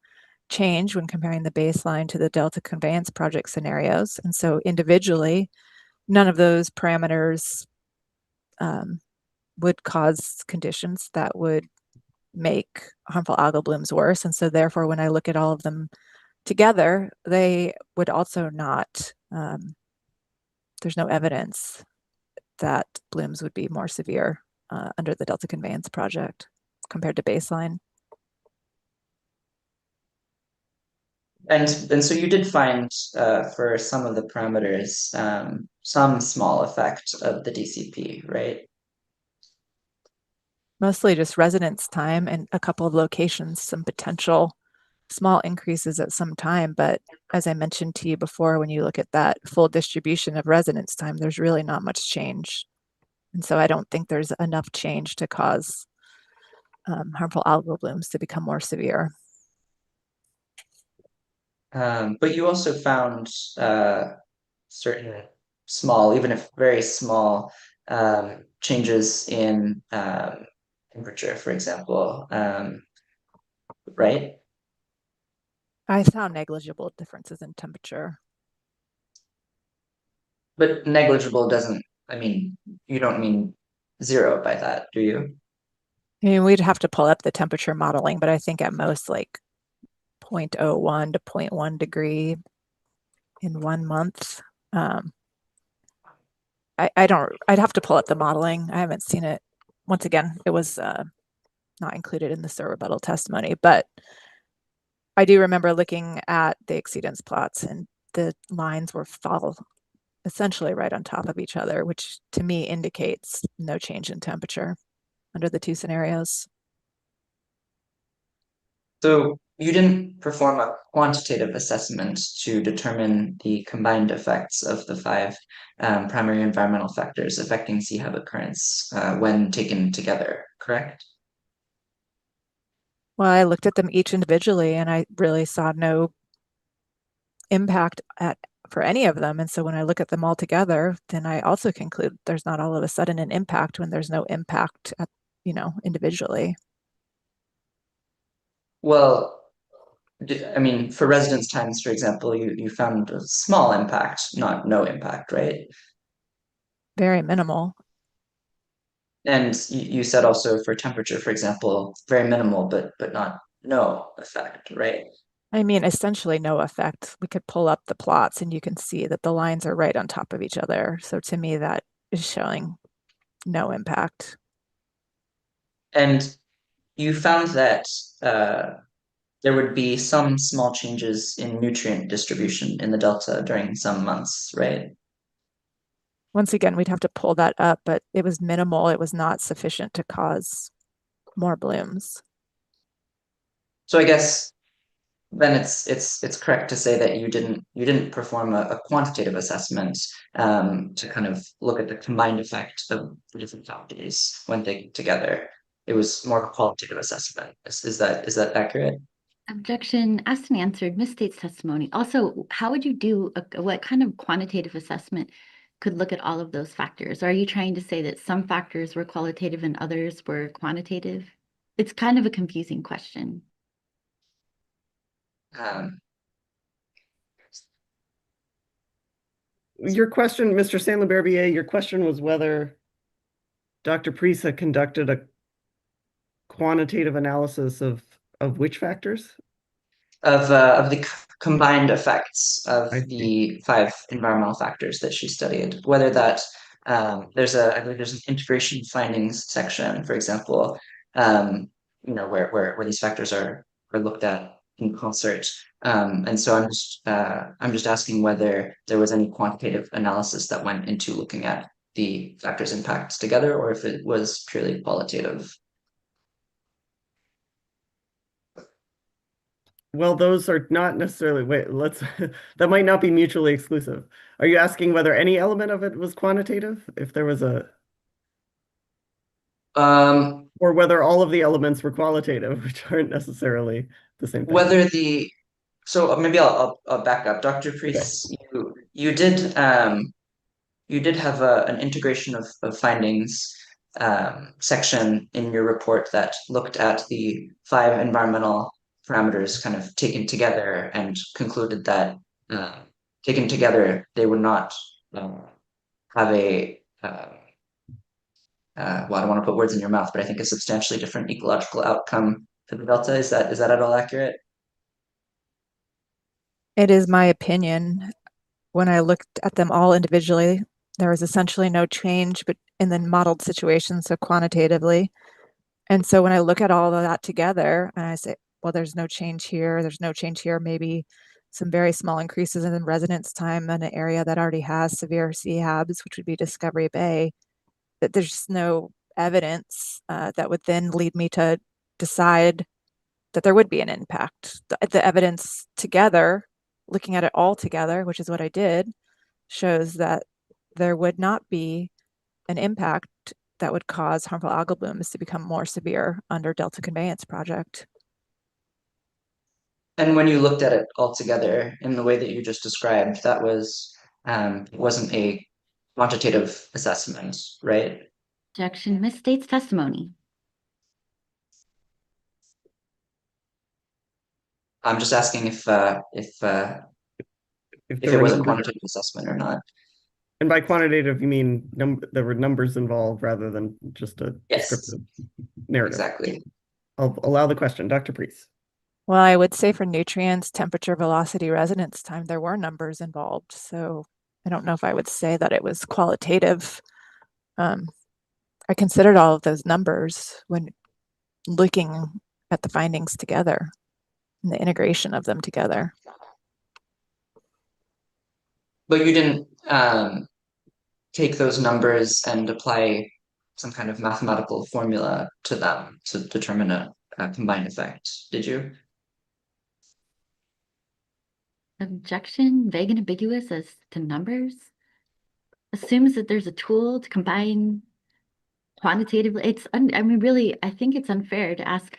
change when comparing the baseline to the Delta Conveyance project scenarios. And so individually, none of those parameters would cause conditions that would make harmful algal blooms worse. And so therefore, when I look at all of them together, they would also not, there's no evidence that blooms would be more severe under the Delta Conveyance project compared to baseline. And so you did find for some of the parameters some small effect of the DCP, right? Mostly just residence time and a couple of locations, some potential small increases at some time. But as I mentioned to you before, when you look at that full distribution of residence time, there's really not much change. And so I don't think there's enough change to cause harmful algal blooms to become more severe. But you also found certain small, even if very small, changes in temperature, for example, right? I found negligible differences in temperature. But negligible doesn't, I mean, you don't mean zero by that, do you? I mean, we'd have to pull up the temperature modeling, but I think at most like 0.01 to 0.1 degree in 1 month. I'd have to pull up the modeling. I haven't seen it. Once again, it was not included in the rebuttal testimony, but I do remember looking at the exceedance plots and the lines were fall essentially right on top of each other, which to me indicates no change in temperature under the two scenarios. So you didn't perform a quantitative assessment to determine the combined effects of the five primary environmental factors affecting sea habitat occurrence when taken together, correct? Well, I looked at them each individually and I really saw no impact for any of them. And so when I look at them all together, then I also conclude there's not all of a sudden an impact when there's no impact at, individually. Well, I mean, for residence times, for example, you found a small impact, not no impact, right? Very minimal. And you said also for temperature, for example, very minimal, but not no effect, right? I mean, essentially no effect. We could pull up the plots and you can see that the lines are right on top of each other. So to me, that is showing no impact. And you found that there would be some small changes in nutrient distribution in the delta during some months, right? Once again, we'd have to pull that up, but it was minimal. It was not sufficient to cause more blooms. So I guess then it's correct to say that you didn't perform a quantitative assessment to kind of look at the combined effect of the different factors when taken together. It was more of a qualitative assessment. Is that accurate? Objection asked and answered, misstates testimony. Also, how would you do what kind of quantitative assessment could look at all of those factors? Are you trying to say that some factors were qualitative and others were quantitative? It's kind of a confusing question. Your question, Mr. Sandler-Berbier, your question was whether Dr. Priest had conducted a quantitative analysis of which factors? Of the combined effects of the five environmental factors that she studied, whether that I believe there's an integration findings section, for example, where these factors are looked at in concert. And so I'm just asking whether there was any quantitative analysis that went into looking at the factors' impacts together, or if it was purely qualitative. Well, those are not necessarily, wait, that might not be mutually exclusive. Are you asking whether any element of it was quantitative? If there was or whether all of the elements were qualitative, which aren't necessarily the same thing? So maybe I'll back up. Dr. Priest, okay. You did have an integration of findings section in your report that looked at the five environmental parameters kind of taken together and concluded that taken together they would not have a well, I don't want to put words in your mouth, but I think a substantially different ecological outcome for the delta. Is that at all accurate? It is my opinion. When I looked at them all individually, there was essentially no change but in the modeled situation, so quantitatively. And so when I look at all of that together and I say, well, there's no change here, there's no change here, maybe some very small increases in residence time in an area that already has severe CHABs, which would be Discovery Bay, that there's just no evidence that would then lead me to decide that there would be an impact. The evidence together, looking at it all together, which is what I did, shows that there would not be an impact that would cause harmful algal blooms to become more severe under Delta Conveyance project. And when you looked at it all together in the way that you just described, that wasn't a quantitative assessment, right? Objection, misstates testimony. I'm just asking if If it there were was a numbers, quantitative assessment or not. and by quantitative, you mean there were numbers involved rather than just a Yes, descriptive narrative. exactly. I'll allow the question. Dr. Priest. Well, I would say for nutrients, temperature, velocity, residence time, there were numbers involved. So I don't know if I would say that it was qualitative. I considered all of those numbers when looking at the findings together and the integration of them together. But you didn't take those numbers and apply some kind of mathematical formula to them to determine a combined effect, did you? Objection, vague and ambiguous as to numbers. Assumes that there's a tool to combine quantitatively. I mean, really, I think it's unfair to ask,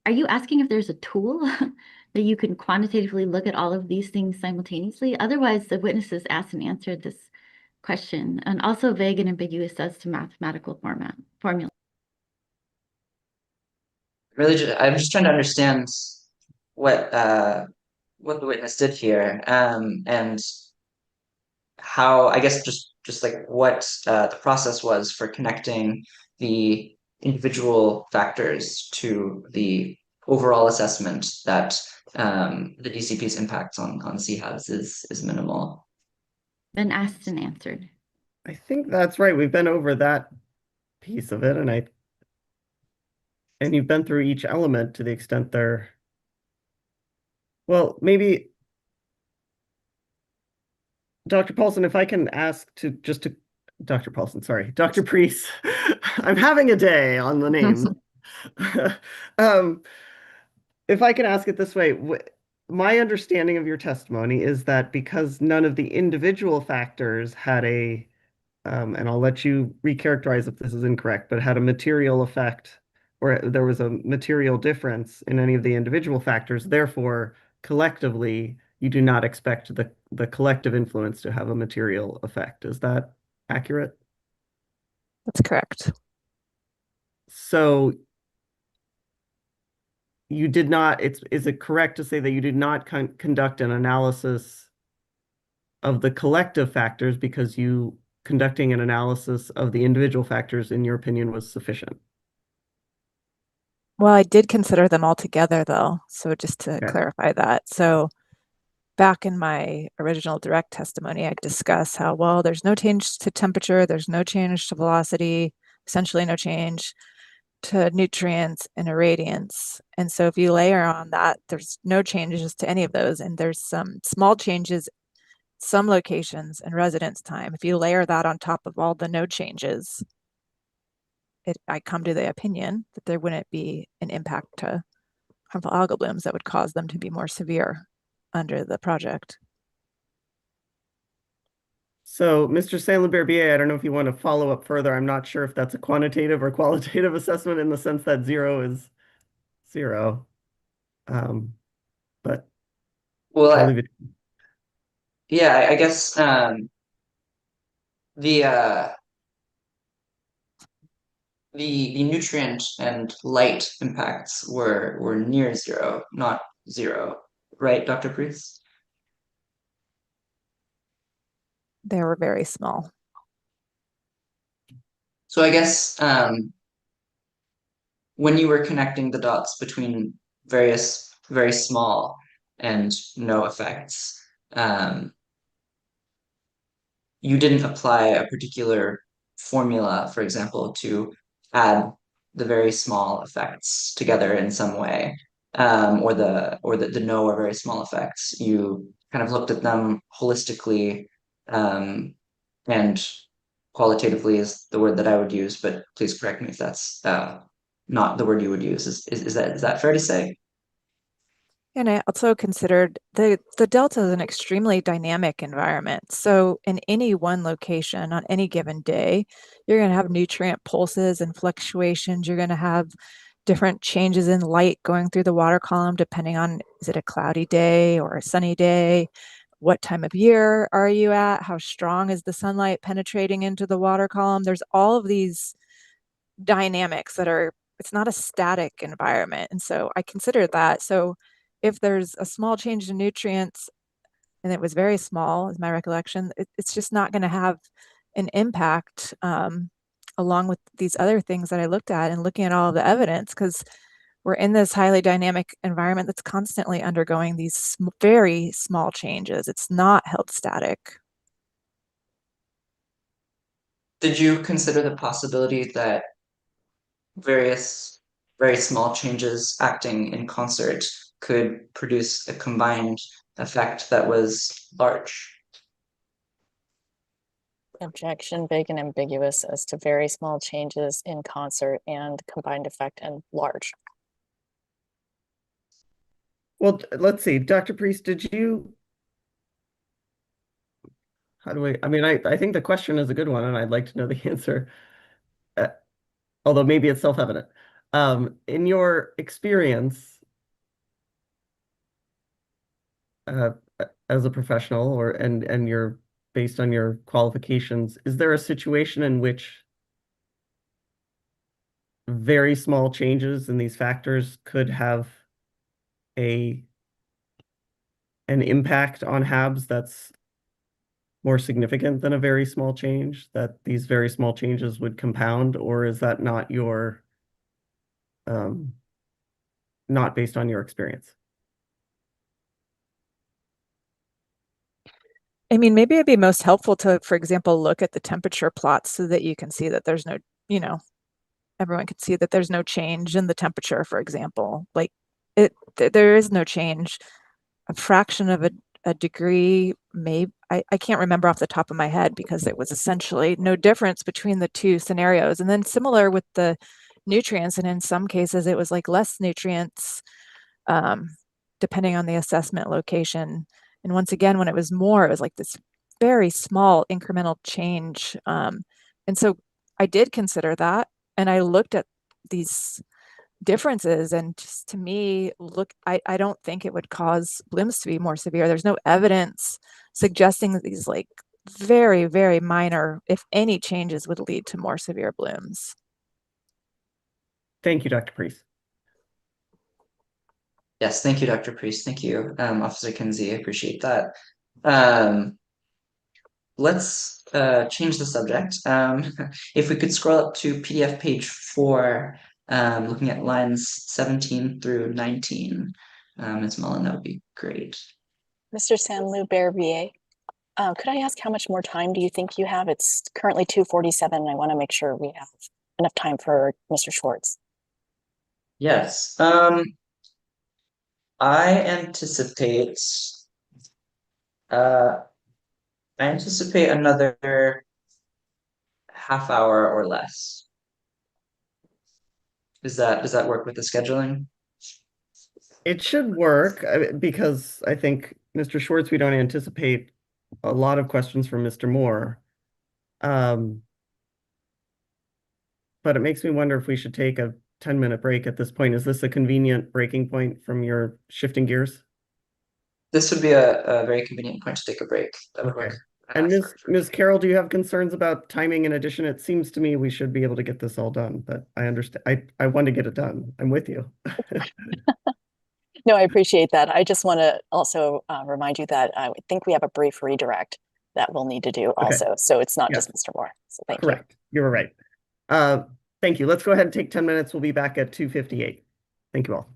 are you asking if there's a tool that you can quantitatively look at all of these things simultaneously? Otherwise, the witnesses asked and answered this question, and also vague and ambiguous as to mathematical formula. Really, I'm just trying to understand what the witness did here, and how, I guess, just like what the process was for connecting the individual factors to the overall assessment that the DCP's impact on CHABs is minimal. Been asked and answered. I think that's right. We've been over that piece of it, and you've been through each element to the extent they're, well, maybe Dr. Paulson, if I can ask Dr. Paulson, sorry, Dr. Priest, I'm having a day on the names. If I can ask it this way, my understanding of your testimony is that because none of the individual factors had and I'll let you recharacterize if this is incorrect, but had a material effect or there was a material difference in any of the individual factors, therefore, collectively, you do not expect the collective influence to have a material effect. Is that accurate? That's correct. So you did not, is it correct to say that you did not conduct an analysis of the collective factors because conducting an analysis of the individual factors, in your opinion, was sufficient? Well, I did consider them all together, though. So just to clarify that. So back in my original direct testimony, I discussed how, well, there's no change to temperature, there's no change to velocity, essentially no change to nutrients and irradiance. And so if you layer on that, there's no changes to any of those. And there's some small changes, some locations and residence time. If you layer that on top of all the no changes, I come to the opinion that there wouldn't be an impact to harmful algal blooms that would cause them to be more severe under the project. So, Mr. Saint-Lambert-Bier, I don't know if you want to follow up further. I'm not sure if that's a quantitative or qualitative assessment in the sense that 0 is 0. But well, I'll leave it. Yeah, I guess the nutrient and light impacts were near 0, not 0, right, Dr. Priest? They were very small. So I guess when you were connecting the dots between various very small and no effects, you didn't apply a particular formula, for example, to add the very small effects together in some way. or the no or very small effects. You kind of looked at them holistically, and qualitatively is the word that I would use, but please correct me if that's not the word you would use. Is that fair to say? And I also considered the delta is an extremely dynamic environment. So in any one location on any given day, you're going to have nutrient pulses and fluctuations. You're going to have different changes in light going through the water column, depending on, is it a cloudy day or a sunny day? What time of year are you at? How strong is the sunlight penetrating into the water column? There's all of these dynamics that are, it's not a static environment. And so I considered that. So if there's a small change in nutrients, and it was very small, is my recollection, it's just not going to have an impact along with these other things that I looked at and looking at all of the evidence, because we're in this highly dynamic environment that's constantly undergoing these very small changes. It's not held static. Did you consider the possibility that various very small changes acting in concert could produce a combined effect that was large? Objection, vague and ambiguous as to very small changes in concert and combined effect and large. Well, let's see. Dr. Priest, I think the question is a good one, and I'd like to know the answer, uh, although maybe it's self-evident. In your experience, uh, as a professional and you're based on your qualifications, is there a situation in which very small changes in these factors could have an impact on HABs that's more significant than a very small change, that these very small changes would compound, or is that not not based on your experience? I mean, maybe it'd be most helpful to, for example, look at the temperature plots so that you can see that there's no, everyone can see that there's no change in the temperature, for example. Like there is no change. A fraction of a degree, maybe, I can't remember off the top of my head because it was essentially no difference between the two scenarios. And then similar with the nutrients, and in some cases it was like less nutrients, depending on the assessment location. And once again, when it was more, it was like this very small incremental change. And so I did consider that, and I looked at these differences, and just to me, I don't think it would cause blooms to be more severe. There's no evidence suggesting that these like very, very minor, if any, changes would lead to more severe blooms. Thank you, Dr. Priest. Yes, thank you, Dr. Priest. Thank you, Officer Kinsey. I appreciate that. Let's change the subject. If we could scroll up to PDF page 4, looking at lines 17 through 19, Ms. Mullen, that would be great. Mr. Sanlu Berbier, could I ask how much more time do you think you have? It's currently 2:47, and I want to make sure we have enough time for Mr. Schwartz. Yes. I anticipate uh, another half hour or less. Does that work with the scheduling? It should work because I think Mr. Schwartz, we don't anticipate a lot of questions from Mr. Moore. But it makes me wonder if we should take a 10-minute break at this point. Is this a convenient breaking point from your shifting gears? This would be a very convenient point to take a break. That would work. And Ms. Carroll, do you have concerns about timing in addition? It seems to me we should be able to get this all done, but I understand. I want to get it done. I'm with you. No, I appreciate that. I just want to also remind you that I think we have a brief redirect that we'll need to do also. So it's not just Mr. Moore. So thank you. Correct. You're right. Thank you. Let's go ahead and take 10 minutes. We'll be back at 2:58. Thank you all.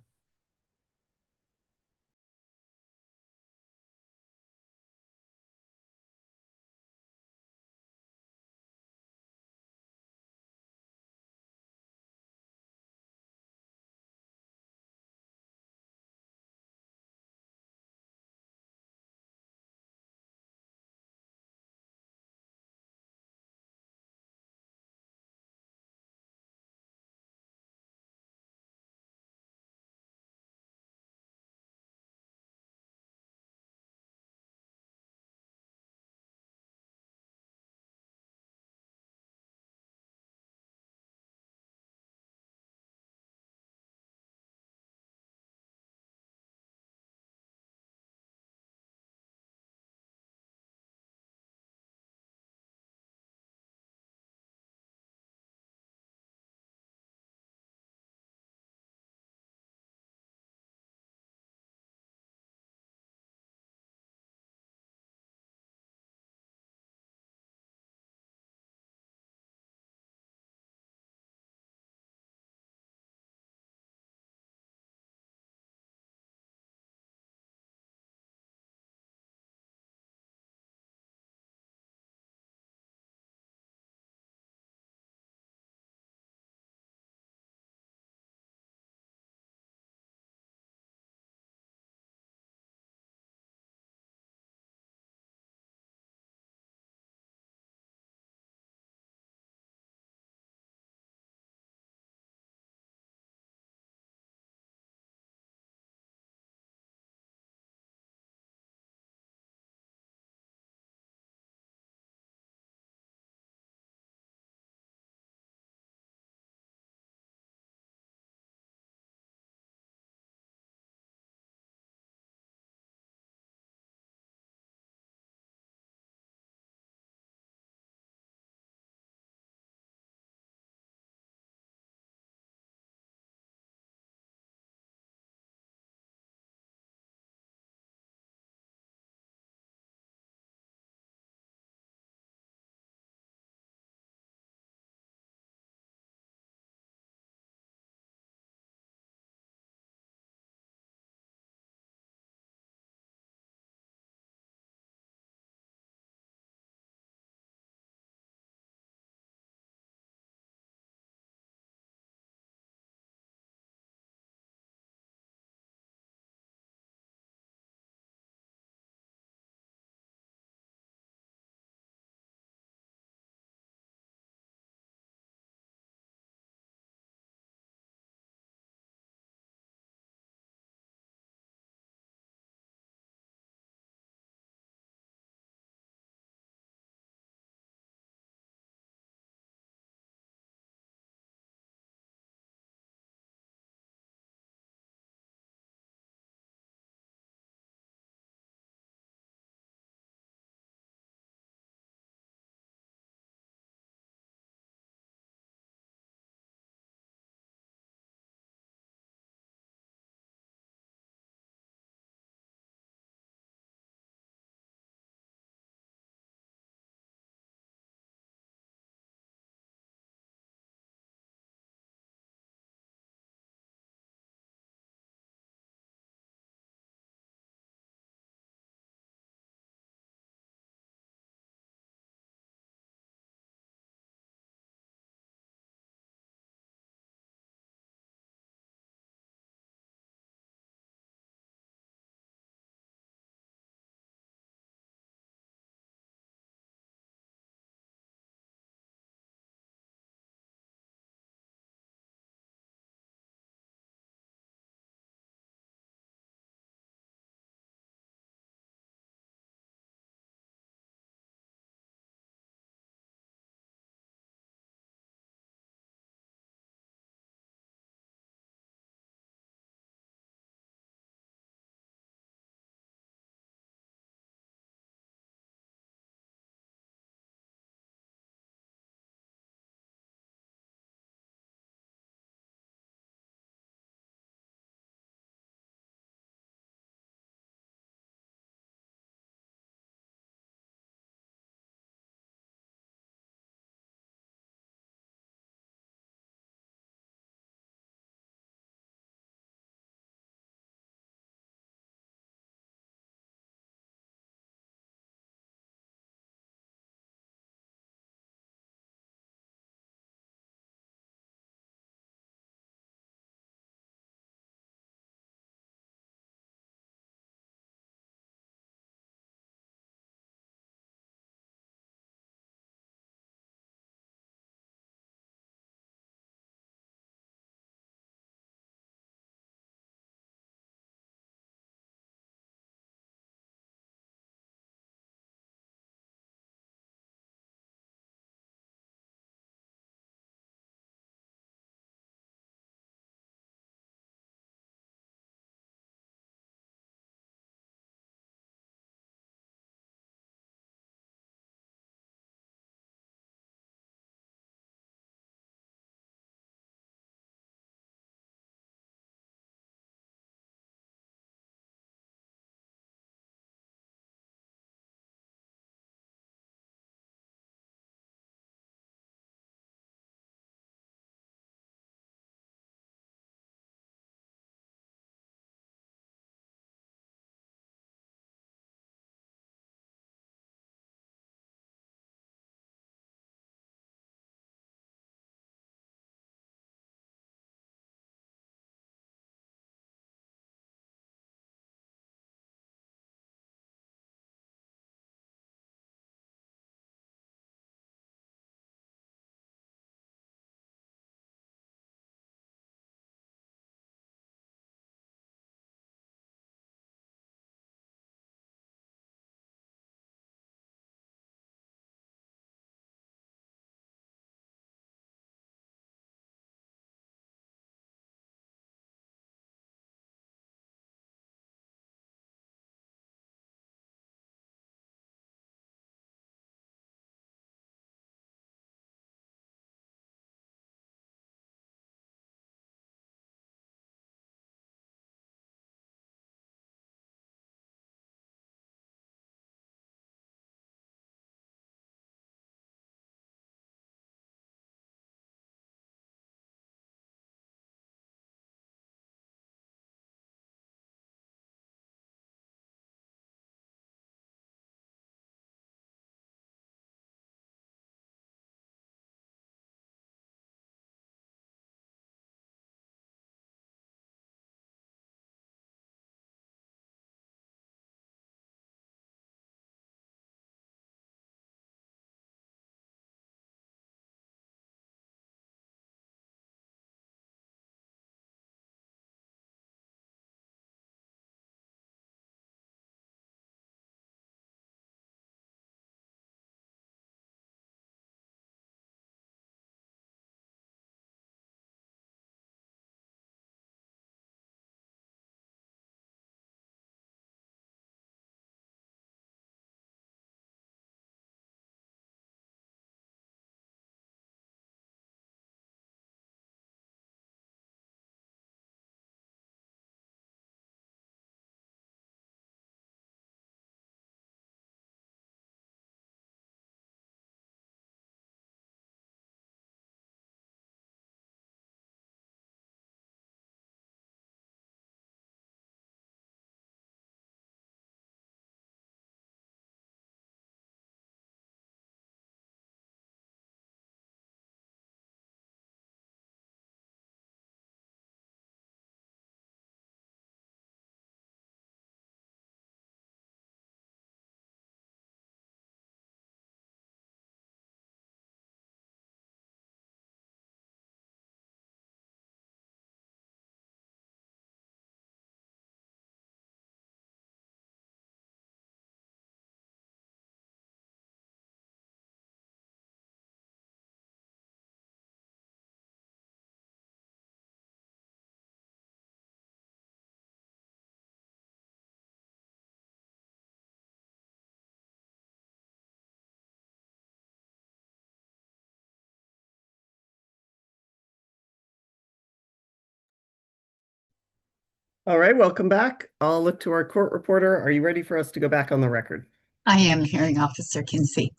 All right, welcome back. I'll look to our court reporter. Are you ready for us to go back on the record? I am Hearing Officer Kinsey.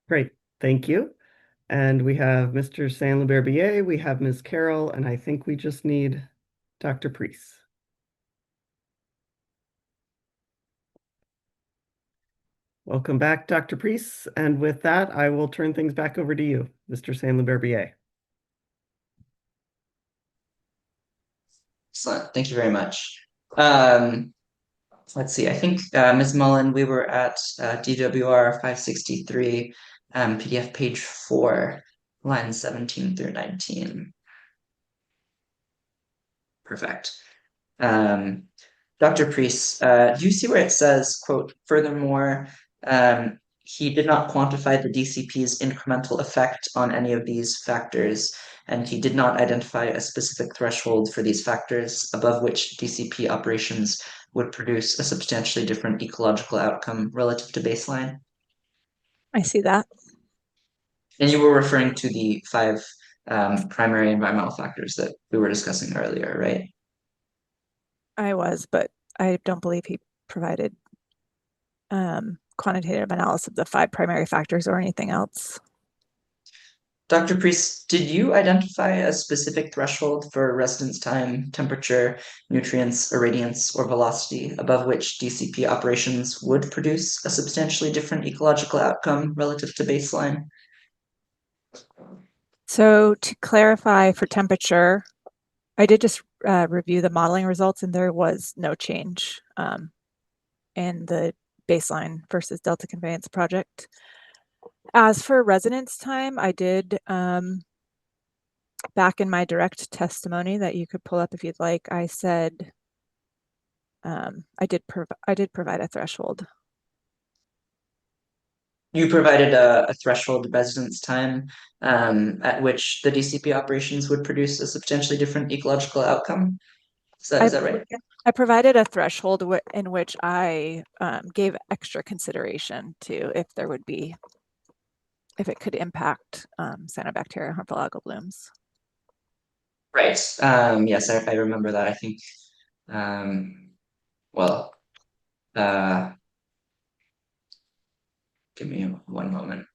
Great, thank you. And we have Mr. Saint-Leberbier, we have Ms. Carroll, and I think we just need Dr. Priest. Welcome back, Dr. Priest. And with that, I will turn things back over to you, Mr. Saint-Leberbier. Excellent. Thank you very much. Let's see. I think Ms. Mullen, we were at DWR 563, PDF page 4, lines 17 through 19. Perfect. Dr. Priest, do you see where it says, quote, furthermore, he did not quantify the DCP's incremental effect on any of these factors, and he did not identify a specific threshold for these factors above which DCP operations would produce a substantially different ecological outcome relative to baseline? I see that. And you were referring to the 5 primary environmental factors that we were discussing earlier, right? I was, but I don't believe he provided quantitative analysis of the 5 primary factors or anything else. Dr. Priest, did you identify a specific threshold for residence time, temperature, nutrients, irradiance, or velocity above which DCP operations would produce a substantially different ecological outcome relative to baseline? So to clarify for temperature, I did just review the modeling results and there was no change in the baseline versus Delta Conveyance project. As for residence time, I did back in my direct testimony that you could pull up if you'd like, I said I did provide a threshold. You provided a threshold residence time at which the DCP operations would produce a substantially different ecological outcome. Is that right? I provided a threshold in which I gave extra consideration to if there would be, if it could impact cyanobacteria harmful algal blooms. Right. Yes, I remember that. I think, well, give me one moment.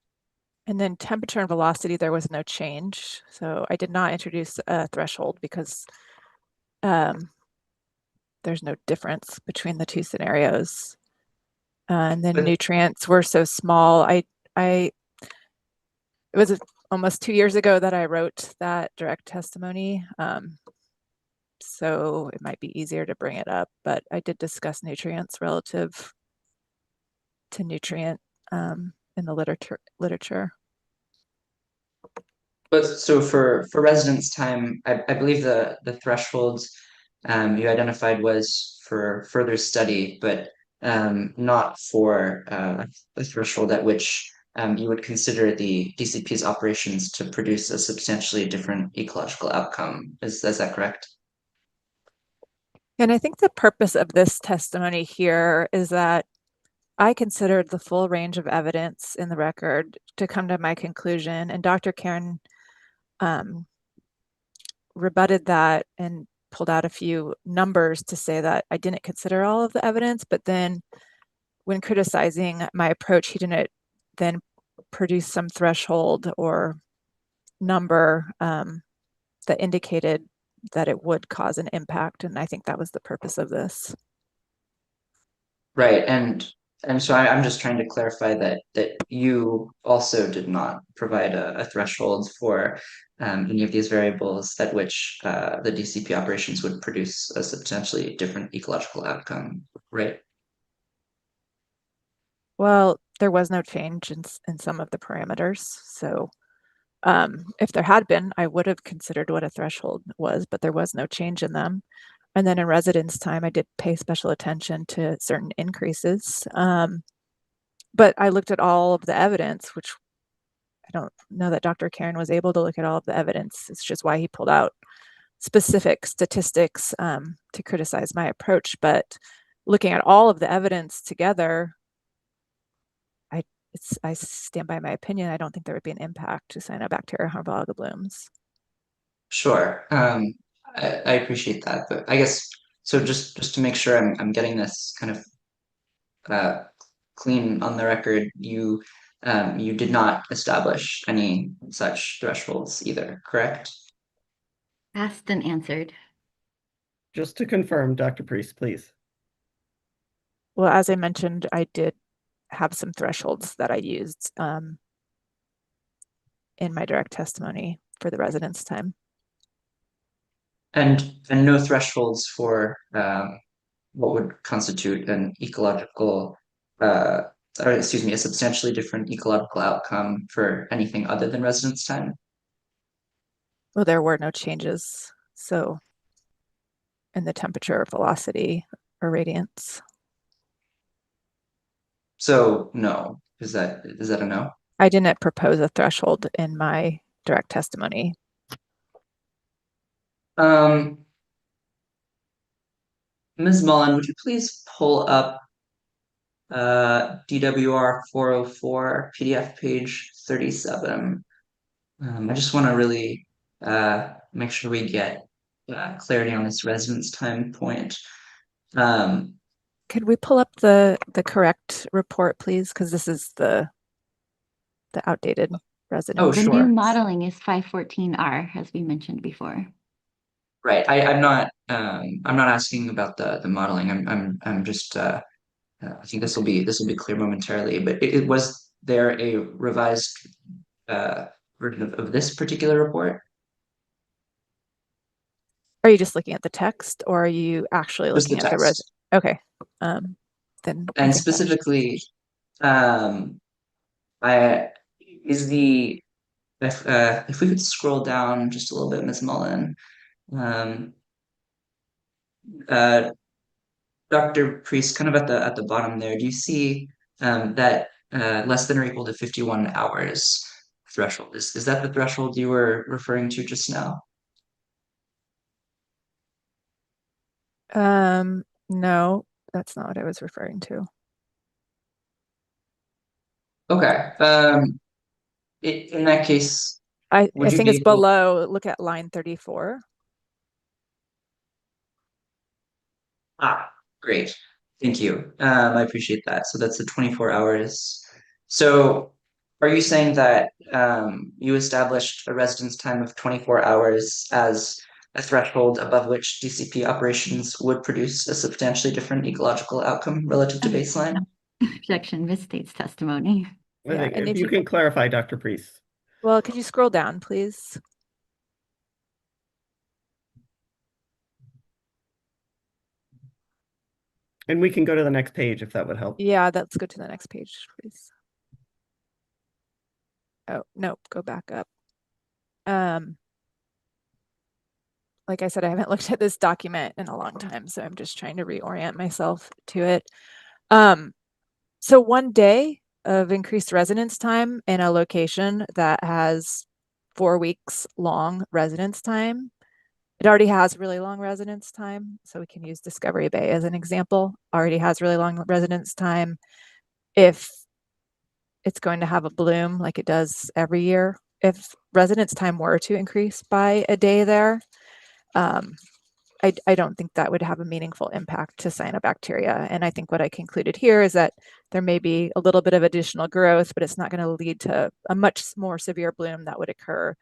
And then temperature and velocity, there was no change. So I did not introduce a threshold because there's no difference between the 2 scenarios. And then nutrients were so small. It was almost 2 years ago that I wrote that direct testimony. So it might be easier to bring it up, but I did discuss nutrients relative to nutrient in the literature. But so for residence time, I believe the threshold you identified was for further study, but not for the threshold at which you would consider the DCP's operations to produce a substantially different ecological outcome. Is that correct? And I think the purpose of this testimony here is that I considered the full range of evidence in the record to come to my conclusion, and Dr. Karen rebutted that and pulled out a few numbers to say that I didn't consider all of the evidence, but then when criticizing my approach, he didn't then produce some threshold or number that indicated that it would cause an impact. And I think that was the purpose of this. Right. And so I'm just trying to clarify that you also did not provide a threshold for any of these variables at which the DCP operations would produce a substantially different ecological outcome, right? Well, there was no change in some of the parameters. So if there had been, I would have considered what a threshold was, but there was no change in them. And then in residence time, I did pay special attention to certain increases. But I looked at all of the evidence, which I don't know that Dr. Karen was able to look at all of the evidence. It's just why he pulled out specific statistics to criticize my approach. But looking at all of the evidence together, I stand by my opinion. I don't think there would be an impact to cyanobacteria harmful algal blooms. Sure. I appreciate that, but I guess So just to make sure I'm getting this kind of clean on the record, you did not establish any such thresholds either, correct? Asked and answered. Just to confirm, Dr. Priest, please. Well, as I mentioned, I did have some thresholds that I used in my direct testimony for the residence time. And no thresholds for what would constitute an ecological, or excuse me, a substantially different ecological outcome for anything other than residence time? Well, there were no changes, so in the temperature, velocity, or radiance. So no, is that a no? I didn't propose a threshold in my direct testimony. Ms. Mullen, would you please pull up DWR 404 PDF page 37? I just want to really make sure we get clarity on this residence time point. Could we pull up the correct report, please? Because this is the outdated residence. Oh, The sure. new modeling is 514R, as we mentioned before. Right. I'm not asking about the modeling. I'm just I think this will be clear momentarily, but it was there a revised version of this particular report? Are you just looking at the text, or are you actually Just the looking at the text. Okay. Then I And think specifically, I is the if we could scroll down just a little bit, Ms. Mullen, um, uh, Dr. Priest, kind of at the bottom there, do you see that less than or equal to 51 hours threshold? Is that the threshold you were referring to just now? no, that's not what I was referring to. Okay. In that case, I would you think be it's able? below. Look at line 34. Ah, great. Thank you. I appreciate that. So that's the 24 hours. So are you saying that you established a residence time of 24 hours as a threshold above which DCP operations would produce a substantially different ecological outcome relative to baseline? Objection, misstates testimony. I Yeah, think and if if you you can clarify, Dr. Priest. Well, could you scroll down, please? And we can go to the next page if that would help. Yeah, let's go to the next page, please. Oh, nope, go back up. Like I said, I haven't looked at this document in a long time, so I'm just trying to reorient myself to it. So 1 day of increased residence time in a location that has 4 weeks long residence time, it already has really long residence time. So we can use Discovery Bay as an example, already has really long residence time. If it's going to have a bloom like it does every year, if residence time were to increase by a day there, I don't think that would have a meaningful impact to cyanobacteria. And I think what I concluded here is that there may be a little bit of additional growth, but it's not going to lead to a much more severe bloom that would occur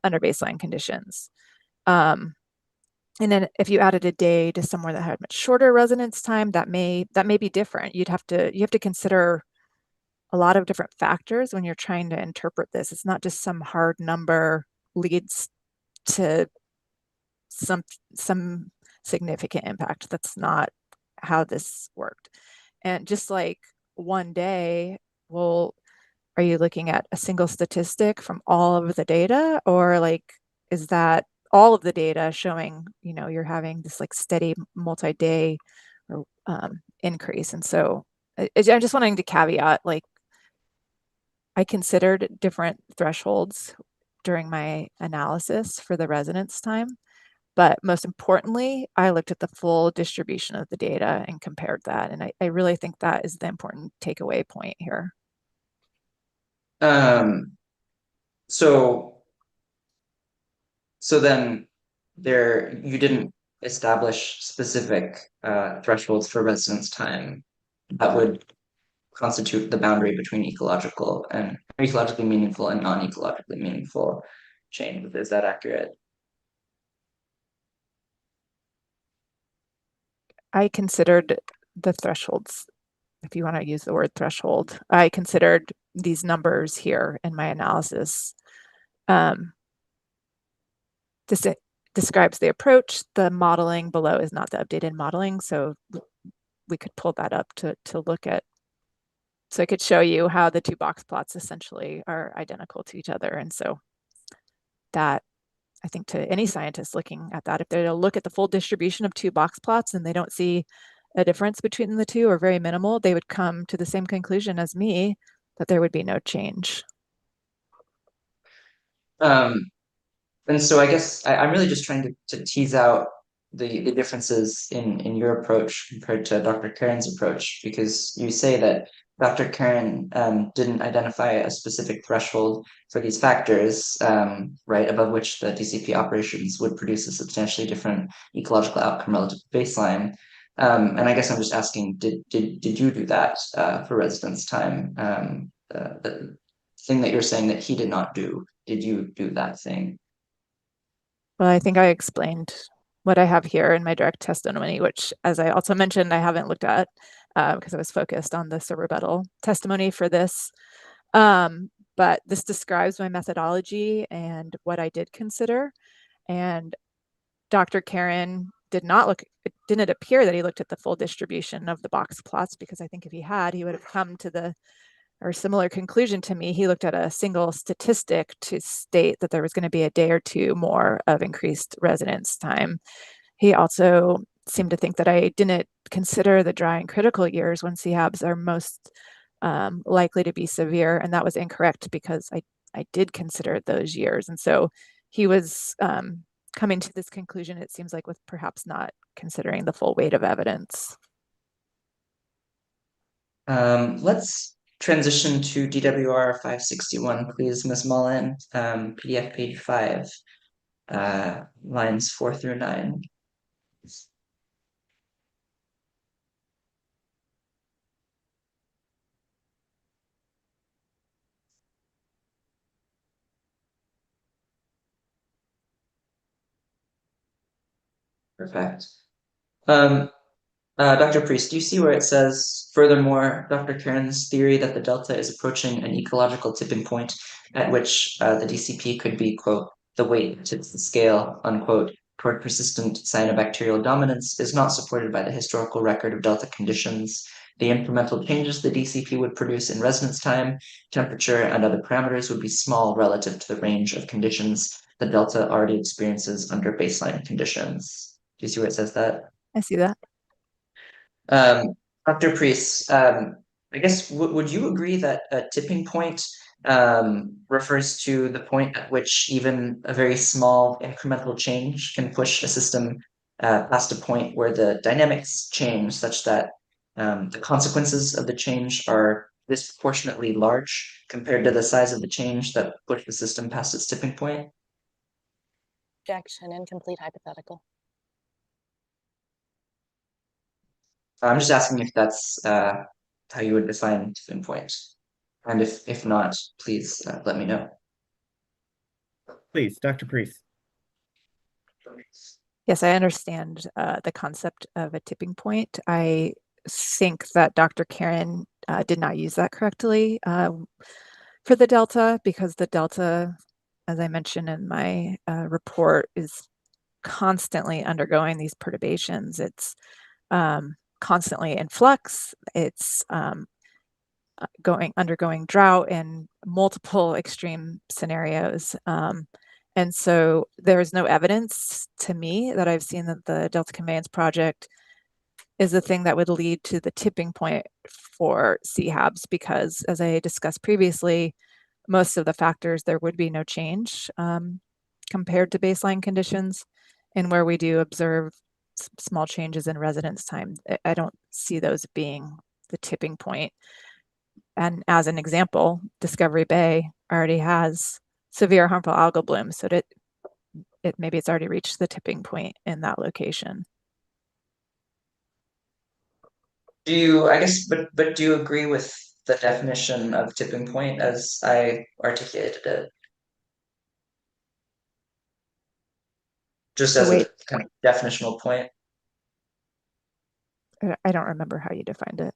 under baseline conditions. And then if you added a day to somewhere that had much shorter residence time, that may be different. You have to consider a lot of different factors when you're trying to interpret this. It's not just some hard number leads to some significant impact. That's not how this worked. And just like 1 day, well, are you looking at a single statistic from all of the data, or like is that all of the data showing you're having this like steady multi-day increase? And so I'm just wanting to caveat, like, I considered different thresholds during my analysis for the residence time. But most importantly, I looked at the full distribution of the data and compared that. And I really think that is the important takeaway point here. So then you didn't establish specific thresholds for residence time that would constitute the boundary between ecologically meaningful and non-ecologically meaningful change. Is that accurate? I considered the thresholds, if you want to use the word threshold, I considered these numbers here in my analysis. This describes the approach. The modeling below is not the updated modeling, so we could pull that up to look at. So I could show you how the two box plots essentially are identical to each other. And so that, I think, to any scientist looking at that, if they look at the full distribution of two box plots and they don't see a difference between the two or very minimal, they would come to the same conclusion as me, that there would be no change. And so I guess I'm really just trying to tease out the differences in your approach compared to Dr. Karen's approach, because you say that Dr. Karen didn't identify a specific threshold for these factors, right, above which the DCP operations would produce a substantially different ecological outcome relative to baseline. And I guess I'm just asking, did you do that for residence time? The thing that you're saying that he did not do, did you do that thing? Well, I think I explained what I have here in my direct testimony, which, as I also mentioned, I haven't looked at because I was focused on the rebuttal testimony for this. But this describes my methodology and what I did consider. And Dr. Karen did not look, it didn't appear that he looked at the full distribution of the box plots, because I think if he had, he would have come to the or similar conclusion to me. He looked at a single statistic to state that there was going to be a day or two more of increased residence time. He also seemed to think that I didn't consider the dry and critical years when CHABs are most likely to be severe, and that was incorrect because I did consider those years. And so he was coming to this conclusion, it seems like, with perhaps not considering the full weight of evidence. Let's transition to DWR 561, please, Ms. Mullen, PDF page 5, lines 4 through 9. Perfect. Dr. Priest, do you see where it says, furthermore, Dr. Karen's theory that the delta is approaching an ecological tipping point at which the DCP could be, quote, the weight that tips the scale, unquote, toward persistent cyanobacterial dominance is not supported by the historical record of delta conditions. The incremental changes the DCP would produce in residence time, temperature, and other parameters would be small relative to the range of conditions the delta already experiences under baseline conditions. Do you see where it says that? I see that. Dr. Priest, I guess would you agree that a tipping point refers to the point at which even a very small incremental change can push a system past a point where the dynamics change such that the consequences of the change are disproportionately large compared to the size of the change that pushed the system past its tipping point? Objection, incomplete hypothetical. I'm just asking if that's how you would define tipping point. And if not, please let me know. Please, Dr. Priest. Yes, I understand the concept of a tipping point. I think that Dr. Karen did not use that correctly for the delta, because the delta, as I mentioned in my report, is constantly undergoing these perturbations. It's constantly in flux. It's undergoing drought in multiple extreme scenarios. And so there is no evidence to me that I've seen that the Delta Conveyance project is the thing that would lead to the tipping point for CHABs, because, as I discussed previously, most of the factors, there would be no change compared to baseline conditions. And where we do observe small changes in residence time, I don't see those being the tipping point. And as an example, Discovery Bay already has severe harmful algal blooms, so maybe it's already reached the tipping point in that location. Do you, I guess, but do you agree with the definition of tipping point as I articulated it? Just The as a weight, kind of definitional point. I don't remember how you defined it.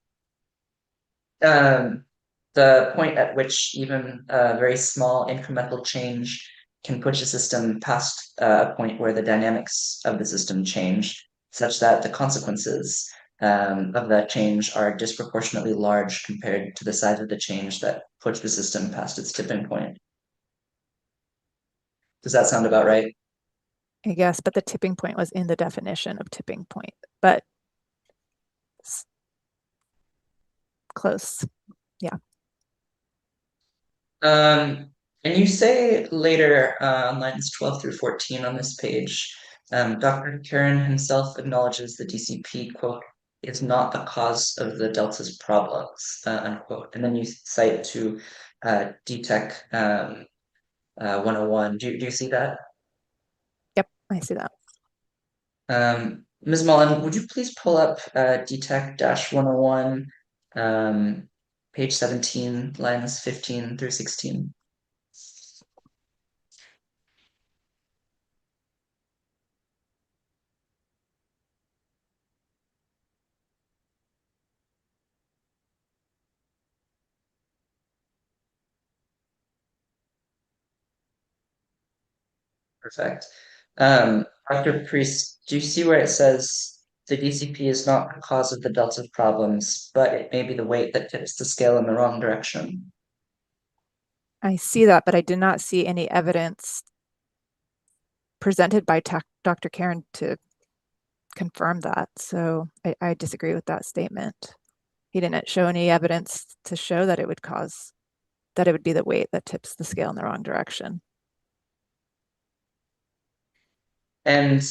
The point at which even a very small incremental change can push a system past a point where the dynamics of the system change, such that the consequences of that change are disproportionately large compared to the size of the change that pushed the system past its tipping point. Does that sound about right? I guess, but the tipping point was in the definition of tipping point, but close. Yeah. And you say later on lines 12 through 14 on this page, Dr. Karen himself acknowledges the DCP, quote, is not the cause of the Delta's problems, unquote. And then you cite to DTEC 101. Do you see that? Yep, I see that. Ms. Mullen, would you please pull up DTEC-101, page 17, lines 15 through 16? Perfect. Dr. Priest, do you see where it says the DCP is not the cause of the delta problems, but it may be the weight that tips the scale in the wrong direction? I see that, but I did not see any evidence presented by Dr. Karen to confirm that. So I disagree with that statement. He didn't show any evidence to show that it would be the weight that tips the scale in the wrong direction. And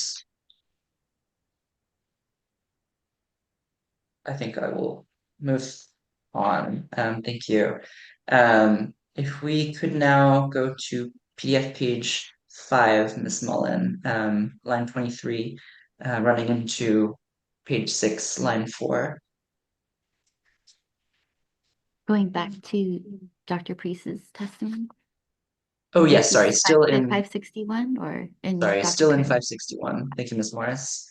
I think I will move on. Thank you. If we could now go to PDF page 5, Ms. Mullen, line 23, running into page 6, line 4. Going back to Dr. Priest's testimony. Oh, yes, This sorry, is still in 561 or in sorry, Dr. still in Karen? 561. Thank you, Ms. Morris.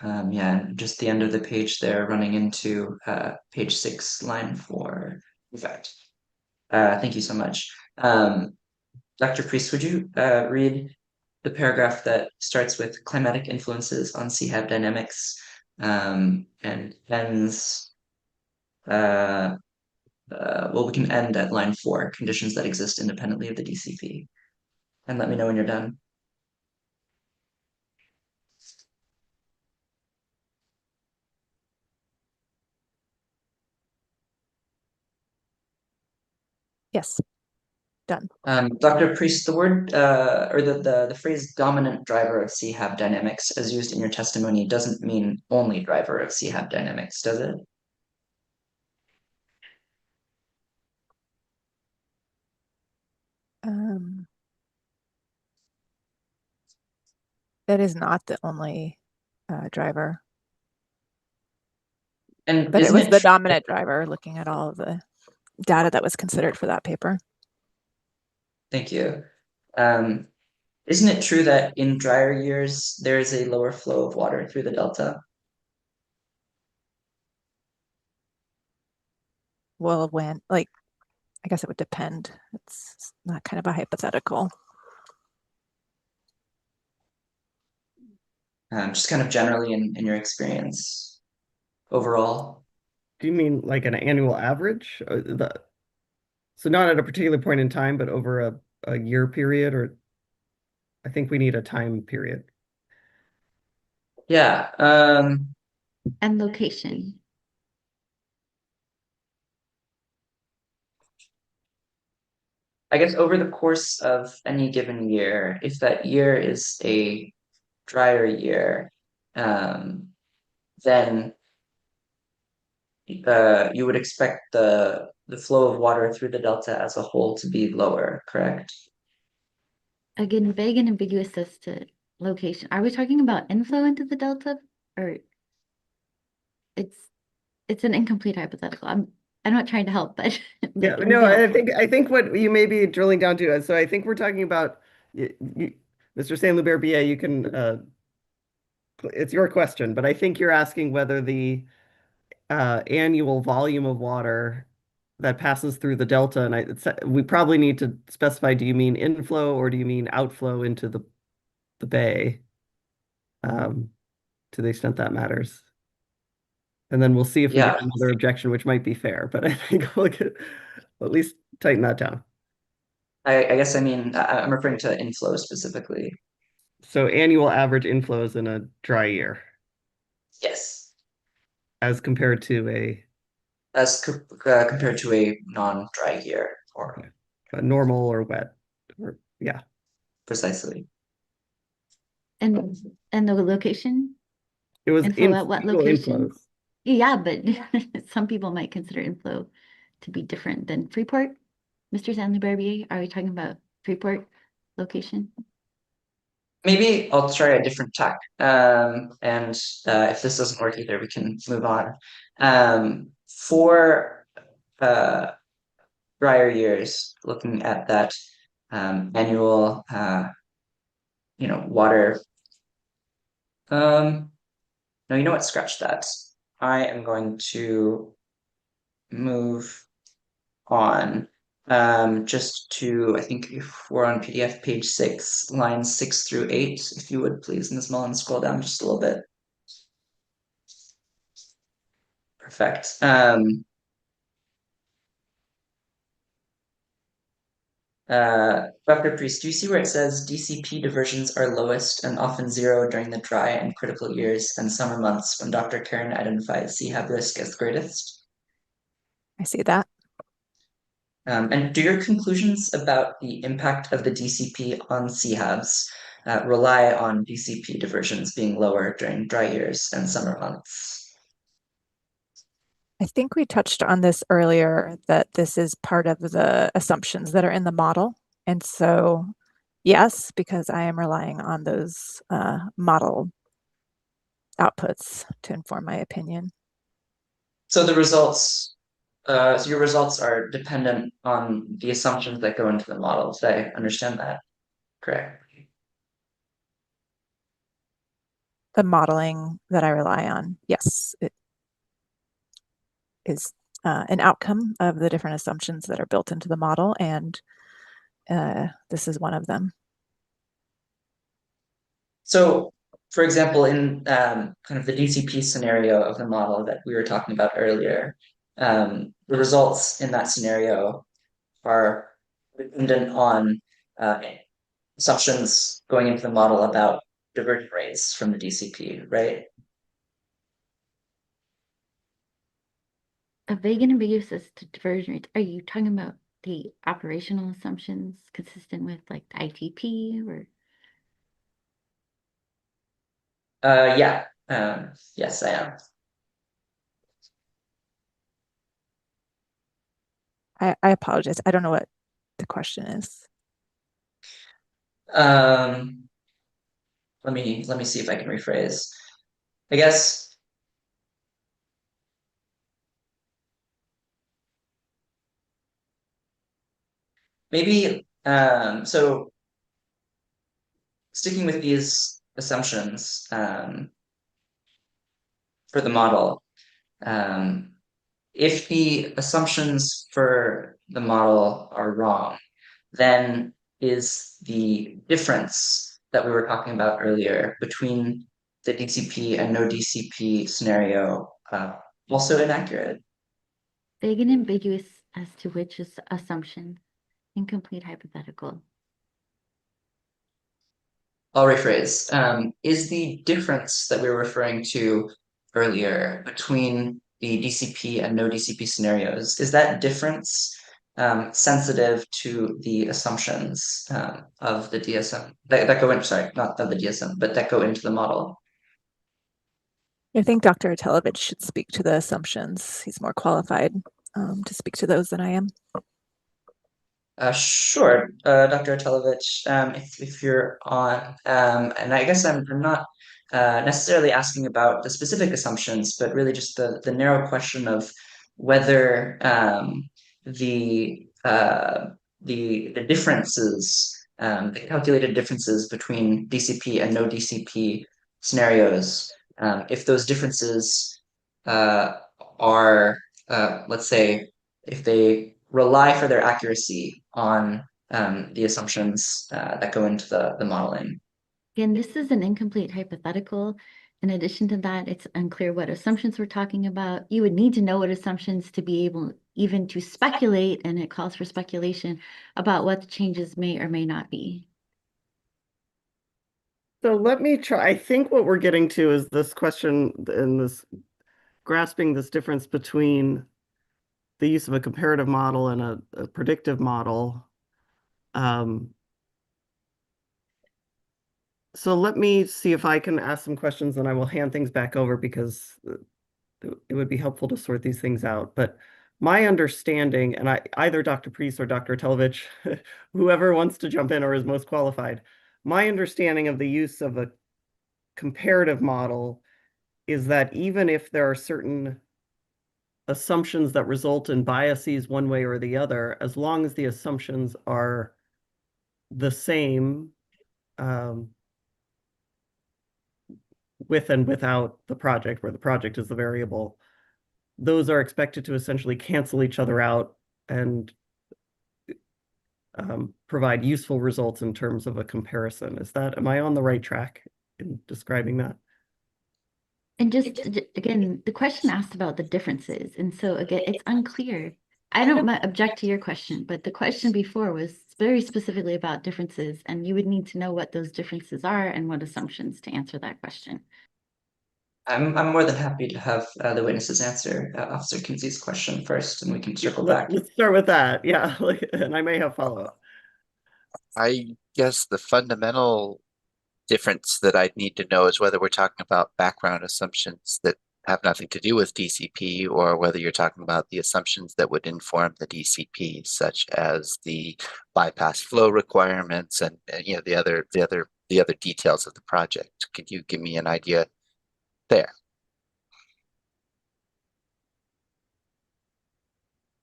Yeah, just the end of the page there, running into page 6, line 4. In fact, thank you so much. Dr. Priest, would you read the paragraph that starts with climatic influences on CHAB dynamics and ends, well, we can end at line 4, conditions that exist independently of the DCP. And let me know when you're done. Yes, done. Dr. Priest, the word or the phrase dominant driver of CHAB dynamics as used in your testimony doesn't mean only driver of CHAB dynamics, does it? That is not the only driver. And but it was the dominant driver looking at all of the data that was considered for that paper. Thank you. Isn't it true that in drier years, there is a lower flow of water through the delta? Well, I guess it would depend. It's not kind of a hypothetical. Just kind of generally in your experience overall. Do you mean like an annual average? So not at a particular point in time, but over a year period, or I think we need a time period. Yeah. And location. I guess over the course of any given year, if that year is a drier year, then you would expect the the flow of water through the delta as a whole to be lower, correct? Again, vague and ambiguous as to location. Are we talking about inflow into the delta, or it's an incomplete hypothetical? I'm not trying to help, but Yeah, it would no, be I helpful. think what you may be drilling down to, so I think we're talking about Mr. Saint Luberbier, you can it's your question, but I think you're asking whether the annual volume of water that passes through the delta, and we probably need to specify, do you mean inflow or do you mean outflow into the bay? To the extent that matters. And then we'll see if we Yeah. get another objection, which might be fair, but I think we'll at least tighten that down. I guess I mean I'm referring to inflow specifically. So annual average inflows in a dry year Yes, as compared to a compared to a non-dry year, or normal or wet, or yeah. precisely. And the location? It was Inflow at what equal location? inflows. Yeah, but some people might consider inflow to be different than Freeport. Mr. Stanley Barbier, are we talking about Freeport location? Maybe I'll try a different tack. And if this doesn't work either, we can move on. For drier years, looking at that annual, water. No, you know what? Scratch that. I am going to move on just to, I think if we're on PDF page 6, lines 6 through 8, if you would please, Ms. Mullen, scroll down just a little bit. Perfect. Dr. Priest, do you see where it says DCP diversions are lowest and often zero during the dry and critical years and summer months when Dr. Karen identifies CHAB risk as greatest? I see that. And do your conclusions about the impact of the DCP on CHABs rely on DCP diversions being lower during dry years and summer months? I think we touched on this earlier, that this is part of the assumptions that are in the model. And so, yes, because I am relying on those model outputs to inform my opinion. So your results are dependent on the assumptions that go into the model. Did I understand that correct? The modeling that I rely on, yes, it is an outcome of the different assumptions that are built into the model, and this is one of them. So, for example, in kind of the DCP scenario of the model that we were talking about earlier, the results in that scenario are dependent on assumptions going into the model about diversion rates from the DCP, right? A vague and ambiguous as to diversion rates. Are you talking about the operational assumptions consistent with like the ITP or? Yeah. Yes, I am. I apologize. I don't know what the question is. Let me see if I can rephrase. I guess maybe so sticking with these assumptions for the model, if the assumptions for the model are wrong, then is the difference that we were talking about earlier between the DCP and no DCP scenario also inaccurate? Vague and ambiguous as to which is assumption. Incomplete hypothetical. I'll rephrase. Is the difference that we were referring to earlier between the DCP and no DCP scenarios, is that difference sensitive to the assumptions of the DSM that go in, sorry, not of the DSM, but that go into the model? I think Dr. Atelovich should speak to the assumptions. He's more qualified to speak to those than I am. Sure, Dr. Atelovich, if you're on, and I guess I'm not necessarily asking about the specific assumptions, but really just the narrow question of whether the differences, the calculated differences between DCP and no DCP scenarios, if those differences are, let's say, if they rely for their accuracy on the assumptions that go into the modeling. Again, this is an incomplete hypothetical. In addition to that, it's unclear what assumptions we're talking about. You would need to know what assumptions to be able even to speculate, and it calls for speculation about what the changes may or may not be. So let me try. I think what we're getting to is this question and this grasping this difference between the use of a comparative model and a predictive model. So let me see if I can ask some questions, and I will hand things back over because it would be helpful to sort these things out. But my understanding, and either Dr. Priest or Dr. Telovich, whoever wants to jump in or is most qualified, my understanding of the use of a comparative model is that even if there are certain assumptions that result in biases one way or the other, as long as the assumptions are the same, with and without the project, where the project is the variable, those are expected to essentially cancel each other out and provide useful results in terms of a comparison. Am I on the right track in describing that? And just again, the question asked about the differences. And so again, it's unclear. I don't object to your question, but the question before was very specifically about differences, and you would need to know what those differences are and what assumptions to answer that question. I'm more than happy to have the witnesses answer Officer Kinsey's question first, and we can circle back. Let's start with that. Yeah, and I may have follow-up. I guess the fundamental difference that I'd need to know is whether we're talking about background assumptions that have nothing to do with DCP, or whether you're talking about the assumptions that would inform the DCP, such as the bypass flow requirements and the other details of the project. Could you give me an idea there?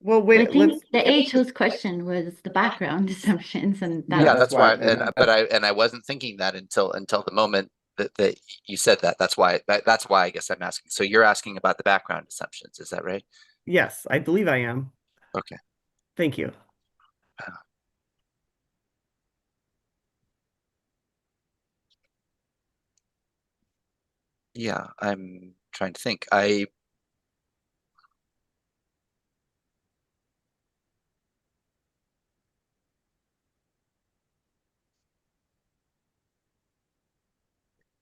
Well, wait, I think the HO's question was the background assumptions, and that's why. I wasn't thinking that until the moment that you said that. That's why I guess I'm asking. So you're asking about the background assumptions, is that right? Yes, I believe I am. Okay. Thank you. Yeah, I'm trying to think.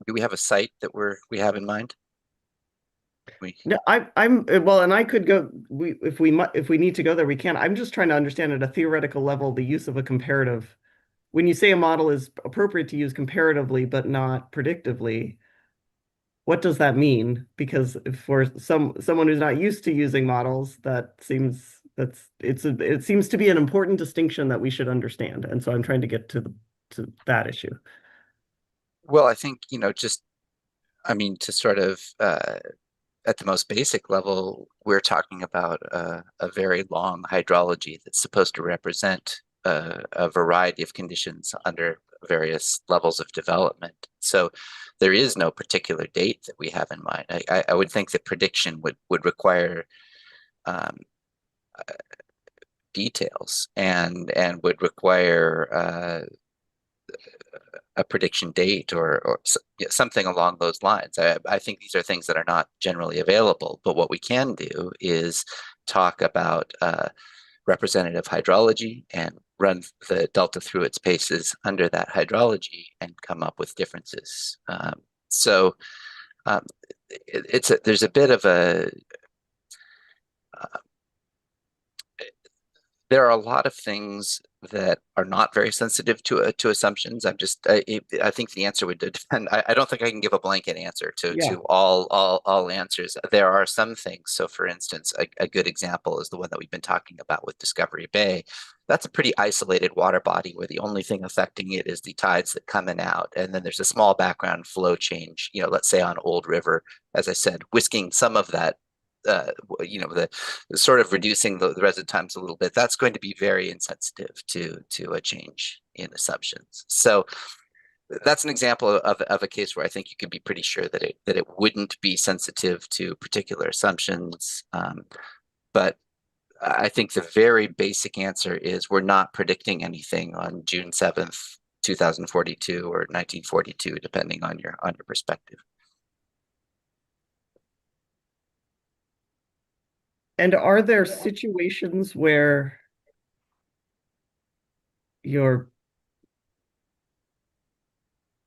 Do we have a site that we have in mind? No, I'm well, and I could go. If we need to go there, we can. I'm just trying to understand at a theoretical level the use of a comparative. When you say a model is appropriate to use comparatively but not predictively, what does that mean? Because for someone who's not used to using models, it seems to be an important distinction that we should understand. And so I'm trying to get to that issue. Well, I think, to sort of at the most basic level, we're talking about a very long hydrology that's supposed to represent a variety of conditions under various levels of development. So there is no particular date that we have in mind. I would think that prediction would require details and would require a prediction date or something along those lines. I think these are things that are not generally available, but what we can do is talk about representative hydrology and run the delta through its paces under that hydrology and come up with differences. There's a bit of there are a lot of things that are not very sensitive to assumptions. I think the answer would depend. I don't think I can give a blanket answer to all answers. There are some things. So for instance, a good example is the one that we've been talking about with Discovery Bay. That's a pretty isolated water body where the only thing affecting it is the tides that come in and out. And then there's a small background flow change, let's say on Old River, as I said, whisking some of that, the sort of reducing the residence times a little bit. That's going to be very insensitive to a change in assumptions. So that's an example of a case where I think you can be pretty sure that it wouldn't be sensitive to particular assumptions. But I think the very basic answer is we're not predicting anything on June 7th, 2042 or 1942, depending on your perspective. And are there situations where your,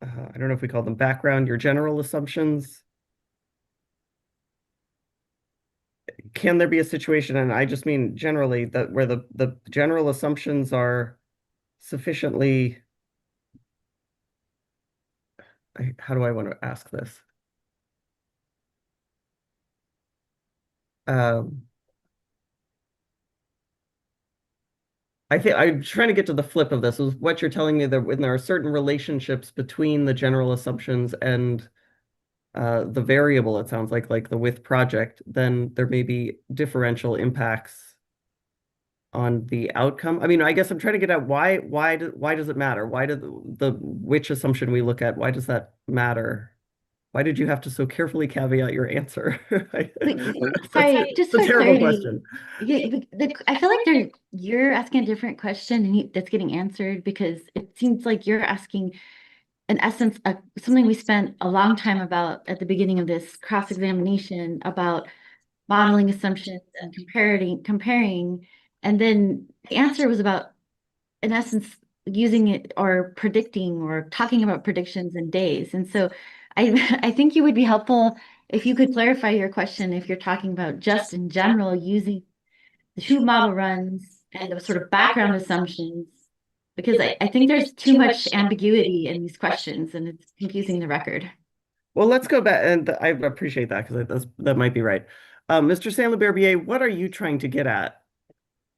I don't know if we call them background, your general assumptions, can there be a situation, and I just mean generally, that where the general assumptions are sufficiently, how do I want to ask this? I think I'm trying to get to the flip of this. Is what you're telling me that when there are certain relationships between the general assumptions and the variable, it sounds like the with project, then there may be differential impacts on the outcome. I mean, I guess I'm trying to get at why does it matter? Why did which assumption we look at, why does that matter? Why did you have to so carefully caveat your answer? Sorry, just It's a for terrible clarity. question. I feel like you're asking a different question and that's getting answered, because it seems like you're asking, in essence, something we spent a long time about at the beginning of this cross-examination about modeling assumptions and comparing, and then the answer was about, in essence, using it or predicting or talking about predictions in days. And so I think you would be helpful if you could clarify your question if you're talking about just in general using the 2 model runs and the sort of background assumptions, because I think there's too much ambiguity in these questions and it's confusing the record. Well, let's go back, and I appreciate that because that might be right. Mr. Saint-Leberbier, what are you trying to get at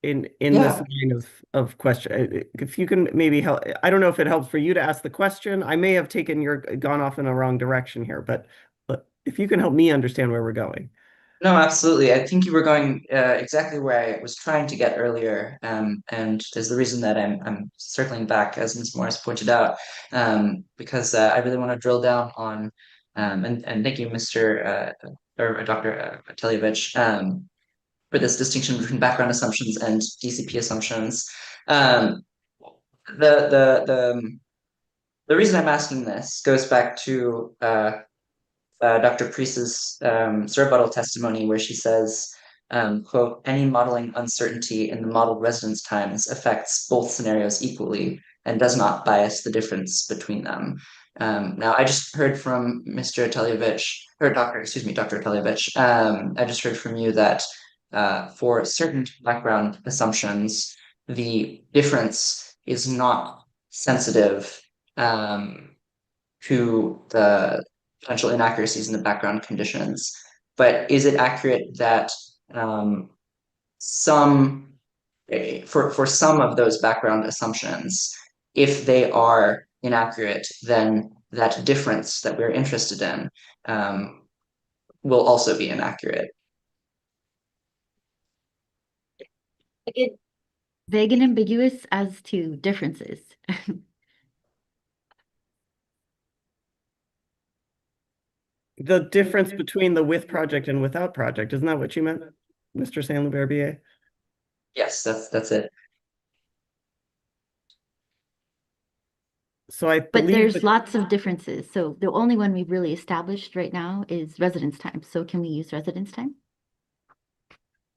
in this line of question? If you can maybe help, I don't know if it helps for you to ask the question. I may have gone off in a wrong direction here, but if you can help me understand where we're going. No, absolutely. I think you were going exactly where I was trying to get earlier, and is the reason that I'm circling back, as Ms. Morris pointed out, because I really want to drill down on, and thank you, Mr. Or Dr. Telyevich, for this distinction between background assumptions and DCP assumptions. The reason I'm asking this goes back to Dr. Priest's rebuttal testimony, where she says, quote, any modeling uncertainty in the modeled residence times affects both scenarios equally and does not bias the difference between them. Now, I just heard from Mr. Telyevich, or Dr. Telyevich, I just heard from you that for certain background assumptions, the difference is not sensitive to the potential inaccuracies in the background conditions. But is it accurate that for some of those background assumptions, if they are inaccurate, then that difference that we're interested in will also be inaccurate? It's vague and ambiguous as to differences. The difference between the with project and without project, isn't that what you meant, Mr. Saint-Leberbier? Yes, that's it. So I But believe there's lots of differences. So the only one we've really established right now is residence time. So can we use residence time?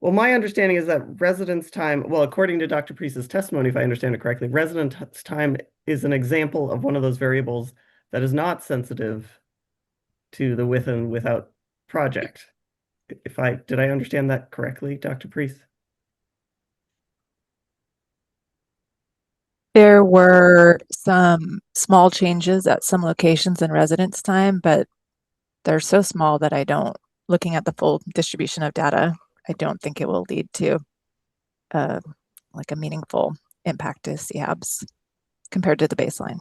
Well, my understanding is that residence time, well, according to Dr. Priest's testimony, if I understand it correctly, residence time is an example of one of those variables that is not sensitive to the with and without project. Did I understand that correctly, Dr. Priest? There were some small changes at some locations in residence time, but they're so small that looking at the full distribution of data, I don't think it will lead to like a meaningful impact to CHABs compared to the baseline.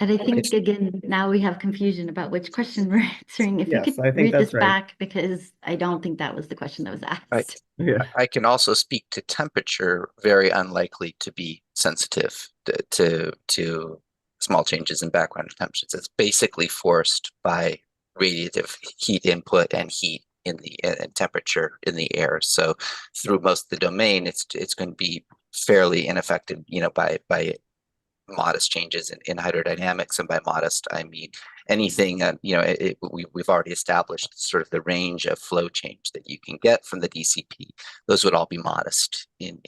And I think, again, now we have confusion about which question we're answering. If you Yes, could I think read that's this right. back, because I don't think that was the question that was asked. Yeah. I can also speak to temperature, very unlikely to be sensitive to small changes in background temperatures. It's basically forced by radiative heat input and heat in the and temperature in the air. So through most of the domain, it's going to be fairly unaffected, by modest changes in hydrodynamics, and by modest I mean anything. We've already established sort of the range of flow change that you can get from the DCP. Those would all be modest in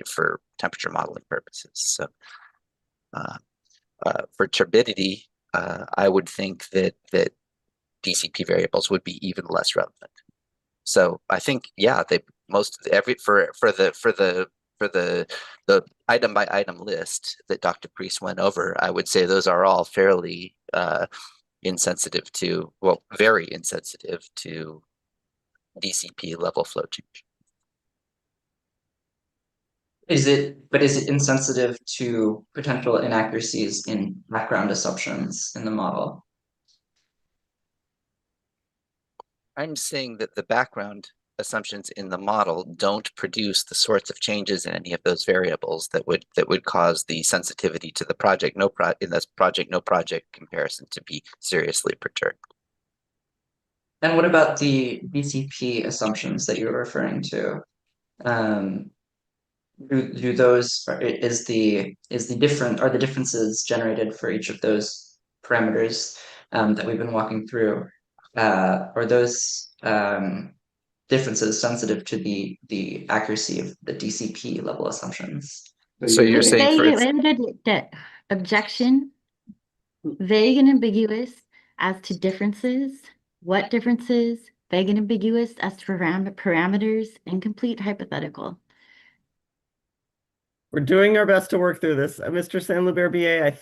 for temperature modeling purposes. So for turbidity, I would think that DCP variables would be even less relevant. So I think, yeah, for the item by item list that Dr. Priest went over, I would say those are all fairly insensitive to, well, very insensitive to DCP level flow change. Is it insensitive to potential inaccuracies in background assumptions in the model? I'm saying that the background assumptions in the model don't produce the sorts of changes in any of those variables that would cause the sensitivity to the project no project comparison to be seriously perturbed. And what about the DCP assumptions that you're referring to? Do those are the differences generated for each of those parameters that we've been walking through? Are those differences sensitive to the accuracy of the DCP level assumptions? So you're saying objection, vague and ambiguous as to differences, what differences, vague and ambiguous as to parameters, incomplete hypothetical. We're doing our best to work through this. Mr. Saint-Luberbier,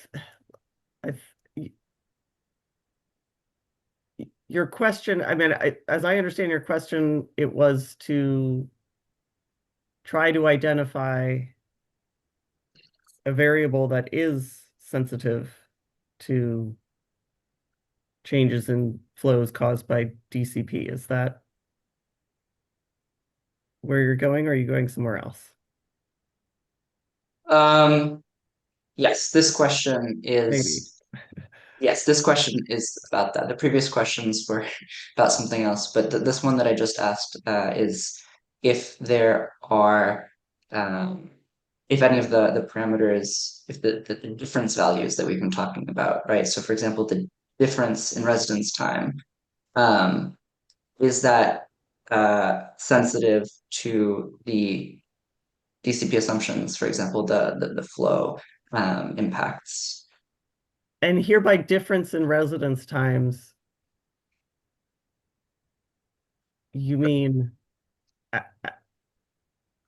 your question, as I understand your question, it was to try to identify a variable that is sensitive to changes in flows caused by DCP. Is that where you're going, or are you going somewhere else? Yes, this question is Maybe. Yes, this question is about that. The previous questions were about something else, but this one that I just asked is if there are, if any of the parameters, if the difference values that we've been talking about, right? So for example, the difference in residence time, is that sensitive to the DCP assumptions, for example, the flow impacts? And here by difference in residence times, you mean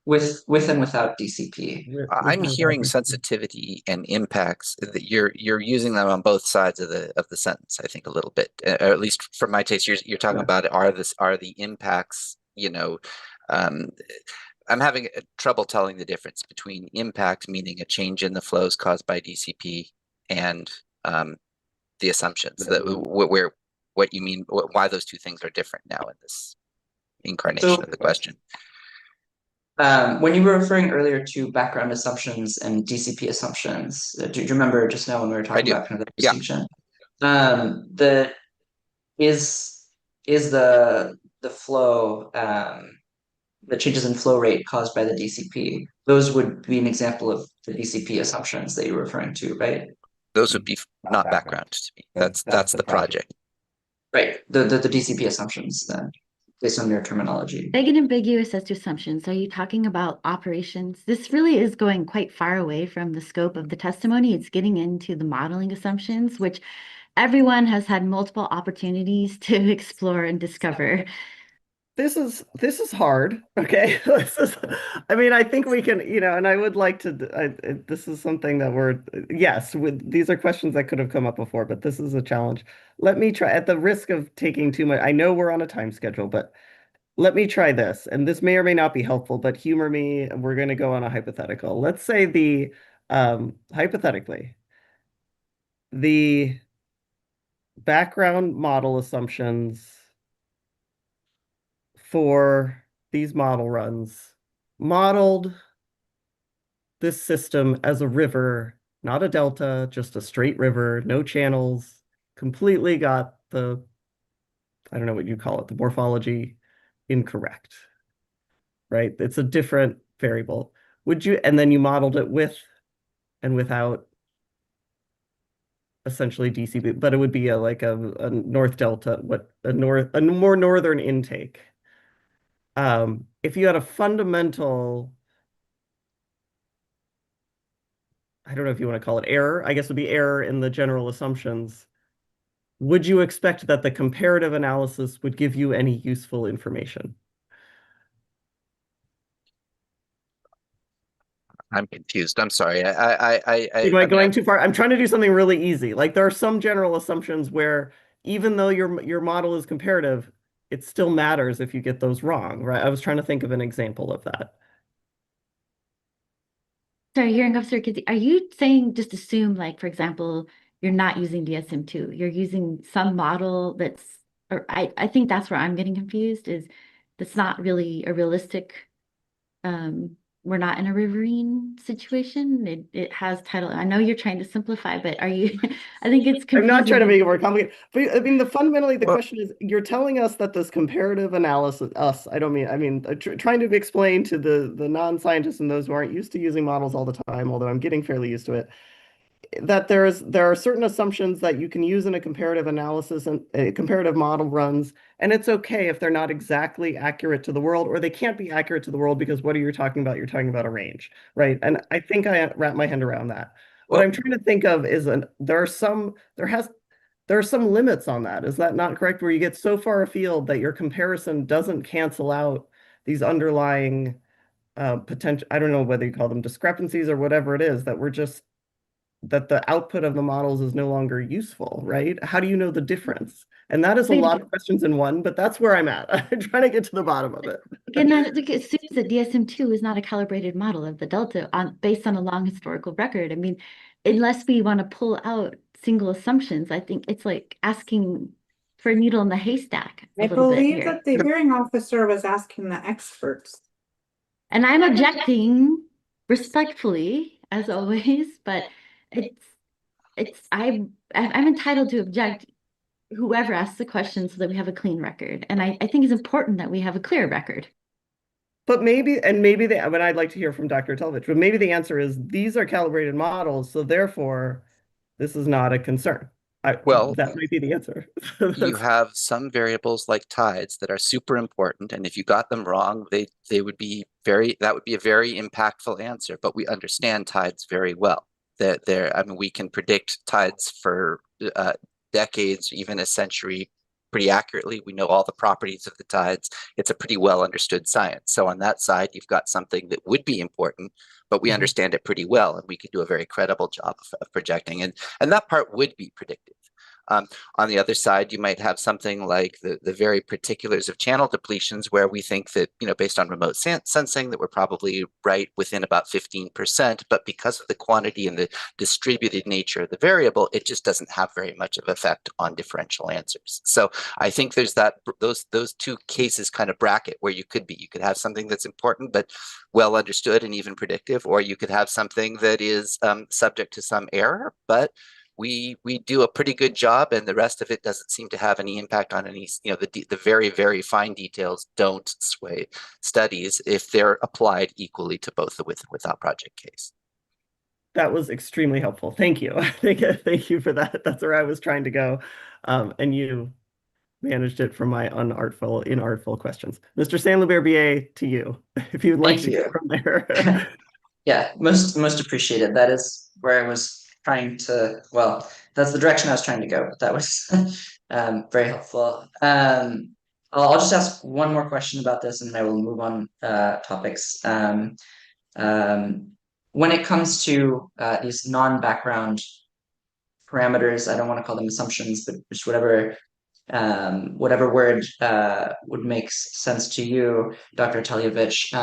with and without DCP? I'm hearing sensitivity and impacts that you're using them on both sides of the sentence, I think, a little bit, or at least for my taste. You're talking about are the impacts, I'm having trouble telling the difference between impact, meaning a change in the flows caused by DCP, and the assumptions what you mean, why those two things are different now in this incarnation of the question. When you were referring earlier to background assumptions and DCP assumptions, do you remember just now when we were talking about kind of the distinction? Is the flow, the changes in flow rate caused by the DCP, those would be an example of the DCP assumptions that you're referring to, right? Those would be not background to me. That's the project. Right. The DCP assumptions then, based on your terminology. Vague and ambiguous as to assumptions. Are you talking about operations? This really is going quite far away from the scope of the testimony. It's getting into the modeling assumptions, which everyone has had multiple opportunities to explore and discover. this is hard. Okay. I mean, I think we can, and I would like to, this is something that yes, these are questions that could have come up before, but this is a challenge. Let me try, at the risk of taking too much. I know we're on a time schedule, but let me try this. And this may or may not be helpful, but humor me. We're going to go on a hypothetical. Let's say hypothetically, the background model assumptions for these model runs modeled this system as a river, not a delta, just a straight river, no channels, completely got I don't know what you call it, the morphology incorrect, right? It's a different variable. And then you modeled it with and without essentially DCB, but it would be like a north delta, a more northern intake. If you had a fundamental, I don't know if you want to call it error, I guess it would be error in the general assumptions, would you expect that the comparative analysis would give you any useful information? I'm confused. I'm sorry. Am I going too far? I'm trying to do something really easy. Like there are some general assumptions where even though your model is comparative, it still matters if you get those wrong, right? I was trying to think of an example of that. Sorry, hearing officer, are you saying just assume, like, for example, you're not using DSM-2, you're using some model or I think that's where I'm getting confused, is that's not really a realistic, we're not in a riverine situation. It has title. I know you're trying to simplify, but are you, I think it's confusing. I'm not trying to make it more complicated, but I mean, fundamentally, the question is, you're telling us that this comparative analysis, trying to explain to the non-scientists and those who aren't used to using models all the time, although I'm getting fairly used to it, that there are certain assumptions that you can use in a comparative analysis and comparative model runs, and it's okay if they're not exactly accurate to the world, or they can't be accurate to the world because what are you talking about? You're talking about a range, right? And I think I wrap my hand around that. What I'm trying to think of is there are some limits on that. Is that not correct? Where you get so far afield that your comparison doesn't cancel out these underlying potential, I don't know whether you call them discrepancies or whatever it is, that the output of the models is no longer useful, right? How do you know the difference? And that is a lot of questions in one, but that's where I'm at. I'm trying to get to the bottom of it. Again, that assumes that DSM-2 is not a calibrated model of the delta based on a long historical record. I mean, unless we want to pull out single assumptions, I think it's like asking for a needle in the haystack. I believe that the hearing officer was asking the experts. And I'm objecting respectfully, as always, but I'm entitled to object whoever asks the question so that we have a clean record. And I think it's important that we have a clear record. But maybe I'd like to hear from Dr. Telvich, but maybe the answer is these are calibrated models, so therefore this is not a concern. Well, that might be the answer. You have some variables like tides that are super important, and if you got them wrong, that would be a very impactful answer. But we understand tides very well. We can predict tides for decades, even a century, pretty accurately. We know all the properties of the tides. It's a pretty well understood science. So on that side, you've got something that would be important, but we understand it pretty well, and we could do a very credible job of projecting. And that part would be predictive. On the other side, you might have something like the very particulars of channel depletions, where we think that, based on remote sensing, that we're probably right within about 15%, but because of the quantity and the distributed nature of the variable, it just doesn't have very much of effect on differential answers. So I think there's those two cases kind of bracket where you could have something that's important but well understood and even predictive, or you could have something that is subject to some error, but we do a pretty good job, and the rest of it doesn't seem to have any impact on any, the very, very fine details don't sway studies if they're applied equally to both the with and without project case. That was extremely helpful. Thank you. Thank you for that. That's where I was trying to go. And you managed it from my inartful questions. Mr. Saint-Luber, to you, if you'd like to go from there. Yeah, most appreciated. That is where I was trying to, that's the direction I was trying to go, but that was very helpful. I'll just ask one more question about this, and then I will move on topics. When it comes to these non-background parameters, I don't want to call them assumptions, but just whatever word would make sense to you, Dr. Taljevich.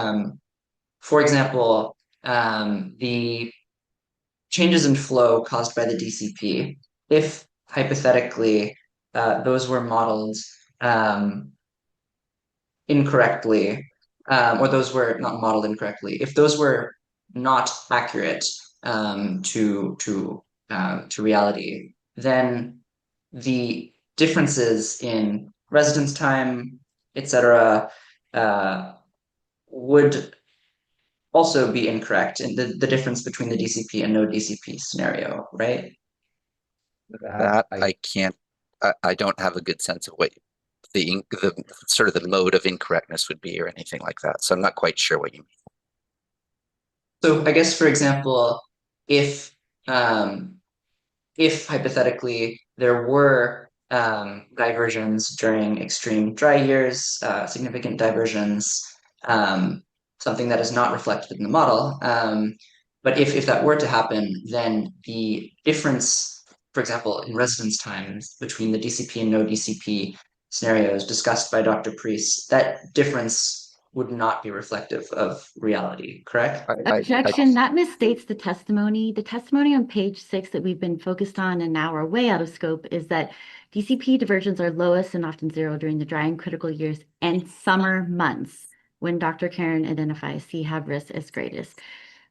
For example, the changes in flow caused by the DCP, if hypothetically those were modeled incorrectly, or those were not modeled incorrectly, if those were not accurate to reality, then the differences in residence time, etc., would also be incorrect in the difference between the DCP and no DCP scenario, right? That I can't, I don't have a good sense of what the sort of the mode of incorrectness would be or anything like that. So I'm not quite sure what you mean. So I guess, for example, if hypothetically there were diversions during extreme dry years, significant diversions, something that is not reflected in the model. But if that were to happen, then the difference, for example, in residence times between the DCP and no DCP scenarios discussed by Dr. Priest, that difference would not be reflective of reality, correct? Objection, that misstates the testimony. The testimony on page 6 that we've been focused on and now are way out of scope is that DCP diversions are lowest and often zero during the dry and critical years and summer months when Dr. Karen identifies C have risk as greatest.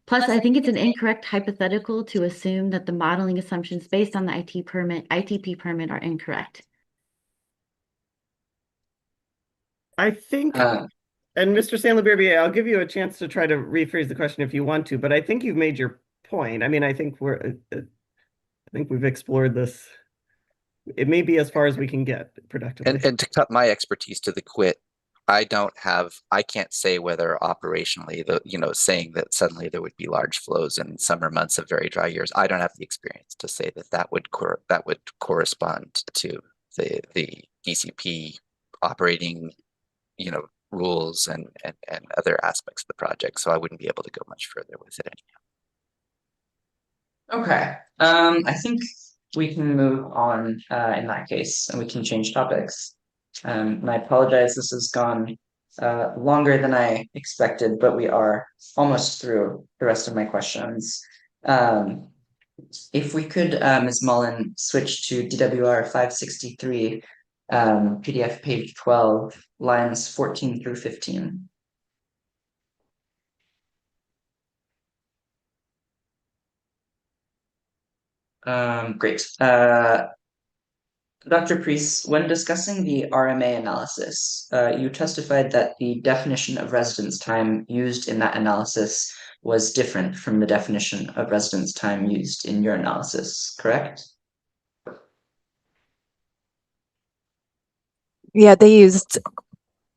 Plus, I think it's an incorrect hypothetical to assume that the modeling assumptions based on the ITP permit are incorrect. I think, and Mr. Sandler-Berbier, I'll give you a chance to try to rephrase the question if you want to, but I think you've made your point. I mean, I think we've explored this. It may be as far as we can get productively. And to cut my expertise to the quit, I can't say whether operationally, saying that suddenly there would be large flows in summer months of very dry years, I don't have the experience to say that would correspond to the DCP operating, rules and other aspects of the project. So I wouldn't be able to go much further with it anyhow. Okay. I think we can move on in that case, and we can change topics. And I apologize, this has gone longer than I expected, but we are almost through the rest of my questions. If we could, Ms. Mullen, switch to DWR 563, PDF page 12, lines 14 through 15. Great. Dr. Priest, when discussing the RMA analysis, you testified that the definition of residence time used in that analysis was different from the definition of residence time used in your analysis, correct? Yeah, they used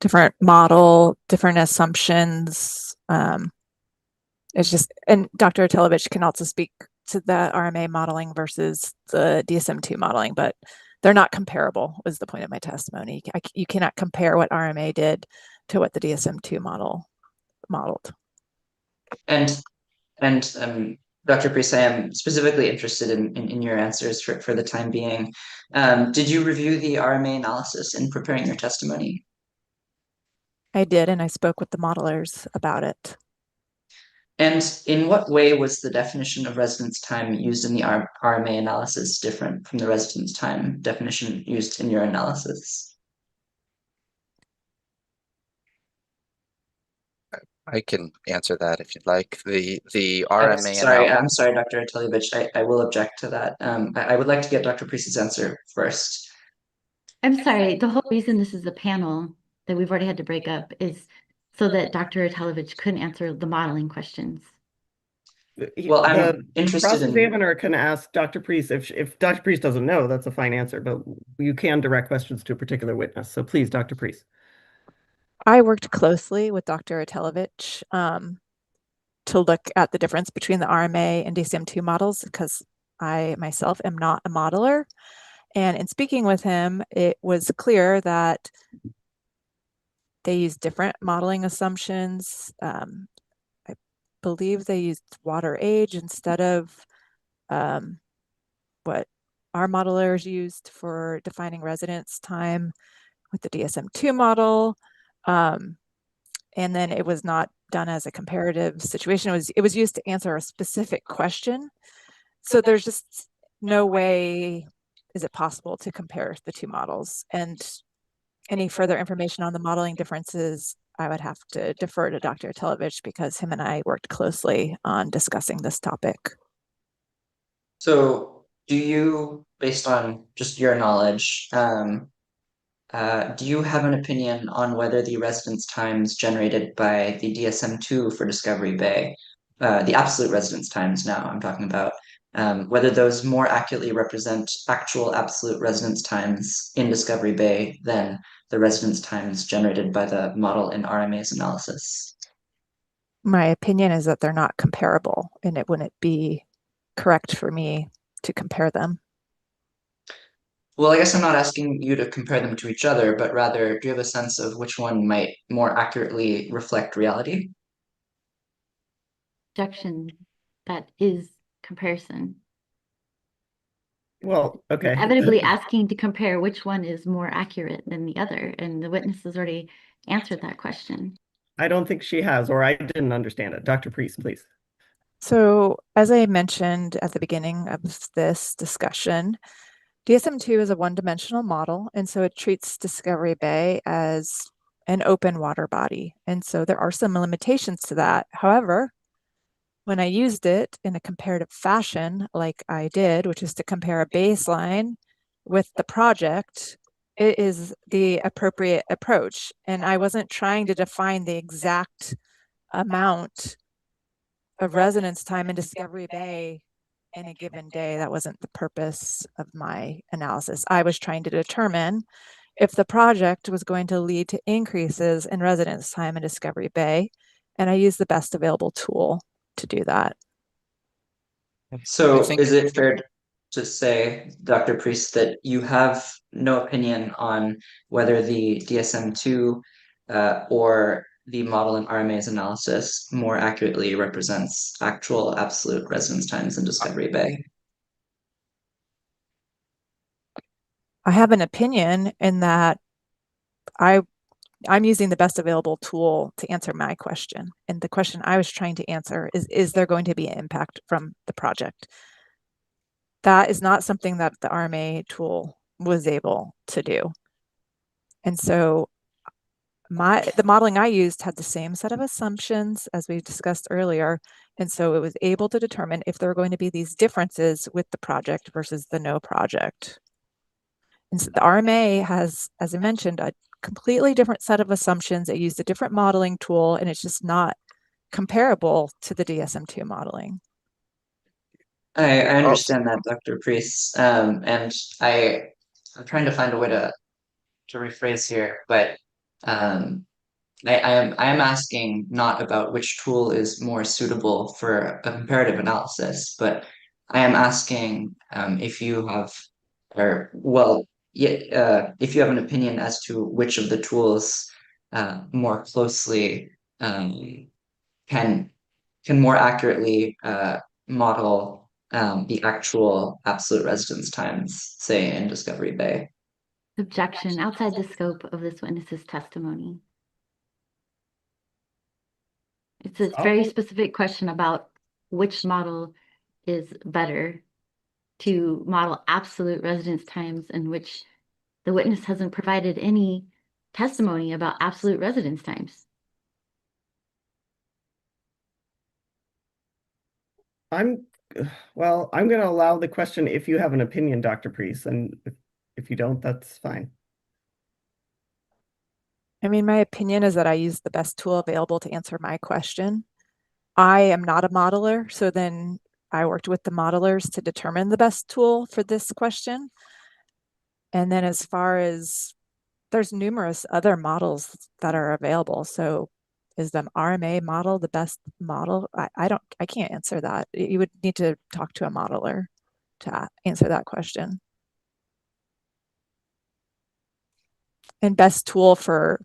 different model, different assumptions. It's just, and Dr. Atelovich can also speak to the RMA modeling versus the DSM-2 modeling, but they're not comparable, was the point of my testimony. You cannot compare what RMA did to what the DSM-2 modeled. And Dr. Priest, I am specifically interested in your answers for the time being. Did you review the RMA analysis in preparing your testimony? I did, and I spoke with the modelers about it. And in what way was the definition of residence time used in the RMA analysis different from the residence time definition used in your analysis? I can answer that if you'd like. The RMA. I'm sorry, Dr. Ateljevich. I will object to that. I would like to get Dr. Priest's answer first. I'm sorry. The whole reason this is a panel that we've already had to break up is so that Dr. Atelovich couldn't answer the modeling questions. Well, I'm interested in. Cross-examiner can ask Dr. Priest. If Dr. Priest doesn't know, that's a fine answer, but you can direct questions to a particular witness. So please, Dr. Priest. I worked closely with Dr. Atelovich to look at the difference between the RMA and DSM-2 models because I myself am not a modeler. And in speaking with him, it was clear that they used different modeling assumptions. I believe they used water age instead of what our modelers used for defining residence time with the DSM-2 model. And then it was not done as a comparative situation. It was used to answer a specific question. So there's just no way is it possible to compare the two models. And any further information on the modeling differences, I would have to defer to Dr. Televich because him and I worked closely on discussing this topic. So do you, based on just your knowledge, do you have an opinion on whether the residence times generated by the DSM-2 for Discovery Bay, the absolute residence times now I'm talking about, whether those more accurately represent actual absolute residence times in Discovery Bay than the residence times generated by the model in RMA's analysis? My opinion is that they're not comparable, and it wouldn't be correct for me to compare them. Well, I guess I'm not asking you to compare them to each other, but rather, do you have a sense of which one might more accurately reflect reality? Objection. That is comparison. Well, okay. Inevitably asking to compare which one is more accurate than the other, and the witness has already answered that question. I don't think she has, or I didn't understand it. Dr. Priest, please. So as I mentioned at the beginning of this discussion, DSM-2 is a one-dimensional model, and so it treats Discovery Bay as an open water body. And so there are some limitations to that. However, when I used it in a comparative fashion, like I did, which is to compare a baseline with the project, it is the appropriate approach. And I wasn't trying to define the exact amount of residence time in Discovery Bay in a given day. That wasn't the purpose of my analysis. I was trying to determine if the project was going to lead to increases in residence time in Discovery Bay, and I used the best available tool to do that. So is it fair to say, Dr. Priest, that you have no opinion on whether the DSM-2 or the model in RMA's analysis more accurately represents actual absolute residence times in Discovery Bay? I have an opinion in that I'm using the best available tool to answer my question. And the question I was trying to answer is there going to be an impact from the project? That is not something that the RMA tool was able to do. And so the modeling I used had the same set of assumptions as we discussed earlier. And so it was able to determine if there were going to be these differences with the project versus the no project. And so the RMA has, as I mentioned, a completely different set of assumptions. It used a different modeling tool, and it's just not comparable to the DSM-2 modeling. I understand that, Dr. Priest. And I'm trying to find a way to rephrase here, but I am asking not about which tool is more suitable for a comparative analysis, but I am asking if you have, or well, if you have an opinion as to which of the tools more closely can more accurately model the actual absolute residence times, say in Discovery Bay. Objection. Outside the scope of this witness's testimony. It's a very specific question about which model is better to model absolute residence times, in which the witness hasn't provided any testimony about absolute residence times. I'm going to allow the question if you have an opinion, Dr. Priest, and if you don't, that's fine. I mean, my opinion is that I use the best tool available to answer my question. I am not a modeler, so then I worked with the modelers to determine the best tool for this question. And then as far as there's numerous other models that are available. So is the RMA model the best model? I can't answer that. You would need to talk to a modeler to answer that question. And best tool for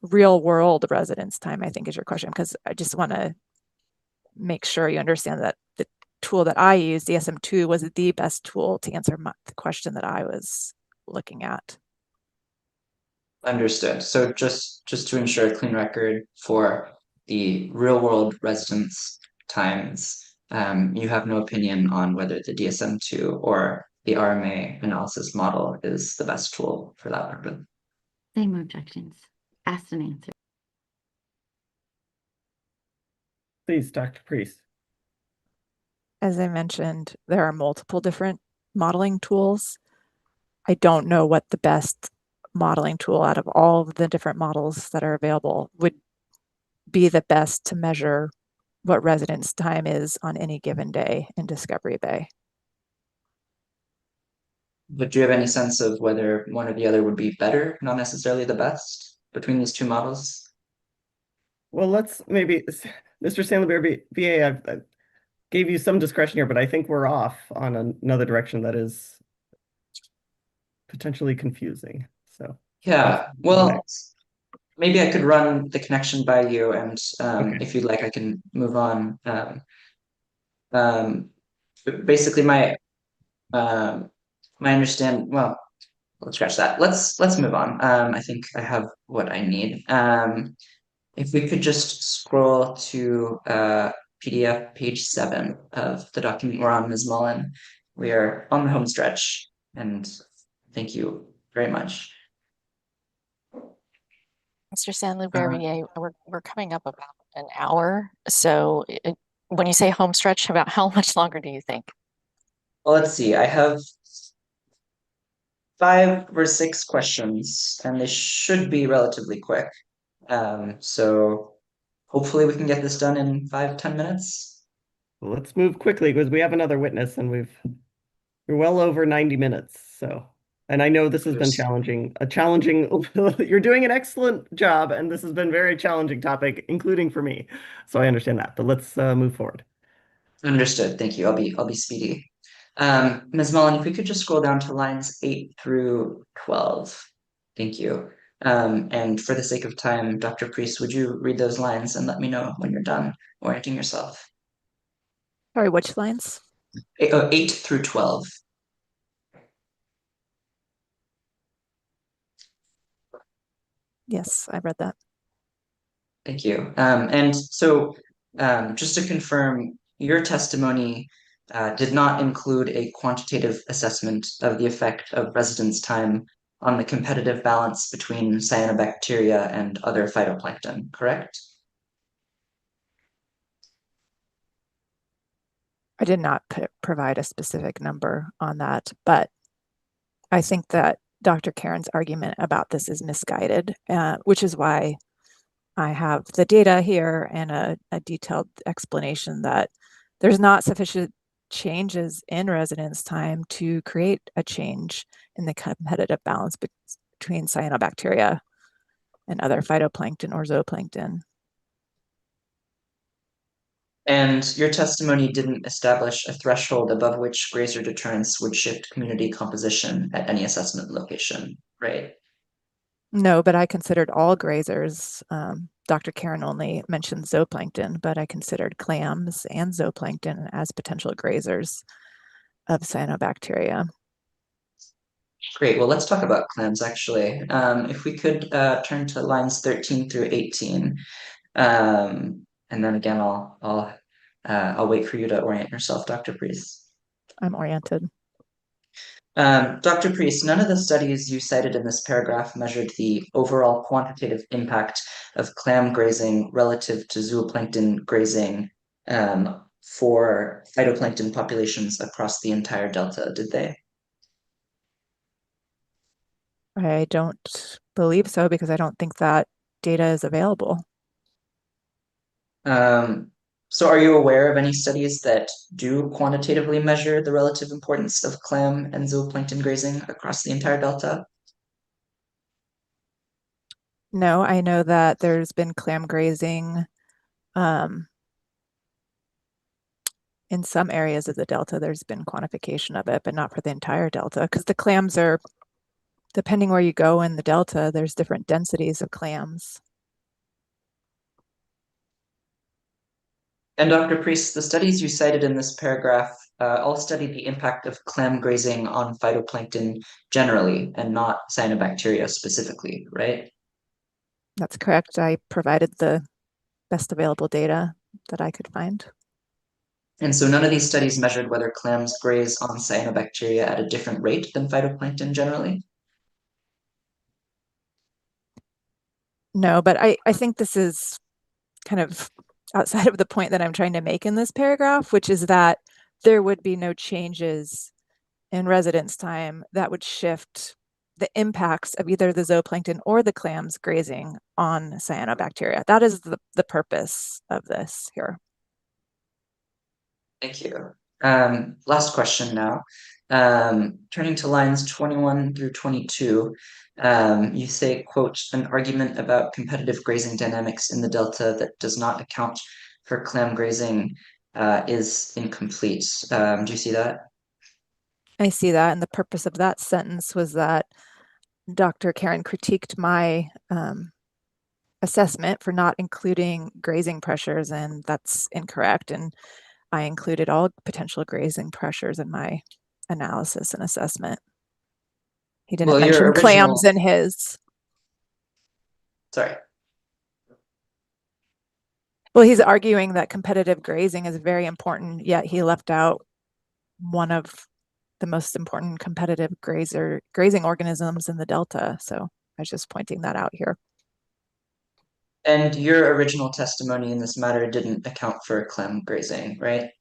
real world residence time, I think is your question, because I just want to make sure you understand that the tool that I use, DSM-2, was the best tool to answer the question that I was looking at. Understood. So just to ensure a clean record for the real world residence times, you have no opinion on whether the DSM-2 or the RMA analysis model is the best tool for that purpose. Same objections. Asked and answered. Please, Dr. Priest. As I mentioned, there are multiple different modeling tools. I don't know what the best modeling tool out of all of the different models that are available would be the best to measure what residence time is on any given day in Discovery Bay. But do you have any sense of whether one or the other would be better, not necessarily the best, between these two models? Well, let's maybe, Mr. Sandler, VA, I gave you some discretion here, but I think we're off on another direction that is potentially confusing. So Yeah, well, maybe I could run the connection by you, and Okay. if you'd like, I can move on. Basically, my understand. Well, let's scratch that. Let's move on. I think I have what I need. If we could just scroll to PDF page 7 of the document we're on, Ms. Mullen. We are on the home stretch, and thank you very much. Mr. Sandler, we're coming up about an hour. So when you say home stretch, about how much longer do you think? Well, let's see. I have 5 or 6 questions, and they should be relatively quick. So hopefully we can get this done in 5-10 minutes. Well, let's move quickly because we have another witness and we're well over 90 minutes. So, and I know this has been challenging, you're doing an excellent job, and this has been a very challenging topic, including for me. So I understand that, but let's move forward. Understood. Thank you. I'll be speedy. Ms. Mullen, if we could just scroll down to lines 8 through 12. Thank you. And for the sake of time, Dr. Priest, would you read those lines and let me know when you're done orienting yourself? Sorry, which lines? 8 through 12. Yes, I read that. Thank you. And so just to confirm, your testimony did not include a quantitative assessment of the effect of residence time on the competitive balance between cyanobacteria and other phytoplankton, correct? I did not provide a specific number on that, but I think that Dr. Karen's argument about this is misguided, which is why I have the data here and a detailed explanation that there's not sufficient changes in residence time to create a change in the competitive balance between cyanobacteria and other phytoplankton or zooplankton. And your testimony didn't establish a threshold above which grazer deterrence would shift community composition at any assessment location, right? No, but I considered all grazers. Dr. Karen only mentioned zooplankton, but I considered clams and zooplankton as potential grazers of cyanobacteria. Great. Well, let's talk about clams actually. If we could turn to lines 13 through 18, and then again, I'll wait for you to orient yourself, Dr. Priest. I'm oriented. Dr. Priest, none of the studies you cited in this paragraph measured the overall quantitative impact of clam grazing relative to zooplankton grazing for phytoplankton populations across the entire delta, did they? I don't believe so because I don't think that data is available. So are you aware of any studies that do quantitatively measure the relative importance of clam and zooplankton grazing across the entire delta? No, I know that there's been clam grazing in some areas of the delta. There's been quantification of it, but not for the entire delta because the clams are depending where you go in the delta, there's different densities of clams. And Dr. Priest, the studies you cited in this paragraph all studied the impact of clam grazing on phytoplankton generally and not cyanobacteria specifically, right? That's correct. I provided the best available data that I could find. And so none of these studies measured whether clams graze on cyanobacteria at a different rate than phytoplankton generally? No, but I think this is kind of outside of the point that I'm trying to make in this paragraph, which is that there would be no changes in residence time that would shift the impacts of either the zooplankton or the clams grazing on cyanobacteria. That is the purpose of this here. Thank you. Last question now. Turning to lines 21 through 22, you say, quote, an argument about competitive grazing dynamics in the delta that does not account for clam grazing is incomplete. Do you see that? I see that, and the purpose of that sentence was that Dr. Karen critiqued my assessment for not including grazing pressures, and that's incorrect. And I included all potential grazing pressures in my analysis and assessment. He didn't mention clams in his. Sorry. Well, he's arguing that competitive grazing is very important, yet he left out one of the most important competitive grazing organisms in the delta. So I was just pointing that out here. And your original testimony in this matter didn't account for clam grazing, right?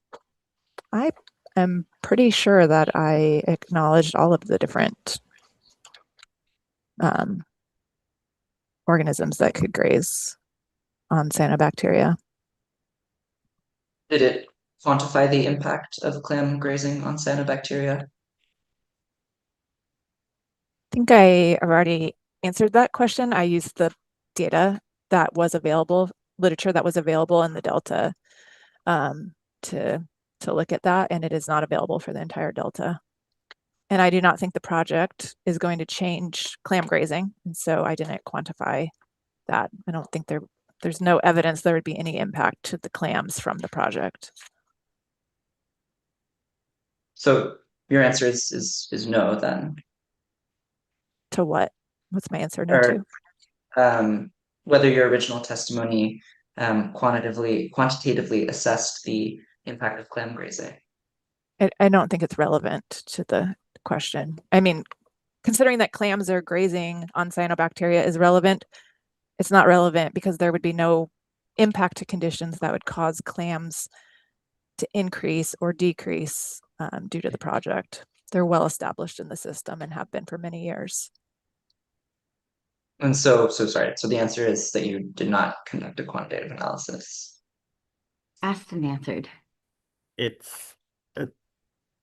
I am pretty sure that I acknowledged all of the different organisms that could graze on cyanobacteria. Did it quantify the impact of clam grazing on cyanobacteria? I think I already answered that question. I used the data that was available, literature that was available in the delta to look at that, and it is not available for the entire delta. And I do not think the project is going to change clam grazing, and so I didn't quantify that. I don't think there's no evidence there would be any impact to the clams from the project. So your answer is no then? To what? What's my answer no to? Whether your original testimony quantitatively assessed the impact of clam grazing. I don't think it's relevant to the question. I mean, considering that clams are grazing on cyanobacteria is relevant, it's not relevant because there would be no impact to conditions that would cause clams to increase or decrease due to the project. They're well established in the system and have been for many years. And so sorry. So the answer is that you did not conduct a quantitative analysis. Asked and answered. It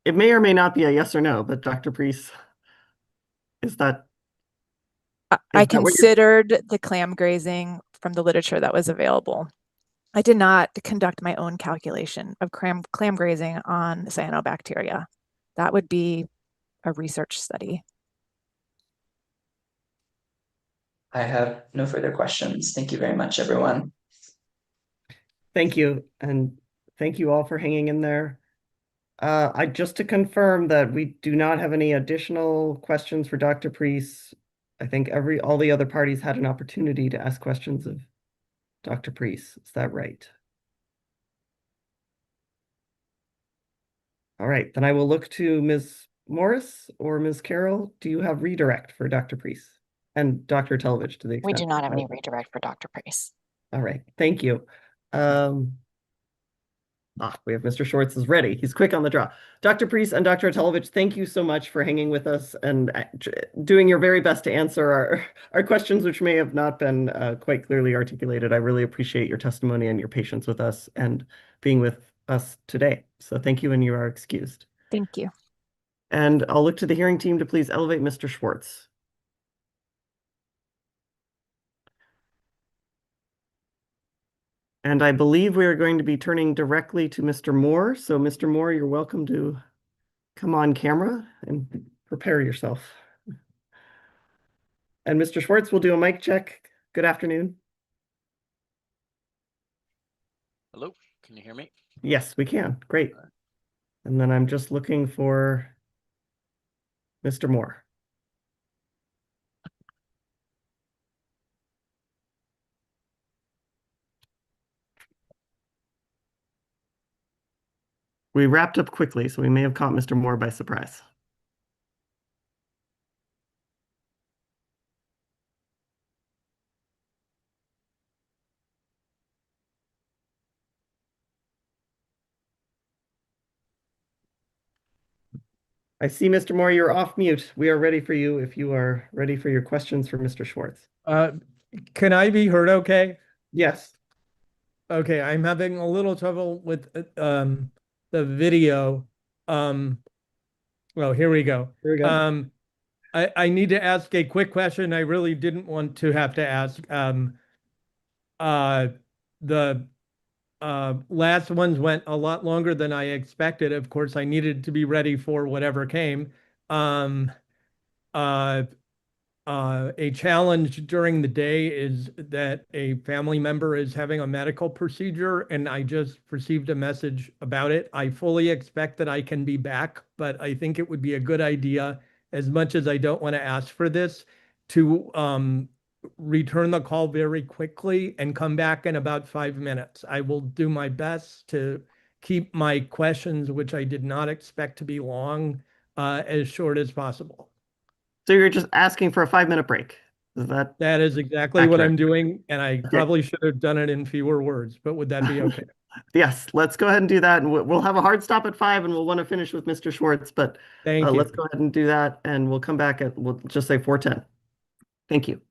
may or may not be a yes or no, but Dr. Priest, is that? I considered the clam grazing from the literature that was available. I did not conduct my own calculation of clam grazing on cyanobacteria. That would be a research study. I have no further questions. Thank you very much, everyone. Thank you. And thank you all for hanging in there. Just to confirm that we do not have any additional questions for Dr. Priest. I think all the other parties had an opportunity to ask questions of Dr. Priest. Is that right? All right, then I will look to Ms. Morris or Ms. Carroll. Do you have redirect for Dr. Priest and Dr. Televich to the extent? We do not have any redirect for Dr. Priest. All right, thank you. We have Mr. Schwartz is ready. He's quick on the draw. Dr. Priest and Dr. Televich, thank you so much for hanging with us and doing your very best to answer our questions, which may have not been quite clearly articulated. I really appreciate your testimony and your patience with us and being with us today. So thank you, and you are excused. Thank you. And I'll look to the hearing team to please elevate Mr. Schwartz. And I believe we are going to be turning directly to Mr. Moore. So Mr. Moore, you're welcome to come on camera and prepare yourself. And Mr. Schwartz will do a mic check. Good afternoon. Hello, can you hear me? Yes, we can. Great. And then I'm just looking for Mr. Moore. We wrapped up quickly, so we may have caught Mr. Moore by surprise. I see, Mr. Moore, you're off mute. We are ready for you if you are ready for your questions for Mr. Schwartz. Can I be heard okay? Yes. Okay, I'm having a little trouble with the video. Well, here we go. Here we go. I need to ask a quick question. I really didn't want to have to ask. The last ones went a lot longer than I expected. Of course, I needed to be ready for whatever came. Um, uh, a challenge during the day is that a family member is having a medical procedure, and I just received a message about it. I fully expect that I can be back, but I think it would be a good idea, as much as I don't want to ask for this, to return the call very quickly and come back in about 5 minutes. I will do my best to keep my questions, which I did not expect to be long, as short as possible. So you're just asking for a 5-minute break. Is that That is exactly what I'm accurate? doing, and I probably should have done it in fewer words, but would that be okay? Yes, let's go ahead and do that. And we'll have a hard stop at 5 and we'll want to finish with Mr. Schwartz, but Thank you. let's go ahead and do that. And we'll come back at, we'll just say 4:10. Thank you.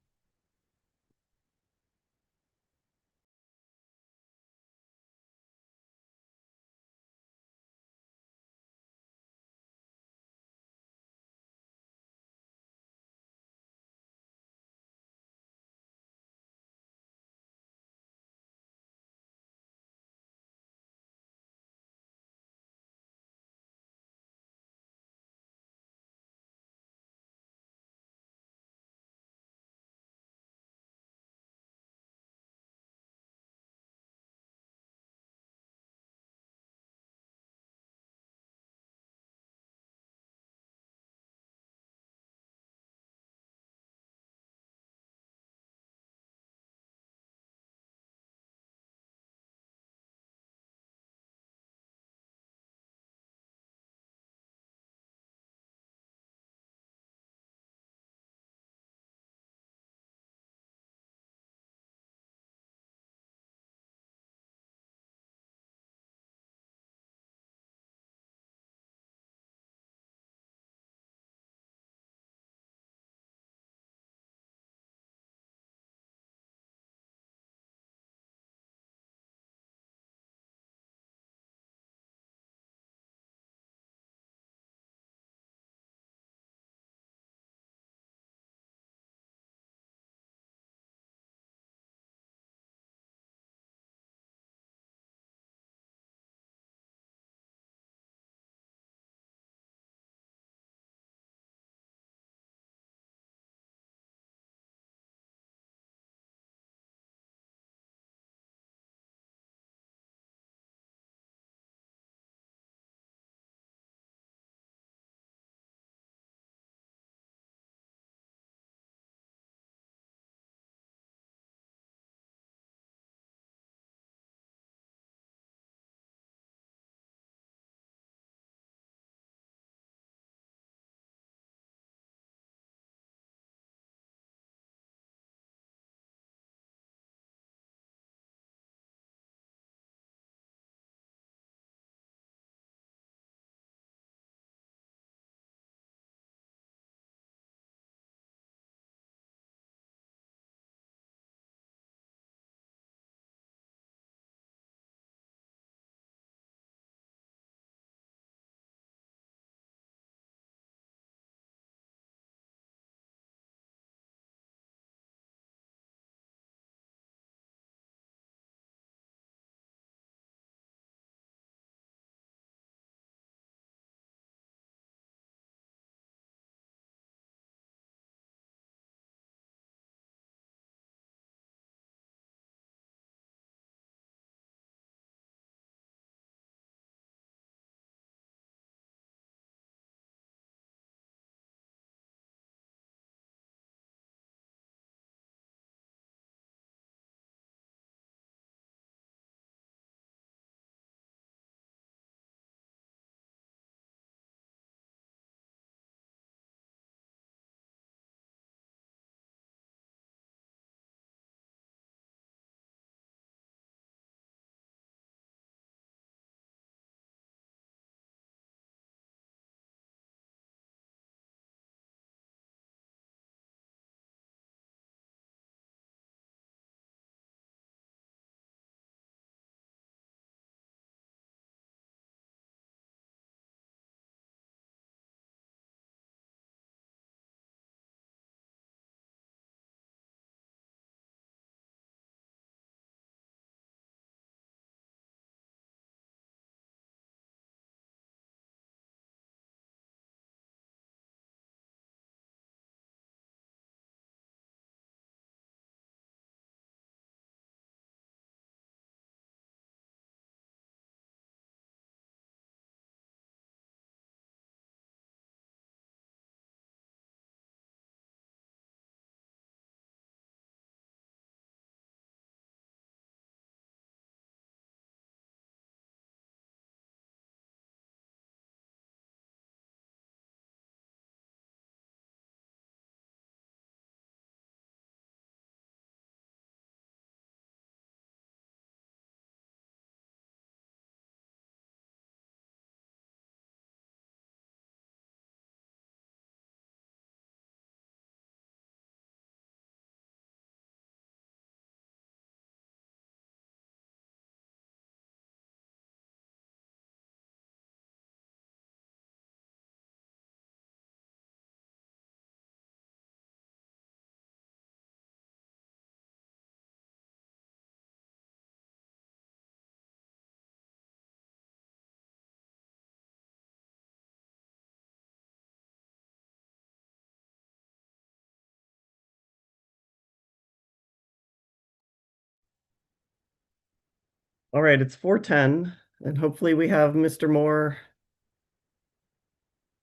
All right, it's 4:10, and hopefully we have Mr. Moore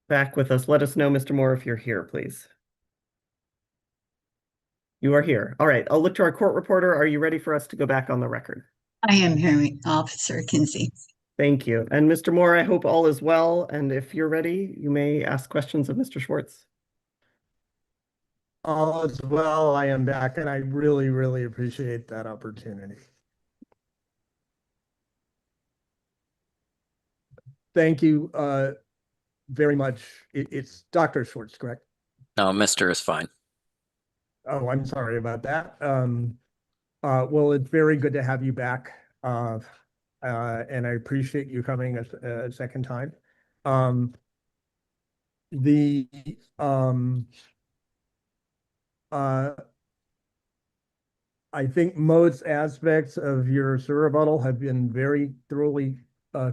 back with us. Let us know, Mr. Moore, if you're here, please. You are here. All right, I'll look to our court reporter. Are you ready for us to go back on the record? I am hearing Officer Kinsey. Thank you. And Mr. Moore, I hope all is well. And if you're ready, you may ask questions of Mr. Schwartz. All is well. I am back, and I really, really appreciate that opportunity. Thank you very much. It's Dr. Schwartz, correct? No, Mr. is fine. Oh, I'm sorry about that. Well, it's very good to have you back, and I appreciate you coming a second time. I think most aspects of your rebuttal have been very thoroughly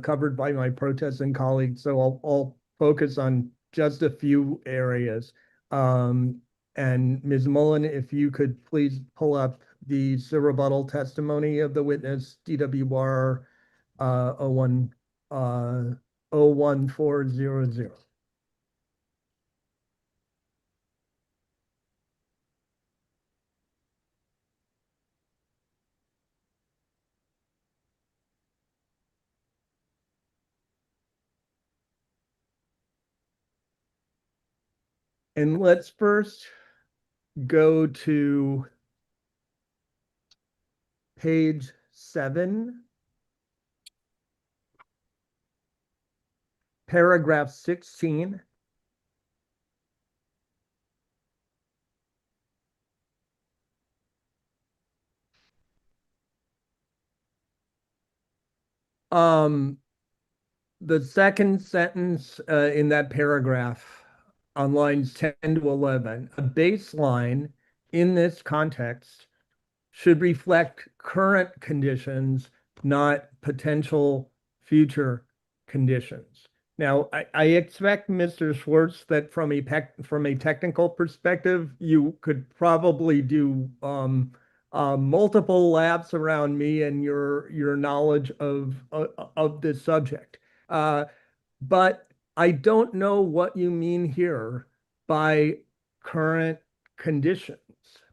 covered by my protesting colleagues, so I'll focus on just a few areas. And Ms. Mullen, if you could please pull up the rebuttal testimony of the witness, DWR 01400. And let's first go to page 7, paragraph 16. The second sentence in that paragraph on lines 10 to 11, a baseline in this context should reflect current conditions, not potential future conditions. Now, I expect, Mr. Schwartz, that from a technical perspective, you could probably do multiple laps around me and your knowledge of this subject. But I don't know what you mean here by current conditions,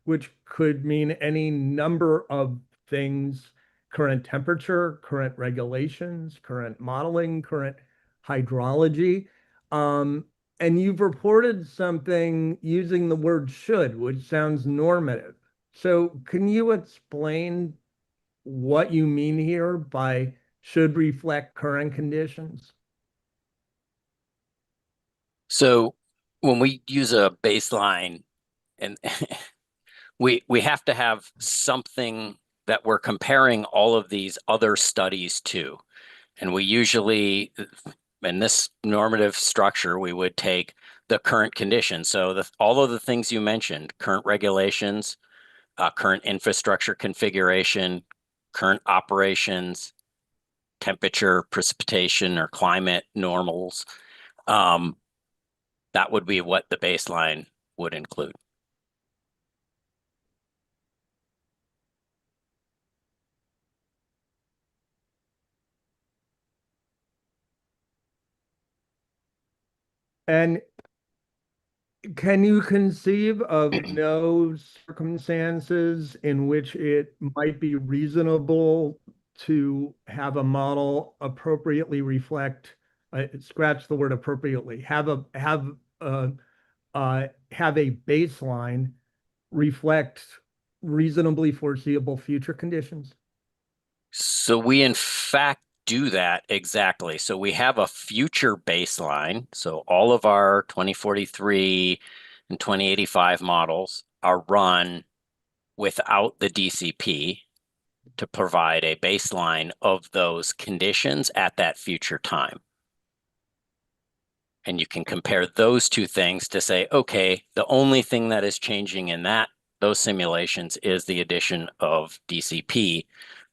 which could mean any number of things: current temperature, current regulations, current modeling, current hydrology. And you've reported something using the word should, which sounds normative. So can you explain what you mean here by should reflect current conditions? So when we use a baseline, and we have to have something that we're comparing all of these other studies to. And we usually, in this normative structure, we would take the current conditions. So all of the things you mentioned: current regulations, current infrastructure configuration, current operations, temperature, precipitation, or climate normals. That would be what the baseline would include. And can you conceive of no circumstances in which it might be reasonable to have a model appropriately reflect, scratch the word appropriately, have a baseline reflect reasonably foreseeable future conditions? So we in fact do that exactly. So we have a future baseline. So all of our 2043 and 2085 models are run without the DCP to provide a baseline of those conditions at that future time. And you can compare those two things to say, okay, the only thing that is changing in those simulations is the addition of DCP,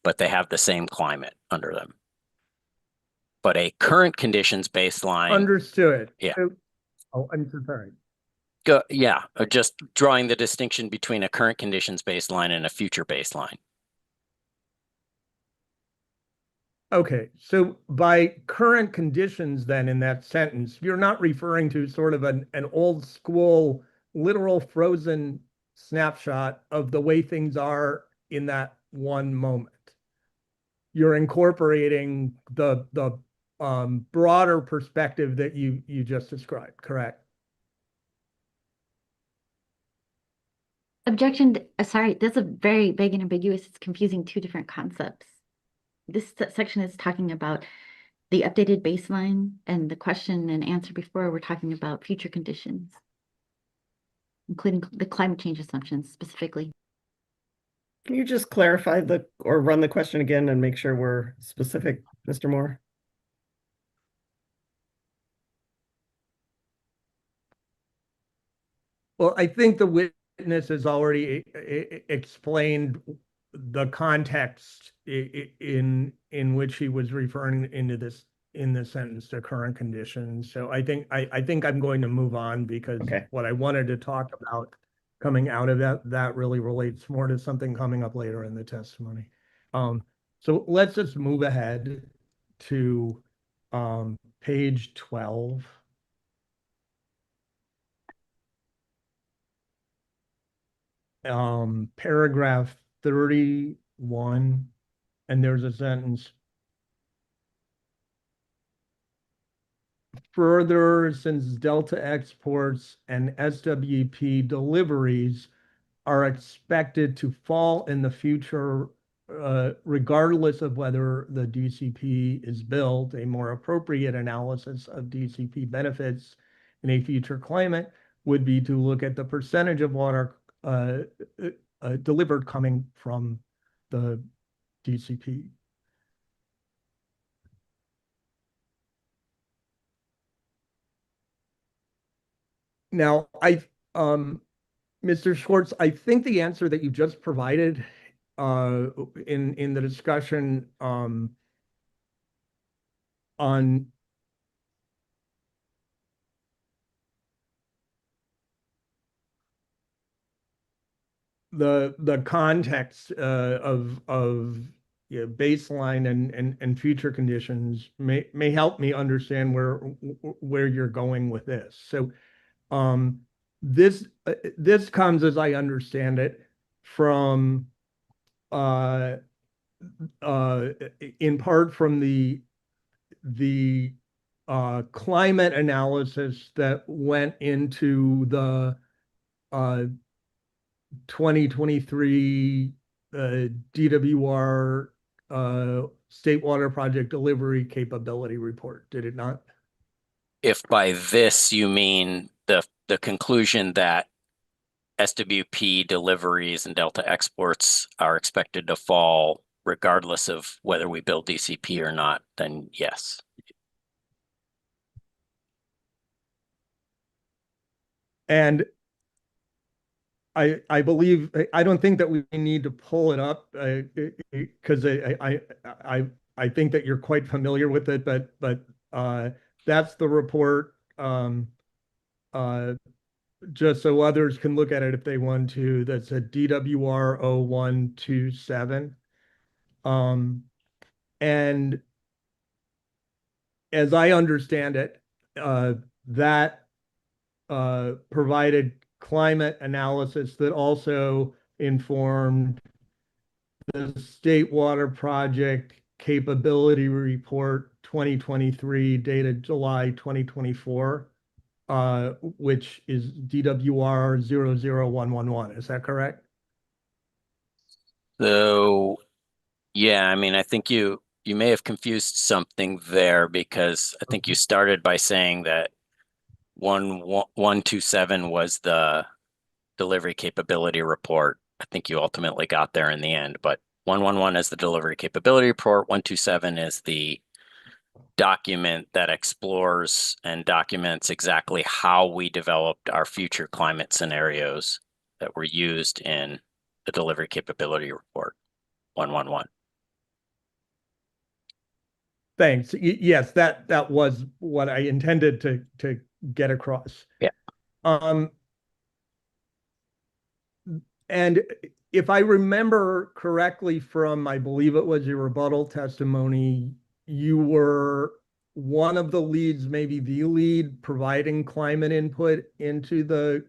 but they have the same climate under them. But a current conditions baseline. Understood. Yeah. I'm so sorry. Yeah, just drawing the distinction between a current conditions baseline and a future baseline. Okay, so by current conditions then in that sentence, you're not referring to sort of an old school literal frozen snapshot of the way things are in that one moment. You're incorporating the broader perspective that you just described, correct? Objection, sorry, that's a very vague and ambiguous. It's confusing two different concepts. This section is talking about the updated baseline, and the question and answer before we're talking about future conditions, including the climate change assumptions specifically. Can you just clarify or run the question again and make sure we're specific, Mr. Moore? Well, I think the witness has already explained the context in which he was referring in the sentence to current conditions. So I think I'm going to move on because what I wanted to talk about coming out of that really relates more to something coming up later in the testimony. So let's just move ahead to page 12. Paragraph 31, and there's a sentence. Further, since Delta exports and SWP deliveries are expected to fall in the future, regardless of whether the DCP is built, a more appropriate analysis of DCP benefits in a future climate would be to look at the percentage of water delivered coming from the DCP. Now, Mr. Schwartz, I think the answer that you just provided in the discussion on the context of baseline and future conditions may help me understand where you're going with this. So this comes, as I understand it, from in part from the climate analysis that went into the 2023 DWR State Water Project Delivery Capability Report, did it not? If by this you mean the conclusion that SWP deliveries and Delta exports are expected to fall regardless of whether we build DCP or not, then yes. And I believe, I don't think that we need to pull it up because I think that you're quite familiar with it, but that's the report. Just so others can look at it if they want to. That's a DWR 0127. And as I understand it, that provided climate analysis that also informed the State Water Project Capability Report 2023, dated July 2024. Which is DWR 00111. Is that correct? So, yeah, I mean, I think you may have confused something there because I think you started by saying that 127 was the delivery capability report. I think you ultimately got there in the end, but 111 is the delivery capability report. 127 is the document that explores and documents exactly how we developed our future climate scenarios that were used in the delivery capability report 111. Thanks. Yes, that was what I intended to get across. Yeah. And if I remember correctly from, I believe it was your rebuttal testimony, you were one of the leads, maybe the lead, providing climate input into the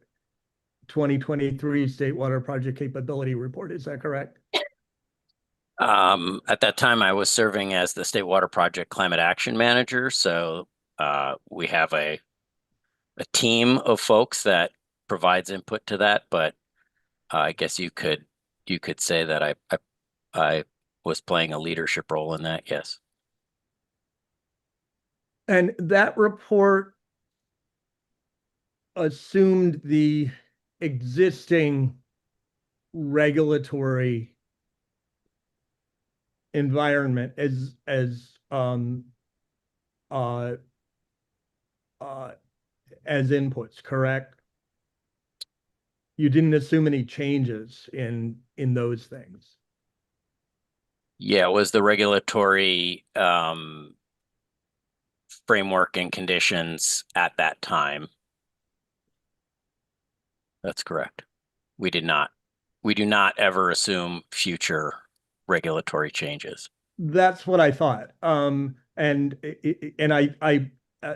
2023 State Water Project Capability Report. Is that correct? At that time, I was serving as the State Water Project Climate Action Manager. So we have a team of folks that provides input to that. But I guess you could say that I was playing a leadership role in that. Yes. And that report assumed the existing regulatory environment as inputs, correct? You didn't assume any changes in those things. Yeah, it was the regulatory framework and conditions at that time. That's correct. We do not ever assume future regulatory changes. That's what I thought. And I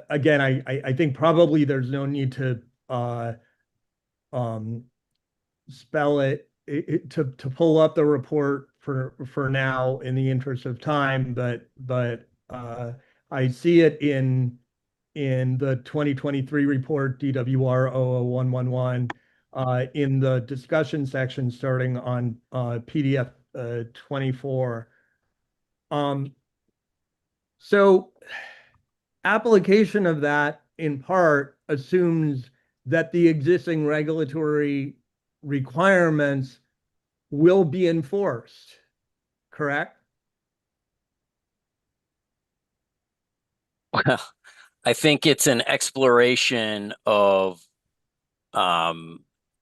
again, I think probably there's no need to spell it to pull up the report for now in the interest of time, but I see it in the 2023 report DWR 00111 in the discussion section starting on PDF 24. So application of that in part assumes that the existing regulatory requirements will be enforced, correct? Well, I think it's an exploration of,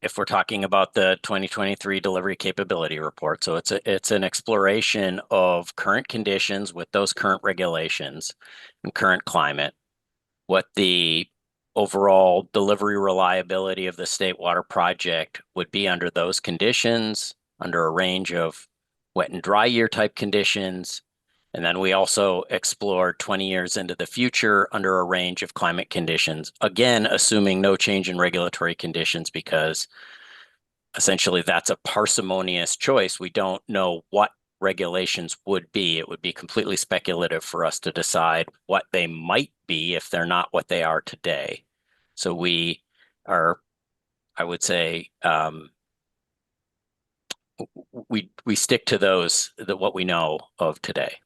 if we're talking about the 2023 delivery capability report. So it's an exploration of current conditions with those current regulations and current climate, what the overall delivery reliability of the State Water Project would be under those conditions, under a range of wet and dry year type conditions. And then we also explored 20 years into the future under a range of climate conditions, again, assuming no change in regulatory conditions, because essentially that's a parsimonious choice. We don't know what regulations would be. It would be completely speculative for us to decide what they might be if they're not what they are today. So we are, I would say, we stick to those, what we know of today.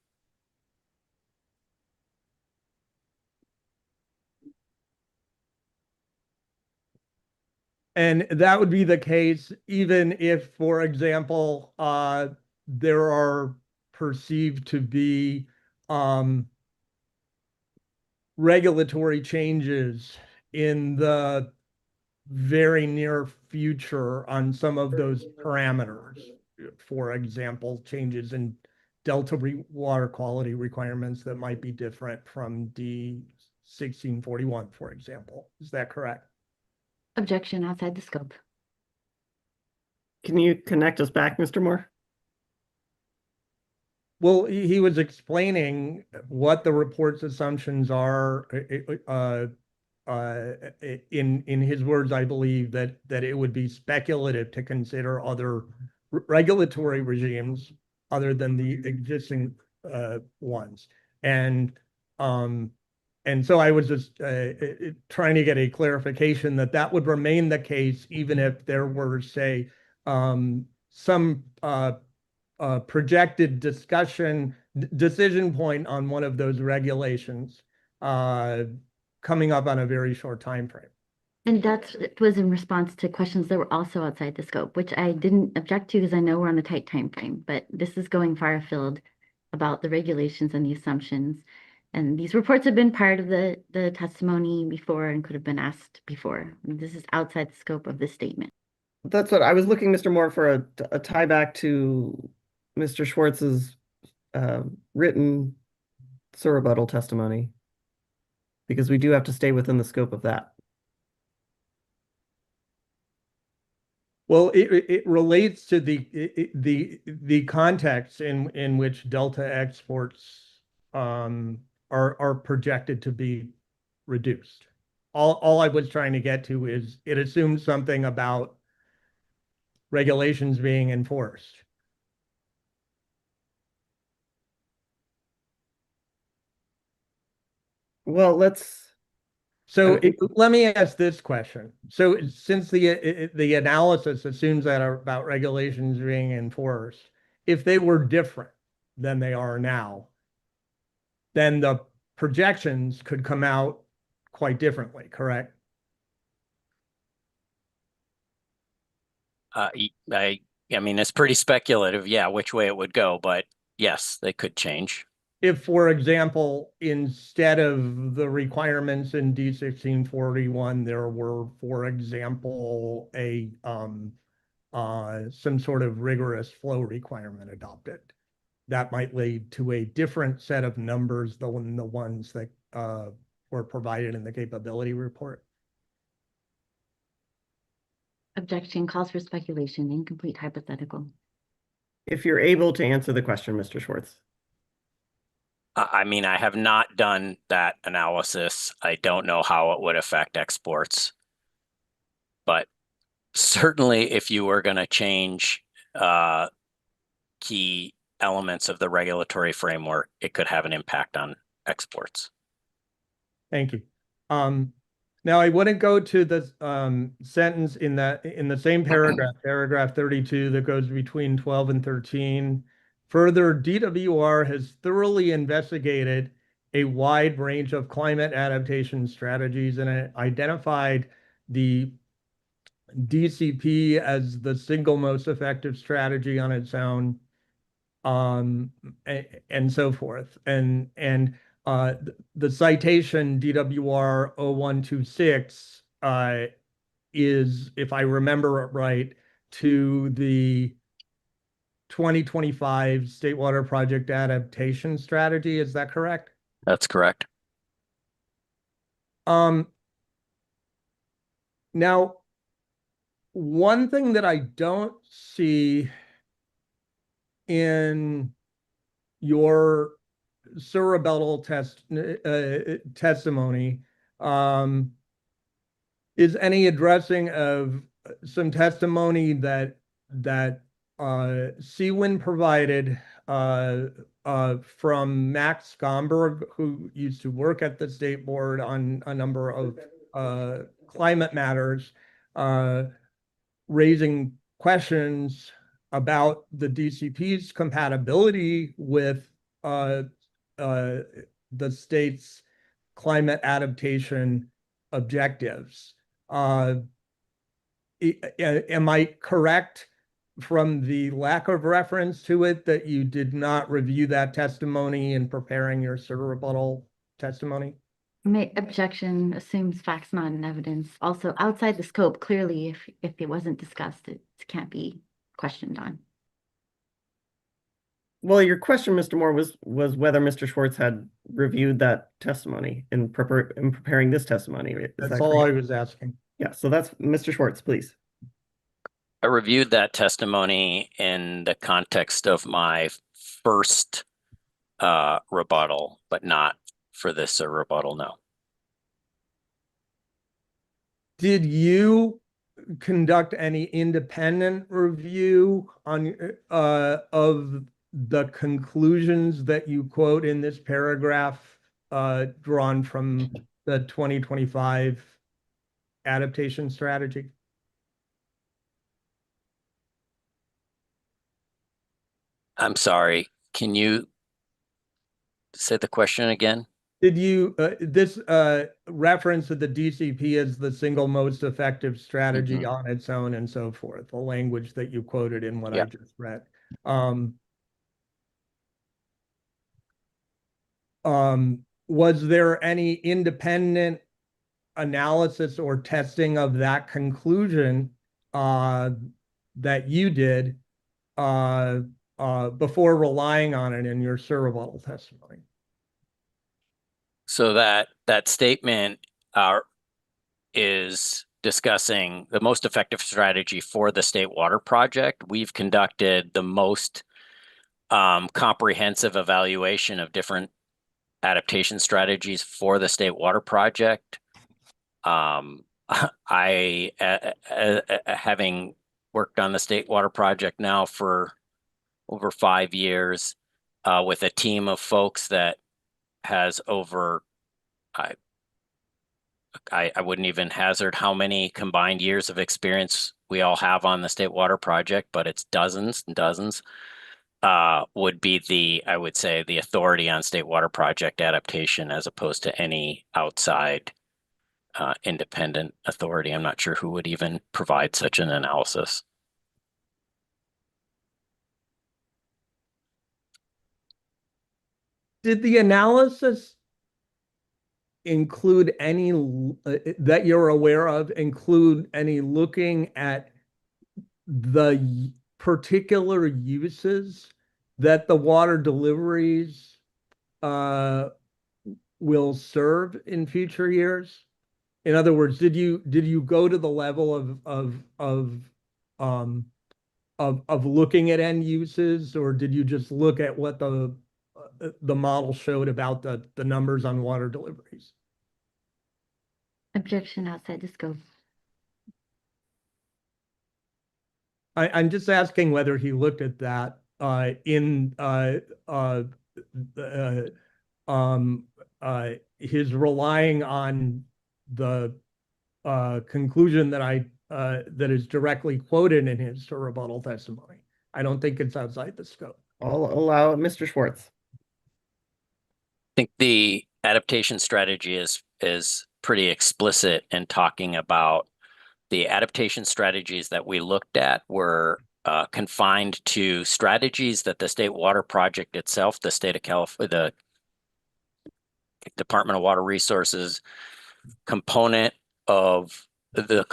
And that would be the case even if, for example, there are perceived to be regulatory changes in the very near future on some of those parameters. For example, changes in delta water quality requirements that might be different from D 1641, for example. Is that correct? Objection outside the scope. Can you connect us back, Mr. Moore? Well, he was explaining what the report's assumptions are. In his words, I believe that it would be speculative to consider other regulatory regimes other than the existing ones. And so I was just trying to get a clarification that would remain the case even if there were, say, some projected decision point on one of those regulations coming up on a very short time frame. And it was in response to questions that were also outside the scope, which I didn't object to because I know we're on a tight time frame, but this is going far afield about the regulations and the assumptions. And these reports have been part of the testimony before and could have been asked before. This is outside the scope of this statement. That's what I was looking, Mr. Moore, for a tie back to Mr. Schwartz's written surrebuttal testimony, because we do have to stay within the scope of that. Well, it relates to the context in which Delta exports are projected to be reduced. All I was trying to get to is it assumes something about regulations being enforced. Well, So let me ask this question. So since the analysis assumes that about regulations being enforced, if they were different than they are now, then the projections could come out quite differently, correct? I mean, it's pretty speculative, yeah, which way it would go, but yes, they could change. If, for example, instead of the requirements in D1641, there were, for example, some sort of rigorous flow requirement adopted, that might lead to a different set of numbers than the ones that were provided in the capability report. Objection calls for speculation, incomplete hypothetical. if you're able to answer the question, Mr. Schwartz. I mean, I have not done that analysis. I don't know how it would affect exports. But certainly if you were going to change key elements of the regulatory framework, it could have an impact on exports. Thank you. Now I wouldn't go to the sentence in the same paragraph, paragraph 32, that goes between 12 and 13. Further, DWR has thoroughly investigated a wide range of climate adaptation strategies and it identified the DCP as the single most effective strategy on its own, and so forth. And the citation DWR 0126 is, if I remember it right, to the 2025 State Water Project Adaptation Strategy. Is that correct? That's correct. Now, one thing that I don't see in your surrebuttal testimony is any addressing of some testimony that Seawind provided from Max Gomberg, who used to work at the state board on a number of climate matters, raising questions about the DCP's compatibility with the state's climate adaptation objectives. Am I correct from the lack of reference to it that you did not review that testimony in preparing your rebuttal testimony? Objection assumes facts not in evidence. Also, outside the scope, clearly, if it wasn't discussed, it can't be questioned on. Well, your question, Mr. Moore, was whether Mr. Schwartz had reviewed that testimony in preparing this testimony. That's all I was asking. Yeah, so that's Mr. Schwartz, please. I reviewed that testimony in the context of my first rebuttal, but not for this rebuttal, no. Did you conduct any independent review on of the conclusions that you quote in this paragraph drawn from the 2025 adaptation strategy? I'm sorry, can you say the question again? Did you, this reference to the DCP as the single most effective strategy on its own and so forth, the language that you quoted in what I just read. Was there any independent analysis or testing of that conclusion that you did before relying on it in your rebuttal testimony? So that statement is discussing the most effective strategy for the state water project. We've conducted the most comprehensive evaluation of different adaptation strategies for the state water project. I, having worked on the state water project now for over 5 years, with a team of folks that has over, I wouldn't even hazard how many combined years of experience we all have on the state water project, but it's dozens and dozens, would be I would say, the authority on state water project adaptation as opposed to any outside independent authority. I'm not sure who would even provide such an analysis. Did the analysis include any that you're aware of, include any looking at the particular uses that the water deliveries will serve in future years? In other words, did you go to the level of looking at end uses, or did you just look at what the model showed about the numbers on water deliveries? Objection outside the scope. I'm just asking whether he looked at that his relying on the conclusion that is directly quoted in his rebuttal testimony. I don't think it's outside the scope. I'll allow Mr. Schwartz. I think the adaptation strategy is pretty explicit in talking about the adaptation strategies that we looked at were confined to strategies that the state water project itself, the state of California, the Department of Water Resources component of the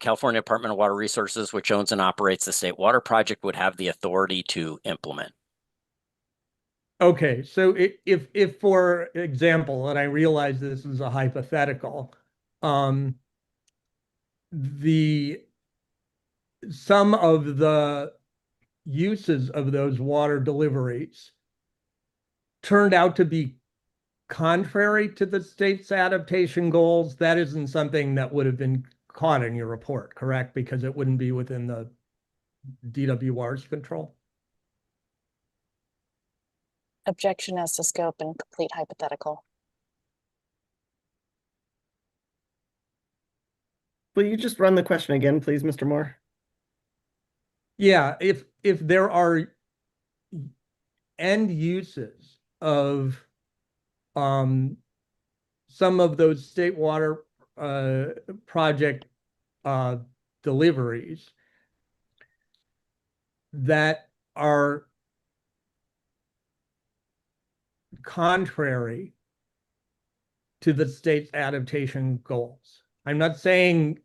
California Department of Water Resources, which owns and operates the state water project, would have the authority to implement. Okay, so if for example, and I realize this is a hypothetical, some of the uses of those water deliveries turned out to be contrary to the state's adaptation goals, that isn't something that would have been caught in your report, correct? Because it wouldn't be within the DWR's control. Objection as to scope and complete hypothetical. Will you just run the question again, please, Mr. Moore? Yeah, if there are end uses of some of those state water project deliveries that are contrary to the state's adaptation goals. I'm not saying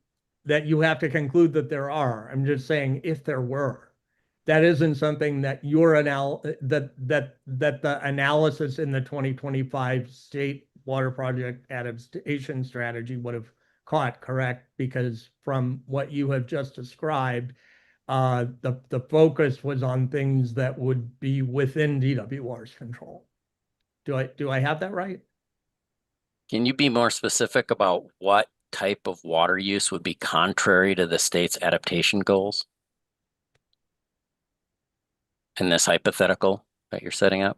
that you have to conclude that there are. I'm just saying if there were, that isn't something that your that the analysis in the 2025 state water project adaptation strategy would have caught, correct? Because from what you have just described, the focus was on things that would be within DWR's control. Do I have that right? Can you be more specific about what type of water use would be contrary to the state's adaptation goals in this hypothetical that you're setting up?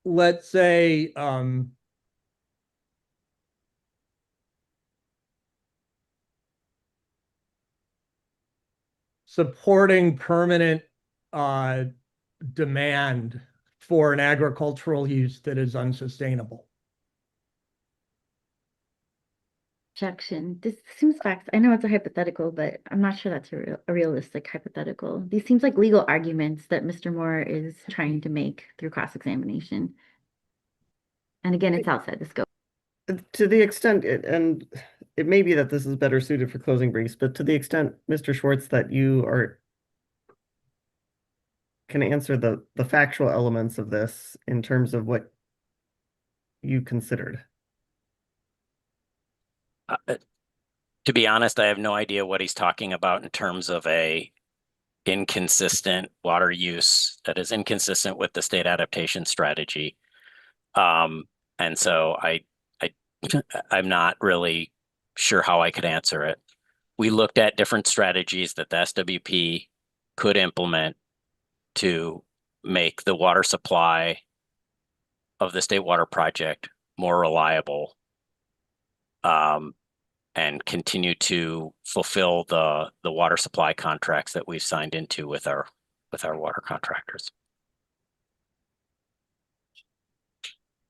Let's say supporting permanent demand for an agricultural use that is unsustainable. Objection. This seems facts. I know it's a hypothetical, but I'm not sure that's a realistic hypothetical. These seems like legal arguments that Mr. Moore is trying to make through cross-examination. And again, it's outside the scope. To the extent, and it may be that this is better suited for closing briefs, but to the extent, Mr. Schwartz, that you are can answer the factual elements of this in terms of what you considered. To be honest, I have no idea what he's talking about in terms of a inconsistent water use that is inconsistent with the state adaptation strategy. And so I'm not really sure how I could answer it. We looked at different strategies that the SWP could implement to make the water supply of the State Water Project more reliable, and continue to fulfill the water supply contracts that we've signed into with our water contractors.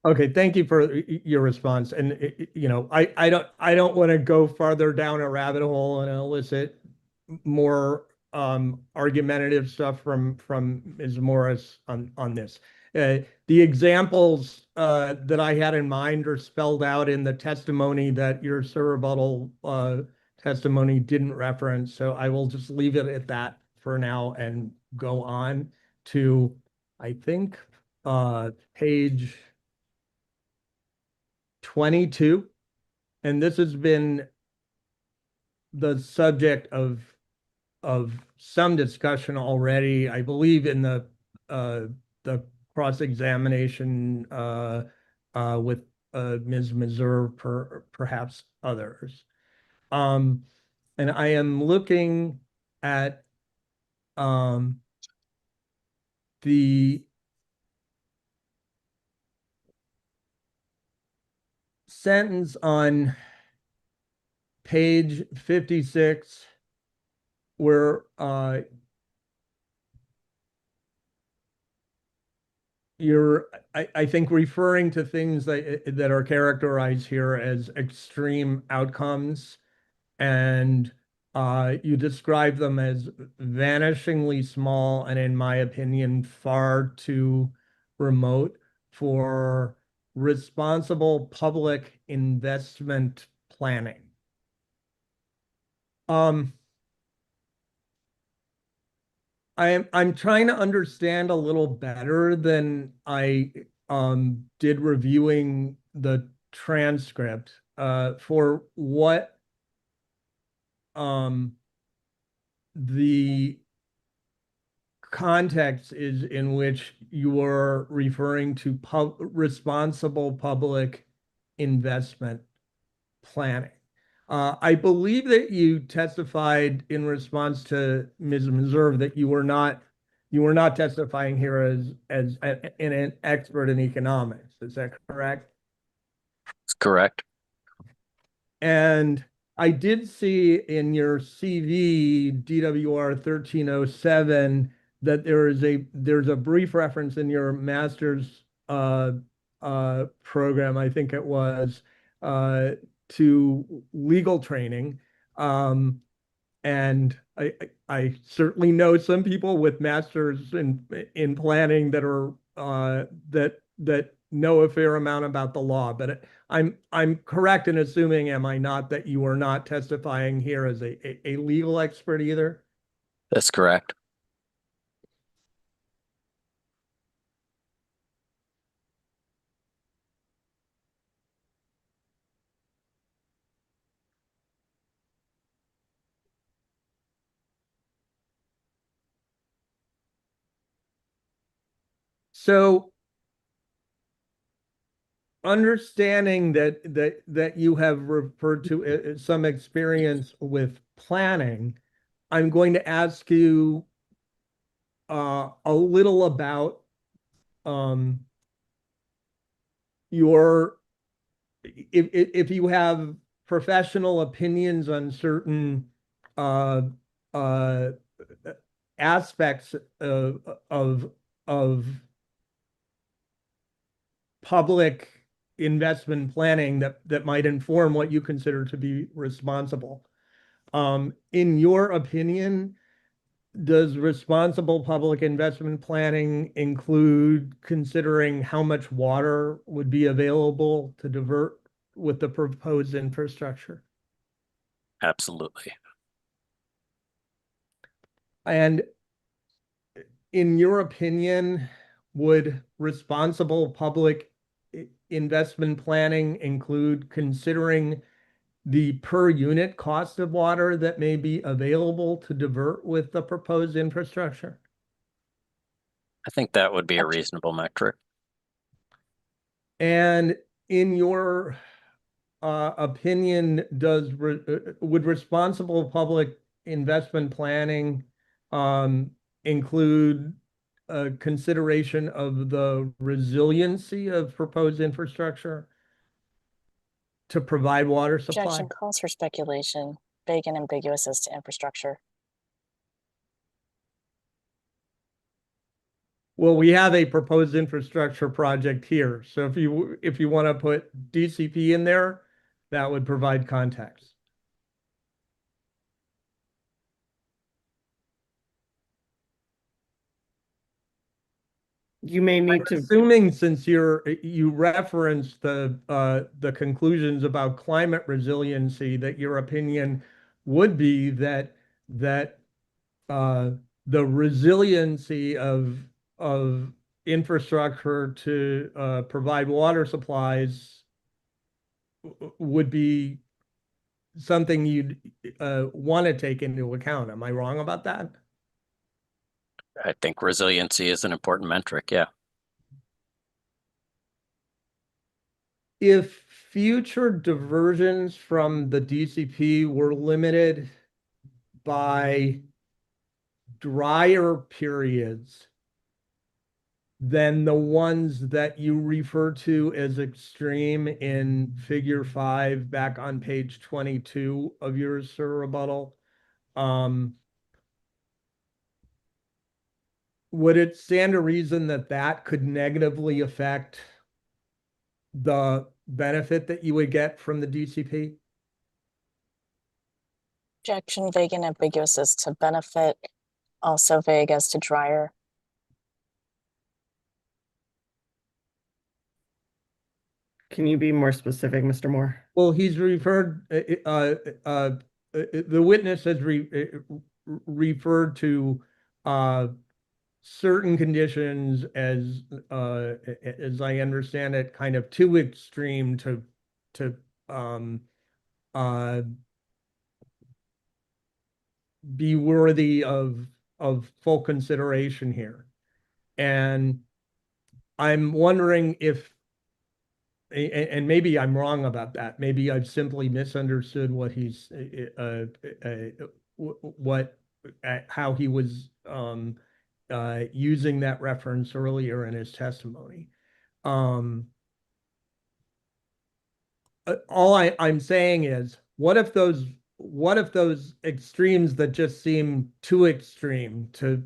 Okay, thank you for your response. And you know, I don't want to go farther down a rabbit hole and elicit more argumentative stuff from Ms. Morris on this. The examples that I had in mind are spelled out in the testimony that your rebuttal testimony didn't reference. So I will just leave it at that for now and go on to, I think, page 22. And this has been the subject of some discussion already, I believe, in the cross-examination with Ms. Meserve, perhaps others. And I am looking at the sentence on page 56 where you're, I think, referring to things that are characterized here as extreme outcomes, and you describe them as vanishingly small and, in my opinion, far too remote for responsible public investment planning. I'm trying to understand a little better than I did reviewing the transcript for what the context is in which you are referring to responsible public investment planning. I believe that you testified in response to Ms. Meserve that you were not testifying here as an expert in economics. Is that correct? That's correct. And I did see in your CV, DWR 1307, that there's a brief reference in your master's program, I think it was, to legal training. And I certainly know some people with masters in planning that are that know a fair amount about the law, but I'm correct in assuming, am I not, that you are not testifying here as a legal expert either? That's correct. So understanding that you have referred to some experience with planning, I'm going to ask you a little about your, if you have professional opinions on certain aspects of public investment planning that might inform what you consider to be responsible. In your opinion, does responsible public investment planning include considering how much water would be available to divert with the proposed infrastructure? Absolutely. And in your opinion, would responsible public investment planning include considering the per unit cost of water that may be available to divert with the proposed infrastructure? I think that would be a reasonable metric. And in your opinion, would responsible public investment planning include consideration of the resiliency of proposed infrastructure to provide water supply? Objection calls for speculation, vague and ambiguous as to infrastructure. Well, we have a proposed infrastructure project here. So if you want to put DCP in there, that would provide context. You may need to. Assuming since you referenced the conclusions about climate resiliency, that your opinion would be that the resiliency of infrastructure to provide water supplies would be something you'd want to take into account. Am I wrong about that? I think resiliency is an important metric, yeah. If future diversions from the DCP were limited by drier periods than the ones that you refer to as extreme in figure 5 back on page 22 of your rebuttal, would it stand to reason that that could negatively affect the benefit that you would get from the DCP? Objection, vague and ambiguous as to benefit, also vague as to drier. Can you be more specific, Mr. Moore? Well, he's referred, the witness has referred to certain conditions as I understand it, kind of too extreme to be worthy of full consideration here. And I'm wondering if, and maybe I'm wrong about that. Maybe I've simply misunderstood what he's how he was using that reference earlier in his testimony. All I'm saying is, what if those extremes that just seem too extreme to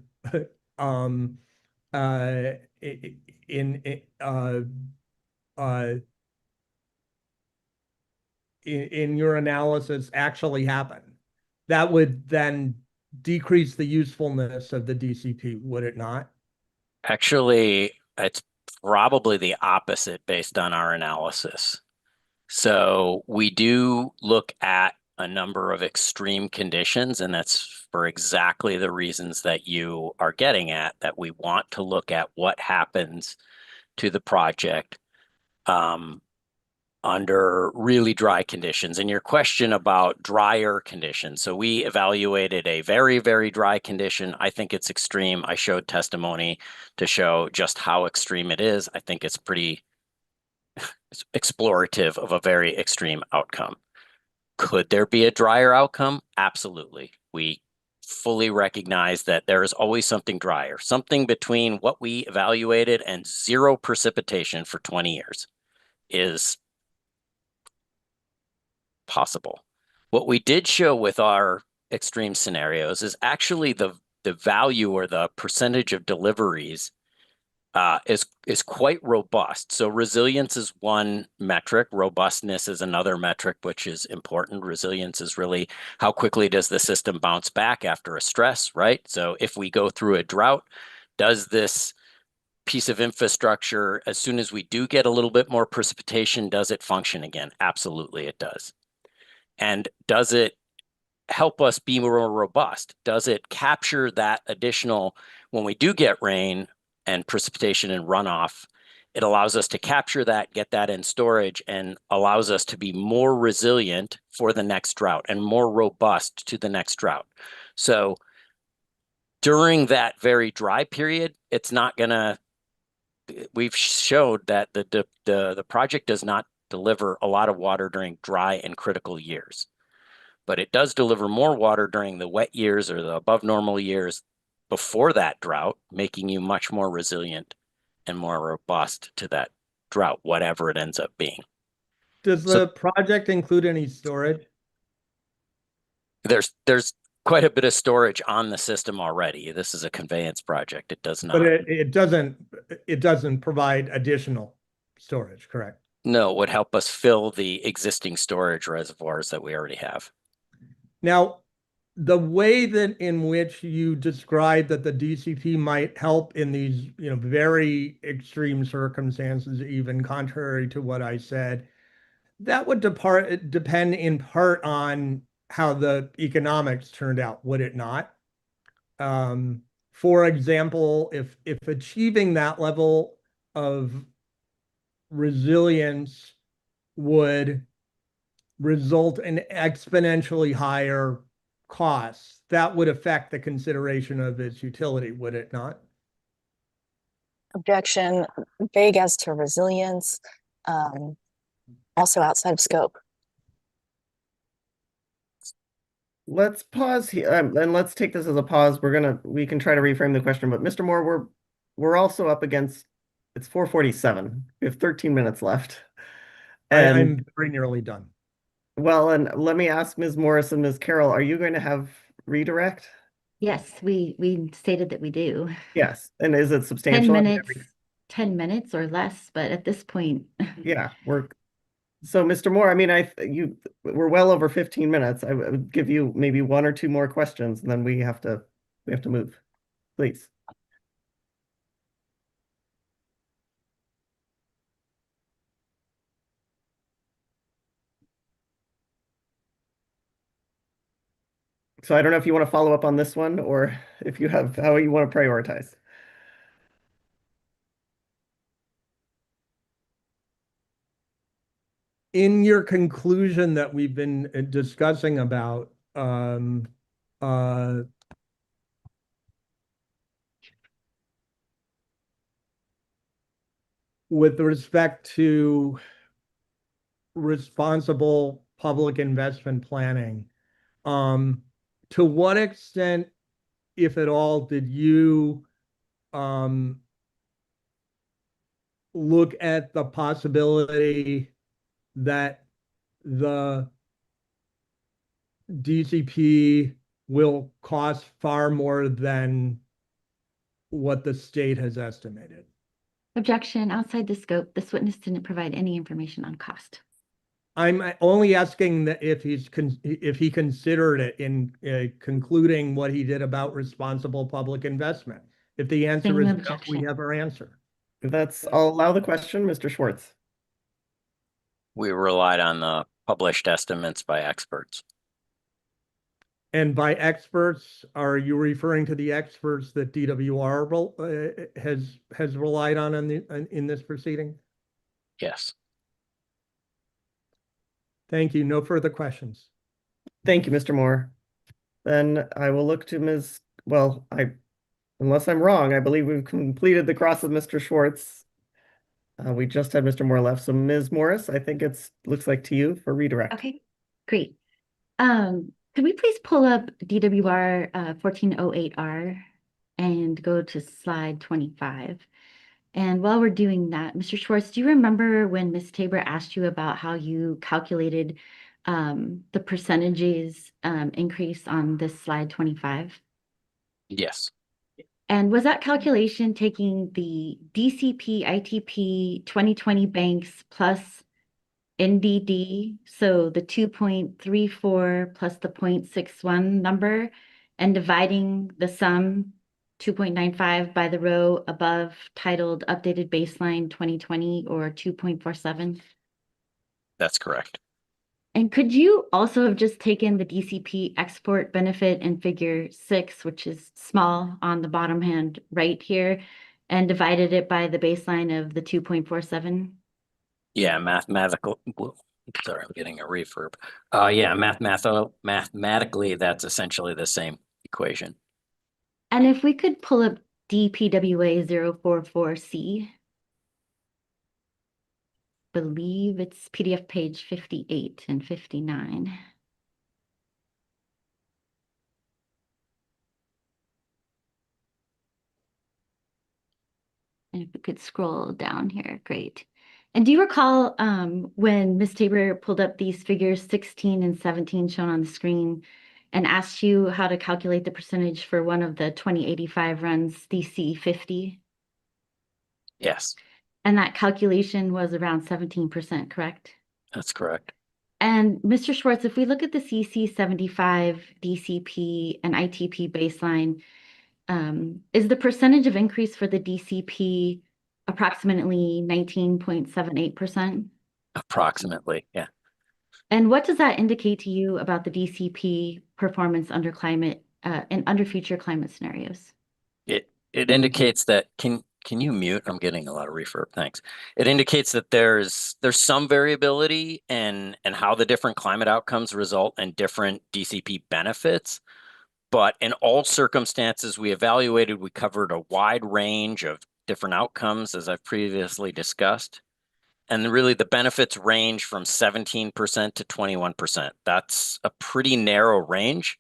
in your analysis actually happen? That would then decrease the usefulness of the DCP, would it not? Actually, it's probably the opposite based on our analysis. So we do look at a number of extreme conditions, and that's for exactly the reasons that you are getting at, that we want to look at what happens to the project under really dry conditions. And your question about drier conditions. So we evaluated a very, very dry condition. I think it's extreme. I showed testimony to show just how extreme it is. I think it's pretty explorative of a very extreme outcome. Could there be a drier outcome? Absolutely. We fully recognize that there is always something drier, something between what we evaluated and zero precipitation for 20 years is possible. What we did show with our extreme scenarios is actually the value or the percentage of deliveries is quite robust. So resilience is one metric. Robustness is another metric, which is important. Resilience is really how quickly does the system bounce back after a stress, right? So if we go through a drought, does this piece of infrastructure, as soon as we do get a little bit more precipitation, does it function again? Absolutely, it does. And does it help us be more robust? Does it capture that additional, when we do get rain and precipitation and runoff, it allows us to capture that, get that in storage, and allows us to be more resilient for the next drought and more robust to the next drought. So during that very dry period, it's not gonna, we've showed that the project does not deliver a lot of water during dry and critical years, but it does deliver more water during the wet years or the above normal years before that drought, making you much more resilient and more robust to that drought, whatever it ends up being. Does the project include any storage? There's quite a bit of storage on the system already. This is a conveyance project. It does not. But it doesn't provide additional storage, correct? No, it would help us fill the existing storage reservoirs that we already have. Now, the way that in which you describe that the DCP might help in these, very extreme circumstances, even contrary to what I said, that would depend in part on how the economics turned out, would it not? For example, if achieving that level of resilience would result in exponentially higher costs, that would affect the consideration of its utility, would it not? Objection, vague as to resilience, also outside of scope. Let's pause here, and let's take this as a pause. We can try to reframe the question, but Mr. Moore, we're also up against, it's 4:47. We have 13 minutes left. And I'm very nearly done. Well, and let me ask Ms. Morris and Ms. Carroll, are you going to have redirect? Yes, we stated that we do. Yes. And is it 10 substantial? minutes, 10 minutes or less, but at this point. Yeah, so Mr. Moore, I mean, we're well over 15 minutes. I would give you maybe one or two more questions, and then we have to move. Please. So I don't know if you want to follow up on this one or if you have how you want to prioritize. In your conclusion that we've been discussing about with respect to responsible public investment planning, to what extent, if at all, did you look at the possibility that the DCP will cost far more than what the state has estimated? Objection, outside the scope. This witness didn't provide any information on cost. I'm only asking that if he considered it in concluding what he did about responsible public investment. If the answer is no, we have our answer. I'll allow the question, Mr. Schwartz. We relied on the published estimates by experts. And by experts, are you referring to the experts that DWR has relied on in this proceeding? Yes. Thank you. No further questions. Thank you, Mr. Moore. Then I will look to Ms. Well, unless I'm wrong, I believe we've completed the cross of Mr. Schwartz. We just had Mr. Moore left. So Ms. Morris, I think looks like to you for redirect. Okay, great. Could we please pull up DWR 1408R and go to slide 25? And while we're doing that, Mr. Schwartz, do you remember when Ms. Tabor asked you about how you calculated the percentages increase on this slide 25? Yes. And was that calculation taking the DCP ITP 2020 banks plus NDD, so the 2.34 plus the 0.61 number, and dividing the sum 2.95 by the row above titled Updated Baseline 2020 or 2.47? That's correct. And could you also have just taken the DCP export benefit in figure 6, which is small on the bottom hand right here, and divided it by the baseline of the 2.47? Yeah, sorry, I'm getting a refurb. Yeah, mathematically, that's essentially the same equation. And if we could pull up DPWA 044C, believe it's PDF page 58 and 59. And if we could scroll down here, great. And do you recall when Ms. Tabor pulled up these figures 16 and 17 shown on the screen and asked you how to calculate the percentage for one of the 2085 runs, DC 50? Yes, And that calculation was around 17%, correct? that's correct. And Mr. Schwartz, if we look at the CC 75, DCP, and ITP baseline, is the percentage of increase for the DCP approximately 19.78%? Approximately, yeah. And what does that indicate to you about the DCP performance under climate and under future climate scenarios? It indicates that can you mute? I'm getting a lot of refurb. Thanks. It indicates that there's some variability in how the different climate outcomes result in different DCP benefits. But in all circumstances we evaluated, we covered a wide range of different outcomes, as I've previously discussed. And really the benefits range from 17% to 21%. That's a pretty narrow range.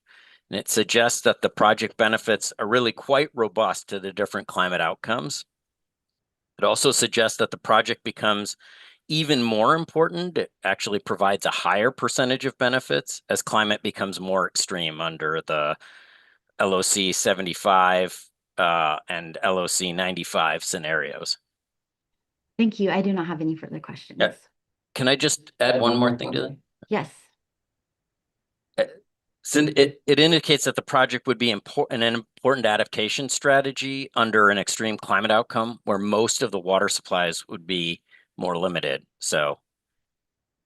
And it suggests that the project benefits are really quite robust to the different climate outcomes. It also suggests that the project becomes even more important. It actually provides a higher percentage of benefits as climate becomes more extreme under the LOC 75 and LOC 95 scenarios. Thank you. I do not have any further questions. Yeah. Can I just add one more thing to that? Yes. So it indicates that the project would be an important adaptation strategy under an extreme climate outcome where most of the water supplies would be more limited. So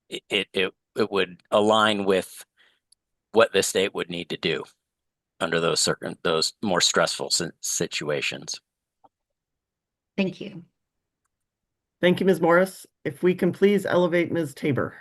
it would align with what the state would need to do under those more stressful situations. Thank you. Thank you, Ms. Morris. If we can please elevate Ms. Tabor.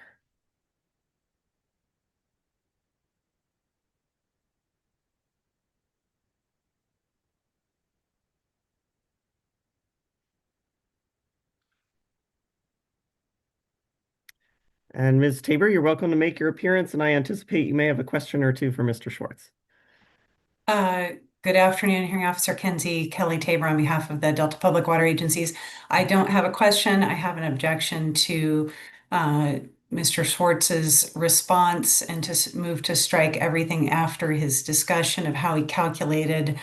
And Ms. Tabor, you're welcome to make your appearance, and I anticipate you may have a question or two for Mr. Schwartz. Good afternoon, Hearing Officer Kinsey, Kelly Tabor on behalf of the Delta Public Water Agencies. I don't have a question. I have an objection to Mr. Schwartz's response and to move to strike everything after his discussion of how he calculated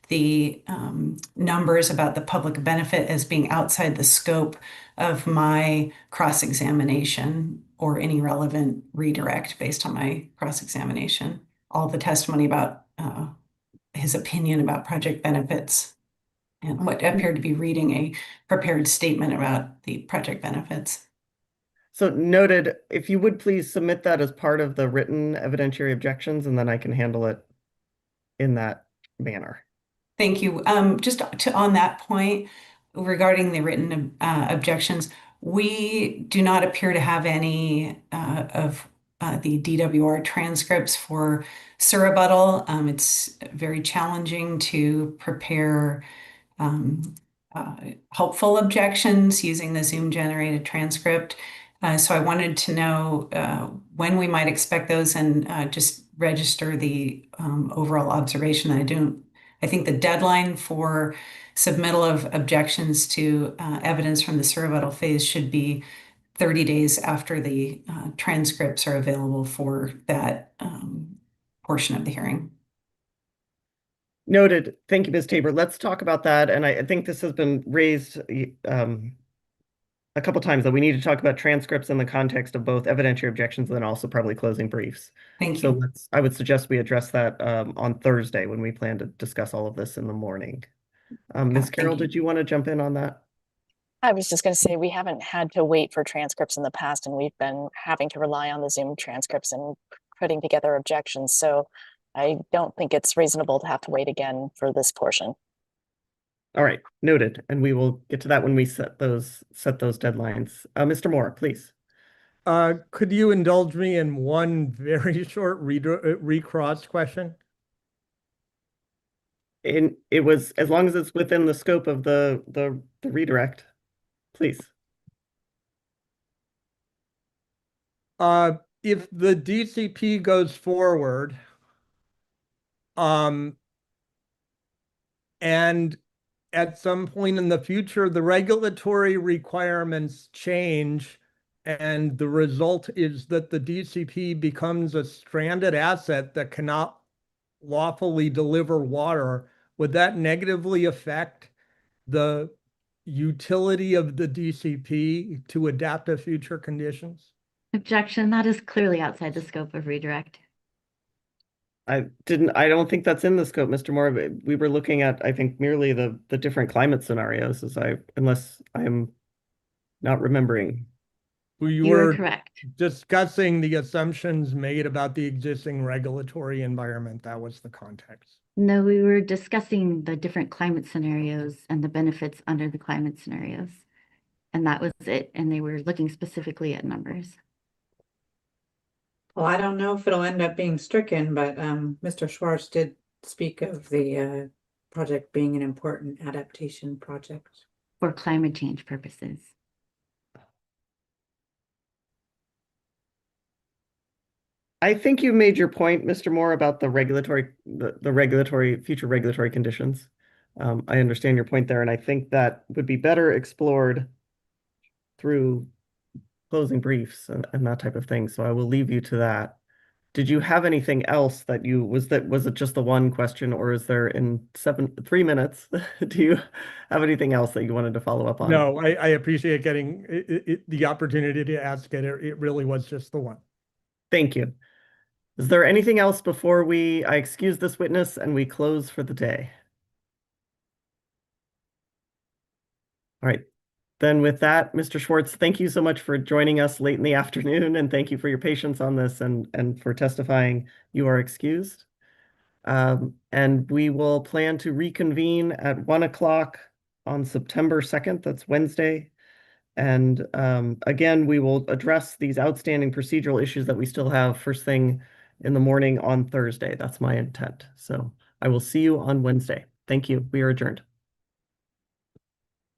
the numbers about the public benefit as being outside the scope of my cross-examination or any relevant redirect based on my cross-examination. All the testimony about his opinion about project benefits and what appeared to be reading a prepared statement about the project benefits. So noted, if you would please submit that as part of the written evidentiary objections, and then I can handle it in that manner. Thank you. Just on that point regarding the written objections, we do not appear to have any of the DWR transcripts for surrebuttal. It's very challenging to prepare helpful objections using the Zoom generated transcript. So I wanted to know when we might expect those and just register the overall observation. I think the deadline for submittal of objections to evidence from the surrebuttal phase should be 30 days after the transcripts are available for that portion of the hearing. Noted. Thank you, Ms. Tabor. Let's talk about that. And I think this has been raised a couple times that we need to talk about transcripts in the context of both evidentiary objections and then also probably closing briefs. Thank you. So I would suggest we address that on Thursday when we plan to discuss all of this in the morning. Ms. Carroll, did you want to jump in on that? I was just going to say, we haven't had to wait for transcripts in the past, and we've been having to rely on the Zoom transcripts and putting together objections. So I don't think it's reasonable to have to wait again for this portion. All right, noted. And we will get to that when we set those deadlines. Mr. Moore, please. Could you indulge me in one very short recross question? It was, as long as it's within the scope of the redirect, please. If the DCP goes forward, and at some point in the future, the regulatory requirements change, and the result is that the DCP becomes a stranded asset that cannot lawfully deliver water, would that negatively affect the utility of the DCP to adapt to future conditions? Objection, that is clearly outside the scope of redirect. I don't think that's in the scope, Mr. Moore. We were looking at, I think, merely the different climate scenarios, unless I'm not remembering. You are were correct. discussing the assumptions made about the existing regulatory environment. That was the context. No, we were discussing the different climate scenarios and the benefits under the climate scenarios. And that was it. And they were looking specifically at numbers. Well, I don't know if it'll end up being stricken, but Mr. Schwartz did speak of the project being an important adaptation project. For climate change purposes. I think you made your point, Mr. Moore, about the future regulatory conditions. I understand your point there, and I think that would be better explored through closing briefs and that type of thing. So I will leave you to that. Did you have anything else was it just the one question, or is there in 3 minutes? Do you have anything else that you wanted to follow up on? No, I appreciate getting the opportunity to ask it. It really was just the one. Thank you. Is there anything else before I excuse this witness and we close for the day? All right. Then with that, Mr. Schwartz, thank you so much for joining us late in the afternoon, and thank you for your patience on this and for testifying. You are excused. And we will plan to reconvene at 1 o'clock on September 2nd. That's Wednesday. And again, we will address these outstanding procedural issues that we still have first thing in the morning on Thursday. That's my intent. So I will see you on Wednesday. Thank you. We are adjourned.